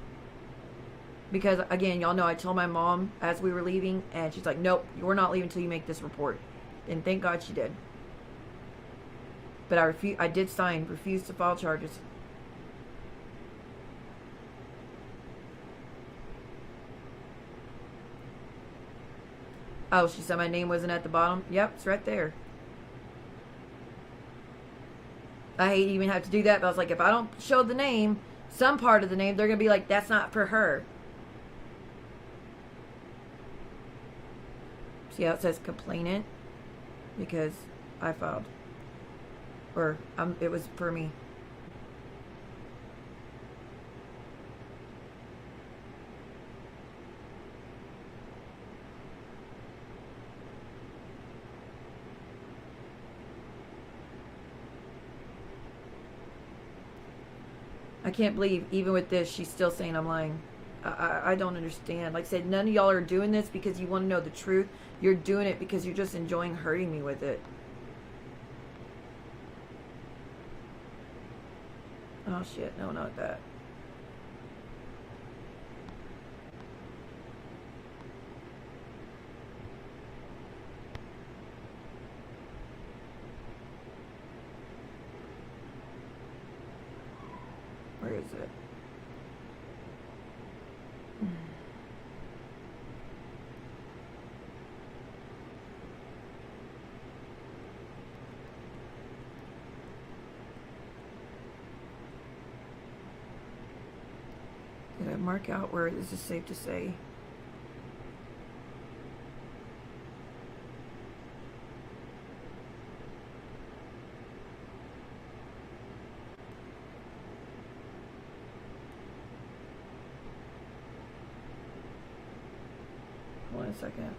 Because, again, y'all know I told my mom as we were leaving, and she's like, nope, we're not leaving until you make this report. And thank God she did. But I did sign, refused to file charges. Oh, she said my name wasn't at the bottom? Yep, it's right there. I hate even have to do that, but I was like, if I don't show the name, some part of the name, they're going to be like, that's not for her. See how it says complainant? Because I filed. Or it was for me. I can't believe, even with this, she's still saying I'm lying. I don't understand. Like I said, none of y'all are doing this because you want to know the truth. You're doing it because you're just enjoying hurting me with it. Oh shit, no, not that. Where is it? Did I mark out where this is safe to say? Hold on a second.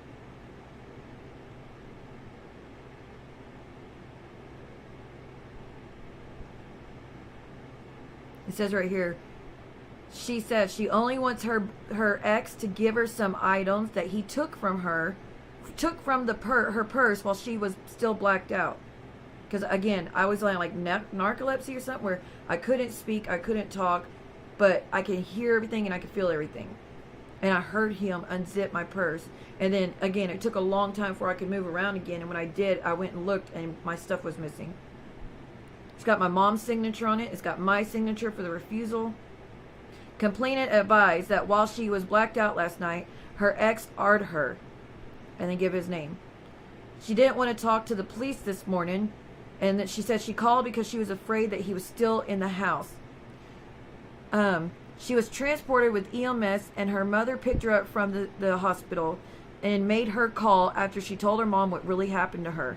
It says right here, she says she only wants her ex to give her some items that he took from her, her purse while she was still blacked out. Because again, I was like narcolepsy or something, where I couldn't speak, I couldn't talk, but I could hear everything and I could feel everything. And I heard him unzip my purse. And then again, it took a long time before I could move around again. And when I did, I went and looked and my stuff was missing. It's got my mom's signature on it. It's got my signature for the refusal. Complainant advised that while she was blacked out last night, her ex R'd her. And then give his name. She didn't want to talk to the police this morning. And that she said she called because she was afraid that he was still in the house. She was transported with EMS, and her mother picked her up from the hospital and made her call after she told her mom what really happened to her.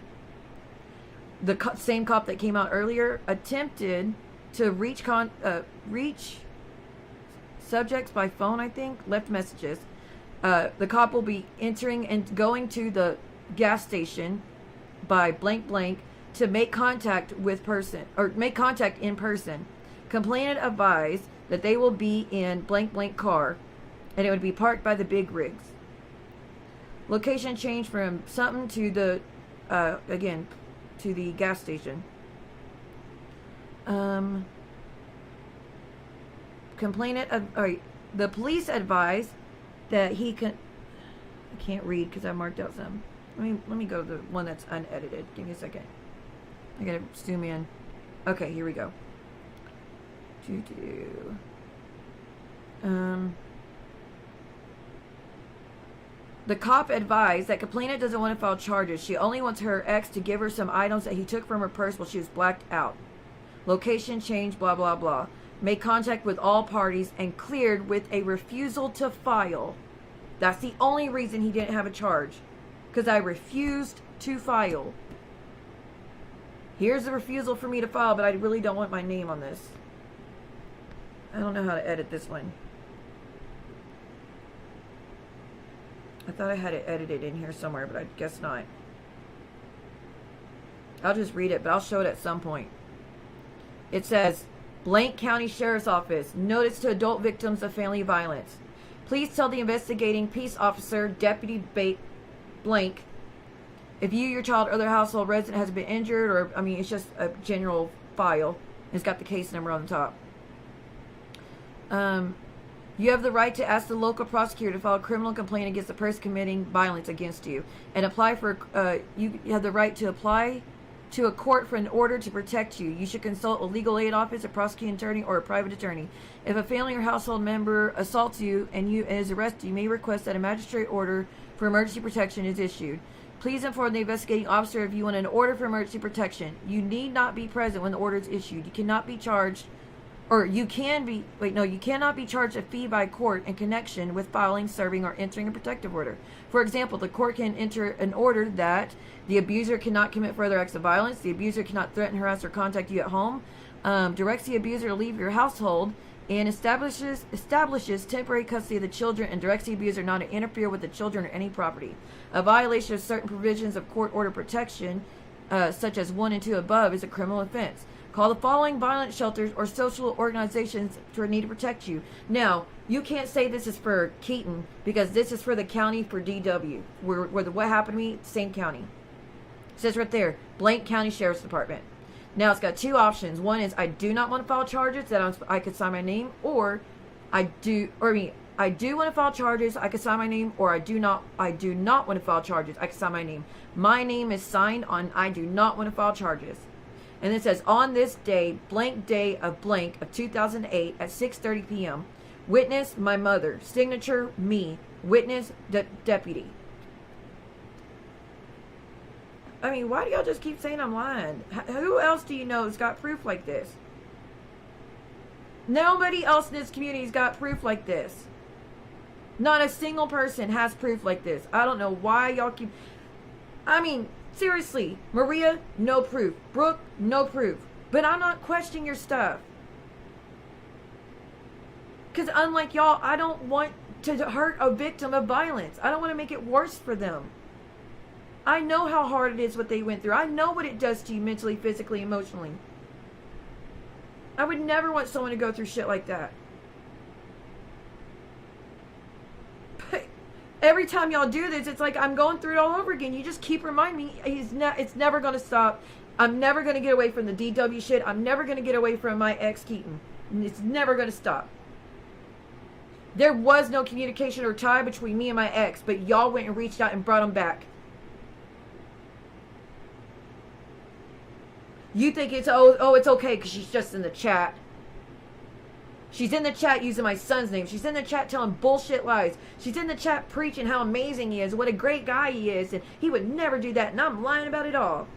The same cop that came out earlier attempted to reach subjects by phone, I think, left messages. The cop will be entering and going to the gas station by blank blank to make contact in person. Complainant advised that they will be in blank blank car, and it would be parked by the big rigs. Location changed from something to the again to the gas station. The police advised that he can. I can't read because I marked out some. Let me go to the one that's unedited. Give me a second. I gotta zoom in. Okay, here we go. The cop advised that complainant doesn't want to file charges. She only wants her ex to give her some items that he took from her purse while she was blacked out. Location changed, blah, blah, blah. Made contact with all parties and cleared with a refusal to file. That's the only reason he didn't have a charge. Because I refused to file. Here's the refusal for me to file, but I really don't want my name on this. I don't know how to edit this one. I thought I had it edited in here somewhere, but I guess not. I'll just read it, but I'll show it at some point. It says, Blank County Sheriff's Office, notice to adult victims of family violence. Please tell the investigating peace officer, Deputy Blank, if you, your child, or other household resident has been injured, or, it's just a general file. It's got the case number on the top. You have the right to ask the local prosecutor to file a criminal complaint against the person committing violence against you, and apply for. You have the right to apply to a court for an order to protect you. You should consult a legal aid office, a prosecuting attorney, or a private attorney. If a family or household member assaults you and is arrested, you may request that a magistrate order for emergency protection is issued. Please inform the investigating officer if you want an order for emergency protection. You need not be present when the order is issued. You cannot be charged. You cannot be charged a fee by court in connection with filing, serving, or entering a protective order. For example, the court can enter an order that the abuser cannot commit further acts of violence, the abuser cannot threaten, harass, or contact you at home, directs the abuser to leave your household, and establishes temporary custody of the children, and directs the abuser not to interfere with the children or any property. A violation of certain provisions of court order protection, such as 1 and 2 above, is a criminal offense. Call the following violence shelters or social organizations for need to protect you. Now, you can't say this is for Keaton because this is for the county for DW. What happened to me, same county. It says right there, Blank County Sheriff's Department. Now, it's got two options. One is I do not want to file charges that I could sign my name, or I do want to file charges, I could sign my name, or I do not want to file charges, I could sign my name. My name is signed on I do not want to file charges. And it says, on this day of blank of 2008 at 6:30 p.m., witness, my mother. Signature, me. Witness, deputy. Why do y'all just keep saying I'm lying? Who else do you know has got proof like this? Nobody else in this community's got proof like this. Not a single person has proof like this. I don't know why y'all keep... Seriously, Maria, no proof. Brooke, no proof. But I'm not questioning your stuff. Because unlike y'all, I don't want to hurt a victim of violence. I don't want to make it worse for them. I know how hard it is what they went through. I know what it does to you mentally, physically, emotionally. I would never want someone to go through shit like that. But every time y'all do this, it's like I'm going through it all over again. You just keep reminding me, it's never going to stop. I'm never going to get away from the DW shit. I'm never going to get away from my ex Keaton. It's never going to stop. There was no communication or tie between me and my ex, but y'all went and reached out and brought him back. You think it's, it's okay because she's just in the chat. She's in the chat using my son's name. She's in the chat telling bullshit lies. She's in the chat preaching how amazing he is, what a great guy he is, and he would never do that, and I'm lying about it all.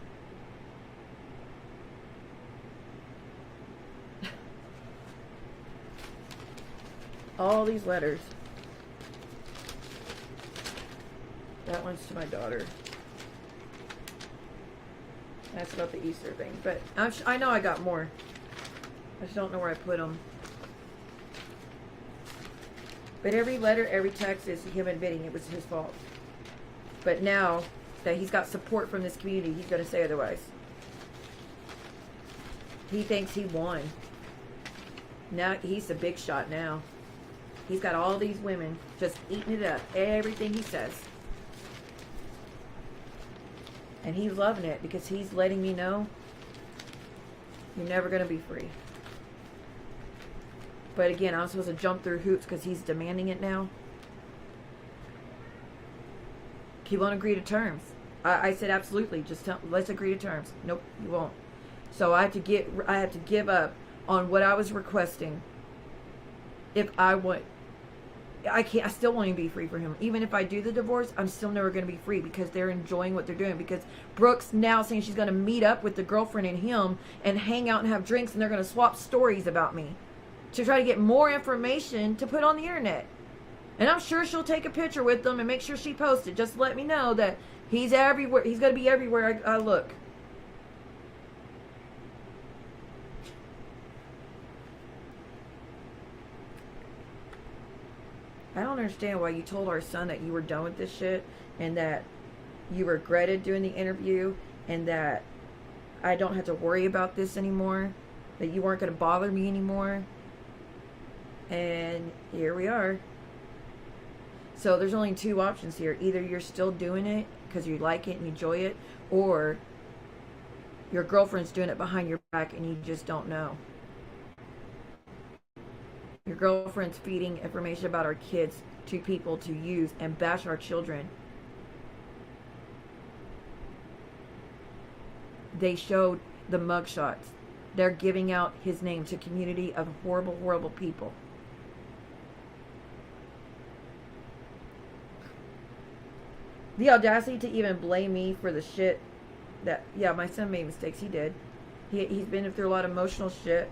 all these letters. That one's to my daughter. That's about the Easter thing. But I know I got more. I just don't know where I put them. But every letter, every text is him admitting it was his fault. But now that he's got support from this community, he's going to say otherwise. He thinks he won. Now he's the big shot now. He's got all these women just eating it up. Everything he says. And he's loving it because he's letting me know you're never going to be free. But again, I'm supposed to jump through hoops because he's demanding it now. He won't agree to terms. I said absolutely. Just let's agree to terms. Nope, you won't. So I have to give up on what I was requesting. If I want, I still won't even be free for him. Even if I do the divorce, I'm still never going to be free because they're enjoying what they're doing. Because Brooke's now saying she's going to meet up with the girlfriend and him and hang out and have drinks, and they're going to swap stories about me to try to get more information to put on the internet. And I'm sure she'll take a picture with them and make sure she posts it. Just let me know that he's everywhere. He's going to be everywhere I look. I don't understand why you told our son that you were done with this shit and that you regretted doing the interview and that I don't have to worry about this anymore, that you weren't going to bother me anymore. And here we are. So there's only two options here. Either you're still doing it because you like it and enjoy it, or your girlfriend's doing it behind your back and you just don't know. Your girlfriend's feeding information about our kids to people to use and bash our children. They showed the mugshots. They're giving out his name to a community of horrible, horrible people. The audacity to even blame me for the shit that, yeah, my son made mistakes. He did. He's been through a lot of emotional shit.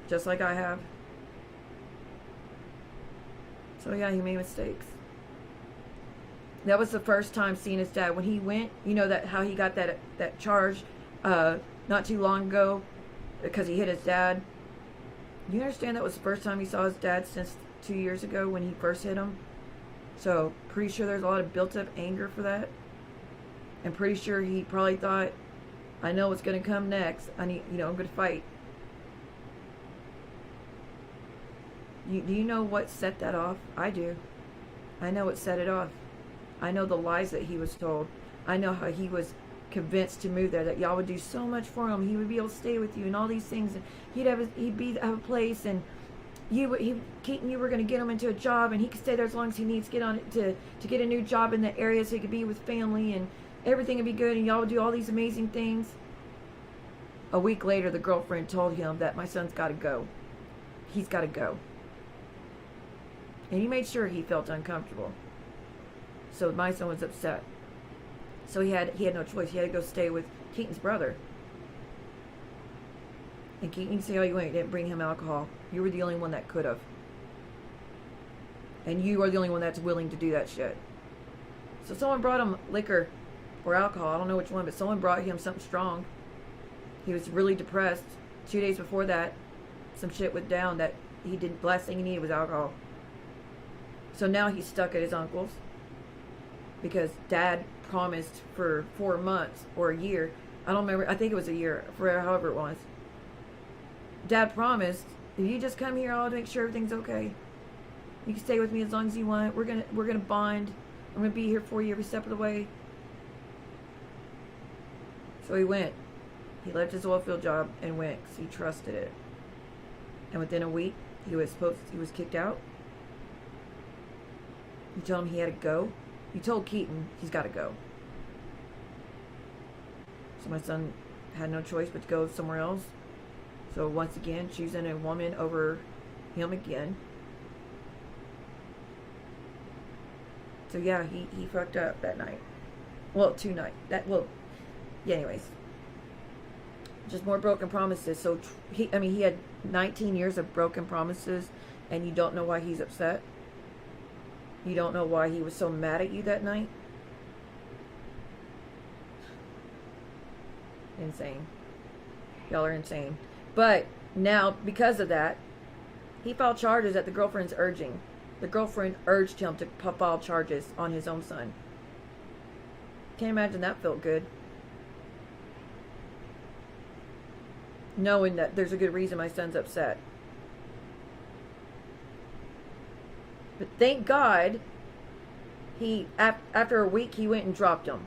Just like I have. So yeah, he made mistakes. That was the first time seeing his dad. When he went, you know that how he got that charge not too long ago because he hit his dad. You understand that was the first time he saw his dad since 2 years ago when he first hit him? So pretty sure there's a lot of built up anger for that. And pretty sure he probably thought, I know what's going to come next. I'm going to fight. Do you know what set that off? I do. I know what set it off. I know the lies that he was told. I know how he was convinced to move there, that y'all would do so much for him. He would be able to stay with you and all these things. And he'd have a place, and Keaton, you were going to get him into a job, and he could stay there as long as he needs to get on it to get a new job in the area so he could be with family, and everything would be good, and y'all would do all these amazing things. A week later, the girlfriend told him that my son's got to go. He's got to go. And he made sure he felt uncomfortable. So my son was upset. So he had no choice. He had to go stay with Keaton's brother. And Keaton, you can say all you want, you didn't bring him alcohol. You were the only one that could have. And you are the only one that's willing to do that shit. So someone brought him liquor or alcohol. I don't know which one, but someone brought him something strong. He was really depressed. 2 days before that, some shit went down that he didn't. The last thing he needed was alcohol. So now he's stuck at his uncle's because Dad promised for 4 months or a year. I don't remember. I think it was a year, for however it was. Dad promised, if you just come here, I'll make sure everything's okay. You can stay with me as long as you want. We're gonna bond. I'm gonna be here for you every step of the way. So he went. He left his oil field job and went because he trusted it. And within a week, he was kicked out. You told him he had to go. You told Keaton he's got to go. So my son had no choice but to go somewhere else. So once again, choosing a woman over him again. So yeah, he fucked up that night. Well, 2 nights. Yeah, anyways. Just more broken promises. So he had 19 years of broken promises, and you don't know why he's upset. You don't know why he was so mad at you that night. Insane. Y'all are insane. But now, because of that, he filed charges at the girlfriend's urging. The girlfriend urged him to file charges on his own son. Can't imagine that felt good. Knowing that there's a good reason my son's upset. But thank God, after a week, he went and dropped him.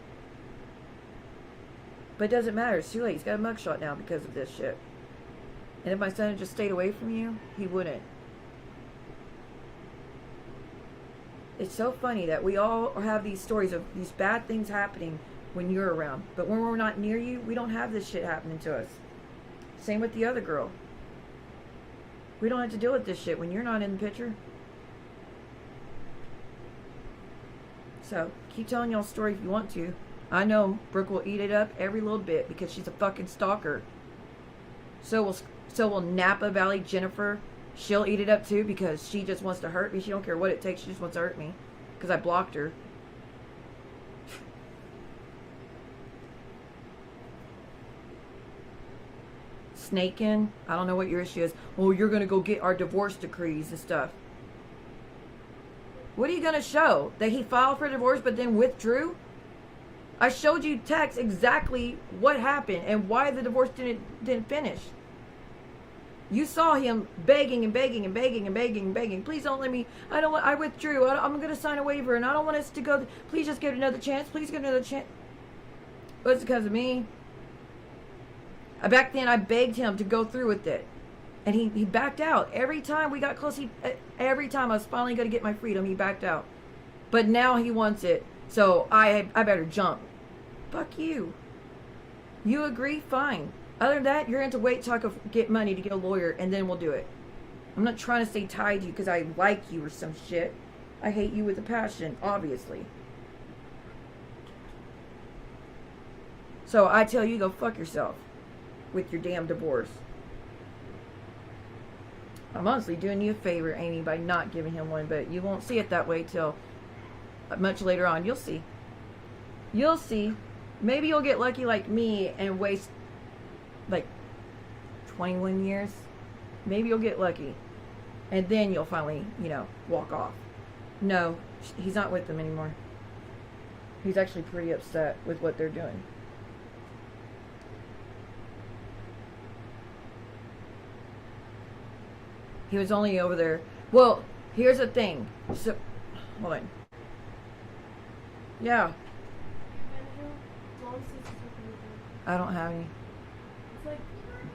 But it doesn't matter. It's too late. He's got a mugshot now because of this shit. And if my son had just stayed away from you, he wouldn't. It's so funny that we all have these stories of these bad things happening when you're around. But when we're not near you, we don't have this shit happening to us. Same with the other girl. We don't have to deal with this shit when you're not in the picture. So, keep telling y'all story if you want to. I know Brooke will eat it up every little bit because she's a fucking stalker. So will Napa Valley Jennifer. She'll eat it up too because she just wants to hurt me. She don't care what it takes. She just wants to hurt me because I blocked her. Snaking. I don't know what your issue is. Well, you're going to go get our divorce decrees and stuff. What are you going to show? That he filed for divorce but then withdrew? I showed you text exactly what happened and why the divorce didn't finish. You saw him begging and begging and begging and begging and begging. Please don't let me. I withdrew. I'm going to sign a waiver and I don't want us to go. Please just give it another chance. Please give it another chance. Was it because of me? Back then I begged him to go through with it. And he backed out. Every time we got close, every time I was finally going to get my freedom, he backed out. But now he wants it. So I better jump. Fuck you. You agree? Fine. Other than that, you're going to wait till I get money to get a lawyer, and then we'll do it. I'm not trying to stay tied to you because I like you or some shit. I hate you with a passion, obviously. So I tell you, go fuck yourself with your damn divorce. I'm honestly doing you a favor, Amy, by not giving him one, but you won't see it that way till much later on. You'll see. You'll see. Maybe you'll get lucky like me and waste like 21 years. Maybe you'll get lucky. And then you'll finally, walk off. No, he's not with them anymore. He's actually pretty upset with what they're doing. He was only over there. Well, here's the thing. So, hold on. Yeah. I don't have any.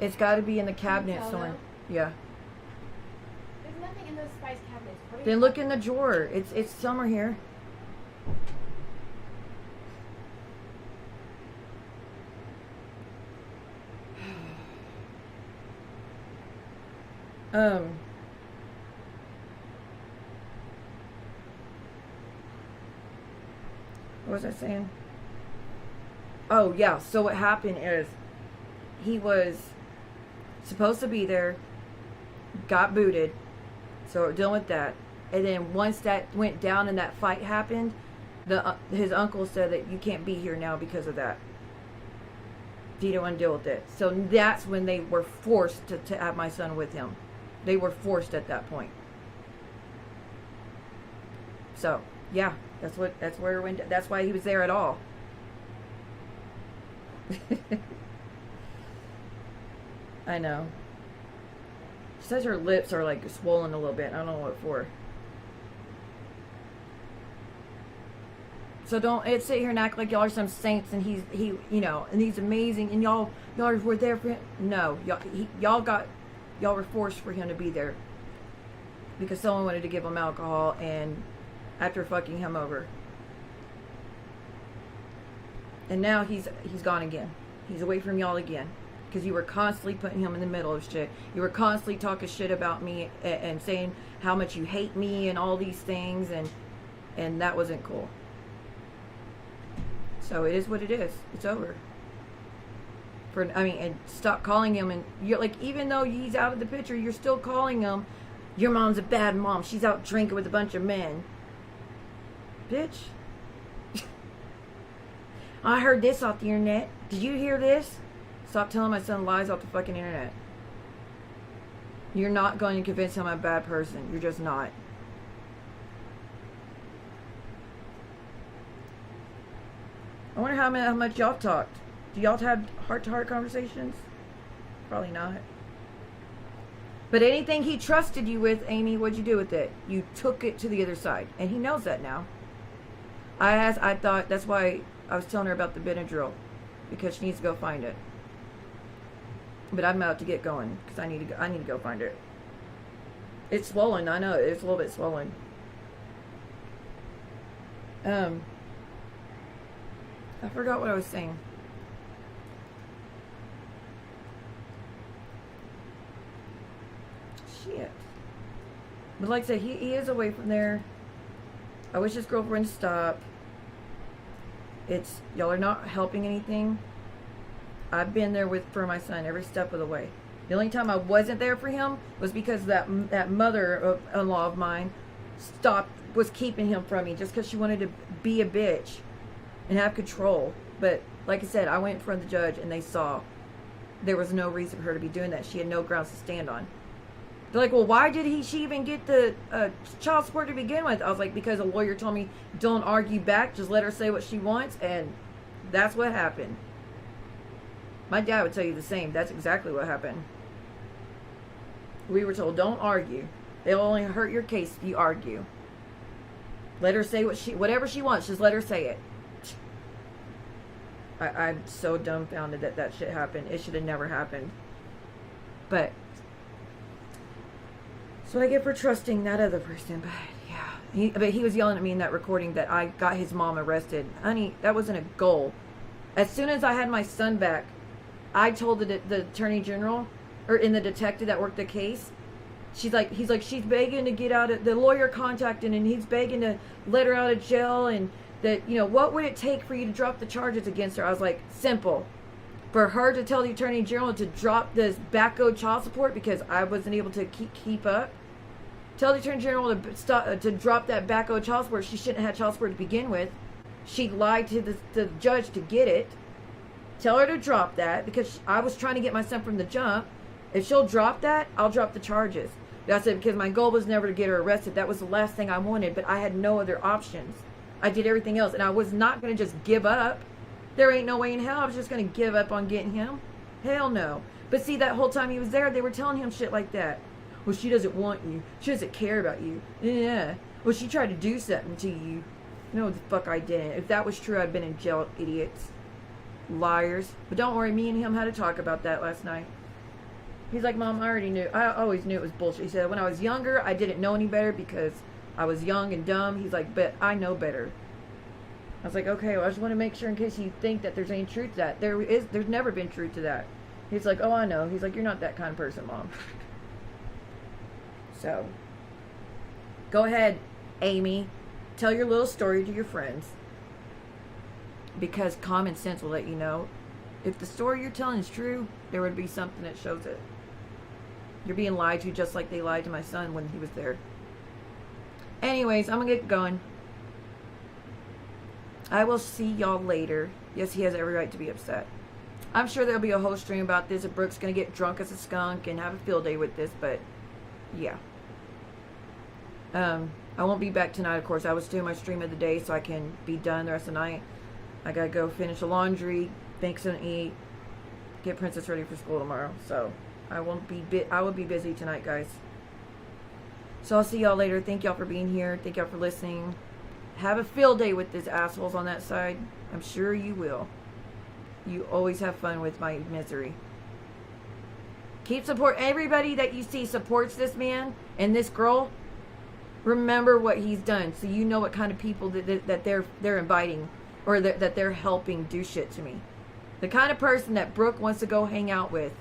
It's got to be in the cabinet somewhere. Yeah. There's nothing in those spice cabinets. Then look in the drawer. It's somewhere here. What was I saying? Oh, yeah. So what happened is he was supposed to be there, got booted, so we're dealing with that. And then once that went down and that fight happened, his uncle said that you can't be here now because of that. He didn't want to deal with it. So that's when they were forced to have my son with him. They were forced at that point. So, yeah, that's where it went. That's why he was there at all. I know. She says her lips are like swollen a little bit. I don't know what for. So don't sit here and act like y'all are some saints and he and he's amazing and y'all were there for him. No, y'all were forced for him to be there because someone wanted to give him alcohol and after fucking him over. And now he's gone again. He's away from y'all again. Because you were constantly putting him in the middle of shit. You were constantly talking shit about me and saying how much you hate me and all these things. And that wasn't cool. So it is what it is. It's over. And stop calling him. And you're like, even though he's out of the picture, you're still calling him. Your mom's a bad mom. She's out drinking with a bunch of men. Bitch. I heard this off the internet. Did you hear this? Stop telling my son lies off the fucking internet. You're not going to convince him I'm a bad person. You're just not. I wonder how much y'all talked. Do y'all have heart-to-heart conversations? Probably not. But anything he trusted you with, Amy, what'd you do with it? You took it to the other side. And he knows that now. I thought, that's why I was telling her about the Benadryl. Because she needs to go find it. But I'm about to get going. Because I need to go find it. It's swollen, I know. It's a little bit swollen. I forgot what I was saying. Shit. But like I said, he is away from there. I wish his girlfriend stopped. Y'all are not helping anything. I've been there for my son every step of the way. The only time I wasn't there for him was because that mother-in-law of mine was keeping him from me just because she wanted to be a bitch and have control. But like I said, I went in front of the judge and they saw there was no reason for her to be doing that. She had no grounds to stand on. They're like, well, why did she even get the child support to begin with? I was like, because a lawyer told me, don't argue back, just let her say what she wants, and that's what happened. My dad would tell you the same. That's exactly what happened. We were told, don't argue. It'll only hurt your case if you argue. Let her say whatever she wants, just let her say it. I'm so dumbfounded that shit happened. It should have never happened. But that's what I get for trusting that other person. But yeah, but he was yelling at me in that recording that I got his mom arrested. Honey, that wasn't a goal. As soon as I had my son back, I told the attorney general, or in the detective that worked the case, he's like, she's begging to get out of, the lawyer contacted and he's begging to let her out of jail, and that, what would it take for you to drop the charges against her? I was like, simple. For her to tell the attorney general to drop this back-owed child support because I wasn't able to keep up. Tell the attorney general to drop that back-owed child support. She shouldn't have had child support to begin with. She lied to the judge to get it. Tell her to drop that because I was trying to get my son from the jump. If she'll drop that, I'll drop the charges. That's it, because my goal was never to get her arrested. That was the last thing I wanted, but I had no other options. I did everything else, and I was not going to just give up. There ain't no way in hell I was just going to give up on getting him. Hell no. But see, that whole time he was there, they were telling him shit like that. Well, she doesn't want you. She doesn't care about you. Yeah. Well, she tried to do something to you. No, the fuck I didn't. If that was true, I'd been in jail, idiots. Liars. But don't worry, me and him had to talk about that last night. He's like, Mom, I already knew. I always knew it was bullshit. He said, when I was younger, I didn't know any better because I was young and dumb. He's like, but I know better. I was like, okay, well, I just want to make sure in case you think that there's any truth to that. There's never been truth to that. He's like, oh, I know. He's like, you're not that kind of person, Mom. So, go ahead, Amy. Tell your little story to your friends. Because common sense will let you know. If the story you're telling is true, there would be something that shows it. You're being lied to just like they lied to my son when he was there. Anyways, I'm going to get going. I will see y'all later. Yes, he has every right to be upset. I'm sure there'll be a whole stream about this. If Brooke's going to get drunk as a skunk and have a field day with this, but yeah. I won't be back tonight, of course. I was doing my stream of the day so I can be done the rest of the night. I got to go finish the laundry, make something to eat, get Princess ready for school tomorrow. So I will be busy tonight, guys. So I'll see y'all later. Thank y'all for being here. Thank y'all for listening. Have a field day with these assholes on that side. I'm sure you will. You always have fun with my misery. Keep support. Everybody that you see supports this man and this girl. Remember what he's done, so you know what kind of people that they're inviting, or that they're helping do shit to me. The kind of person that Brooke wants to go hang out with.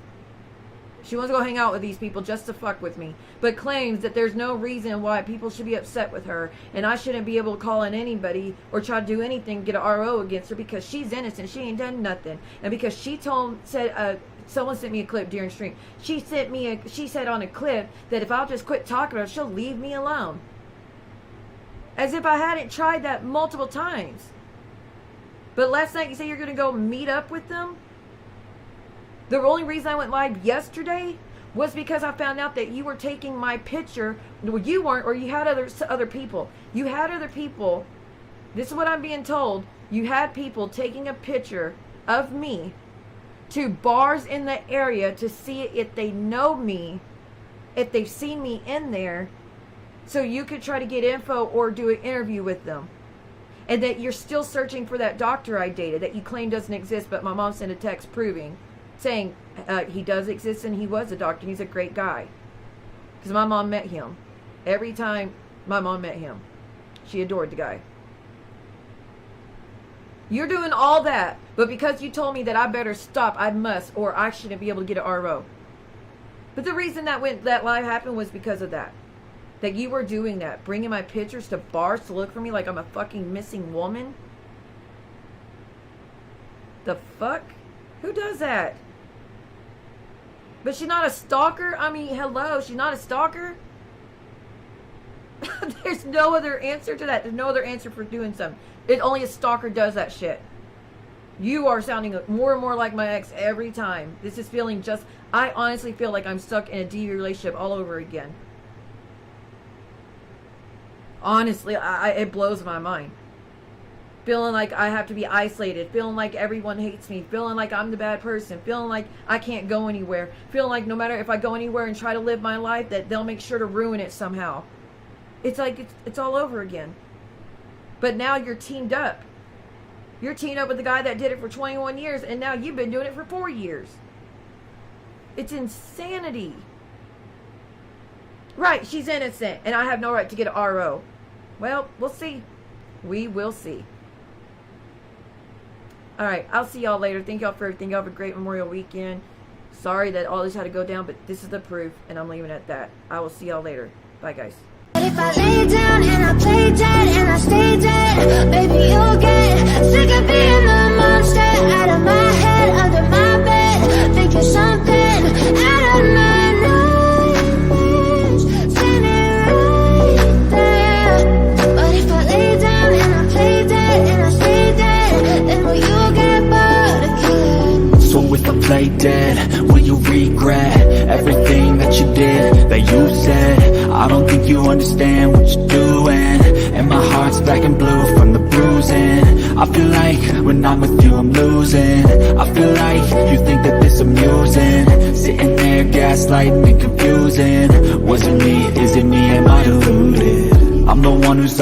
She wants to go hang out with these people just to fuck with me, but claims that there's no reason why people should be upset with her, and I shouldn't be able to call in anybody or try to do anything to get an RO against her because she's innocent. She ain't done nothing. And because someone sent me a clip during stream. She said on a clip that if I'll just quit talking to her, she'll leave me alone. As if I hadn't tried that multiple times. But last night you say you're going to go meet up with them? The only reason I went live yesterday was because I found out that you were taking my picture. Well, you weren't, or you had other people. You had other people. This is what I'm being told. You had people taking a picture of me to bars in the area to see if they know me, if they've seen me in there, so you could try to get info or do an interview with them. And that you're still searching for that doctor I dated that you claim doesn't exist, but my mom sent a text saying he does exist and he was a doctor. He's a great guy. Because my mom met him. Every time my mom met him, she adored the guy. You're doing all that, but because you told me that I better stop, I must, or I shouldn't be able to get an RO. But the reason that live happened was because of that. That you were doing that, bringing my pictures to bars to look for me like I'm a fucking missing woman. The fuck? Who does that? But she's not a stalker? I mean, hello, she's not a stalker? There's no other answer to that. There's no other answer for doing something. Only a stalker does that shit. You are sounding more and more like my ex every time. This is feeling I honestly feel like I'm stuck in a DV relationship all over again. Honestly, it blows my mind. Feeling like I have to be isolated. Feeling like everyone hates me. Feeling like I'm the bad person. Feeling like I can't go anywhere. Feeling like no matter if I go anywhere and try to live my life, that they'll make sure to ruin it somehow. It's like it's all over again. But now you're teamed up. You're teamed up with the guy that did it for 21 years, and now you've been doing it for 4 years. It's insanity. Right, she's innocent, and I have no right to get an RO. Well, we'll see. We will see. Alright, I'll see y'all later. Thank y'all for everything. Y'all have a great Memorial Weekend. Sorry that all this had to go down, but this is the proof, and I'm leaving it at that. I will see y'all later. Bye, guys. But if I lay down and I play dead and I stay dead, baby, you'll get sick of being the monster out of my head, under my bed, thinking something out of my nightmares, standing right there. But if I lay down and I play dead and I stay dead, then will you get bored again? So if I play dead, will you regret everything that you did, that you said? I don't think you understand what you're doing, and my heart's black and blue from the bruising. I feel like when I'm with you I'm losing. I feel like you think that this amusing, sitting there gaslighting and confusing. Was it me? Is it me? Am I deluded? I'm the one who's